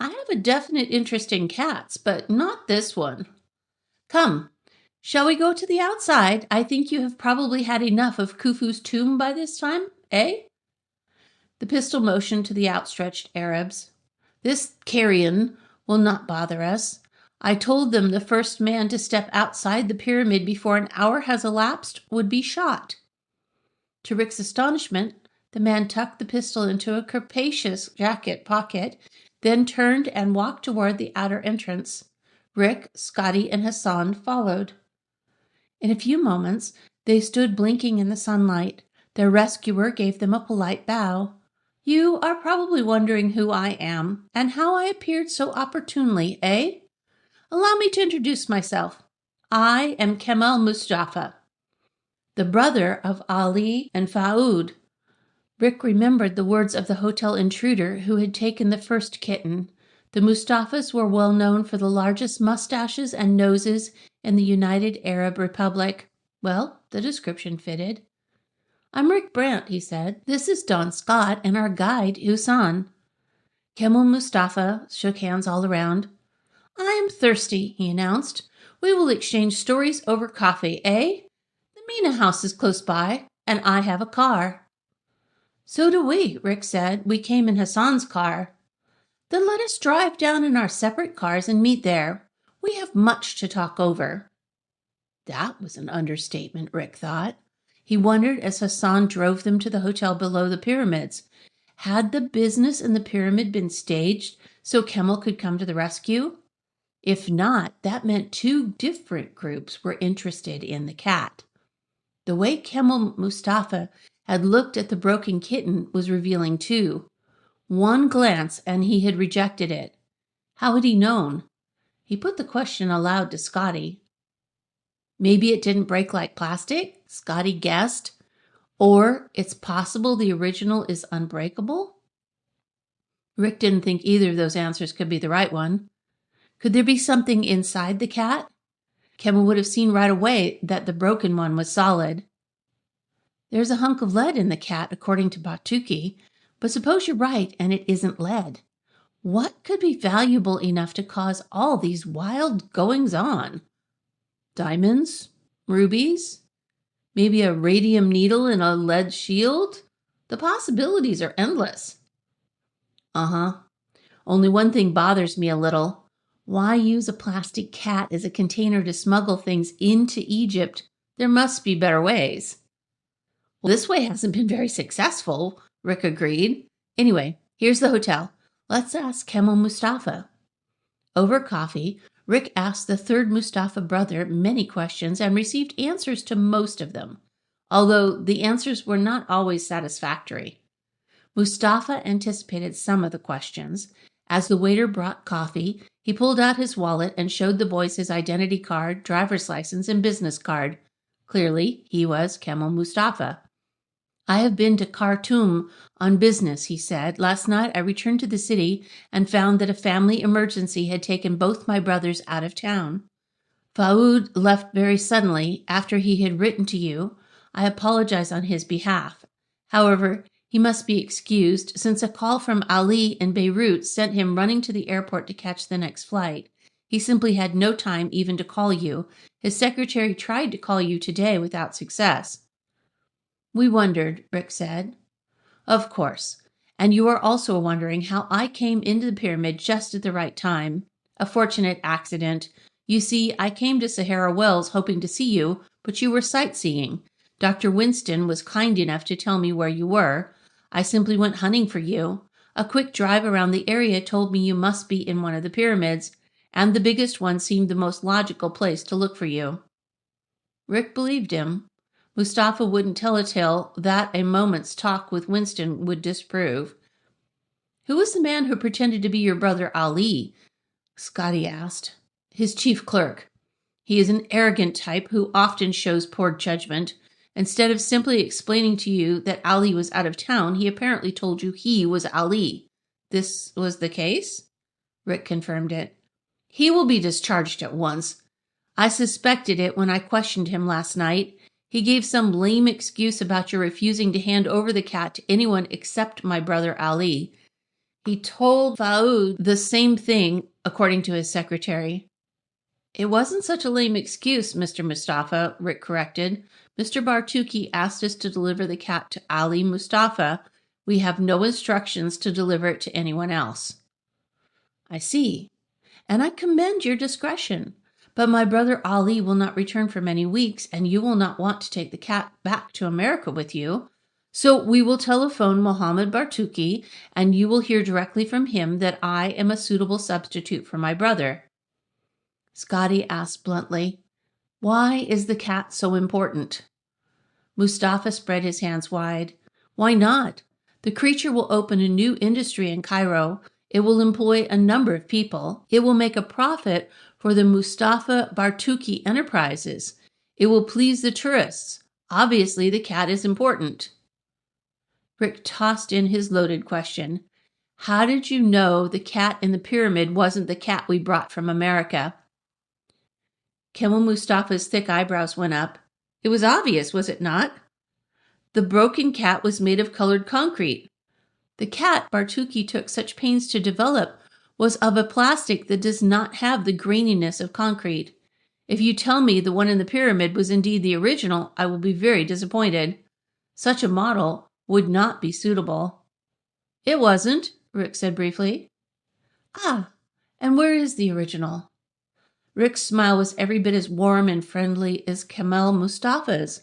"I have a definite interest in cats, but not this one. Come, shall we go to the outside? I think you have probably had enough of Khufu's tomb by this time, eh?" The pistol motioned to the outstretched Arabs. "This carrion will not bother us. I told them the first man to step outside the pyramid before an hour has elapsed would be shot." To Rick's astonishment, the man tucked the pistol into a capacious jacket pocket, then turned and walked toward the outer entrance. Rick, Scotty, and Hassan followed. In a few moments, they stood blinking in the sunlight. Their rescuer gave them a polite bow. "You are probably wondering who I am and how I appeared so opportunely, eh? Allow me to introduce myself. I am Kemal Mustafa, the brother of Ali and Faoud." Rick remembered the words of the hotel intruder who had taken the first kitten. The Mustafas were well known for the largest mustaches and noses in the United Arab Republic. Well, the description fitted. "I'm Rick Brant," he said. "This is Don Scott and our guide, Husan." Kemal Mustafa shook hands all around. "I am thirsty," he announced. "We will exchange stories over coffee, eh? The Mina house is close by, and I have a car." "So do we," Rick said. "We came in Hassan's car." "Then let us drive down in our separate cars and meet there. We have much to talk over." That was an understatement, Rick thought. He wondered as Hassan drove them to the hotel below the pyramids. Had the business in the pyramid been staged so Kemal could come to the rescue? If not, that meant 2 different groups were interested in the cat. The way Kemal Mustafa had looked at the broken kitten was revealing too. One glance and he had rejected it. How had he known? He put the question aloud to Scotty. "Maybe it didn't break like plastic?" Scotty guessed. "Or it's possible the original is unbreakable?" Rick didn't think either of those answers could be the right one. Could there be something inside the cat? Kemal would have seen right away that the broken one was solid. "There's a hunk of lead in the cat, according to Batuki, but suppose you're right and it isn't lead. What could be valuable enough to cause all these wild goings-on? Diamonds? Rubies? Maybe a radium needle in a lead shield? The possibilities are endless." "Uh-huh. Only one thing bothers me a little. Why use a plastic cat as a container to smuggle things into Egypt? There must be better ways. Well, this way hasn't been very successful, Rick agreed. Anyway, here's the hotel. Let's ask Kemal Mustafa. Over coffee, Rick asked the third Mustafa brother many questions and received answers to most of them, although the answers were not always satisfactory. Mustafa anticipated some of the questions. As the waiter brought coffee, he pulled out his wallet and showed the boys his identity card, driver's license, and business card. Clearly, he was Kemal Mustafa. I have been to Khartoum on business, he said. Last night I returned to the city and found that a family emergency had taken both my brothers out of town. Faoud left very suddenly after he had written to you. I apologize on his behalf. However, he must be excused since a call from Ali in Beirut sent him running to the airport to catch the next flight. He simply had no time even to call you. His secretary tried to call you today without success. We wondered, Rick said. Of course. And you are also wondering how I came into the pyramid just at the right time. A fortunate accident. You see, I came to Sahara Wells hoping to see you, but you were sightseeing. Dr. Winston was kind enough to tell me where you were. I simply went hunting for you. A quick drive around the area told me you must be in one of the pyramids, and the biggest one seemed the most logical place to look for you. Rick believed him. Mustafa wouldn't tell a tale that a moment's talk with Winston would disprove. Who was the man who pretended to be your brother Ali? Scotty asked. His chief clerk. He is an arrogant type who often shows poor judgment. Instead of simply explaining to you that Ali was out of town, he apparently told you he was Ali. This was the case? Rick confirmed it. He will be discharged at once. I suspected it when I questioned him last night. He gave some lame excuse about your refusing to hand over the cat to anyone except my brother Ali. He told Faoud the same thing, according to his secretary. It wasn't such a lame excuse, Mr. Mustafa, Rick corrected. Mr. Bartuki asked us to deliver the cat to Ali Mustafa. We have no instructions to deliver it to anyone else. I see. And I commend your discretion. But my brother Ali will not return for many weeks, and you will not want to take the cat back to America with you. So we will telephone Mohammed Bartuki, and you will hear directly from him that I am a suitable substitute for my brother. Scotty asked bluntly, why is the cat so important? Mustafa spread his hands wide. Why not? The creature will open a new industry in Cairo. It will employ a number of people. It will make a profit for the Mustafa Bartuki Enterprises. It will please the tourists. Obviously, the cat is important. Rick tossed in his loaded question. How did you know the cat in the pyramid wasn't the cat we brought from America? Kemal Mustafa's thick eyebrows went up. It was obvious, was it not? The broken cat was made of colored concrete. The cat Bartuki took such pains to develop was of a plastic that does not have the graininess of concrete. If you tell me the one in the pyramid was indeed the original, I will be very disappointed. Such a model would not be suitable. It wasn't, Rick said briefly. Ah, and where is the original? Rick's smile was every bit as warm and friendly as Kemal Mustafa's.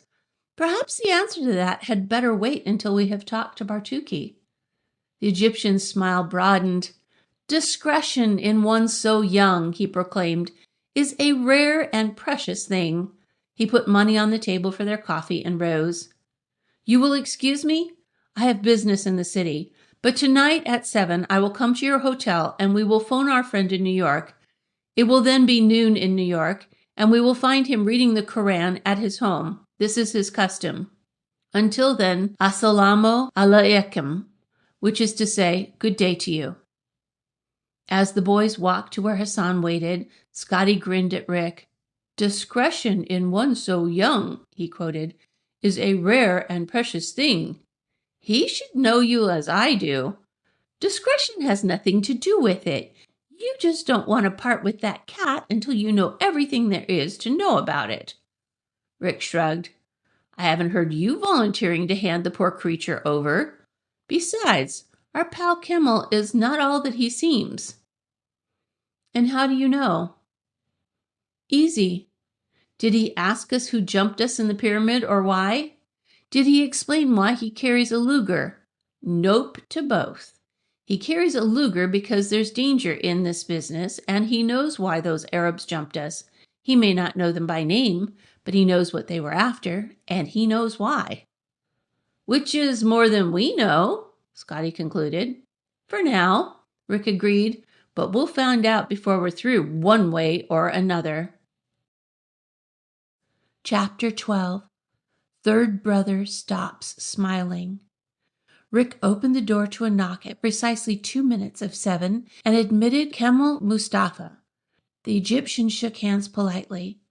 Perhaps the answer to that had better wait until we have talked to Bartuki. The Egyptian's smile broadened. Discretion in one so young, he proclaimed, is a rare and precious thing. He put money on the table for their coffee and rose. You will excuse me? I have business in the city, but tonight at 7 I will come to your hotel and we will phone our friend in New York. It will then be noon in New York, and we will find him reading the Koran at his home. This is his custom. Until then, Assalamu alaikum, which is to say, good day to you. As the boys walked to where Hassan waited, Scotty grinned at Rick. Discretion in one so young, he quoted, is a rare and precious thing. He should know you as I do. Discretion has nothing to do with it. You just don't want to part with that cat until you know everything there is to know about it. Rick shrugged. I haven't heard you volunteering to hand the poor creature over. Besides, Our pal Kimmel is not all that he seems." "And how do you know?" "Easy. Did he ask us who jumped us in the pyramid or why? Did he explain why he carries a Luger?" "Nope to both. He carries a Luger because there's danger in this business, and he knows why those Arabs jumped us. He may not know them by name, but he knows what they were after, and he knows why." "Which is more than we know," Scotty concluded. "For now," Rick agreed, "but we'll find out before we're through, one way or another." Chapter 12. Third Brother Stops Smiling. Rick opened the door to a knock at precisely 2 minutes of 7 and admitted Kemal Mustafa. The Egyptian shook hands politely.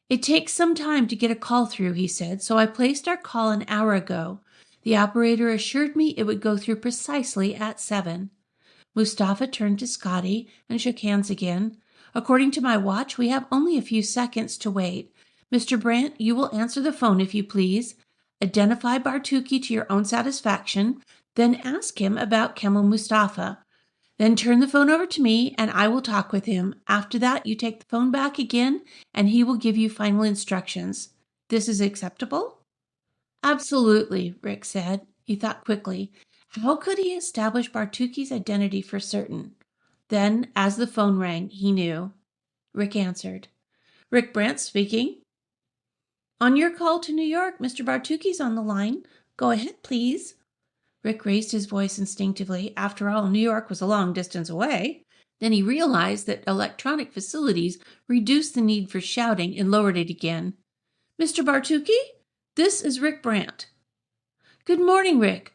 "It takes some time to get a call through," he said, "so I placed our call an hour ago. The operator assured me it would go through precisely at 7. Mustafa turned to Scotty and shook hands again. "According to my watch, we have only a few seconds to wait. Mr. Brant, you will answer the phone if you please. Identify Bartuki to your own satisfaction, then ask him about Kemal Mustafa. Then turn the phone over to me and I will talk with him. After that, you take the phone back again and he will give you final instructions. This is acceptable?" "Absolutely," Rick said. He thought quickly. How could he establish Bartuki's identity for certain? Then, as the phone rang, he knew. Rick answered. "Rick Brant speaking." "On your call to New York, Mr. Bartuki's on the line. Go ahead, please." Rick raised his voice instinctively. After all, New York was a long distance away. Then he realized that electronic facilities reduced the need for shouting and lowered it again. "Mr. Bartuki, this is Rick Brant." "Good morning, Rick.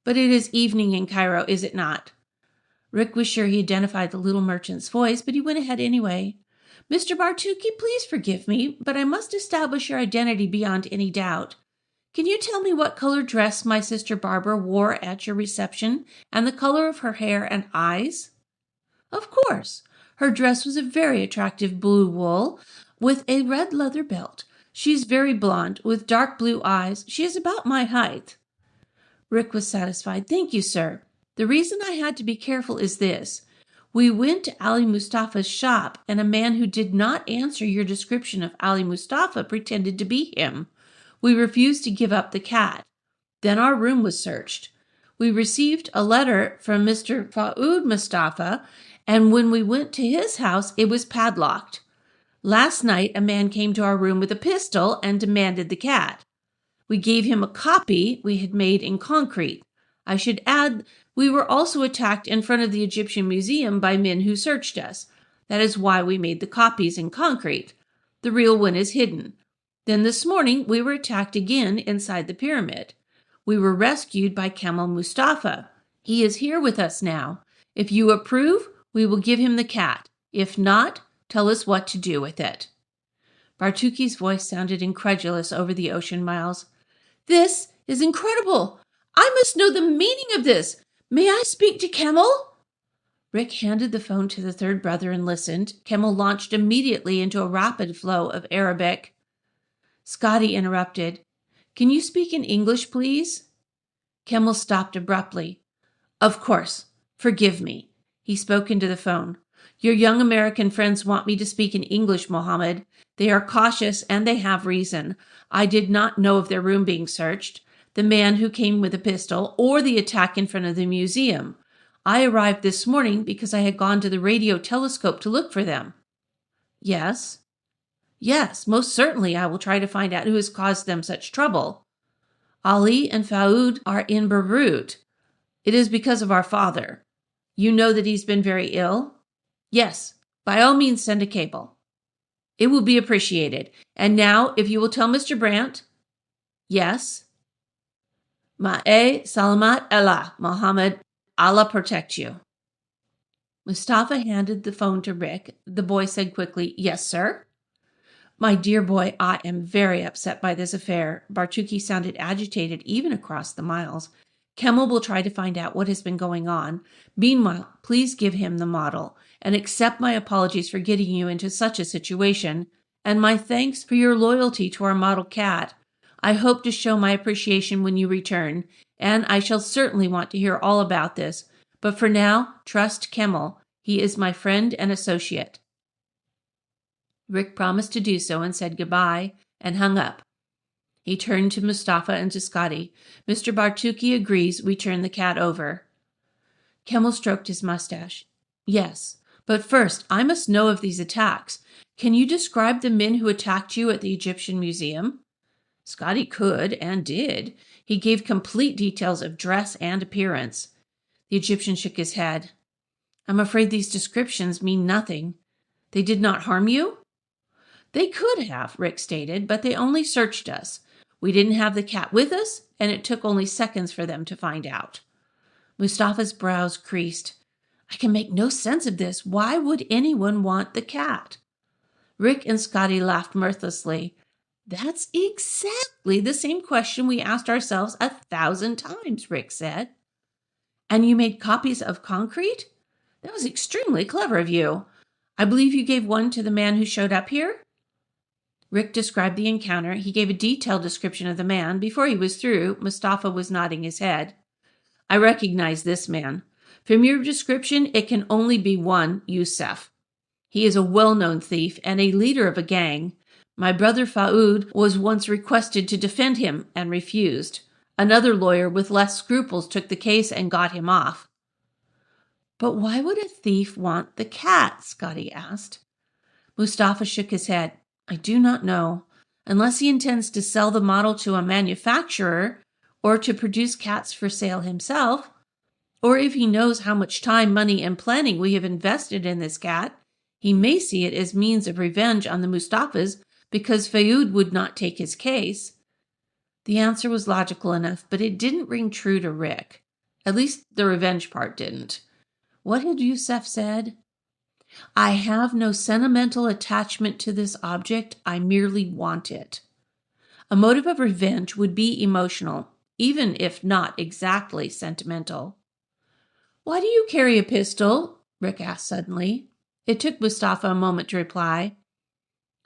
But it is evening in Cairo, is it not?" Rick was sure he identified the little merchant's voice, but he went ahead anyway. "Mr. Bartuki, please forgive me, but I must establish your identity beyond any doubt. Can you tell me what color dress my sister Barbara wore at your reception and the color of her hair and eyes?" "Of course. Her dress was a very attractive blue wool with a red leather belt. She's very blonde with dark blue eyes. She is about my height." Rick was satisfied. "Thank you, sir. The reason I had to be careful is this. We went to Ali Mustafa's shop, and a man who did not answer your description of Ali Mustafa pretended to be him. We refused to give up the cat. Then our room was searched. We received a letter from Mr. Faoud Mustafa, and when we went to his house, it was padlocked. Last night, a man came to our room with a pistol and demanded the cat. We gave him a copy we had made in concrete. I should add, we were also attacked in front of the Egyptian Museum by men who searched us. That is why we made the copies in concrete. The real one is hidden. Then this morning, we were attacked again inside the pyramid. We were rescued by Kemal Mustafa. He is here with us now. If you approve, we will give him the cat. If not, tell us what to do with it." Bartuki's voice sounded incredulous over the ocean miles. "This is incredible. I must know the meaning of this. May I speak to Kemal?" Rick handed the phone to the third brother and listened. Kemal launched immediately into a rapid flow of Arabic. Scotty interrupted. "Can you speak in English, please?" Kemal stopped abruptly. "Of course. Forgive me." He spoke into the phone. "Your young American friends want me to speak in English, Mohammed. They are cautious and they have reason. I did not know of their room being searched, the man who came with a pistol, or the attack in front of the museum. I arrived this morning because I had gone to the radio telescope to look for them." "Yes?" "Yes, most certainly I will try to find out who has caused them such trouble. Ali and Faoud are in Beirut. It is because of our father. You know that he's been very ill?" "Yes, by all means send a cable." "It will be appreciated. And now, if you will tell Mr. Brant." "Yes." "Ma'e salamat Allah, Mohammed. Allah protect you." Mustafa handed the phone to Rick. The boy said quickly, "Yes, sir." "My dear boy, I am very upset by this affair." Bartuki sounded agitated even across the miles. "Kemal will try to find out what has been going on. Meanwhile, please give him the model and accept my apologies for getting you into such a situation and my thanks for your loyalty to our model cat. I hope to show my appreciation when you return, and I shall certainly want to hear all about this. But for now, trust Kimmel. He is my friend and associate." Rick promised to do so and said goodbye and hung up. He turned to Mustafa and to Scotty. "Mr. Bartucci agrees we turn the cat over." Kimmel stroked his mustache. "Yes, but first I must know of these attacks. Can you describe the men who attacked you at the Egyptian Museum?" Scotty could and did. He gave complete details of dress and appearance. The Egyptian shook his head. "I'm afraid these descriptions mean nothing. They did not harm you?" "They could have," Rick stated, "but they only searched us. We didn't have the cat with us, and it took only seconds for them to find out." Mustafa's brows creased. "I can make no sense of this. Why would anyone want the cat?" Rick and Scotty laughed mirthlessly. "That's exactly the same question we asked ourselves 1,000 times, Rick said. "And you made copies of concrete? That was extremely clever of you. I believe you gave one to the man who showed up here?" Rick described the encounter. He gave a detailed description of the man. Before he was through, Mustafa was nodding his head. "I recognize this man. From your description, it can only be one Youssef. He is a well-known thief and a leader of a gang. My brother Faoud was once requested to defend him and refused. Another lawyer with less scruples took the case and got him off." "But why would a thief want the cat?" Scotty asked. Mustafa shook his head. "I do not know. Unless he intends to sell the model to a manufacturer or to produce cats for sale himself, or if he knows how much time, money, and planning we have invested in this cat, he may see it as means of revenge on the Mustafas because Faoud would not take his case." The answer was logical enough, but it didn't ring true to Rick. At least the revenge part didn't. What had Youssef said? "I have no sentimental attachment to this object. I merely want it." A motive of revenge would be emotional, even if not exactly sentimental. "Why do you carry a pistol?" Rick asked suddenly. It took Mustafa a moment to reply.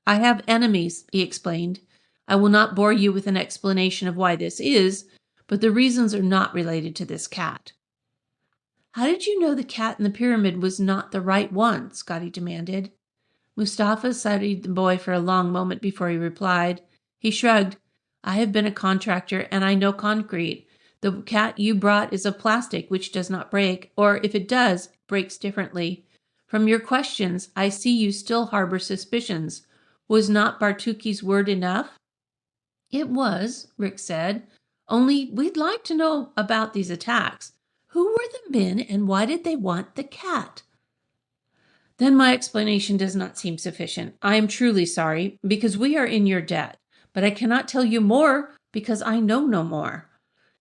"I have enemies," he explained. "I will not bore you with an explanation of why this is, but the reasons are not related to this cat." "How did you know the cat in the pyramid was not the right one?" Scotty demanded. Mustafa studied the boy for a long moment before he replied. He shrugged. "I have been a contractor and I know concrete. The cat you brought is of plastic, which does not break, or if it does, breaks differently. From your questions, I see you still harbor suspicions. Was not Bartucci's word enough?" "It was," Rick said. "Only we'd like to know about these attacks. Who were the men and why did they want the cat?" "Then my explanation does not seem sufficient. I am truly sorry because we are in your debt, but I cannot tell you more because I know no more.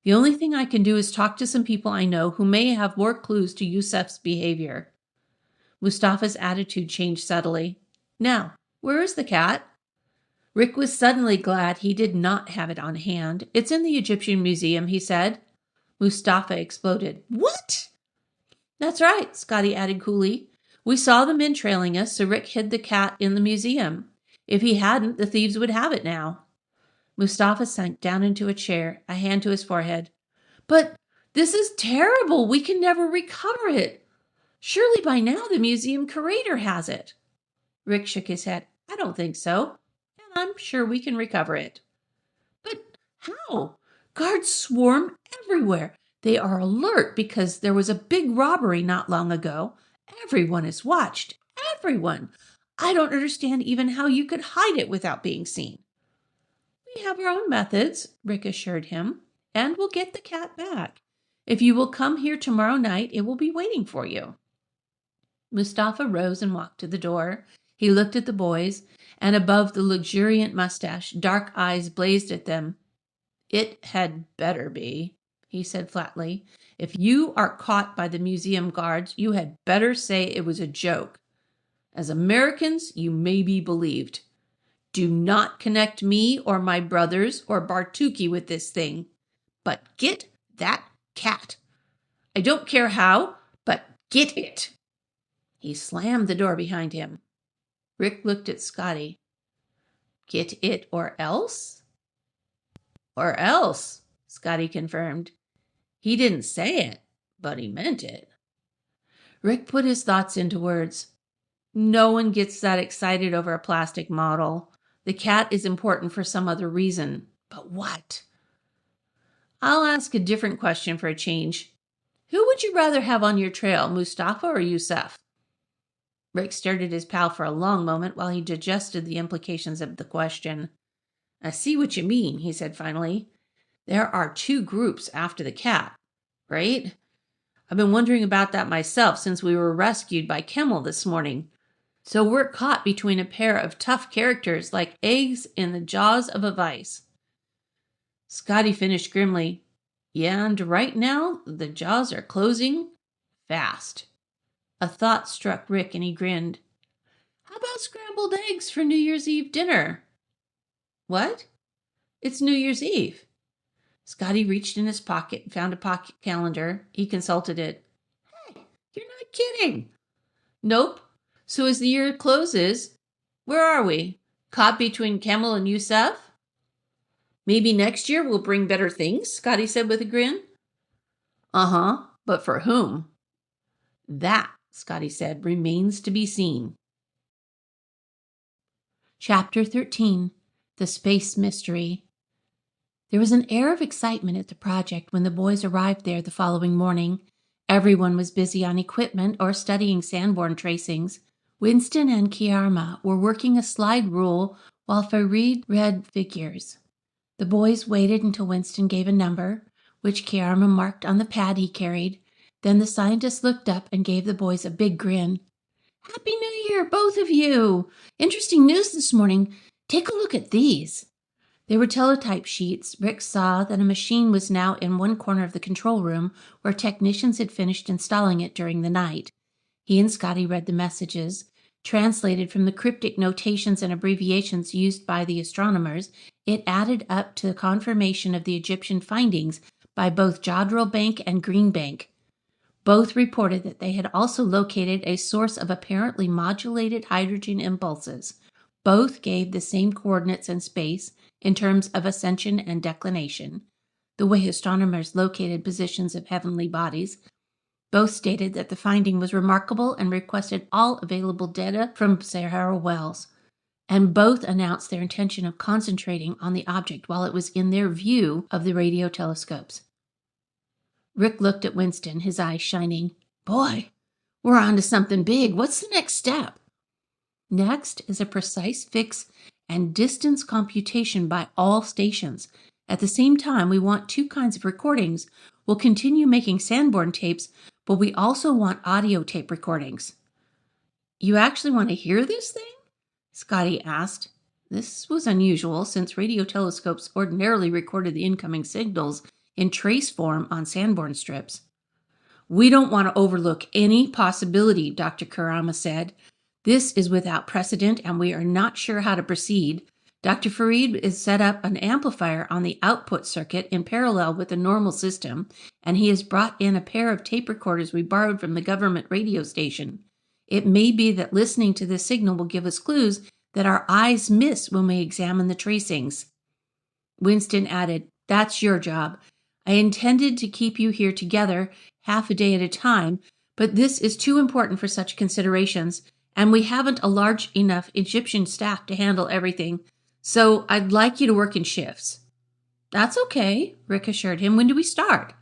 The only thing I can do is talk to some people I know who may have more clues to Youssef's behavior." Mustafa's attitude changed subtly. "Now, where is the cat?" Rick was suddenly glad he did not have it on hand. "It's in the Egyptian Museum," he said. Mustafa exploded. "What?" "That's right," Scotty added coolly. "We saw the men trailing us, so Rick hid the cat in the museum. If he hadn't, the thieves would have it now." Mustafa sank down into a chair, a hand to his forehead. "But this is terrible. We can never recover it. Surely by now the museum curator has it." Rick shook his head. "I don't think so. And I'm sure we can recover it." "But how? Guards swarm everywhere. They are alert because there was a big robbery not long ago. Everyone is watched. Everyone. I don't understand even how you could hide it without being seen." "We have our own methods," Rick assured him, "and we'll get the cat back. If you will come here tomorrow night, it will be waiting for you." Mustafa rose and walked to the door. He looked at the boys, and above the luxuriant mustache, dark eyes blazed at them. "It had better be," he said flatly. "If you are caught by the museum guards, you had better say it was a joke. As Americans, you may be believed. Do not connect me or my brothers or Bartucci with this thing. But get that cat. I don't care how, but get it." He slammed the door behind him. Rick looked at Scotty. "Get it or else?" Or else, Scotty confirmed. He didn't say it, but he meant it. Rick put his thoughts into words. No one gets that excited over a plastic model. The cat is important for some other reason. But what? I'll ask a different question for a change. Who would you rather have on your trail, Mustafa or Yusuf? Rick stared at his pal for a long moment while he digested the implications of the question. I see what you mean, he said finally. There are two groups after the cat, right? I've been wondering about that myself since we were rescued by Kemmel this morning. So we're caught between a pair of tough characters like eggs in the jaws of a vice. Scotty finished grimly. Yeah, and right now the jaws are closing fast. A thought struck Rick and he grinned. How about scrambled eggs for New Year's Eve dinner? What? It's New Year's Eve. Scotty reached in his pocket and found a pocket calendar. He consulted it. Hey, you're not kidding. Nope. So as the year closes, where are we? Caught between Kemmel and Yusuf? Maybe next year we'll bring better things, Scotty said with a grin. Uh-huh, but for whom? That, Scotty said, remains to be seen. Chapter 13. The Space Mystery. There was an air of excitement at the project when the boys arrived there the following morning. Everyone was busy on equipment or studying Sanborn tracings. Winston and Kiarma were working a slide rule while Farid read figures. The boys waited until Winston gave a number, which Kiarma marked on the pad he carried. Then the scientist looked up and gave the boys a big grin. Happy New Year, both of you! Interesting news this morning. Take a look at these. They were teletype sheets. Rick saw that a machine was now in one corner of the control room where technicians had finished installing it during the night. He and Scotty read the messages. Translated from the cryptic notations and abbreviations used by the astronomers, it added up to the confirmation of the Egyptian findings by both Jodrell Bank and Green Bank. Both reported that they had also located a source of apparently modulated hydrogen impulses. Both gave the same coordinates in space in terms of ascension and declination, the way astronomers located positions of heavenly bodies. Both stated that the finding was remarkable and requested all available data from Sahara wells, and both announced their intention of concentrating on the object while it was in their view of the radio telescopes. Rick looked at Winston, his eyes shining. Boy, we're on to something big. What's the next step? Next is a precise fix and distance computation by all stations. At the same time, we want two kinds of recordings. We'll continue making Sanborn tapes, but we also want audio tape recordings. You actually want to hear this thing? Scotty asked. This was unusual since radio telescopes ordinarily recorded the incoming signals in trace form on Sanborn strips. We don't want to overlook any possibility, Dr. Kurama said. This is without precedent and we are not sure how to proceed. Dr. Farid has set up an amplifier on the output circuit in parallel with the normal system, and he has brought in a pair of tape recorders we borrowed from the government radio station. It may be that listening to this signal will give us clues that our eyes miss when we examine the tracings. Winston added, That's your job. I intended to keep you here together half a day at a time, but this is too important for such considerations, and we haven't a large enough Egyptian staff to handle everything, so I'd like you to work in shifts. That's okay, Rick assured him. When do we start?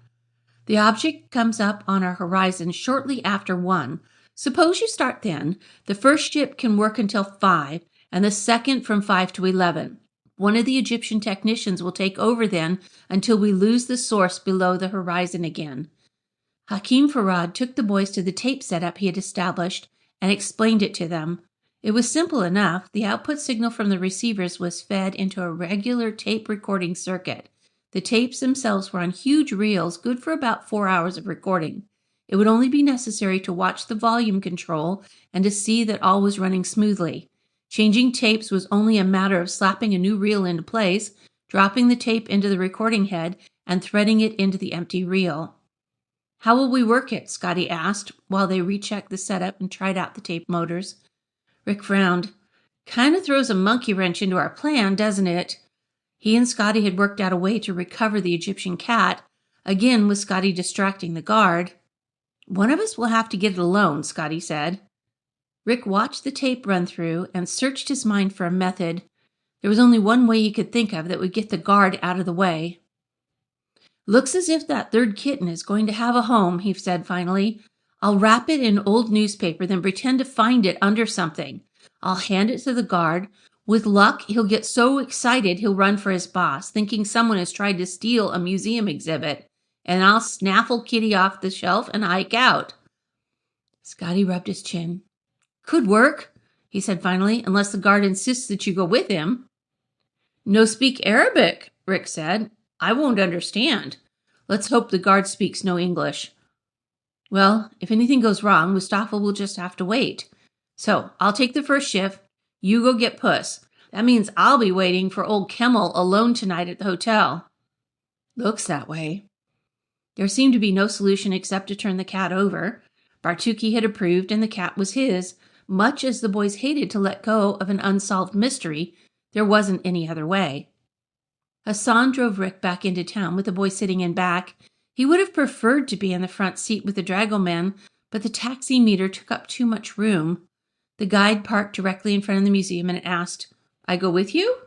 The object comes up on our horizon shortly after 1. Suppose you start then. The first ship can work until 5, and the second from 5 to 11. One of the Egyptian technicians will take over then until we lose the source below the horizon again. Hakim Farad took the boys to the tape setup he had established and explained it to them. It was simple enough. The output signal from the receivers was fed into a regular tape recording circuit. The tapes themselves were on huge reels, good for about 4 hours of recording. It would only be necessary to watch the volume control and to see that all was running smoothly. Changing tapes was only a matter of slapping a new reel into place, dropping the tape into the recording head, and threading it into the empty reel. How will we work it? Scotty asked, while they rechecked the setup and tried out the tape motors. Rick frowned. Kind of throws a monkey wrench into our plan, doesn't it? He and Scotty had worked out a way to recover the Egyptian cat, again with Scotty distracting the guard. "One of us will have to get it alone," Scotty said. Rick watched the tape run through and searched his mind for a method. There was only one way he could think of that would get the guard out of the way. "Looks as if that third kitten is going to have a home," he said finally. "I'll wrap it in old newspaper, then pretend to find it under something. I'll hand it to the guard. With luck, he'll get so excited he'll run for his boss, thinking someone has tried to steal a museum exhibit. And I'll snaffle Kitty off the shelf and hike out." Scotty rubbed his chin. "Could work," he said finally, "unless the guard insists that you go with him." "No speak Arabic," Rick said. "I won't understand. Let's hope the guard speaks no English." "Well, if anything goes wrong, Mustafa will just have to wait. So I'll take the first shift. You go get Puss. That means I'll be waiting for old Kemal alone tonight at the hotel." "Looks that way." There seemed to be no solution except to turn the cat over. Bartuki had approved, and the cat was his. Much as the boys hated to let go of an unsolved mystery, there wasn't any other way. Hassan drove Rick back into town with the boy sitting in back. He would have preferred to be in the front seat with the dragoman, but the taxi meter took up too much room. The guide parked directly in front of the museum and asked, "I go with you?"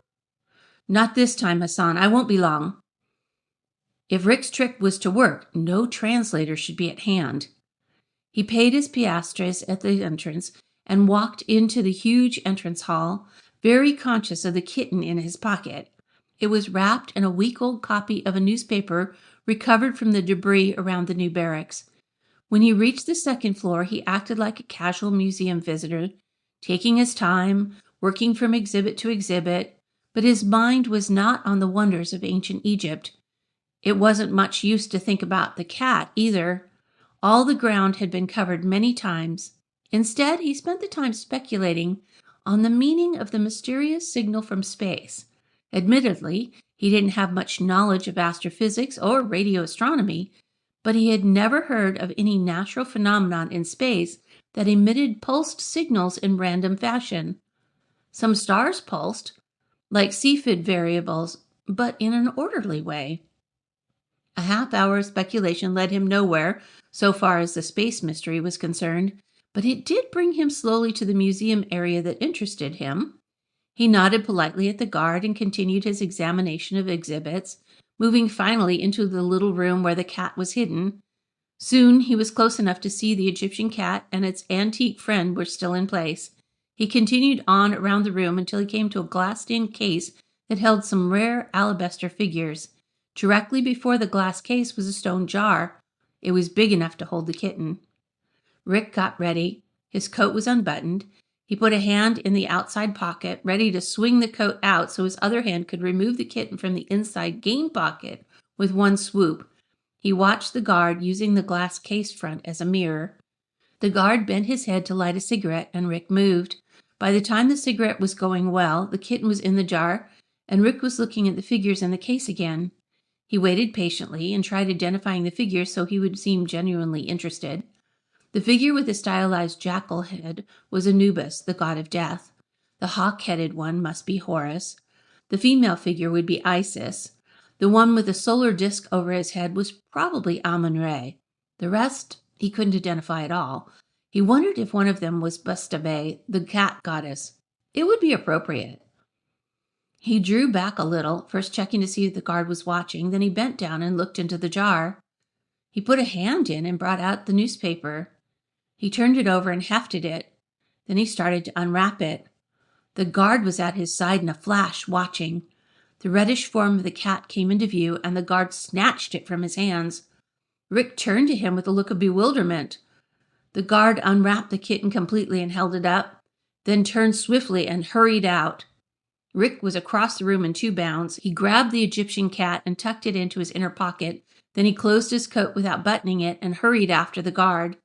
"Not this time, Hassan. I won't be long." If Rick's trick was to work, no translator should be at hand. He paid his piastres at the entrance and walked into the huge entrance hall, very conscious of the kitten in his pocket. It was wrapped in a week-old copy of a newspaper recovered from the debris around the new barracks. When he reached the second floor, he acted like a casual museum visitor, taking his time, working from exhibit to exhibit, but his mind was not on the wonders of ancient Egypt. It wasn't much use to think about the cat either. All the ground had been covered many times. Instead, he spent the time speculating on the meaning of the mysterious signal from space. Admittedly, he didn't have much knowledge of astrophysics or radio astronomy, but he had never heard of any natural phenomenon in space that emitted pulsed signals in random fashion. Some stars pulsed, like Cepheid variables, but in an orderly way. A half-hour of speculation led him nowhere, so far as the space mystery was concerned, but it did bring him slowly to the museum area that interested him. He nodded politely at the guard and continued his examination of exhibits, moving finally into the little room where the cat was hidden. Soon he was close enough to see the Egyptian cat and its antique friend were still in place. He continued on around the room until he came to a glassed-in case that held some rare alabaster figures. Directly before the glass case was a stone jar. It was big enough to hold the kitten. Rick got ready. His coat was unbuttoned. He put a hand in the outside pocket, ready to swing the coat out so his other hand could remove the kitten from the inside game pocket with one swoop. He watched the guard using the glass case front as a mirror. The guard bent his head to light a cigarette, and Rick moved. By the time the cigarette was going well, the kitten was in the jar, and Rick was looking at the figures in the case again. He waited patiently and tried identifying the figures so he would seem genuinely interested. The figure with the stylized jackal head was Anubis, the god of death. The hawk-headed one must be Horus. The female figure would be Isis. The one with the solar disk over his head was probably Amun-Re. The rest he couldn't identify at all. He wondered if one of them was Bustave, the cat goddess. It would be appropriate. He drew back a little, first checking to see if the guard was watching. Then he bent down and looked into the jar. He put a hand in and brought out the newspaper. He turned it over and hefted it. Then he started to unwrap it. The guard was at his side in a flash, watching. The reddish form of the cat came into view, and the guard snatched it from his hands. Rick turned to him with a look of bewilderment. The guard unwrapped the kitten completely and held it up, then turned swiftly and hurried out. Rick was across the room in 2 bounds. He grabbed the Egyptian cat and tucked it into his inner pocket. Then he closed his coat without buttoning it and hurried after the guard.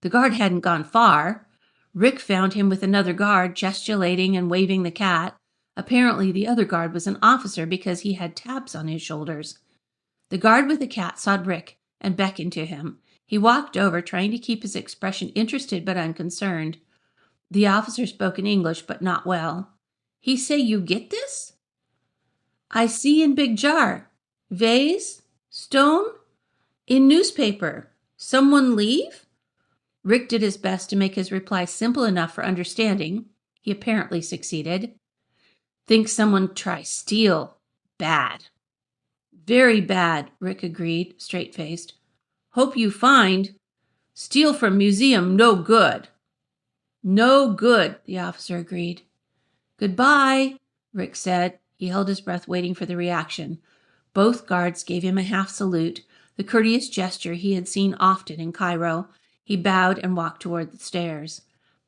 The guard hadn't gone far. Rick found him with another guard, gesticulating and waving the cat. Apparently, the other guard was an officer because he had tabs on his shoulders. The guard with the cat saw Rick and beckoned to him. He walked over, trying to keep his expression interested but unconcerned. The officer spoke in English, but not well. "He say you get this?" I see in big jar. Vase? Stone? In newspaper. Someone leave? Rick did his best to make his reply simple enough for understanding. He apparently succeeded. Think someone try steal. Bad. Very bad, Rick agreed, straight-faced. Hope you find. Steal from museum no good. No good, the officer agreed. Goodbye, Rick said. He held his breath, waiting for the reaction. Both guards gave him a half salute, the courteous gesture he had seen often in Cairo. He bowed and walked toward the stairs.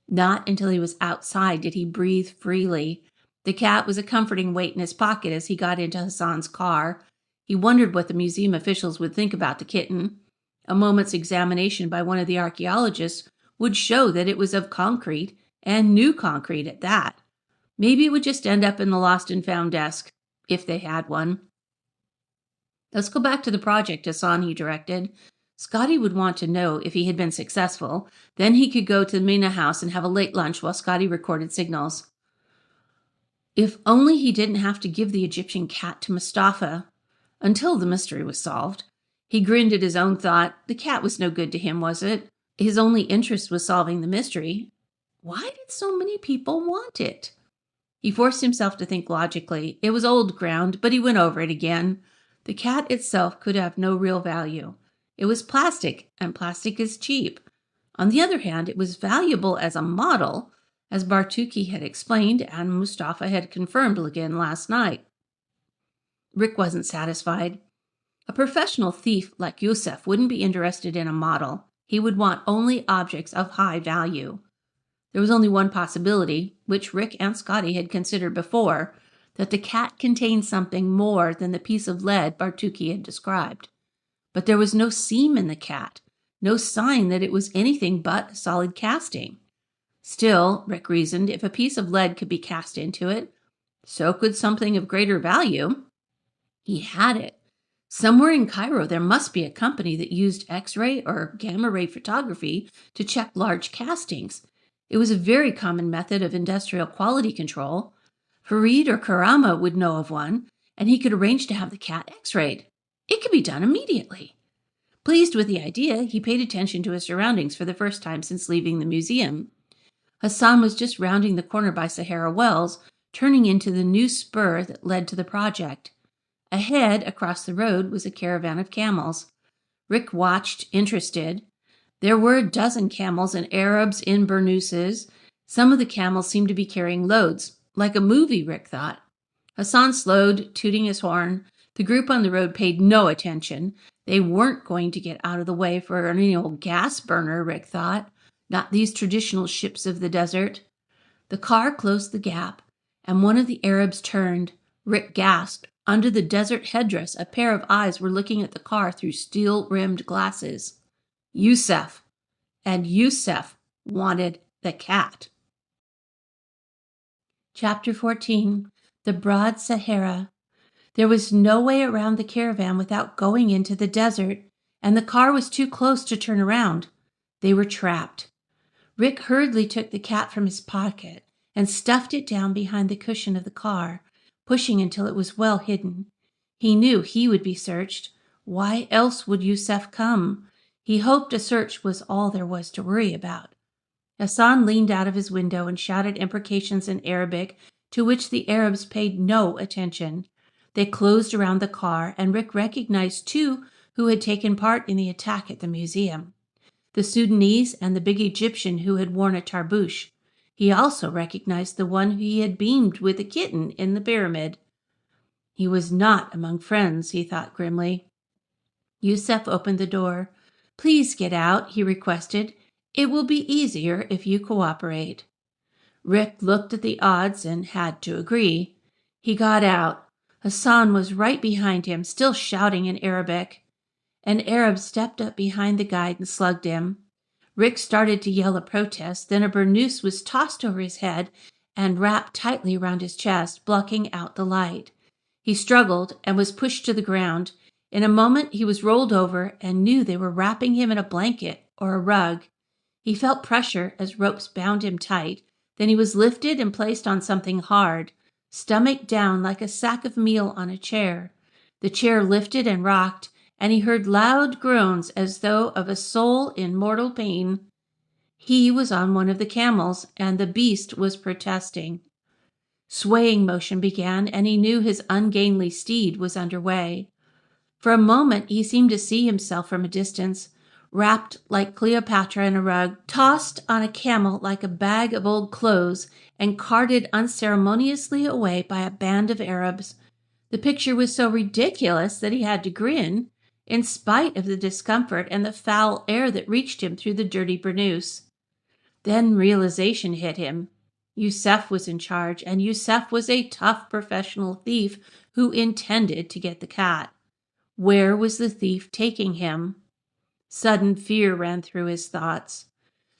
Not until he was outside did he breathe freely. The cat was a comforting weight in his pocket as he got into Hassan's car. He wondered what the museum officials would think about the kitten. A moment's examination by one of the archaeologists would show that it was of concrete, and new concrete at that. Maybe it would just end up in the lost and found desk, if they had one. Let's go back to the project, Hassan, he directed. Scotty would want to know if he had been successful. Then he could go to the Mina house and have a late lunch while Scotty recorded signals. If only he didn't have to give the Egyptian cat to Mustafa until the mystery was solved. He grinned at his own thought. The cat was no good to him, was it? His only interest was solving the mystery. Why did so many people want it? He forced himself to think logically. It was old ground, but he went over it again. The cat itself could have no real value. It was plastic, and plastic is cheap. On the other hand, it was valuable as a model, as Bartuki had explained and Mustafa had confirmed again last night. Rick wasn't satisfied. A professional thief like Yusef wouldn't be interested in a model. He would want only objects of high value. There was only one possibility, which Rick and Scotty had considered before, that the cat contained something more than the piece of lead Bartuki had described. But there was no seam in the cat, no sign that it was anything but solid casting. Still, Rick reasoned, if a piece of lead could be cast into it, so could something of greater value. He had it. Somewhere in Cairo there must be a company that used X-ray or gamma-ray photography to check large castings. It was a very common method of industrial quality control. Farid or Karama would know of one, and he could arrange to have the cat X-rayed. It could be done immediately. Pleased with the idea, he paid attention to his surroundings for the first time since leaving the museum. Hassan was just rounding the corner by Sahara Wells, turning into the new spur that led to the project. Ahead, across the road, was a caravan of camels. Rick watched, interested. There were a dozen camels and Arabs in burnouses. Some of the camels seemed to be carrying loads, like a movie, Rick thought. Hassan slowed, tooting his horn. The group on the road paid no attention. They weren't going to get out of the way for any old gas burner, Rick thought. Not these traditional ships of the desert. The car closed the gap, and one of the Arabs turned. Rick gasped. Under the desert headdress, a pair of eyes were looking at the car through steel-rimmed glasses. Yusef. And Yusef wanted the cat. Chapter 14. The Broad Sahara. There was no way around the caravan without going into the desert, and the car was too close to turn around. They were trapped. Rick hurriedly took the cat from his pocket and stuffed it down behind the cushion of the car, pushing until it was well hidden. He knew he would be searched. Why else would Yusef come? He hoped a search was all there was to worry about. Hassan leaned out of his window and shouted imprecations in Arabic, to which the Arabs paid no attention. They closed around the car, and Rick recognized two who had taken part in the attack at the museum. The Sudanese and the big Egyptian who had worn a tarbouche. He also recognized the one who he had beamed with the kitten in the pyramid. He was not among friends, he thought grimly. Yusef opened the door. Please get out, he requested. It will be easier if you cooperate. Rick looked at the odds and had to agree. He got out. Hassan was right behind him, still shouting in Arabic. An Arab stepped up behind the guide and slugged him. Rick started to yell a protest, then a burnous was tossed over his head and wrapped tightly around his chest, blocking out the light. He struggled and was pushed to the ground. In a moment he was rolled over and knew they were wrapping him in a blanket or a rug. He felt pressure as ropes bound him tight. Then he was lifted and placed on something hard. stomach down like a sack of meal on a chair. The chair lifted and rocked, and he heard loud groans as though of a soul in mortal pain. He was on one of the camels, and the beast was protesting. Swaying motion began, and he knew his ungainly steed was under way. For a moment he seemed to see himself from a distance, wrapped like Cleopatra in a rug, tossed on a camel like a bag of old clothes, and carted unceremoniously away by a band of Arabs. The picture was so ridiculous that he had to grin, in spite of the discomfort and the foul air that reached him through the dirty burnous. Then realization hit him. Yusef was in charge, and Yusef was a tough professional thief who intended to get the cat. Where was the thief taking him? Sudden fear ran through his thoughts.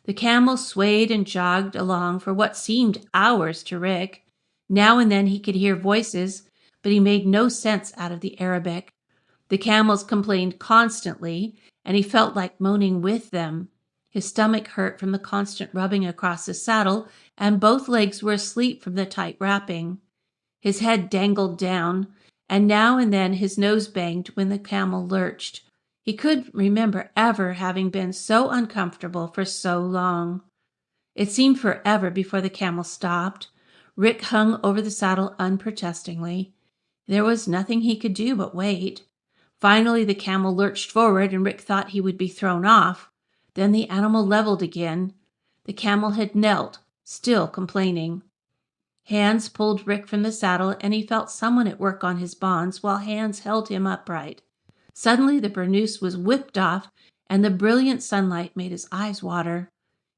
The camel swayed and jogged along for what seemed hours to Rick. Now and then he could hear voices, but he made no sense out of the Arabic. The camels complained constantly, and he felt like moaning with them. His stomach hurt from the constant rubbing across the saddle, and both legs were asleep from the tight wrapping. His head dangled down, and now and then his nose banged when the camel lurched. He couldn't remember ever having been so uncomfortable for so long. It seemed forever before the camel stopped. Rick hung over the saddle unprotestingly. There was nothing he could do but wait. Finally, the camel lurched forward, and Rick thought he would be thrown off. Then the animal leveled again. The camel had knelt, still complaining. Hands pulled Rick from the saddle, and he felt someone at work on his bonds while hands held him upright. Suddenly the burnous was whipped off, and the brilliant sunlight made his eyes water.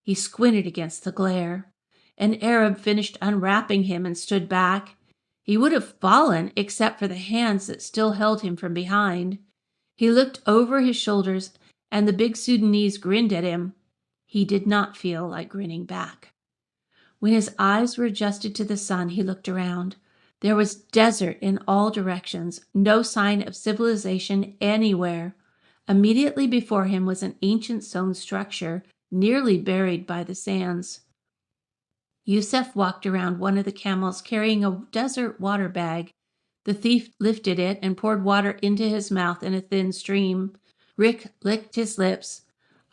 He squinted against the glare. An Arab finished unwrapping him and stood back. He would have fallen except for the hands that still held him from behind. He looked over his shoulders, and the big Sudanese grinned at him. He did not feel like grinning back. When his eyes were adjusted to the sun, he looked around. There was desert in all directions, no sign of civilization anywhere. Immediately before him was an ancient stone structure, nearly buried by the sands. Yusef walked around one of the camels carrying a desert water bag. The thief lifted it and poured water into his mouth in a thin stream. Rick licked his lips.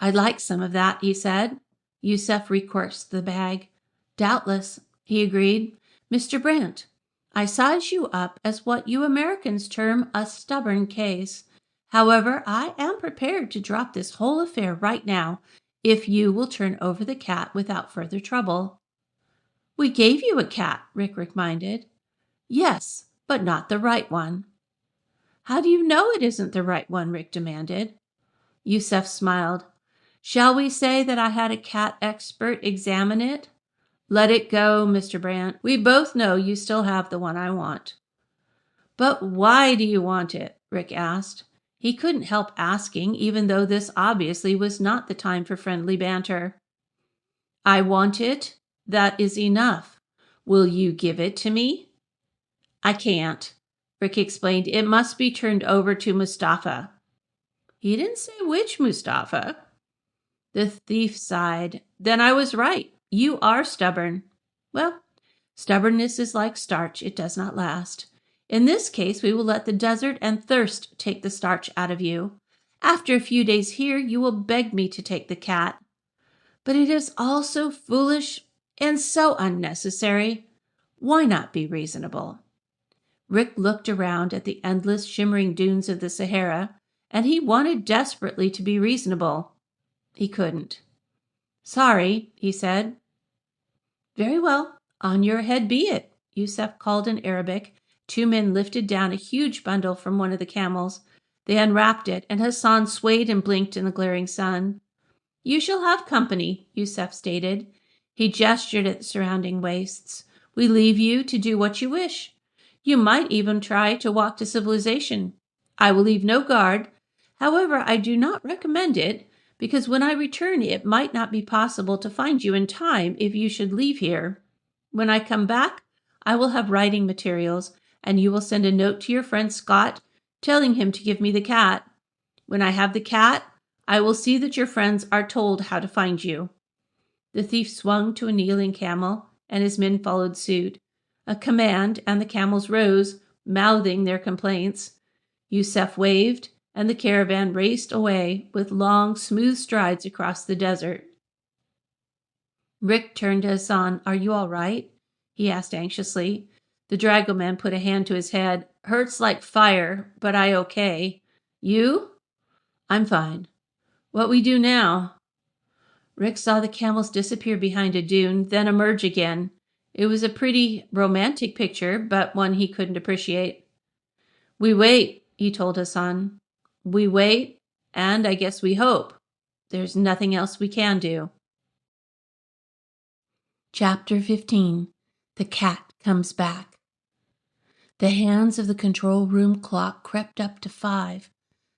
"I'd like some of that," he said. Yusef recorked the bag. "Doubtless," he agreed. "Mr. Brant, I size you up as what you Americans term a stubborn case. However, I am prepared to drop this whole affair right now if you will turn over the cat without further trouble." "We gave you a cat," Rick reminded. "Yes, but not the right one." "How do you know it isn't the right one?" Rick demanded. Yusef smiled. "Shall we say that I had a cat expert examine it?" "Let it go, Mr. Brant. We both know you still have the one I want." "But why do you want it?" Rick asked. He couldn't help asking, even though this obviously was not the time for friendly banter. "I want it. That is enough. Will you give it to me?" "I can't," Rick explained. "It must be turned over to Mustafa." "He didn't say which Mustafa." The thief sighed. "Then I was right. You are stubborn." "Well, stubbornness is like starch. It does not last. In this case, we will let the desert and thirst take the starch out of you. After a few days here, you will beg me to take the cat." "But it is all so foolish and so unnecessary. Why not be reasonable?" Rick looked around at the endless shimmering dunes of the Sahara, and he wanted desperately to be reasonable. He couldn't. "Sorry," he said. "Very well. On your head be it," Yusef called in Arabic. Two men lifted down a huge bundle from one of the camels. They unwrapped it, and Hassan swayed and blinked in the glaring sun. "You shall have company," Yusef stated. He gestured at the surrounding wastes. "We leave you to do what you wish. You might even try to walk to civilization. I will leave no guard. However, I do not recommend it, because when I return, it might not be possible to find you in time if you should leave here. When I come back, I will have writing materials, and you will send a note to your friend Scott, telling him to give me the cat. When I have the cat, I will see that your friends are told how to find you." The thief swung to a kneeling camel, and his men followed suit. a command, and the camels rose, mouthing their complaints. Yusef waved, and the caravan raced away with long, smooth strides across the desert. Rick turned to Hassan. "Are you all right?" he asked anxiously. The dragoman put a hand to his head. "Hurts like fire, but I okay. You?" "I'm fine. What we do now?" Rick saw the camels disappear behind a dune, then emerge again. It was a pretty romantic picture, but one he couldn't appreciate. "We wait," he told Hassan. "We wait, and I guess we hope. There's nothing else we can do." Chapter 15. The Cat Comes Back. The hands of the control room clock crept up to 5.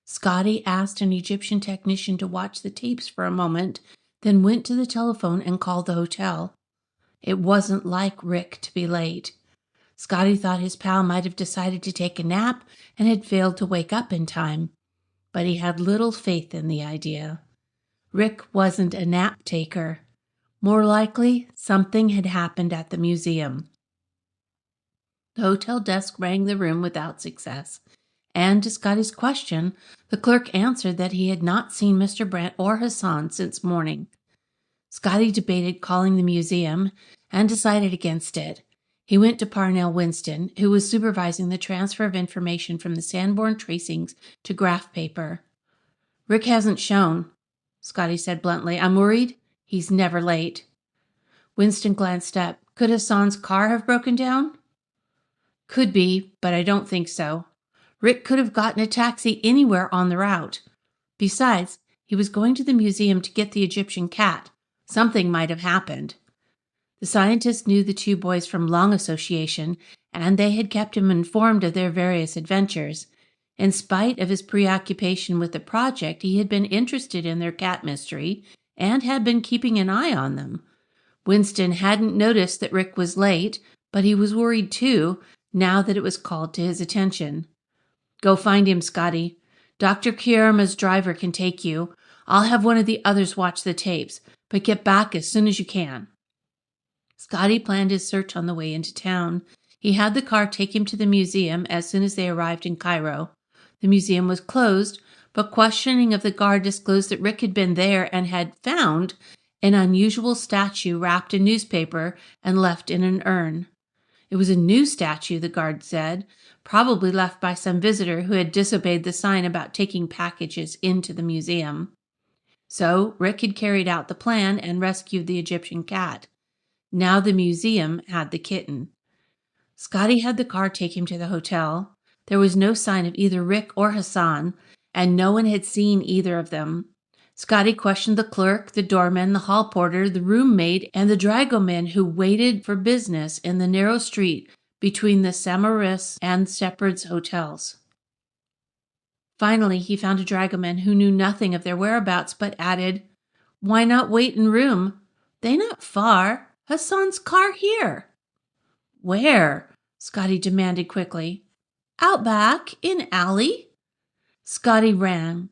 Scotty asked an Egyptian technician to watch the tapes for a moment, then went to the telephone and called the hotel. It wasn't like Rick to be late. Scotty thought his pal might have decided to take a nap and had failed to wake up in time, but he had little faith in the idea. Rick wasn't a nap taker. More likely, something had happened at the museum. The hotel desk rang the room without success, and to Scotty's question, the clerk answered that he had not seen Mr. Brant or Hassan since morning. Scotty debated calling the museum and decided against it. He went to Parnell Winston, who was supervising the transfer of information from the Sanborn tracings to graph paper. "Rick hasn't shown," Scotty said bluntly. "I'm worried. He's never late." Winston glanced up. "Could Hassan's car have broken down?" "Could be, but I don't think so. Rick could have gotten a taxi anywhere on the route. Besides, he was going to the museum to get the Egyptian cat. Something might have happened." The scientist knew the two boys from long association, and they had kept him informed of their various adventures. In spite of his preoccupation with the project, he had been interested in their cat mystery and had been keeping an eye on them. Winston hadn't noticed that Rick was late, but he was worried too, now that it was called to his attention. "Go find him, Scotty. Dr. Kiarma's driver can take you. I'll have one of the others watch the tapes, but get back as soon as you can." Scotty planned his search on the way into town. He had the car take him to the museum as soon as they arrived in Cairo. The museum was closed, but questioning of the guard disclosed that Rick had been there and had found an unusual statue wrapped in newspaper and left in an urn. It was a new statue, the guard said, probably left by some visitor who had disobeyed the sign about taking packages into the museum. So Rick had carried out the plan and rescued the Egyptian cat. Now the museum had the kitten. Scotty had the car take him to the hotel. There was no sign of either Rick or Hassan, and no one had seen either of them. Scotty questioned the clerk, the doorman, the hall porter, the room maid, and the dragoman who waited for business in the narrow street between the Samaris and Shepard's hotels. Finally, he found a dragoman who knew nothing of their whereabouts, but added, "Why not wait in room? They not far. Hassan's car here." "Where?" Scotty demanded quickly. "Out back, in alley." Scotty ran.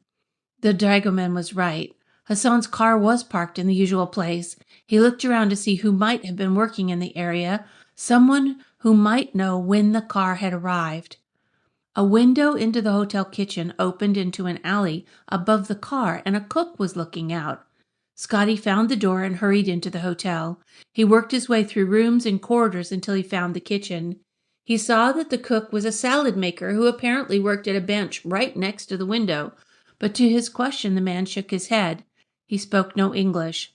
The dragoman was right. Hassan's car was parked in the usual place. He looked around to see who might have been working in the area, someone who might know when the car had arrived. A window into the hotel kitchen opened into an alley above the car, and a cook was looking out. Scotty found the door and hurried into the hotel. He worked his way through rooms and corridors until he found the kitchen. He saw that the cook was a salad maker who apparently worked at a bench right next to the window, but to his question the man shook his head. He spoke no English.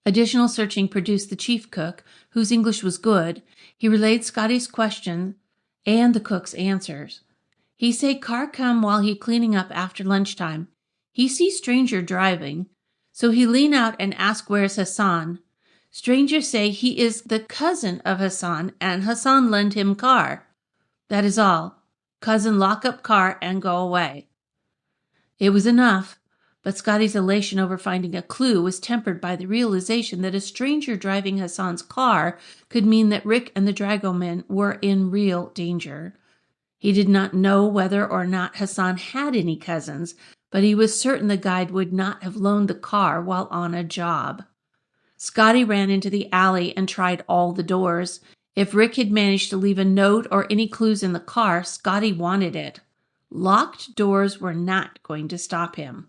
Additional searching produced the chief cook, whose English was good. He relayed Scotty's question and the cook's answers. He say car come while he cleaning up after lunchtime. He see stranger driving, so he lean out and ask where's Hassan. Stranger say he is the cousin of Hassan, and Hassan lend him car. That is all. Cousin lock up car and go away. It was enough, but Scotty's elation over finding a clue was tempered by the realization that a stranger driving Hassan's car could mean that Rick and the dragoman were in real danger. He did not know whether or not Hassan had any cousins, but he was certain the guide would not have loaned the car while on a job. Scotty ran into the alley and tried all the doors. If Rick had managed to leave a note or any clues in the car, Scotty wanted it. Locked doors were not going to stop him.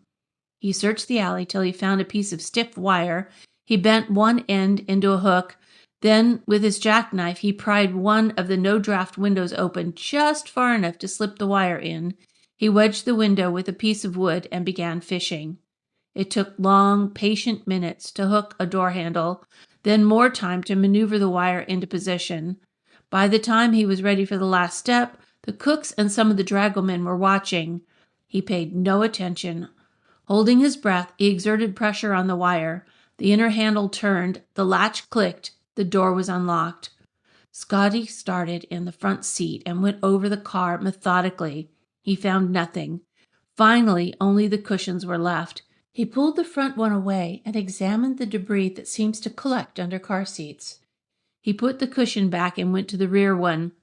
He searched the alley till he found a piece of stiff wire. He bent one end into a hook. Then, with his jackknife, he pried one of the no-draft windows open just far enough to slip the wire in. He wedged the window with a piece of wood and began fishing. It took long, patient minutes to hook a door handle, then more time to maneuver the wire into position. By the time he was ready for the last step, the cooks and some of the dragomen were watching. He paid no attention. Holding his breath, he exerted pressure on the wire. The inner handle turned, the latch clicked, the door was unlocked. Scotty started in the front seat and went over the car methodically. He found nothing. Finally, only the cushions were left. He pulled the front one away and examined the debris that seems to collect under car seats. He put the cushion back and went to the rear one.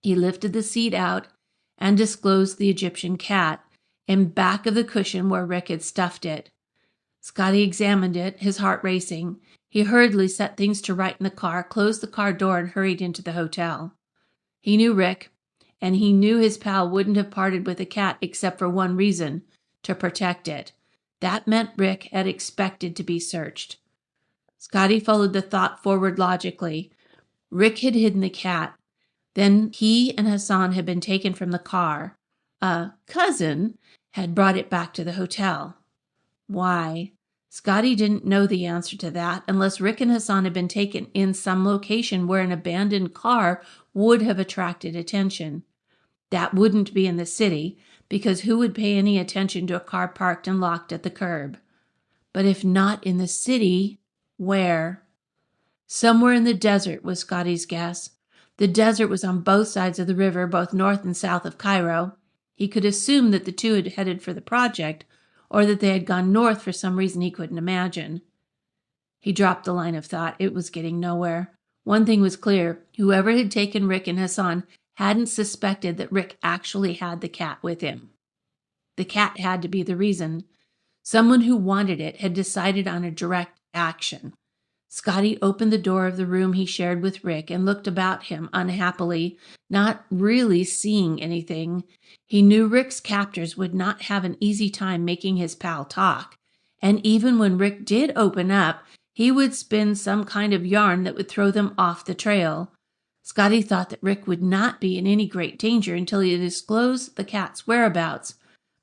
He lifted the seat out and disclosed the Egyptian cat in back of the cushion where Rick had stuffed it. Scotty examined it, his heart racing. He hurriedly set things to right in the car, closed the car door, and hurried into the hotel. He knew Rick, and he knew his pal wouldn't have parted with the cat except for one reason, to protect it. That meant Rick had expected to be searched. Scotty followed the thought forward logically. Rick had hidden the cat. Then he and Hassan had been taken from the car. A cousin had brought it back to the hotel. Why? Scotty didn't know the answer to that unless Rick and Hassan had been taken in some location where an abandoned car would have attracted attention. That wouldn't be in the city, because who would pay any attention to a car parked and locked at the curb? But if not in the city, where? Somewhere in the desert was Scotty's guess. The desert was on both sides of the river, both north and south of Cairo. He could assume that the two had headed for the project, or that they had gone north for some reason he couldn't imagine. He dropped the line of thought. It was getting nowhere. One thing was clear. Whoever had taken Rick and Hassan hadn't suspected that Rick actually had the cat with him. The cat had to be the reason. Someone who wanted it had decided on a direct action. Scotty opened the door of the room he shared with Rick and looked about him unhappily, not really seeing anything. He knew Rick's captors would not have an easy time making his pal talk, and even when Rick did open up, he would spin some kind of yarn that would throw them off the trail. Scotty thought that Rick would not be in any great danger until he disclosed the cat's whereabouts,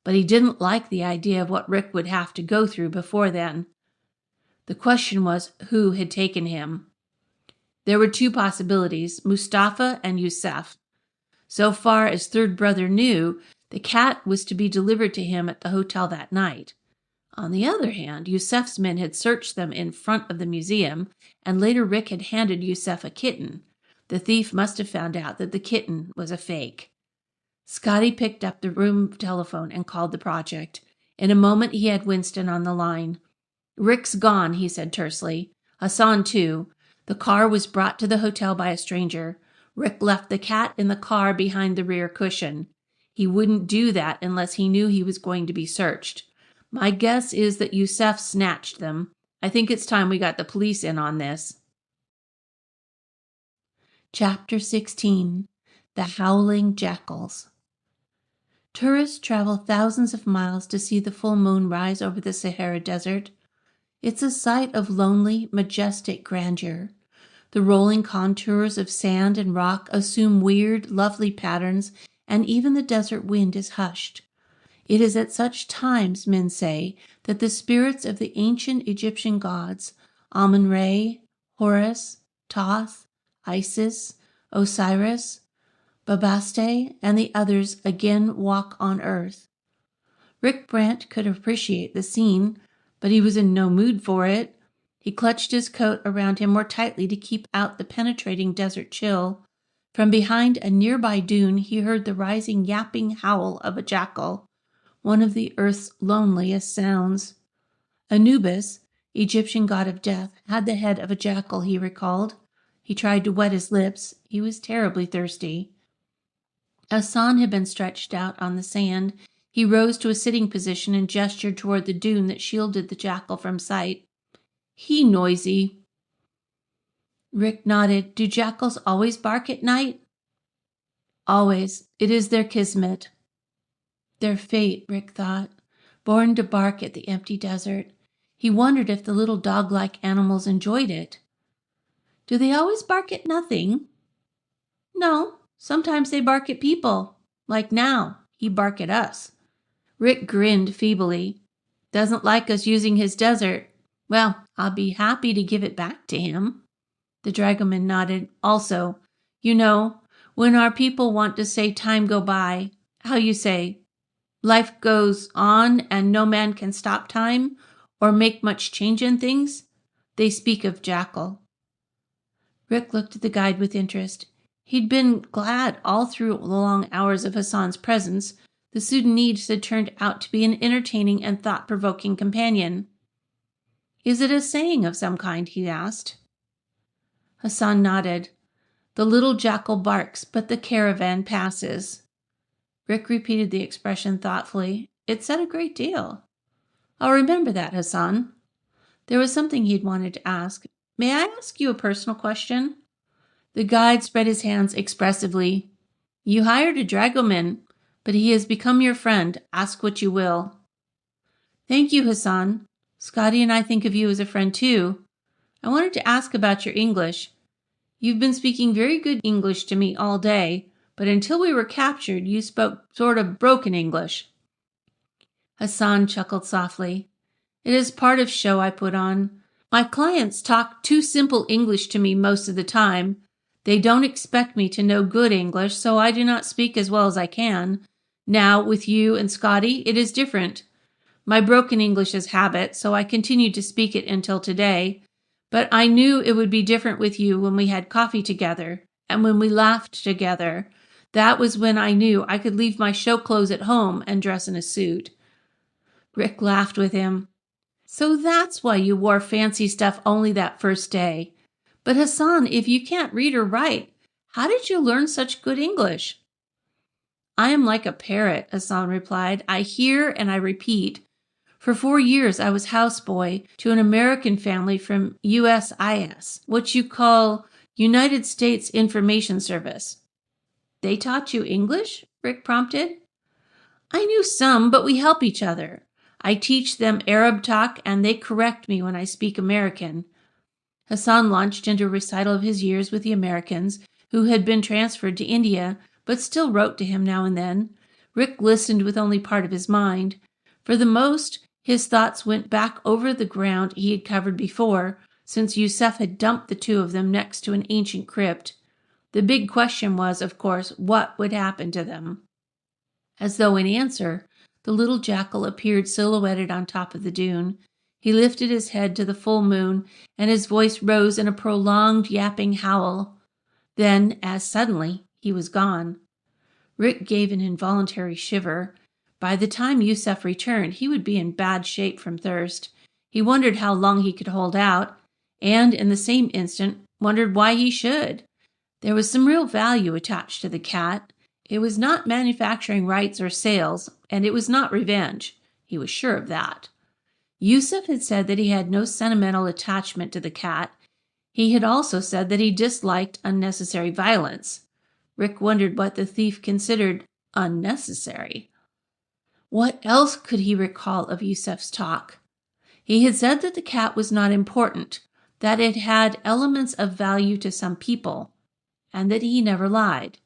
but he didn't like the idea of what Rick would have to go through before then. The question was who had taken him. There were two possibilities, Mustafa and Yusef. So far as third brother knew, the cat was to be delivered to him at the hotel that night. On the other hand, Yusef's men had searched them in front of the museum, and later Rick had handed Yusef a kitten. The thief must have found out that the kitten was a fake. Scotty picked up the room telephone and called the project. In a moment he had Winston on the line. Rick's gone, he said tersely. Hassan, too. The car was brought to the hotel by a stranger. Rick left the cat in the car behind the rear cushion. He wouldn't do that unless he knew he was going to be searched. My guess is that Yusef snatched them. I think it's time we got the police in on this. Chapter 16. The Howling Jackals. Tourists travel thousands of miles to see the full moon rise over the Sahara Desert. It's a sight of lonely, majestic grandeur. The rolling contours of sand and rock assume weird, lovely patterns, and even the desert wind is hushed. It is at such times, men say, that the spirits of the ancient Egyptian gods, Amun-Re, Horus, Thoth, Isis, Osiris, Babaste, and the others again walk on earth. Rick Brant could appreciate the scene, but he was in no mood for it. He clutched his coat around him more tightly to keep out the penetrating desert chill. From behind a nearby dune, he heard the rising yapping howl of a jackal, one of the earth's loneliest sounds. Anubis, Egyptian god of death, had the head of a jackal, he recalled. He tried to wet his lips. He was terribly thirsty. Hassan had been stretched out on the sand. He rose to a sitting position and gestured toward the dune that shielded the jackal from sight. He noisy. Rick nodded. Do jackals always bark at night? Always. It is their kismet. Their fate, Rick thought. Born to bark at the empty desert. He wondered if the little dog-like animals enjoyed it. Do they always bark at nothing? No. Sometimes they bark at people. Like now, he bark at us. Rick grinned feebly. Doesn't like us using his desert. Well, I'll be happy to give it back to him. The dragoman nodded. Also, you know, when our people want to say time go by, how you say, life goes on and no man can stop time or make much change in things, they speak of jackal. Rick looked at the guide with interest. He'd been glad all through the long hours of Hassan's presence. The Sudanese had turned out to be an entertaining and thought-provoking companion. Is it a saying of some kind? He asked. Hassan nodded. The little jackal barks, but the caravan passes. Rick repeated the expression thoughtfully. It said a great deal. I'll remember that, Hassan. There was something he'd wanted to ask. May I ask you a personal question? The guide spread his hands expressively. You hired a dragoman, but he has become your friend. Ask what you will. Thank you, Hassan. Scotty and I think of you as a friend too. I wanted to ask about your English. You've been speaking very good English to me all day, but until we were captured, you spoke sort of broken English. Hassan chuckled softly. It is part of show I put on. My clients talk too simple English to me most of the time. They don't expect me to know good English, so I do not speak as well as I can. Now, with you and Scotty, it is different. My broken English is habit, so I continued to speak it until today. But I knew it would be different with you when we had coffee together, and when we laughed together. That was when I knew I could leave my show clothes at home and dress in a suit. Rick laughed with him. So that's why you wore fancy stuff only that first day. But Hassan, if you can't read or write, how did you learn such good English? I am like a parrot, Hassan replied. I hear and I repeat. For 4 years, I was houseboy to an American family from USIS, what you call United States Information Service. They taught you English? Rick prompted. I knew some, but we help each other. I teach them Arab talk, and they correct me when I speak American. Hassan launched into a recital of his years with the Americans, who had been transferred to India, but still wrote to him now and then. Rick listened with only part of his mind. For the most, his thoughts went back over the ground he had covered before, since Yusef had dumped the two of them next to an ancient crypt. The big question was, of course, what would happen to them? As though in answer, the little jackal appeared silhouetted on top of the dune. He lifted his head to the full moon, and his voice rose in a prolonged yapping howl. Then, as suddenly, he was gone. Rick gave an involuntary shiver. By the time Yusef returned, he would be in bad shape from thirst. He wondered how long he could hold out, and in the same instant wondered why he should. There was some real value attached to the cat. It was not manufacturing rights or sales, and it was not revenge. He was sure of that. Yusef had said that he had no sentimental attachment to the cat. He had also said that he disliked unnecessary violence. Rick wondered what the thief considered unnecessary. What else could he recall of Yusef's talk? He had said that the cat was not important, that it had elements of value to some people, and that he never lied.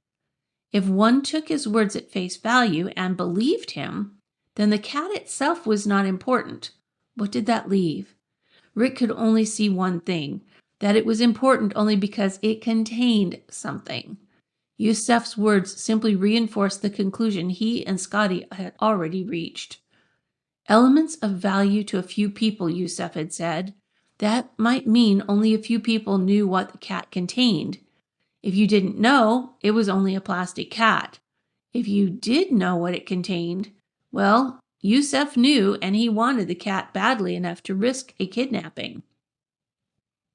If one took his words at face value and believed him, then the cat itself was not important. What did that leave? Rick could only see one thing, that it was important only because it contained something. Yusef's words simply reinforced the conclusion he and Scotty had already reached. Elements of value to a few people, Yusef had said. That might mean only a few people knew what the cat contained. If you didn't know, it was only a plastic cat. If you did know what it contained, well, Yusef knew, and he wanted the cat badly enough to risk a kidnapping.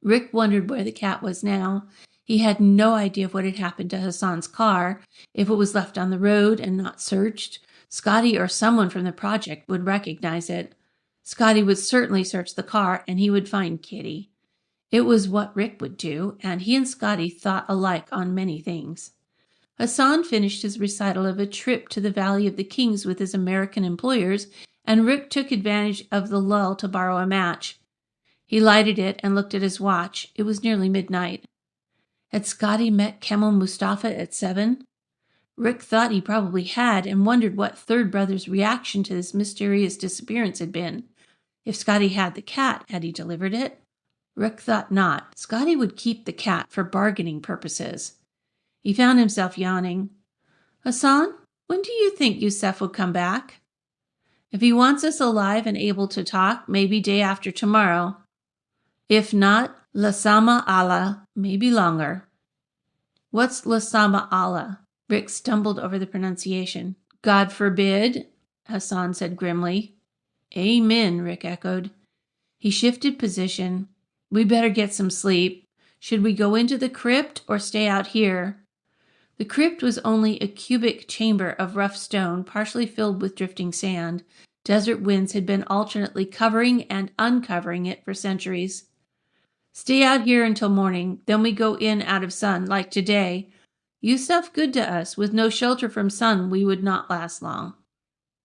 Rick wondered where the cat was now. He had no idea of what had happened to Hassan's car. If it was left on the road and not searched, Scotty or someone from the project would recognize it. Scotty would certainly search the car, and he would find Kitty. It was what Rick would do, and he and Scotty thought alike on many things. Hassan finished his recital of a trip to the Valley of the Kings with his American employers, and Rick took advantage of the lull to borrow a match. He lighted it and looked at his watch. It was nearly midnight. Had Scotty met Camel Mustafa at 7? Rick thought he probably had and wondered what Third Brother's reaction to this mysterious disappearance had been. If Scotty had the cat, had he delivered it? Rick thought not. Scotty would keep the cat for bargaining purposes. He found himself yawning. Hassan, when do you think Yusef will come back? If he wants us alive and able to talk, maybe day after tomorrow. If not, Lasama Allah, maybe longer. What's Lasama Allah? Rick stumbled over the pronunciation. God forbid, Hassan said grimly. Amen, Rick echoed. He shifted position. We better get some sleep. Should we go into the crypt or stay out here? The crypt was only a cubic chamber of rough stone, partially filled with drifting sand. Desert winds had been alternately covering and uncovering it for centuries. Stay out here until morning, then we go in out of sun, like today. Yusef good to us. With no shelter from sun, we would not last long.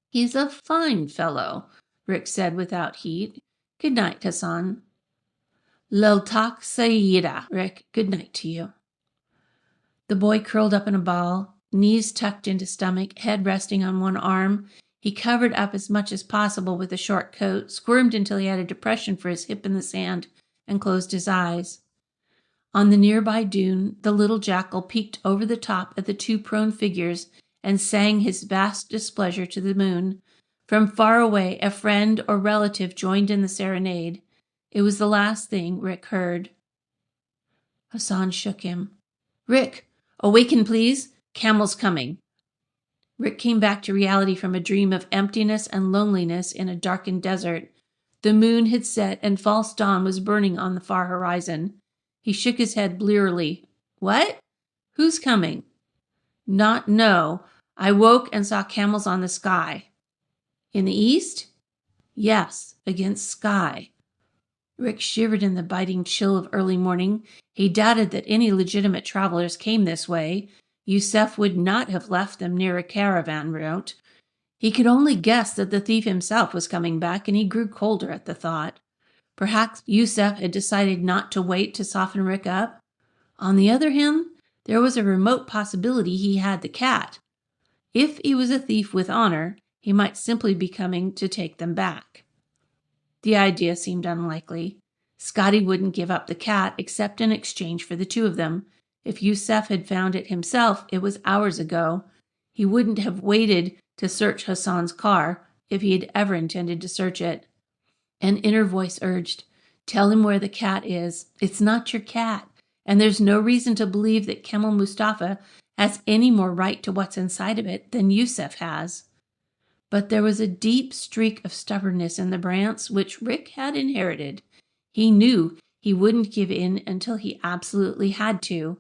He's a fine fellow, Rick said without heat. Good night, Hassan. Leltak Sayida, Rick. Good night to you. The boy curled up in a ball, knees tucked into stomach, head resting on one arm. He covered up as much as possible with a short coat, squirmed until he had a depression for his hip in the sand, and closed his eyes. On the nearby dune, the little jackal peeked over the top at the two prone figures and sang his vast displeasure to the moon. From far away, a friend or relative joined in the serenade. It was the last thing Rick heard. Hassan shook him. Rick, awaken, please. Camel's coming. Rick came back to reality from a dream of emptiness and loneliness in a darkened desert. The moon had set and false dawn was burning on the far horizon. He shook his head blearily. What? Who's coming? Not know. I woke and saw camels on the sky. In the east? Yes, against sky. Rick shivered in the biting chill of early morning. He doubted that any legitimate travelers came this way. Yusef would not have left them near a caravan route. He could only guess that the thief himself was coming back, and he grew colder at the thought. Perhaps Yusef had decided not to wait to soften Rick up. On the other hand, there was a remote possibility he had the cat. If he was a thief with honor, he might simply be coming to take them back. The idea seemed unlikely. Scotty wouldn't give up the cat except in exchange for the two of them. If Yusef had found it himself, it was hours ago. He wouldn't have waited to search Hassan's car if he had ever intended to search it. An inner voice urged, Tell him where the cat is. It's not your cat, and there's no reason to believe that Camel Mustafa has any more right to what's inside of it than Yusef has. But there was a deep streak of stubbornness in the Brants which Rick had inherited. He knew he wouldn't give in until he absolutely had to.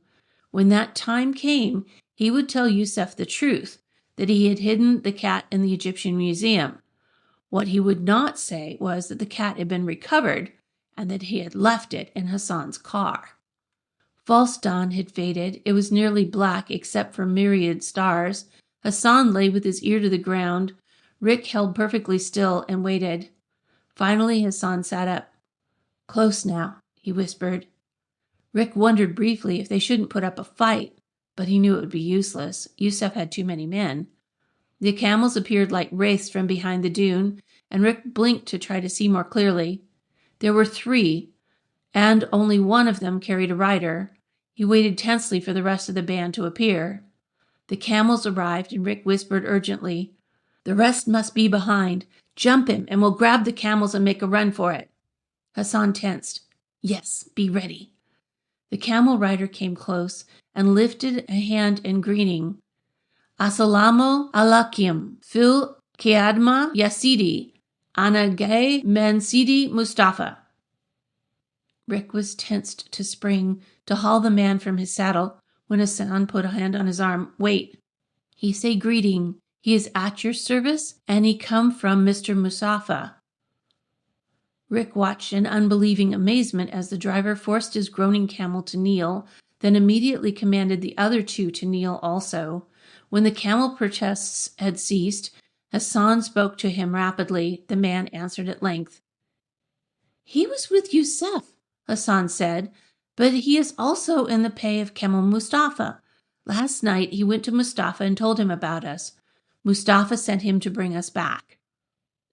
When that time came, he would tell Yusef the truth, that he had hidden the cat in the Egyptian museum. What he would not say was that the cat had been recovered and that he had left it in Hassan's car. False dawn had faded. It was nearly black except for myriad stars. Hassan lay with his ear to the ground. Rick held perfectly still and waited. Finally, Hassan sat up. Close now, he whispered. Rick wondered briefly if they shouldn't put up a fight, but he knew it would be useless. Yusef had too many men. The camels appeared like wraiths from behind the dune, and Rick blinked to try to see more clearly. There were 3, and only one of them carried a rider. He waited tensely for the rest of the band to appear. The camels arrived, and Rick whispered urgently, The rest must be behind. Jump him, and we'll grab the camels and make a run for it. Hassan tensed. Yes, be ready. The camel rider came close and lifted a hand in greeting. Assalamu alaikum, fil Kiadma Yasidi, Anagay Men Sidi Mustafa. Rick was tensed to spring to haul the man from his saddle when Hassan put a hand on his arm. Wait. He say greeting. He is at your service, and he come from Mr. Mustafa. Rick watched in unbelieving amazement as the driver forced his groaning camel to kneel, then immediately commanded the other two to kneel also. When the camel protests had ceased, Hassan spoke to him rapidly. The man answered at length. "He was with Yusuf," Hassan said, "but he is also in the pay of Camel Mustafa. Last night he went to Mustafa and told him about us. Mustafa sent him to bring us back."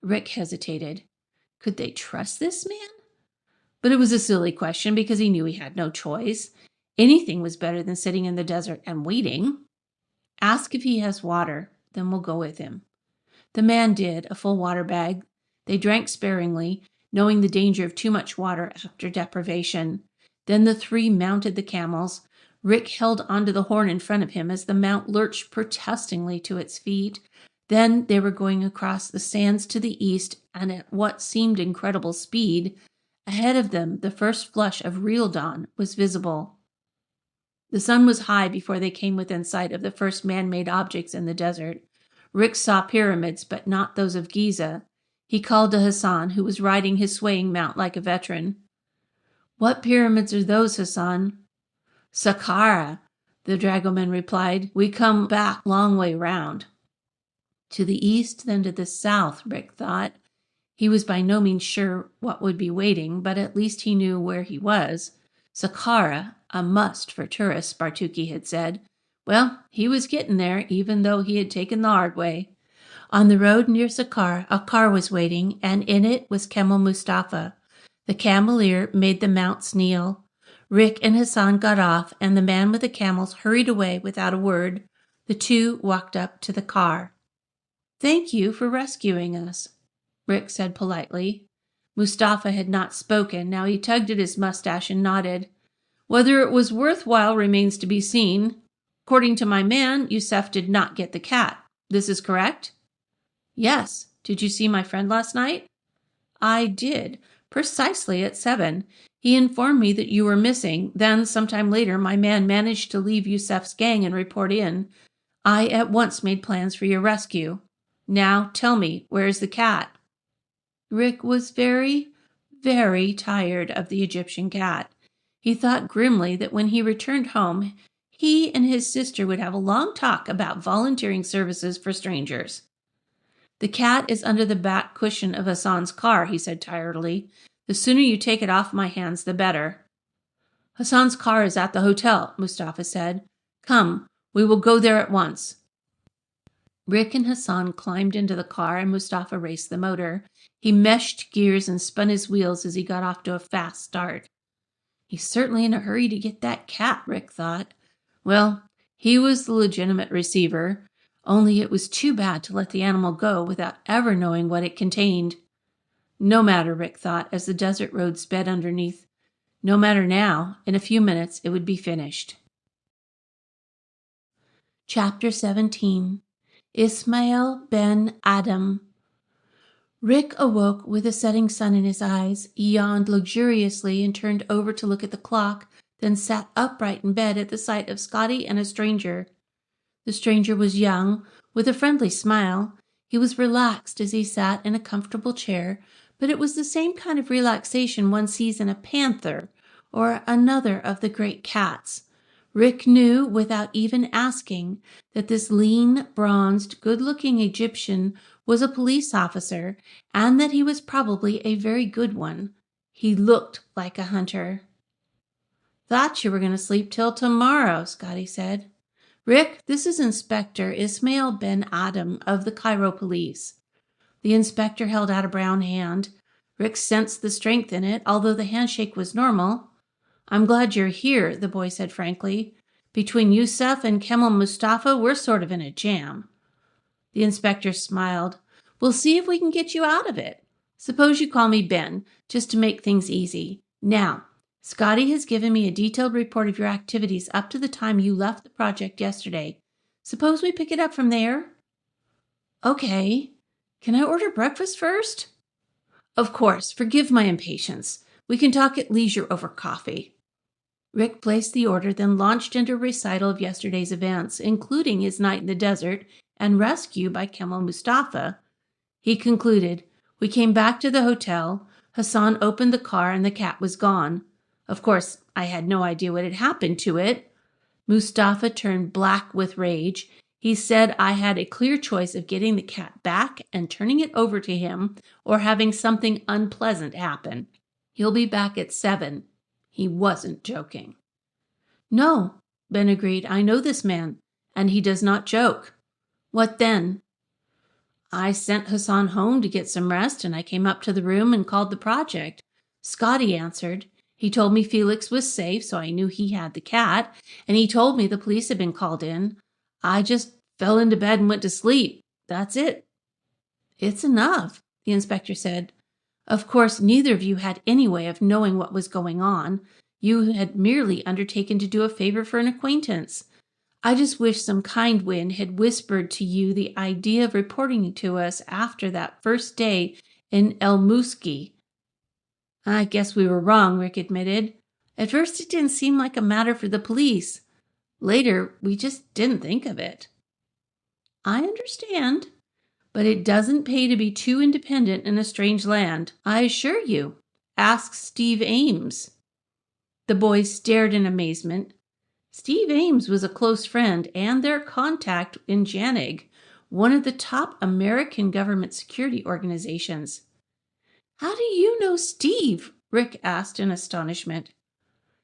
Rick hesitated. Could they trust this man? But it was a silly question because he knew he had no choice. Anything was better than sitting in the desert and waiting. "Ask if he has water, then we'll go with him." The man did, a full water bag. They drank sparingly, knowing the danger of too much water after deprivation. Then the three mounted the camels. Rick held onto the horn in front of him as the mount lurched protestingly to its feet. Then they were going across the sands to the east, and at what seemed incredible speed. Ahead of them, the first flush of real dawn was visible. The sun was high before they came within sight of the first man-made objects in the desert. Rick saw pyramids, but not those of Giza. He called to Hassan, who was riding his swaying mount like a veteran. "What pyramids are those, Hassan?" "Saqqara," the dragoman replied. "We come back long way round." To the east, then to the south, Rick thought. He was by no means sure what would be waiting, but at least he knew where he was. Saqqara, a must for tourists, Bartuki had said. Well, he was getting there, even though he had taken the hard way. On the road near Saqqara, a car was waiting, and in it was Camel Mustafa. The cameleer made the mounts kneel. Rick and Hassan got off, and the man with the camels hurried away without a word. The two walked up to the car. "Thank you for rescuing us," Rick said politely. Mustafa had not spoken. Now he tugged at his mustache and nodded. "Whether it was worthwhile remains to be seen. According to my man, Yusuf did not get the cat. This is correct?" "Yes. Did you see my friend last night?" "I did. Precisely at 7. He informed me that you were missing. Then, sometime later, my man managed to leave Yusuf's gang and report in. I at once made plans for your rescue. Now, tell me, where is the cat?" Rick was very, very tired of the Egyptian cat. He thought grimly that when he returned home, he and his sister would have a long talk about volunteering services for strangers. "The cat is under the back cushion of Hassan's car," he said tiredly. "The sooner you take it off my hands, the better." "Hassan's car is at the hotel," Mustafa said. "Come, we will go there at once." Rick and Hassan climbed into the car, and Mustafa raced the motor. He meshed gears and spun his wheels as he got off to a fast start. He's certainly in a hurry to get that cat, Rick thought. Well, he was the legitimate receiver, only it was too bad to let the animal go without ever knowing what it contained. No matter, Rick thought, as the desert road sped underneath. No matter now. In a few minutes it would be finished. Chapter 17. Ismail Ben Adam. Rick awoke with the setting sun in his eyes. He yawned luxuriously and turned over to look at the clock, then sat upright in bed at the sight of Scotty and a stranger. The stranger was young, with a friendly smile. He was relaxed as he sat in a comfortable chair, but it was the same kind of relaxation one sees in a panther or another of the great cats. Rick knew, without even asking, that this lean, bronzed, good-looking Egyptian was a police officer, and that he was probably a very good one. He looked like a hunter. "Thought you were going to sleep till tomorrow," Scotty said. "Rick, this is Inspector Ismail Ben Adam of the Cairo Police." The inspector held out a brown hand. Rick sensed the strength in it, although the handshake was normal. "I'm glad you're here," the boy said frankly. "Between Yusuf and Camel Mustafa, we're sort of in a jam." The inspector smiled. "We'll see if we can get you out of it. Suppose you call me Ben, just to make things easy. Now, Scotty has given me a detailed report of your activities up to the time you left the project yesterday. Suppose we pick it up from there?" "Okay. Can I order breakfast first?" "Of course. Forgive my impatience. We can talk at leisure over coffee." Rick placed the order, then launched into a recital of yesterday's events, including his night in the desert and rescue by Camel Mustafa. He concluded, "We came back to the hotel. Hassan opened the car and the cat was gone. Of course, I had no idea what had happened to it. Mustafa turned black with rage. He said I had a clear choice of getting the cat back and turning it over to him or having something unpleasant happen. He'll be back at 7. He wasn't joking. No, Ben agreed. I know this man, and he does not joke. What then? I sent Hassan home to get some rest, and I came up to the room and called the project. Scotty answered. He told me Felix was safe, so I knew he had the cat, and he told me the police had been called in. I just fell into bed and went to sleep. That's it. It's enough, the inspector said. Of course, neither of you had any way of knowing what was going on. You had merely undertaken to do a favor for an acquaintance. I just wish some kind wind had whispered to you the idea of reporting to us after that first day in El Muski. I guess we were wrong, Rick admitted. At first it didn't seem like a matter for the police. Later, we just didn't think of it. I understand, but it doesn't pay to be too independent in a strange land, I assure you. Ask Steve Ames. The boys stared in amazement. Steve Ames was a close friend and their contact in JANIG, one of the top American government security organizations. How do you know Steve? Rick asked in astonishment.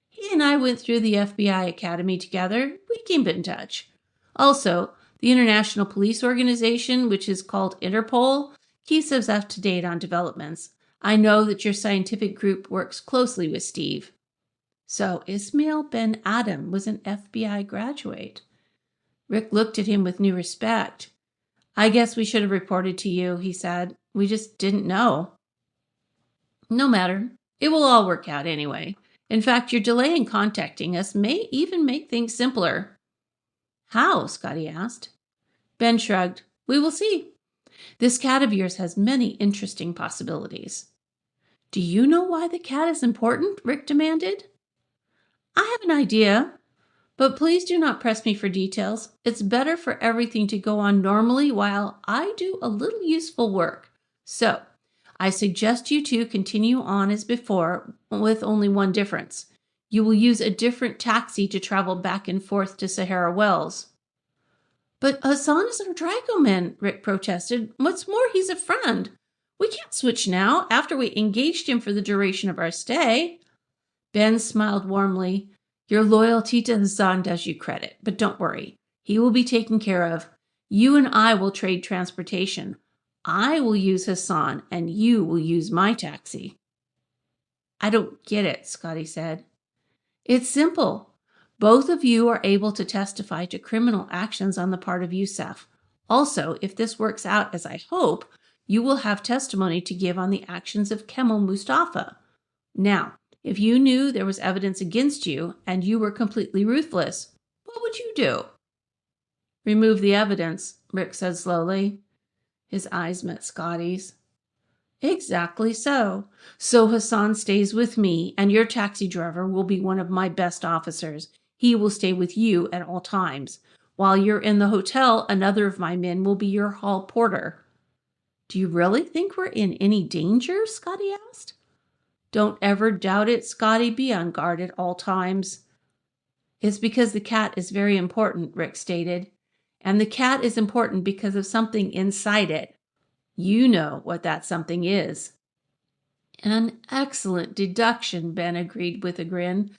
He and I went through the FBI Academy together. We keep in touch. Also, the International Police Organization, which is called Interpol, keeps us up to date on developments. I know that your scientific group works closely with Steve. So Ismail Ben Adam was an FBI graduate. Rick looked at him with new respect. I guess we should have reported to you, he said. We just didn't know. No matter. It will all work out anyway. In fact, your delay in contacting us may even make things simpler. How? Scotty asked. Ben shrugged. We will see. This cat of yours has many interesting possibilities. Do you know why the cat is important? Rick demanded. I have an idea, but please do not press me for details. It's better for everything to go on normally while I do a little useful work. So, I suggest you two continue on as before, with only one difference. You will use a different taxi to travel back and forth to Sahara Wells. But Hassan is our dragoman, Rick protested. What's more, he's a friend. We can't switch now, after we engaged him for the duration of our stay. Ben smiled warmly. Your loyalty to Hassan does you credit, but don't worry. He will be taken care of. You and I will trade transportation. I will use Hassan, and you will use my taxi. I don't get it, Scotty said. It's simple. Both of you are able to testify to criminal actions on the part of Yusuf. Also, if this works out as I hope, you will have testimony to give on the actions of Kemal Mustafa. Now, if you knew there was evidence against you and you were completely ruthless, what would you do? Remove the evidence, Rick said slowly. His eyes met Scotty's. Exactly so. So Hassan stays with me, and your taxi driver will be one of my best officers. He will stay with you at all times. While you're in the hotel, another of my men will be your hall porter. Do you really think we're in any danger? Scotty asked. Don't ever doubt it, Scotty. Be on guard at all times. It's because the cat is very important, Rick stated. And the cat is important because of something inside it. You know what that something is. An excellent deduction, Ben agreed with a grin.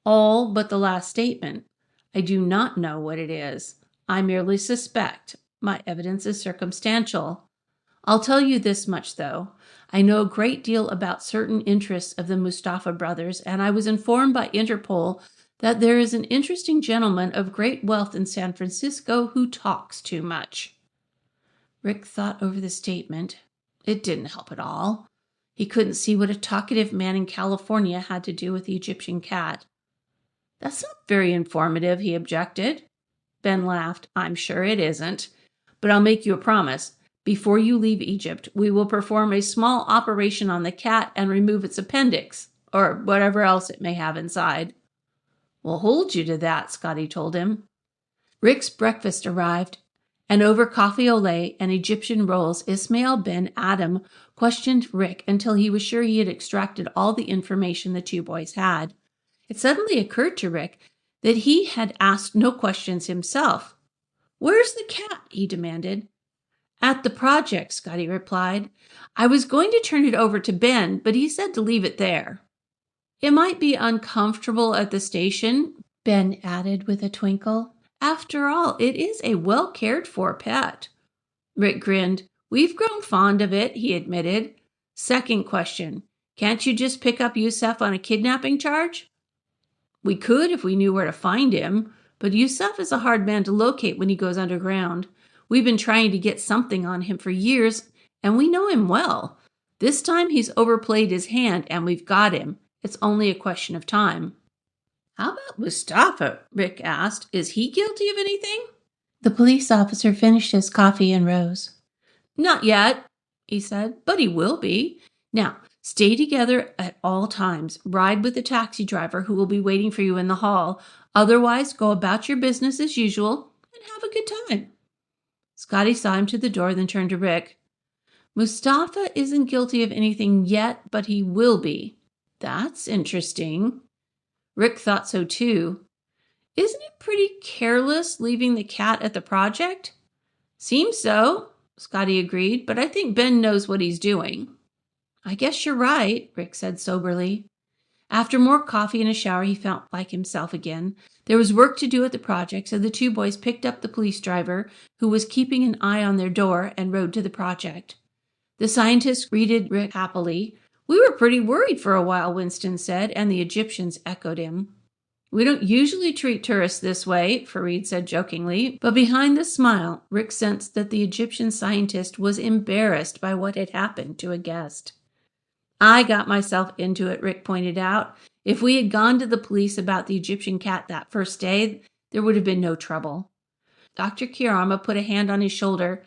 All but the last statement. I do not know what it is. I merely suspect. My evidence is circumstantial. I'll tell you this much, though. I know a great deal about certain interests of the Mustafa brothers, and I was informed by Interpol that there is an interesting gentleman of great wealth in San Francisco who talks too much. Rick thought over the statement. It didn't help at all. He couldn't see what a talkative man in California had to do with the Egyptian cat. That's not very informative, he objected. Ben laughed. I'm sure it isn't. But I'll make you a promise. Before you leave Egypt, we will perform a small operation on the cat and remove its appendix, or whatever else it may have inside. We'll hold you to that, Scotty told him. Rick's breakfast arrived, And over coffee au lait and Egyptian rolls, Ismail Ben Adam questioned Rick until he was sure he had extracted all the information the two boys had. It suddenly occurred to Rick that he had asked no questions himself. "Where's the cat?" he demanded. "At the project," Scotty replied. "I was going to turn it over to Ben, but he said to leave it there." "It might be uncomfortable at the station," Ben added with a twinkle. "After all, it is a well-cared-for pet." Rick grinned. "We've grown fond of it," he admitted. "Second question. Can't you just pick up Yusuf on a kidnapping charge?" "We could if we knew where to find him, but Yusuf is a hard man to locate when he goes underground. We've been trying to get something on him for years, and we know him well. This time he's overplayed his hand, and we've got him. It's only a question of time." "How about Mustafa?" Rick asked. "Is he guilty of anything?" The police officer finished his coffee and rose. "Not yet," he said, "but he will be. Now, stay together at all times. Ride with the taxi driver who will be waiting for you in the hall. Otherwise, go about your business as usual and have a good time." Scotty saw him to the door, then turned to Rick. "Mustafa isn't guilty of anything yet, but he will be." "That's interesting." Rick thought so too. "Isn't it pretty careless leaving the cat at the project?" "Seems so," Scotty agreed, "but I think Ben knows what he's doing." "I guess you're right," Rick said soberly. After more coffee and a shower, he felt like himself again. There was work to do at the project, so the two boys picked up the police driver, who was keeping an eye on their door, and rode to the project. The scientist greeted Rick happily. "We were pretty worried for a while," Winston said, and the Egyptians echoed him. "We don't usually treat tourists this way," Fareed said jokingly, but behind the smile, Rick sensed that the Egyptian scientist was embarrassed by what had happened to a guest. "I got myself into it," Rick pointed out. "If we had gone to the police about the Egyptian cat that first day, there would have been no trouble." Dr. Kirama put a hand on his shoulder.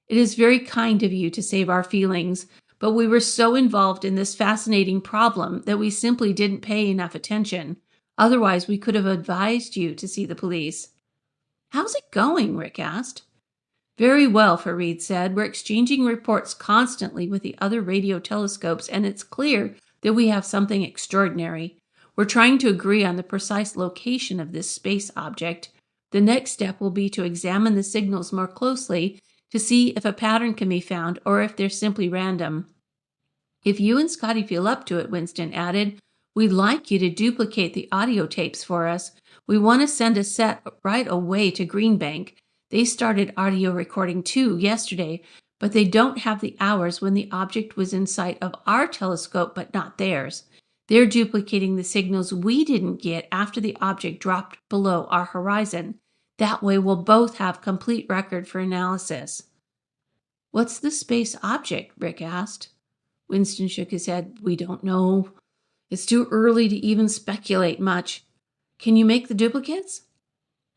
"It is very kind of you to save our feelings, but we were so involved in this fascinating problem that we simply didn't pay enough attention. Otherwise, we could have advised you to see the police." "How's it going?" Rick asked. "Very well," Fareed said. "We're exchanging reports constantly with the other radio telescopes, and it's clear that we have something extraordinary. We're trying to agree on the precise location of this space object. The next step will be to examine the signals more closely to see if a pattern can be found or if they're simply random." "If you and Scotty feel up to it," Winston added, "we'd like you to duplicate the audio tapes for us. We want to send a set right away to Green Bank. They started audio recording too yesterday, but they don't have the hours when the object was in sight of our telescope but not theirs. They're duplicating the signals we didn't get after the object dropped below our horizon. That way we'll both have complete record for analysis." "What's the space object?" Rick asked. Winston shook his head. "We don't know. It's too early to even speculate much. Can you make the duplicates?"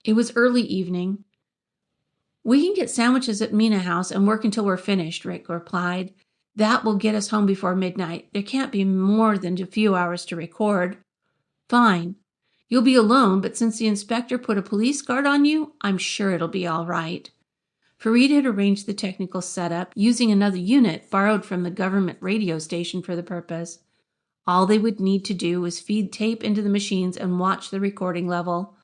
It was early evening. "We can get sandwiches at Mina House and work until we're finished," Rick replied. "That will get us home before midnight. There can't be more than a few hours to record." "Fine. You'll be alone, but since the inspector put a police guard on you, I'm sure it'll be all right." Fareed had arranged the technical setup, using another unit borrowed from the government radio station for the purpose. All they would need to do was feed tape into the machines and watch the recording level.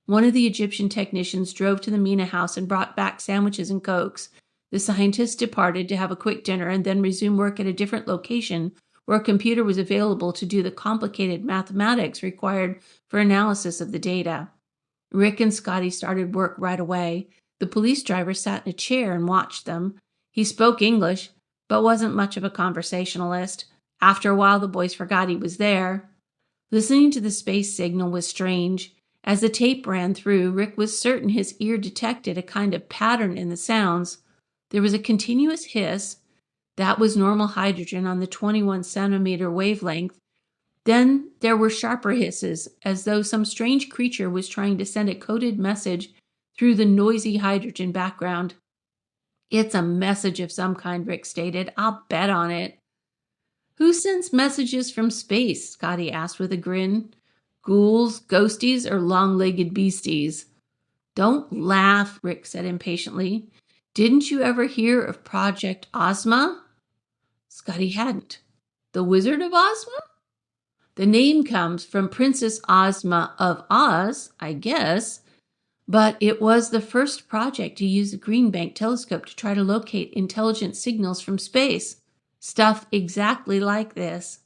One of the Egyptian technicians drove to the Mina House and brought back sandwiches and cokes. The scientists departed to have a quick dinner and then resumed work at a different location where a computer was available to do the complicated mathematics required for analysis of the data. Rick and Scotty started work right away. The police driver sat in a chair and watched them. He spoke English, but wasn't much of a conversationalist. After a while, the boys forgot he was there. Listening to the space signal was strange. As the tape ran through, Rick was certain his ear detected a kind of pattern in the sounds. There was a continuous hiss. That was normal hydrogen on the 21 centimeter wavelength. Then there were sharper hisses, as though some strange creature was trying to send a coded message through the noisy hydrogen background. "It's a message of some kind," Rick stated. "I'll bet on it." "Who sends messages from space?" Scotty asked with a grin. "Ghouls, ghosties, or long-legged beasties?" "Don't laugh," Rick said impatiently. Didn't you ever hear of Project Ozma? Scotty hadn't. The Wizard of Ozma? The name comes from Princess Ozma of Oz, I guess, but it was the first project to use the Green Bank telescope to try to locate intelligent signals from space. Stuff exactly like this.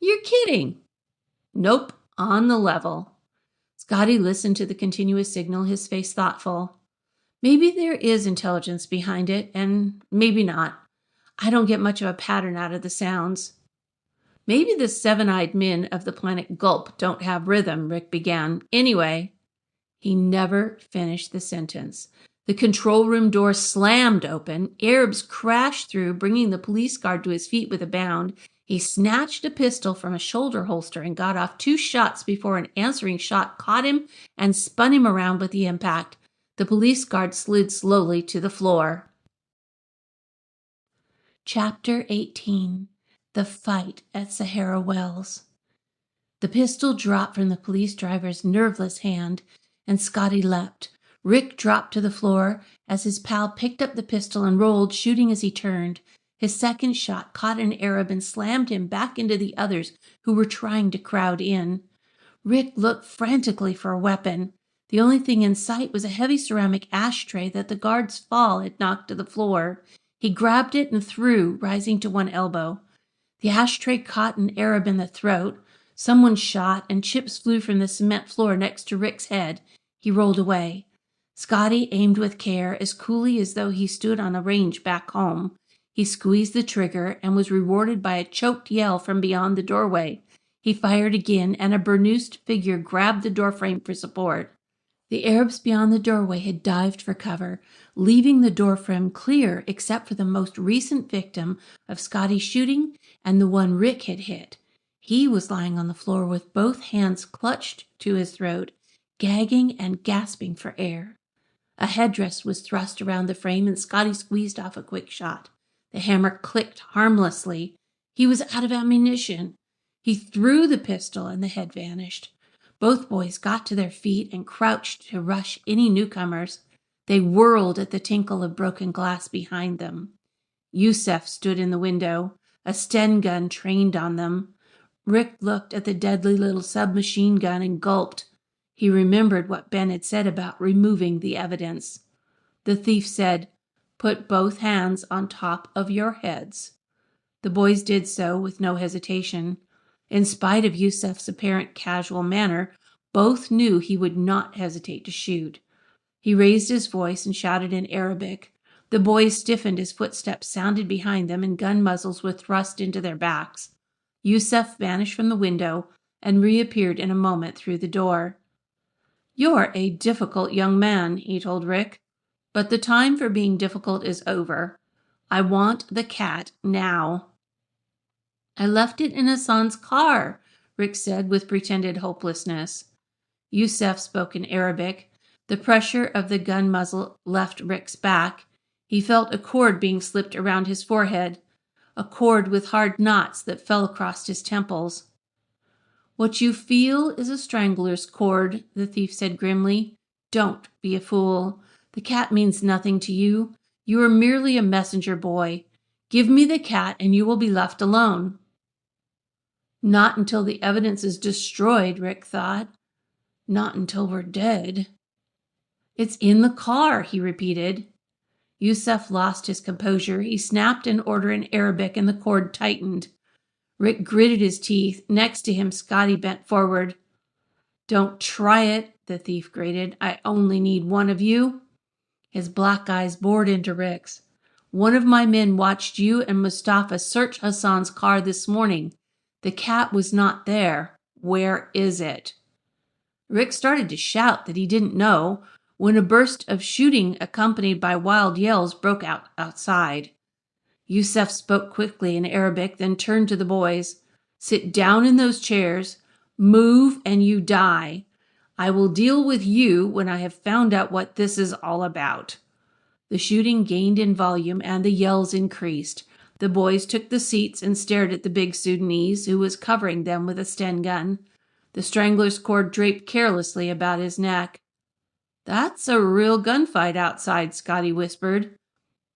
You're kidding. Nope, on the level. Scotty listened to the continuous signal, his face thoughtful. Maybe there is intelligence behind it, and maybe not. I don't get much of a pattern out of the sounds. Maybe the seven-eyed men of the planet Gulp don't have rhythm, Rick began. Anyway, he never finished the sentence. The control room door slammed open. Arabs crashed through, bringing the police guard to his feet with a bound. He snatched a pistol from a shoulder holster and got off 2 shots before an answering shot caught him and spun him around with the impact. The police guard slid slowly to the floor. Chapter 18. The Fight at Sahara Wells. The pistol dropped from the police driver's nerveless hand, and Scotty leapt. Rick dropped to the floor as his pal picked up the pistol and rolled, shooting as he turned. His second shot caught an Arab and slammed him back into the others who were trying to crowd in. Rick looked frantically for a weapon. The only thing in sight was a heavy ceramic ashtray that the guard's fall had knocked to the floor. He grabbed it and threw, rising to one elbow. The ashtray caught an Arab in the throat. Someone shot, and chips flew from the cement floor next to Rick's head. He rolled away. Scotty aimed with care, as coolly as though he stood on a range back home. He squeezed the trigger and was rewarded by a choked yell from beyond the doorway. He fired again, and a burnoosed figure grabbed the doorframe for support. The Arabs beyond the doorway had dived for cover, leaving the doorframe clear except for the most recent victim of Scotty's shooting and the one Rick had hit. He was lying on the floor with both hands clutched to his throat, gagging and gasping for air. A headdress was thrust around the frame, and Scotty squeezed off a quick shot. The hammer clicked harmlessly. He was out of ammunition. He threw the pistol, and the head vanished. Both boys got to their feet and crouched to rush any newcomers. They whirled at the tinkle of broken glass behind them. Yusef stood in the window, a Sten gun trained on them. Rick looked at the deadly little submachine gun and gulped. He remembered what Ben had said about removing the evidence. The thief said, "Put both hands on top of your heads." The boys did so with no hesitation. In spite of Yusef's apparent casual manner, both knew he would not hesitate to shoot. He raised his voice and shouted in Arabic. The boys stiffened as footsteps sounded behind them and gun muzzles were thrust into their backs. Yusef vanished from the window and reappeared in a moment through the door. "You're a difficult young man," he told Rick, "but the time for being difficult is over. I want the cat now." "I left it in Hassan's car," Rick said with pretended hopelessness. Yusef spoke in Arabic. The pressure of the gun muzzle left Rick's back. He felt a cord being slipped around his forehead, a cord with hard knots that fell across his temples. "What you feel is a strangler's cord," the thief said grimly. "Don't be a fool. The cat means nothing to you. You are merely a messenger boy. Give me the cat and you will be left alone." Not until the evidence is destroyed, Rick thought. Not until we're dead. "It's in the car," he repeated. Yusef lost his composure. He snapped an order in Arabic and the cord tightened. Rick gritted his teeth. Next to him, Scotty bent forward. "Don't try it," the thief grated. "I only need one of you." His black eyes bored into Rick's. "One of my men watched you and Mustafa search Hassan's car this morning. The cat was not there. Where is it?" Rick started to shout that he didn't know when a burst of shooting accompanied by wild yells broke out outside. Yusef spoke quickly in Arabic, then turned to the boys. "Sit down in those chairs. Move and you die. I will deal with you when I have found out what this is all about." The shooting gained in volume and the yells increased. The boys took the seats and stared at the big Sudanese, who was covering them with a Sten gun. The strangler's cord draped carelessly about his neck. "That's a real gunfight outside," Scotty whispered.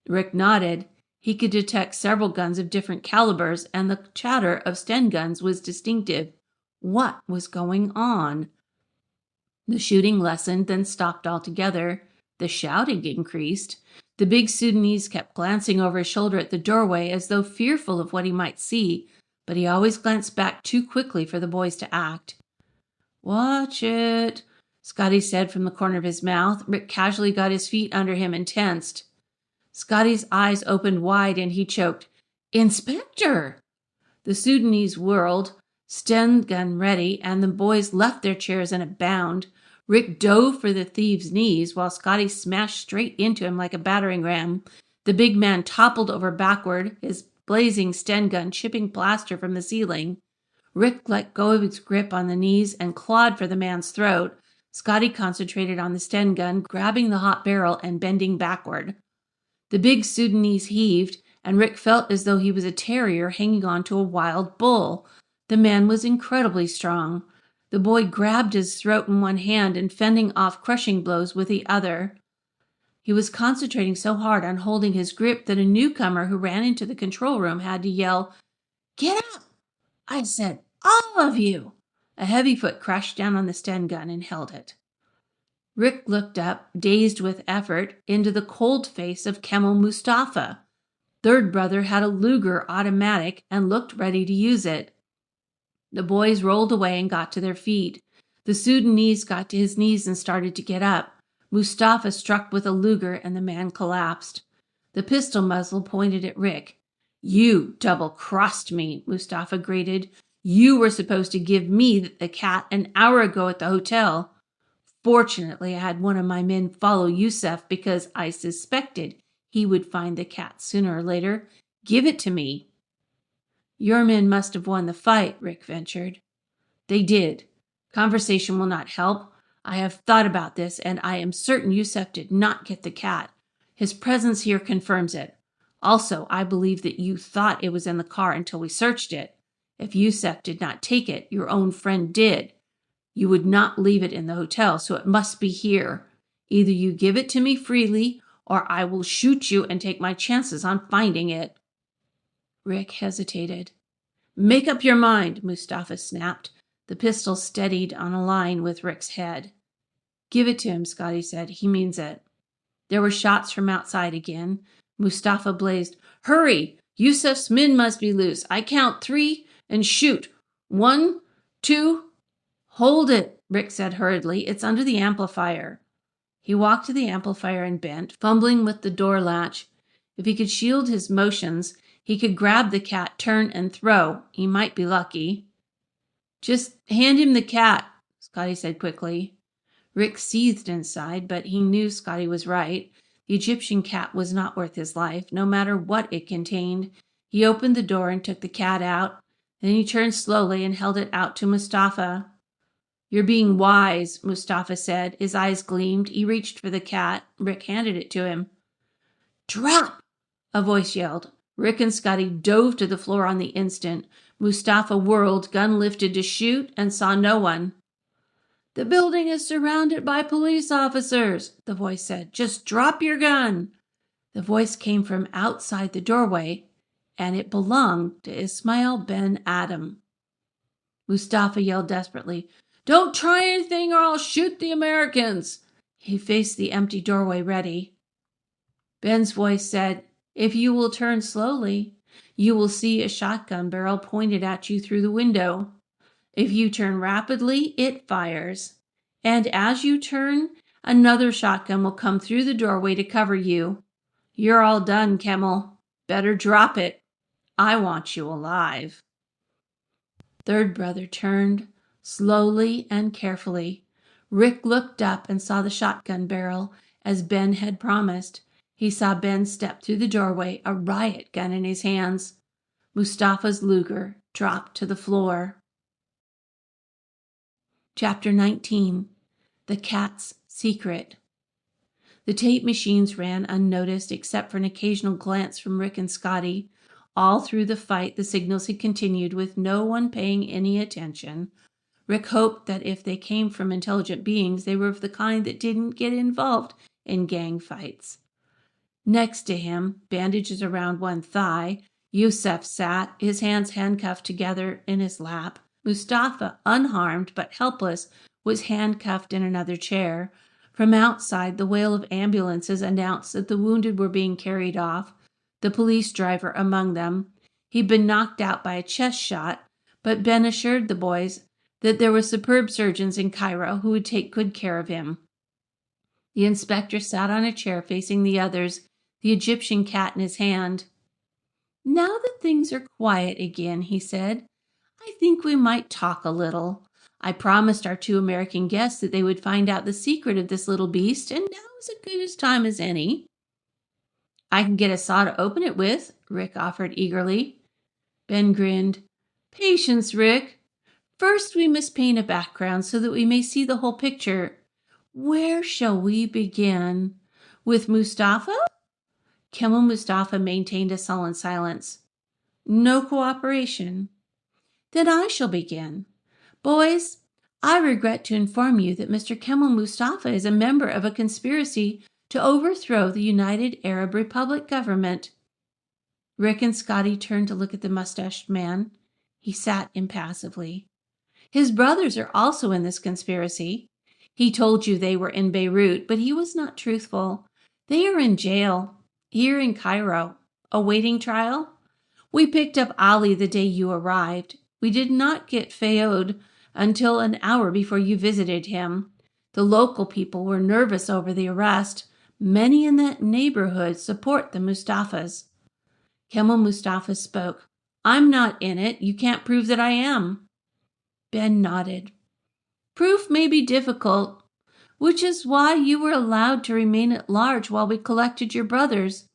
Rick nodded. He could detect several guns of different calibers, and the chatter of Sten guns was distinctive. What was going on? The shooting lessened, then stopped altogether. The shouting increased. The big Sudanese kept glancing over his shoulder at the doorway as though fearful of what he might see, but he always glanced back too quickly for the boys to act. "Watch it," Scotty said from the corner of his mouth. Rick casually got his feet under him and tensed. Scotty's eyes opened wide and he choked. "Inspector!" The Sudanese whirled, Sten gun ready, and the boys left their chairs in a bound. Rick dove for the thief's knees while Scotty smashed straight into him like a battering ram. The big man toppled over backward, his blazing Sten gun chipping plaster from the ceiling. Rick let go of his grip on the knees and clawed for the man's throat. Scotty concentrated on the Sten gun, grabbing the hot barrel and bending backward. The big Sudanese heaved, and Rick felt as though he was a terrier hanging on to a wild bull. The man was incredibly strong. The boy grabbed his throat in one hand and fending off crushing blows with the other. He was concentrating so hard on holding his grip that a newcomer who ran into the control room had to yell, "Get up! I said, all of you!" A heavy foot crashed down on the Sten gun and held it. Rick looked up, dazed with effort, into the cold face of Kemal Mustafa. Third brother had a Luger automatic and looked ready to use it. The boys rolled away and got to their feet. The Sudanese got to his knees and started to get up. Mustafa struck with a Luger and the man collapsed. The pistol muzzle pointed at Rick. "You double-crossed me," Mustafa grated. "You were supposed to give me the cat an hour ago at the hotel. Fortunately, I had one of my men follow Yusuf because I suspected he would find the cat sooner or later. Give it to me." "Your men must have won the fight," Rick ventured. "They did. Conversation will not help. I have thought about this, and I am certain Yusuf did not get the cat. His presence here confirms it. Also, I believe that you thought it was in the car until we searched it. If Yusuf did not take it, your own friend did. You would not leave it in the hotel, so it must be here. Either you give it to me freely, or I will shoot you and take my chances on finding it." Rick hesitated. "Make up your mind," Mustafa snapped. The pistol steadied on a line with Rick's head. "Give it to him," Scotty said. "He means it." There were shots from outside again. Mustafa blazed. "Hurry! Yusuf's men must be loose. I count 3 and shoot. 1, 2... "Hold it," Rick said hurriedly. "It's under the amplifier." He walked to the amplifier and bent, fumbling with the door latch. If he could shield his motions, he could grab the cat, turn, and throw. He might be lucky. "Just hand him the cat," Scotty said quickly. Rick seethed inside, but he knew Scotty was right. The Egyptian cat was not worth his life, no matter what it contained. He opened the door and took the cat out. Then he turned slowly and held it out to Mustafa. "You're being wise," Mustafa said. His eyes gleamed. He reached for the cat. Rick handed it to him. "Drop!" a voice yelled. Rick and Scotty dove to the floor on the instant. Mustafa whirled, gun lifted to shoot, and saw no one. "The building is surrounded by police officers," the voice said. "Just drop your gun." The voice came from outside the doorway, and it belonged to Ismail Ben Adam. Mustafa yelled desperately, "Don't try anything or I'll shoot the Americans." He faced the empty doorway, ready. Ben's voice said, "If you will turn slowly, you will see a shotgun barrel pointed at you through the window. If you turn rapidly, it fires. And as you turn, another shotgun will come through the doorway to cover you. You're all done, Kemal. Better drop it. I want you alive." Third brother turned, slowly and carefully. Rick looked up and saw the shotgun barrel, as Ben had promised. He saw Ben step through the doorway, a riot gun in his hands. Mustafa's Luger dropped to the floor. Chapter 19. The Cat's Secret. The tape machines ran unnoticed except for an occasional glance from Rick and Scotty. All through the fight, the signals had continued with no one paying any attention. Rick hoped that if they came from intelligent beings, they were of the kind that didn't get involved in gang fights. Next to him, bandages around one thigh, Yusuf sat, his hands handcuffed together in his lap. Mustafa, unharmed but helpless, was handcuffed in another chair. From outside, the wail of ambulances announced that the wounded were being carried off, the police driver among them. He'd been knocked out by a chest shot, but Ben assured the boys that there were superb surgeons in Cairo who would take good care of him. The inspector sat on a chair facing the others, the Egyptian cat in his hand. "Now that things are quiet again," he said, "I think we might talk a little. I promised our 2 American guests that they would find out the secret of this little beast, and now is as good a time as any." "I can get a saw to open it with," Rick offered eagerly. Ben grinned. "Patience, Rick. First, we must paint a background so that we may see the whole picture. Where shall we begin? With Mustafa?" Camel Mustafa maintained a sullen silence. No cooperation. "Then I shall begin. Boys, I regret to inform you that Mr. Kemal Mustafa is a member of a conspiracy to overthrow the United Arab Republic government." Rick and Scotty turned to look at the mustached man. He sat impassively. "His brothers are also in this conspiracy. He told you they were in Beirut, but he was not truthful. They are in jail, here in Cairo, awaiting trial. We picked up Ali the day you arrived. We did not get Fayod until an hour before you visited him. The local people were nervous over the arrest. Many in that neighborhood support the Mustafas." Kemal Mustafa spoke. "I'm not in it. You can't prove that I am." Ben nodded. "Proof may be difficult, which is why you were allowed to remain at large while we collected your brothers.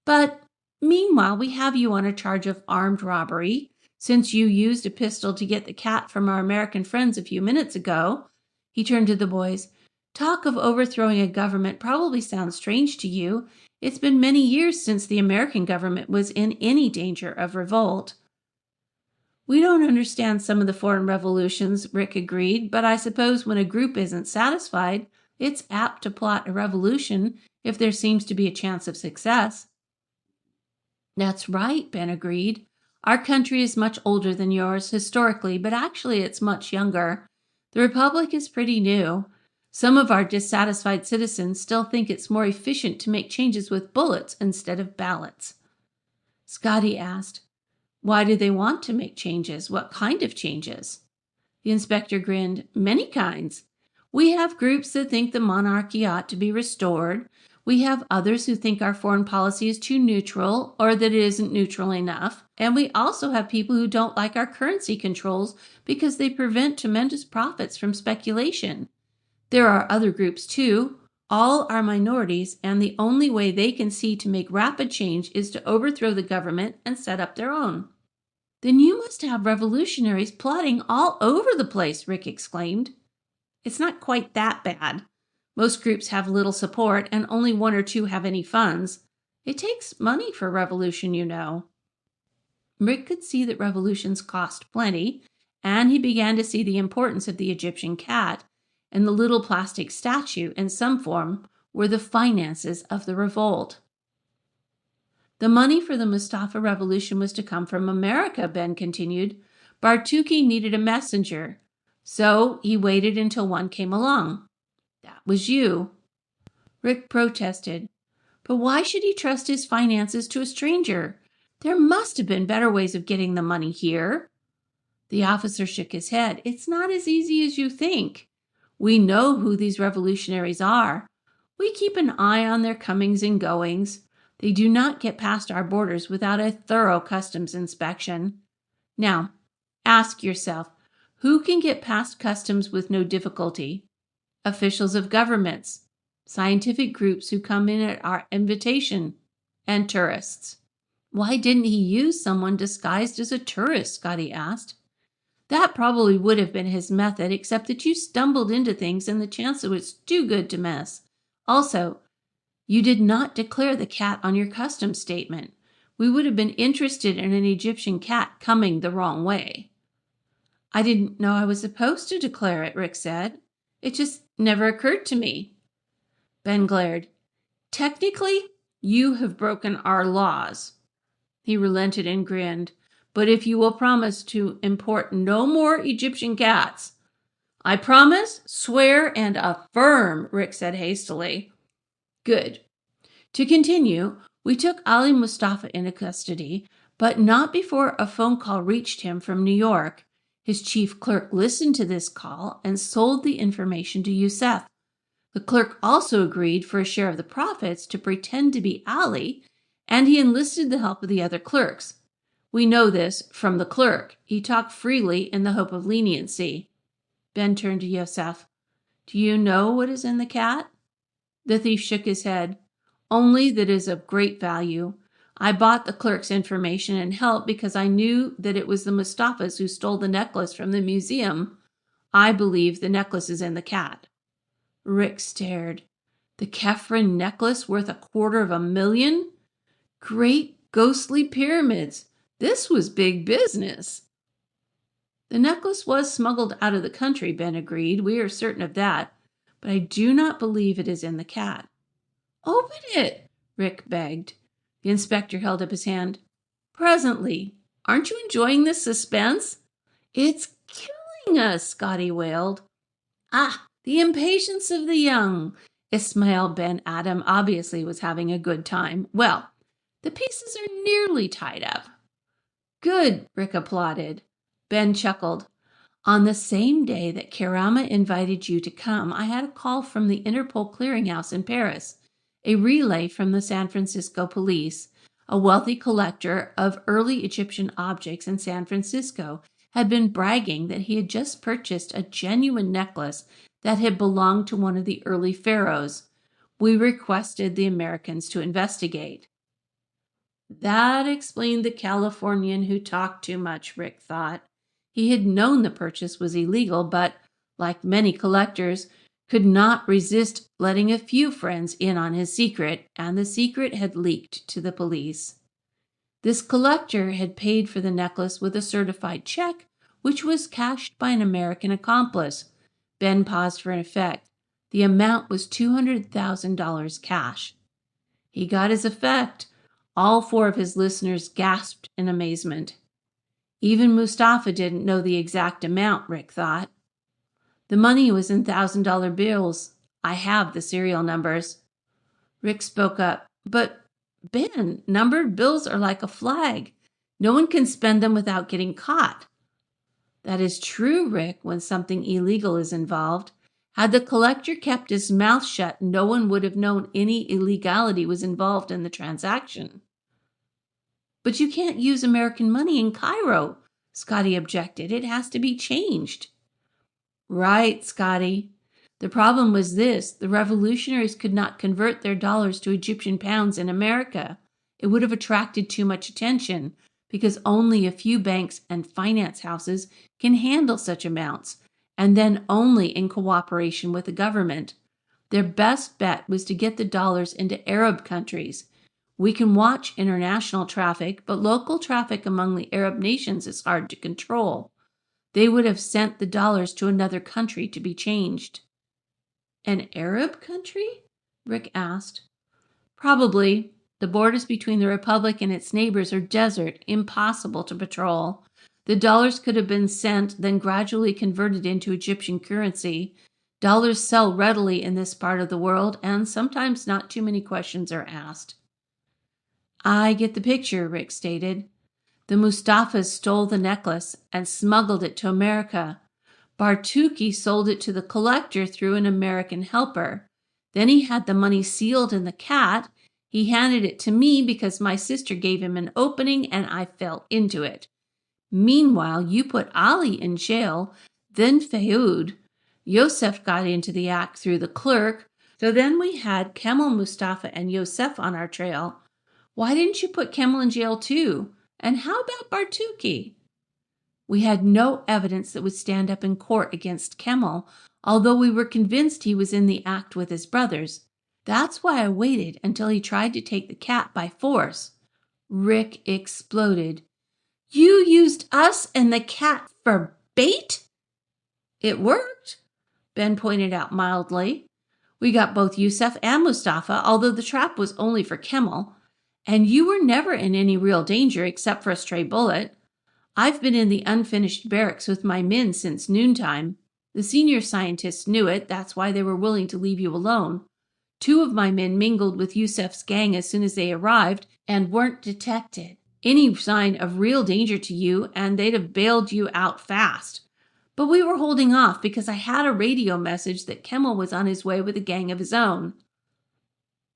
But meanwhile, we have you on a charge of armed robbery, since you used a pistol to get the cat from our American friends a few minutes ago." He turned to the boys. "Talk of overthrowing a government probably sounds strange to you. It's been many years since the American government was in any danger of revolt." "We don't understand some of the foreign revolutions," Rick agreed, "but I suppose when a group isn't satisfied, it's apt to plot a revolution if there seems to be a chance of success." "That's right," Ben agreed. "Our country is much older than yours historically, but actually it's much younger. The Republic is pretty new. Some of our dissatisfied citizens still think it's more efficient to make changes with bullets instead of ballots." Scotty asked, "Why do they want to make changes? What kind of changes?" The inspector grinned. "Many kinds. We have groups that think the monarchy ought to be restored. We have others who think our foreign policy is too neutral or that it isn't neutral enough. And we also have people who don't like our currency controls because they prevent tremendous profits from speculation. There are other groups too. All are minorities, and the only way they can see to make rapid change is to overthrow the government and set up their own." "Then you must have revolutionaries plotting all over the place," Rick exclaimed. "It's not quite that bad. Most groups have little support, and only 1 or 2 have any funds. It takes money for revolution, you know." Rick could see that revolutions cost plenty, and he began to see the importance of the Egyptian cat, and the little plastic statue in some form were the finances of the revolt. "The money for the Mustafa Revolution was to come from America," Ben continued. "Bartuki needed a messenger, so he waited until one came along. That was you." Rick protested. "But why should he trust his finances to a stranger? There must have been better ways of getting the money here." The officer shook his head. "It's not as easy as you think. We know who these revolutionaries are. We keep an eye on their comings and goings. They do not get past our borders without a thorough customs inspection. Now, ask yourself, who can get past customs with no difficulty? Officials of governments, scientific groups who come in at our invitation, and tourists." "Why didn't he use someone disguised as a tourist?" Scotty asked. "That probably would have been his method, except that you stumbled into things and the chance was too good to miss. Also, you did not declare the cat on your customs statement. We would have been interested in an Egyptian cat coming the wrong way." I didn't know I was supposed to declare it, Rick said. It just never occurred to me. Ben glared. Technically, you have broken our laws. He relented and grinned. But if you will promise to import no more Egyptian cats. I promise, swear, and affirm, Rick said hastily. Good. To continue, we took Ali Mustafa into custody, but not before a phone call reached him from New York. His chief clerk listened to this call and sold the information to Youssef. The clerk also agreed for a share of the profits to pretend to be Ali, and he enlisted the help of the other clerks. We know this from the clerk. He talked freely in the hope of leniency. Ben turned to Youssef. Do you know what is in the cat? The thief shook his head. Only that it is of great value. I bought the clerk's information and help because I knew that it was the Mustafas who stole the necklace from the museum. I believe the necklace is in the cat. Rick stared. The Kefren necklace worth $250,000? Great ghostly pyramids. This was big business. The necklace was smuggled out of the country, Ben agreed. We are certain of that. But I do not believe it is in the cat. Open it, Rick begged. The inspector held up his hand. Presently. Aren't you enjoying this suspense? It's killing us, Scotty wailed. Ah, the impatience of the young. Ismail Ben Adam obviously was having a good time. Well, the pieces are nearly tied up. Good, Rick applauded. Ben chuckled. On the same day that Karama invited you to come, I had a call from the Interpol clearinghouse in Paris, a relay from the San Francisco police. A wealthy collector of early Egyptian objects in San Francisco had been bragging that he had just purchased a genuine necklace that had belonged to one of the early pharaohs. We requested the Americans to investigate. That explained the Californian who talked too much, Rick thought. He had known the purchase was illegal, but, like many collectors, could not resist letting a few friends in on his secret, and the secret had leaked to the police. This collector had paid for the necklace with a certified check, which was cashed by an American accomplice. Ben paused for an effect. The amount was $200,000 cash. He got his effect. All four of his listeners gasped in amazement. Even Mustafa didn't know the exact amount, Rick thought. The money was in $1,000 bills. I have the serial numbers. Rick spoke up. But, Ben, numbered bills are like a flag. No one can spend them without getting caught. That is true, Rick, when something illegal is involved. Had the collector kept his mouth shut, no one would have known any illegality was involved in the transaction. But you can't use American money in Cairo, Scotty objected. It has to be changed. Right, Scotty. The problem was this. The revolutionaries could not convert their dollars to Egyptian pounds in America. It would have attracted too much attention because only a few banks and finance houses can handle such amounts, and then only in cooperation with the government. Their best bet was to get the dollars into Arab countries. We can watch international traffic, but local traffic among the Arab nations is hard to control. They would have sent the dollars to another country to be changed. An Arab country? Rick asked. Probably. The borders between the Republic and its neighbors are desert, impossible to patrol. The dollars could have been sent, then gradually converted into Egyptian currency. Dollars sell readily in this part of the world, and sometimes not too many questions are asked. I get the picture, Rick stated. The Mustafas stole the necklace and smuggled it to America. Bartuki sold it to the collector through an American helper. Then he had the money sealed in the cat. He handed it to me because my sister gave him an opening and I fell into it. Meanwhile, you put Ali in jail, then Fayud. Yosef got into the act through the clerk. So then we had Kemal, Mustafa, and Yosef on our trail. Why didn't you put Kemal in jail too? And how about Bartuki? We had no evidence that would stand up in court against Kemal, although we were convinced he was in the act with his brothers. That's why I waited until he tried to take the cat by force. Rick exploded. You used us and the cat for bait? It worked, Ben pointed out mildly. We got both Yusef and Mustafa, although the trap was only for Kemal. And you were never in any real danger except for a stray bullet. I've been in the unfinished barracks with my men since noontime. The senior scientists knew it. That's why they were willing to leave you alone. 2 of my men mingled with Yusef's gang as soon as they arrived and weren't detected. Any sign of real danger to you, and they'd have bailed you out fast. But we were holding off because I had a radio message that Kemal was on his way with a gang of his own.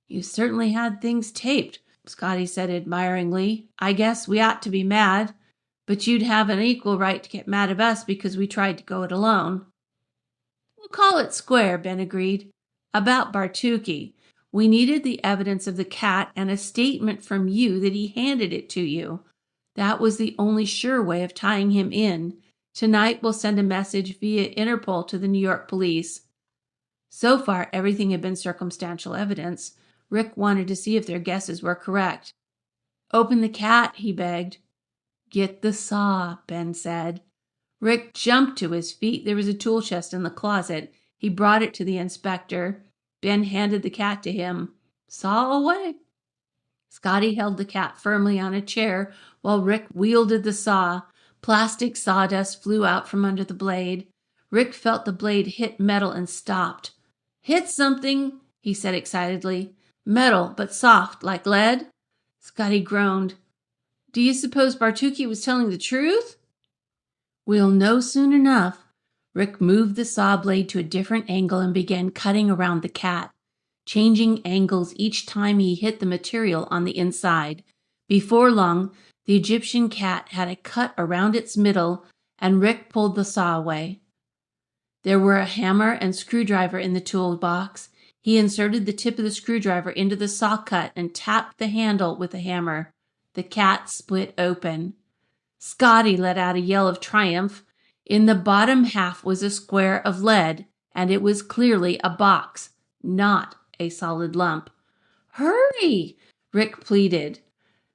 You certainly had things taped, Scotty said admiringly. I guess we ought to be mad, but you'd have an equal right to get mad at us because we tried to go it alone. We'll call it square, Ben agreed. About Bartuki, we needed the evidence of the cat and a statement from you that he handed it to you. That was the only sure way of tying him in. Tonight we'll send a message via Interpol to the New York police. So far, everything had been circumstantial evidence. Rick wanted to see if their guesses were correct. Open the cat, he begged. Get the saw, Ben said. Rick jumped to his feet. There was a tool chest in the closet. He brought it to the inspector. Ben handed the cat to him. Saw away. Scotty held the cat firmly on a chair while Rick wielded the saw. Plastic sawdust flew out from under the blade. Rick felt the blade hit metal and stopped. Hit something, he said excitedly. Metal, but soft, like lead? Scotty groaned. Do you suppose Bartuki was telling the truth? We'll know soon enough. Rick moved the saw blade to a different angle and began cutting around the cat, changing angles each time he hit the material on the inside. Before long, the Egyptian cat had a cut around its middle, and Rick pulled the saw away. There were a hammer and screwdriver in the toolbox. He inserted the tip of the screwdriver into the saw cut and tapped the handle with the hammer. The cat split open. Scotty let out a yell of triumph. In the bottom half was a square of lead, and it was clearly a box, not a solid lump. Hurry! Rick pleaded.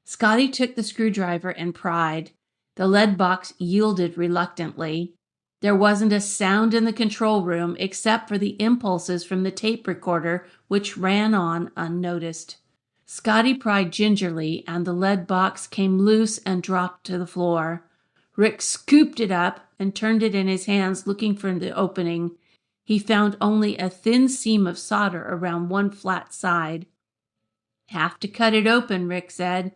Scotty took the screwdriver and pried. The lead box yielded reluctantly. There wasn't a sound in the control room except for the impulses from the tape recorder, which ran on unnoticed. Scotty pried gingerly, and the lead box came loose and dropped to the floor. Rick scooped it up and turned it in his hands, looking for the opening. He found only a thin seam of solder around one flat side. Have to cut it open, Rick said.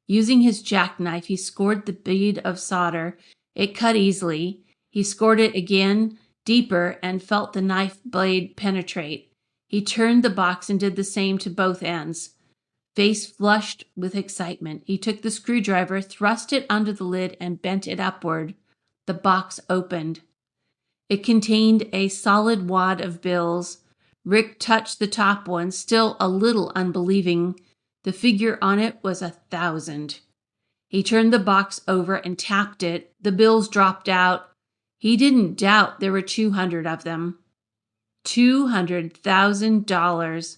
Using his jackknife, he scored the bead of solder. It cut easily. He scored it again, deeper, and felt the knife blade penetrate. He turned the box and did the same to both ends. Face flushed with excitement, he took the screwdriver, thrust it under the lid, and bent it upward. The box opened. It contained a solid wad of bills. Rick touched the top one, still a little unbelieving. The figure on it was 1,000. He turned the box over and tapped it. The bills dropped out. He didn't doubt there were 200 of them. $200,000.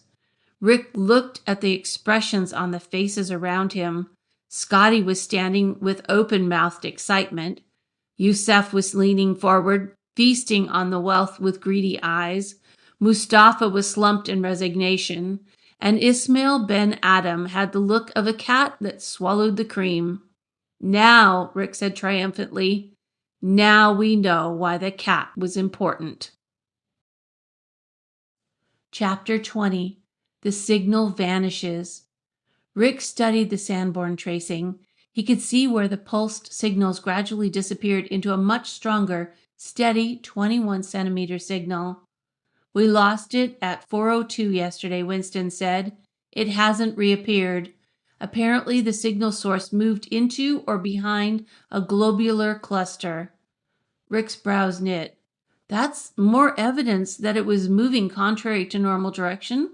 Rick looked at the expressions on the faces around him. Scotty was standing with open-mouthed excitement. Yusef was leaning forward, feasting on the wealth with greedy eyes. Mustafa was slumped in resignation. And Ismail Ben Adam had the look of a cat that swallowed the cream. Now, Rick said triumphantly, now we know why the cat was important. Chapter 20. The signal vanishes. Rick studied the Sanborn tracing. He could see where the pulsed signals gradually disappeared into a much stronger, steady 21-centimeter signal. We lost it at 4:02 yesterday, Winston said. It hasn't reappeared. Apparently, the signal source moved into or behind a globular cluster. Rick's brows knit. That's more evidence that it was moving contrary to normal direction.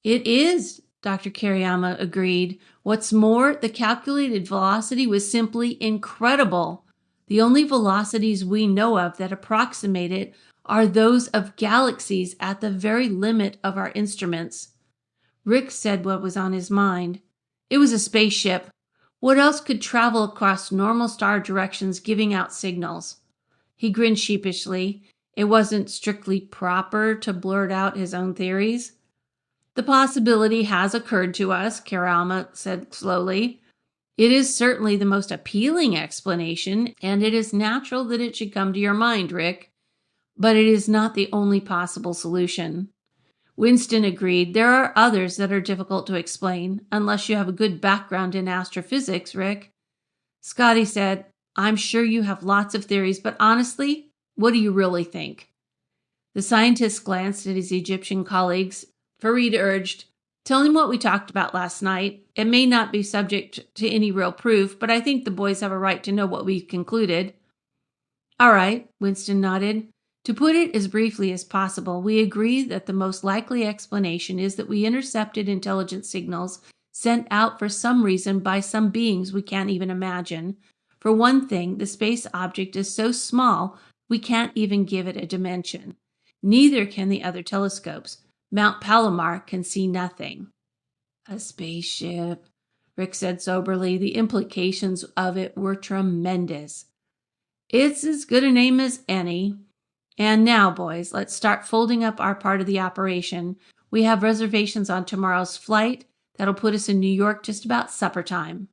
It is, Dr. Kariyama agreed. What's more, the calculated velocity was simply incredible. The only velocities we know of that approximate it are those of galaxies at the very limit of our instruments. Rick said what was on his mind. It was a spaceship. What else could travel across normal star directions giving out signals? He grinned sheepishly. It wasn't strictly proper to blurt out his own theories. The possibility has occurred to us, Karama said slowly. It is certainly the most appealing explanation, and it is natural that it should come to your mind, Rick. But it is not the only possible solution. Winston agreed. There are others that are difficult to explain, unless you have a good background in astrophysics, Rick. Scotty said, I'm sure you have lots of theories, but honestly, what do you really think? The scientist glanced at his Egyptian colleagues. Farid urged, Tell him what we talked about last night. It may not be subject to any real proof, but I think the boys have a right to know what we've concluded. All right, Winston nodded. To put it as briefly as possible, we agree that the most likely explanation is that we intercepted intelligence signals sent out for some reason by some beings we can't even imagine. For one thing, the space object is so small we can't even give it a dimension. Neither can the other telescopes. Mount Palomar can see nothing. A spaceship, Rick said soberly. The implications of it were tremendous. It's as good a name as any. And now, boys, let's start folding up our part of the operation. We have reservations on tomorrow's flight. That'll put us in New York just about supper time.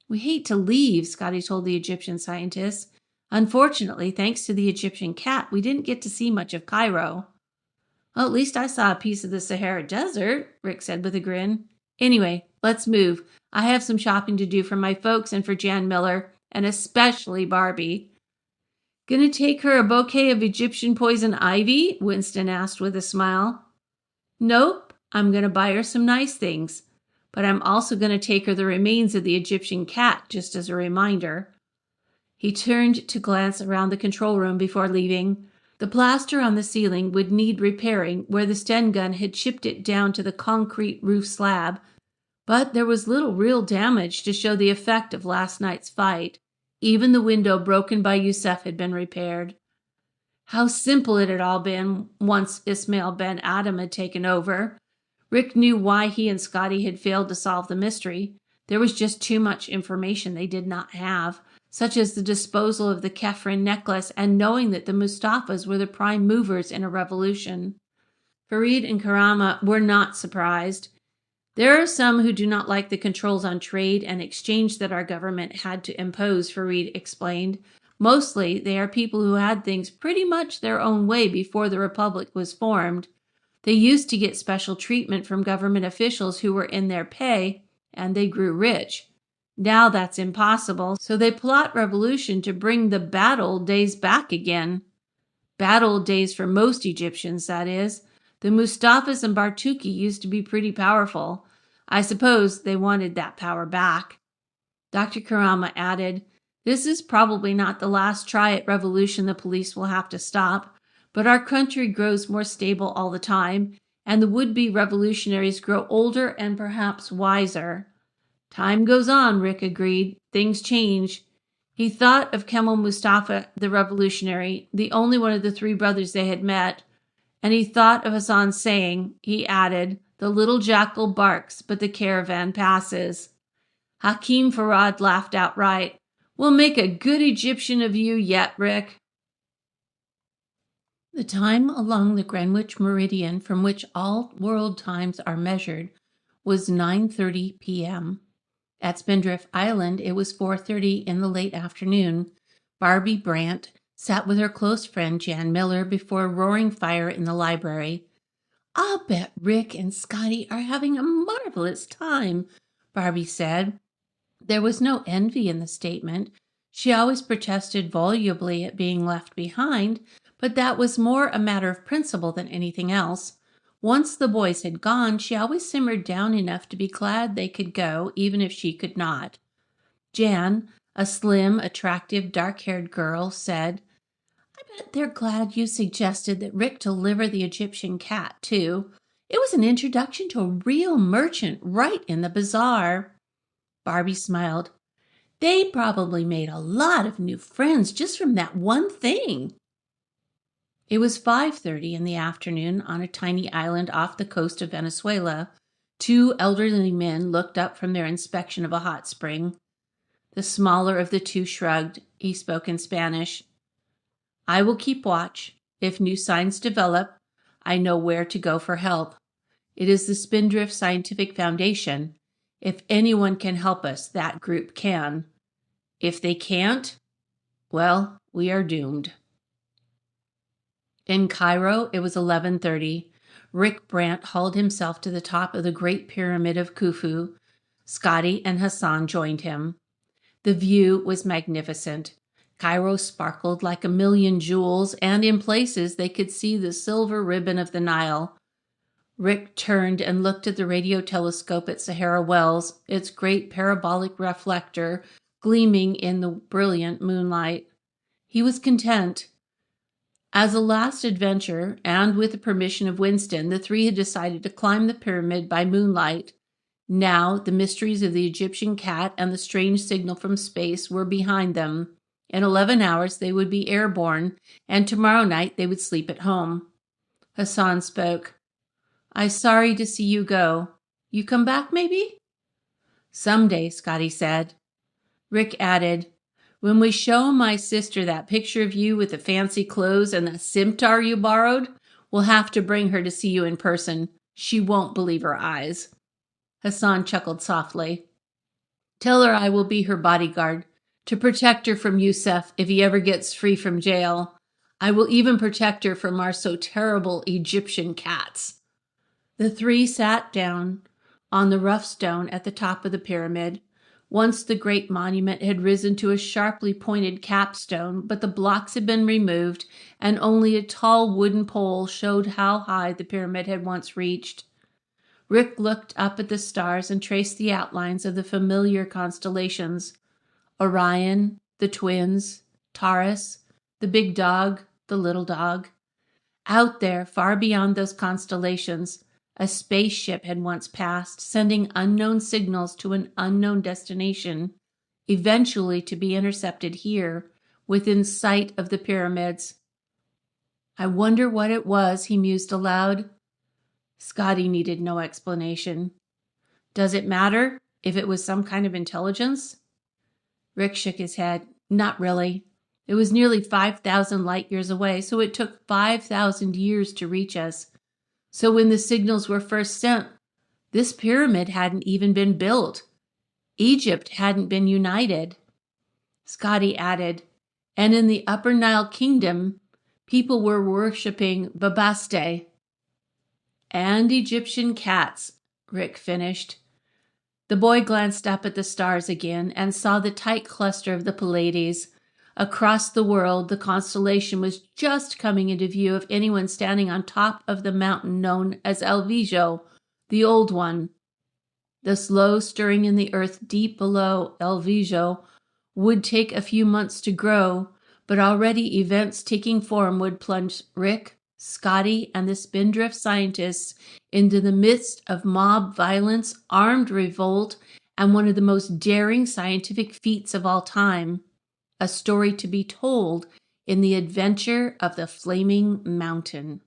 We hate to leave, Scotty told the Egyptian scientist. Unfortunately, thanks to the Egyptian cat, we didn't get to see much of Cairo. Well, at least I saw a piece of the Sahara Desert, Rick said with a grin. Anyway, let's move. I have some shopping to do for my folks and for Jan Miller, and especially Barbie. Gonna take her a bouquet of Egyptian poison ivy? Winston asked with a smile. Nope, I'm gonna buy her some nice things. But I'm also gonna take her the remains of the Egyptian cat, just as a reminder. He turned to glance around the control room before leaving. The plaster on the ceiling would need repairing where the Sten gun had chipped it down to the concrete roof slab, but there was little real damage to show the effect of last night's fight. Even the window broken by Youssef had been repaired. How simple it had all been once Ismail Ben Adam had taken over. Rick knew why he and Scotty had failed to solve the mystery. There was just too much information they did not have, such as the disposal of the Kefren necklace and knowing that the Mustafas were the prime movers in a revolution. Farid and Karama were not surprised. There are some who do not like the controls on trade and exchange that our government had to impose, Farid explained. Mostly, they are people who had things pretty much their own way before the Republic was formed. They used to get special treatment from government officials who were in their pay, and they grew rich. Now that's impossible, so they plot revolution to bring the bad old days back again. Bad old days for most Egyptians, that is. The Mustafas and Bartuki used to be pretty powerful. I suppose they wanted that power back. Dr. Karama added, This is probably not the last try at revolution the police will have to stop, but our country grows more stable all the time, and the would-be revolutionaries grow older and perhaps wiser. Time goes on, Rick agreed. Things change. He thought of Kemal Mustafa, the revolutionary, the only one of the three brothers they had met, and he thought of Hassan's saying. He added, The little jackal barks, but the caravan passes. Hakim Farad laughed outright. We'll make a good Egyptian of you yet, Rick. The time along the Greenwich Meridian, from which all world times are measured, was 9:30 p.m. At Spindrift Island, it was 4:30 in the late afternoon. Barbie Brant sat with her close friend Jan Miller before a roaring fire in the library. I'll bet Rick and Scotty are having a marvelous time, Barbie said. There was no envy in the statement. She always protested volubly at being left behind, but that was more a matter of principle than anything else. Once the boys had gone, she always simmered down enough to be glad they could go, even if she could not. Jan, a slim, attractive, dark-haired girl, said, I bet they're glad you suggested that Rick deliver the Egyptian cat, too. It was an introduction to a real merchant right in the bazaar. Barbie smiled. They probably made a lot of new friends just from that one thing. It was 5:30 in the afternoon on a tiny island off the coast of Venezuela. Two elderly men looked up from their inspection of a hot spring. The smaller of the two shrugged. He spoke in Spanish. I will keep watch. If new signs develop, I know where to go for help. It is the Spindrift Scientific Foundation. If anyone can help us, that group can. If they can't, well, we are doomed. In Cairo, it was 11:30. Rick Brant hauled himself to the top of the Great Pyramid of Khufu. Scotty and Hassan joined him. The view was magnificent. Cairo sparkled like a million jewels, and in places they could see the silver ribbon of the Nile. Rick turned and looked at the radio telescope at Sahara Wells, its great parabolic reflector gleaming in the brilliant moonlight. He was content. As a last adventure, and with the permission of Winston, the three had decided to climb the pyramid by moonlight. Now, the mysteries of the Egyptian cat and the strange signal from space were behind them. In 11 hours, they would be airborne, and tomorrow night they would sleep at home. Hassan spoke. "I'm sorry to see you go. You come back, maybe?" "Someday," Scotty said. Rick added, "When we show my sister that picture of you with the fancy clothes and the scimitar you borrowed, we'll have to bring her to see you in person. She won't believe her eyes." Hassan chuckled softly. "Tell her I will be her bodyguard, to protect her from Youssef if he ever gets free from jail. I will even protect her from our so terrible Egyptian cats." The three sat down on the rough stone at the top of the pyramid. Once the great monument had risen to a sharply pointed capstone, but the blocks had been removed, and only a tall wooden pole showed how high the pyramid had once reached. Rick looked up at the stars and traced the outlines of the familiar constellations: Orion, the twins, Taurus, the big dog, the little dog. Out there, far beyond those constellations, a spaceship had once passed, sending unknown signals to an unknown destination, eventually to be intercepted here, within sight of the pyramids. "I wonder what it was," he mused aloud. Scotty needed no explanation. "Does it matter if it was some kind of intelligence?" Rick shook his head. "Not really. It was nearly 5,000 light years away, so it took 5,000 years to reach us. So when the signals were first sent, this pyramid hadn't even been built. Egypt hadn't been united." Scotty added, "And in the Upper Nile Kingdom, people were worshipping Babaste." "And Egyptian cats," Rick finished. The boy glanced up at the stars again and saw the tight cluster of the Pleiades. Across the world, the constellation was just coming into view of anyone standing on top of the mountain known as El Viso, the Old One. The slow stirring in the earth deep below El Viso would take a few months to grow, but already events taking form would plunge Rick, Scotty, and the Spindrift scientists into the midst of mob violence, armed revolt, and one of the most daring scientific feats of all time. A story to be told in the adventure of the Flaming Mountain.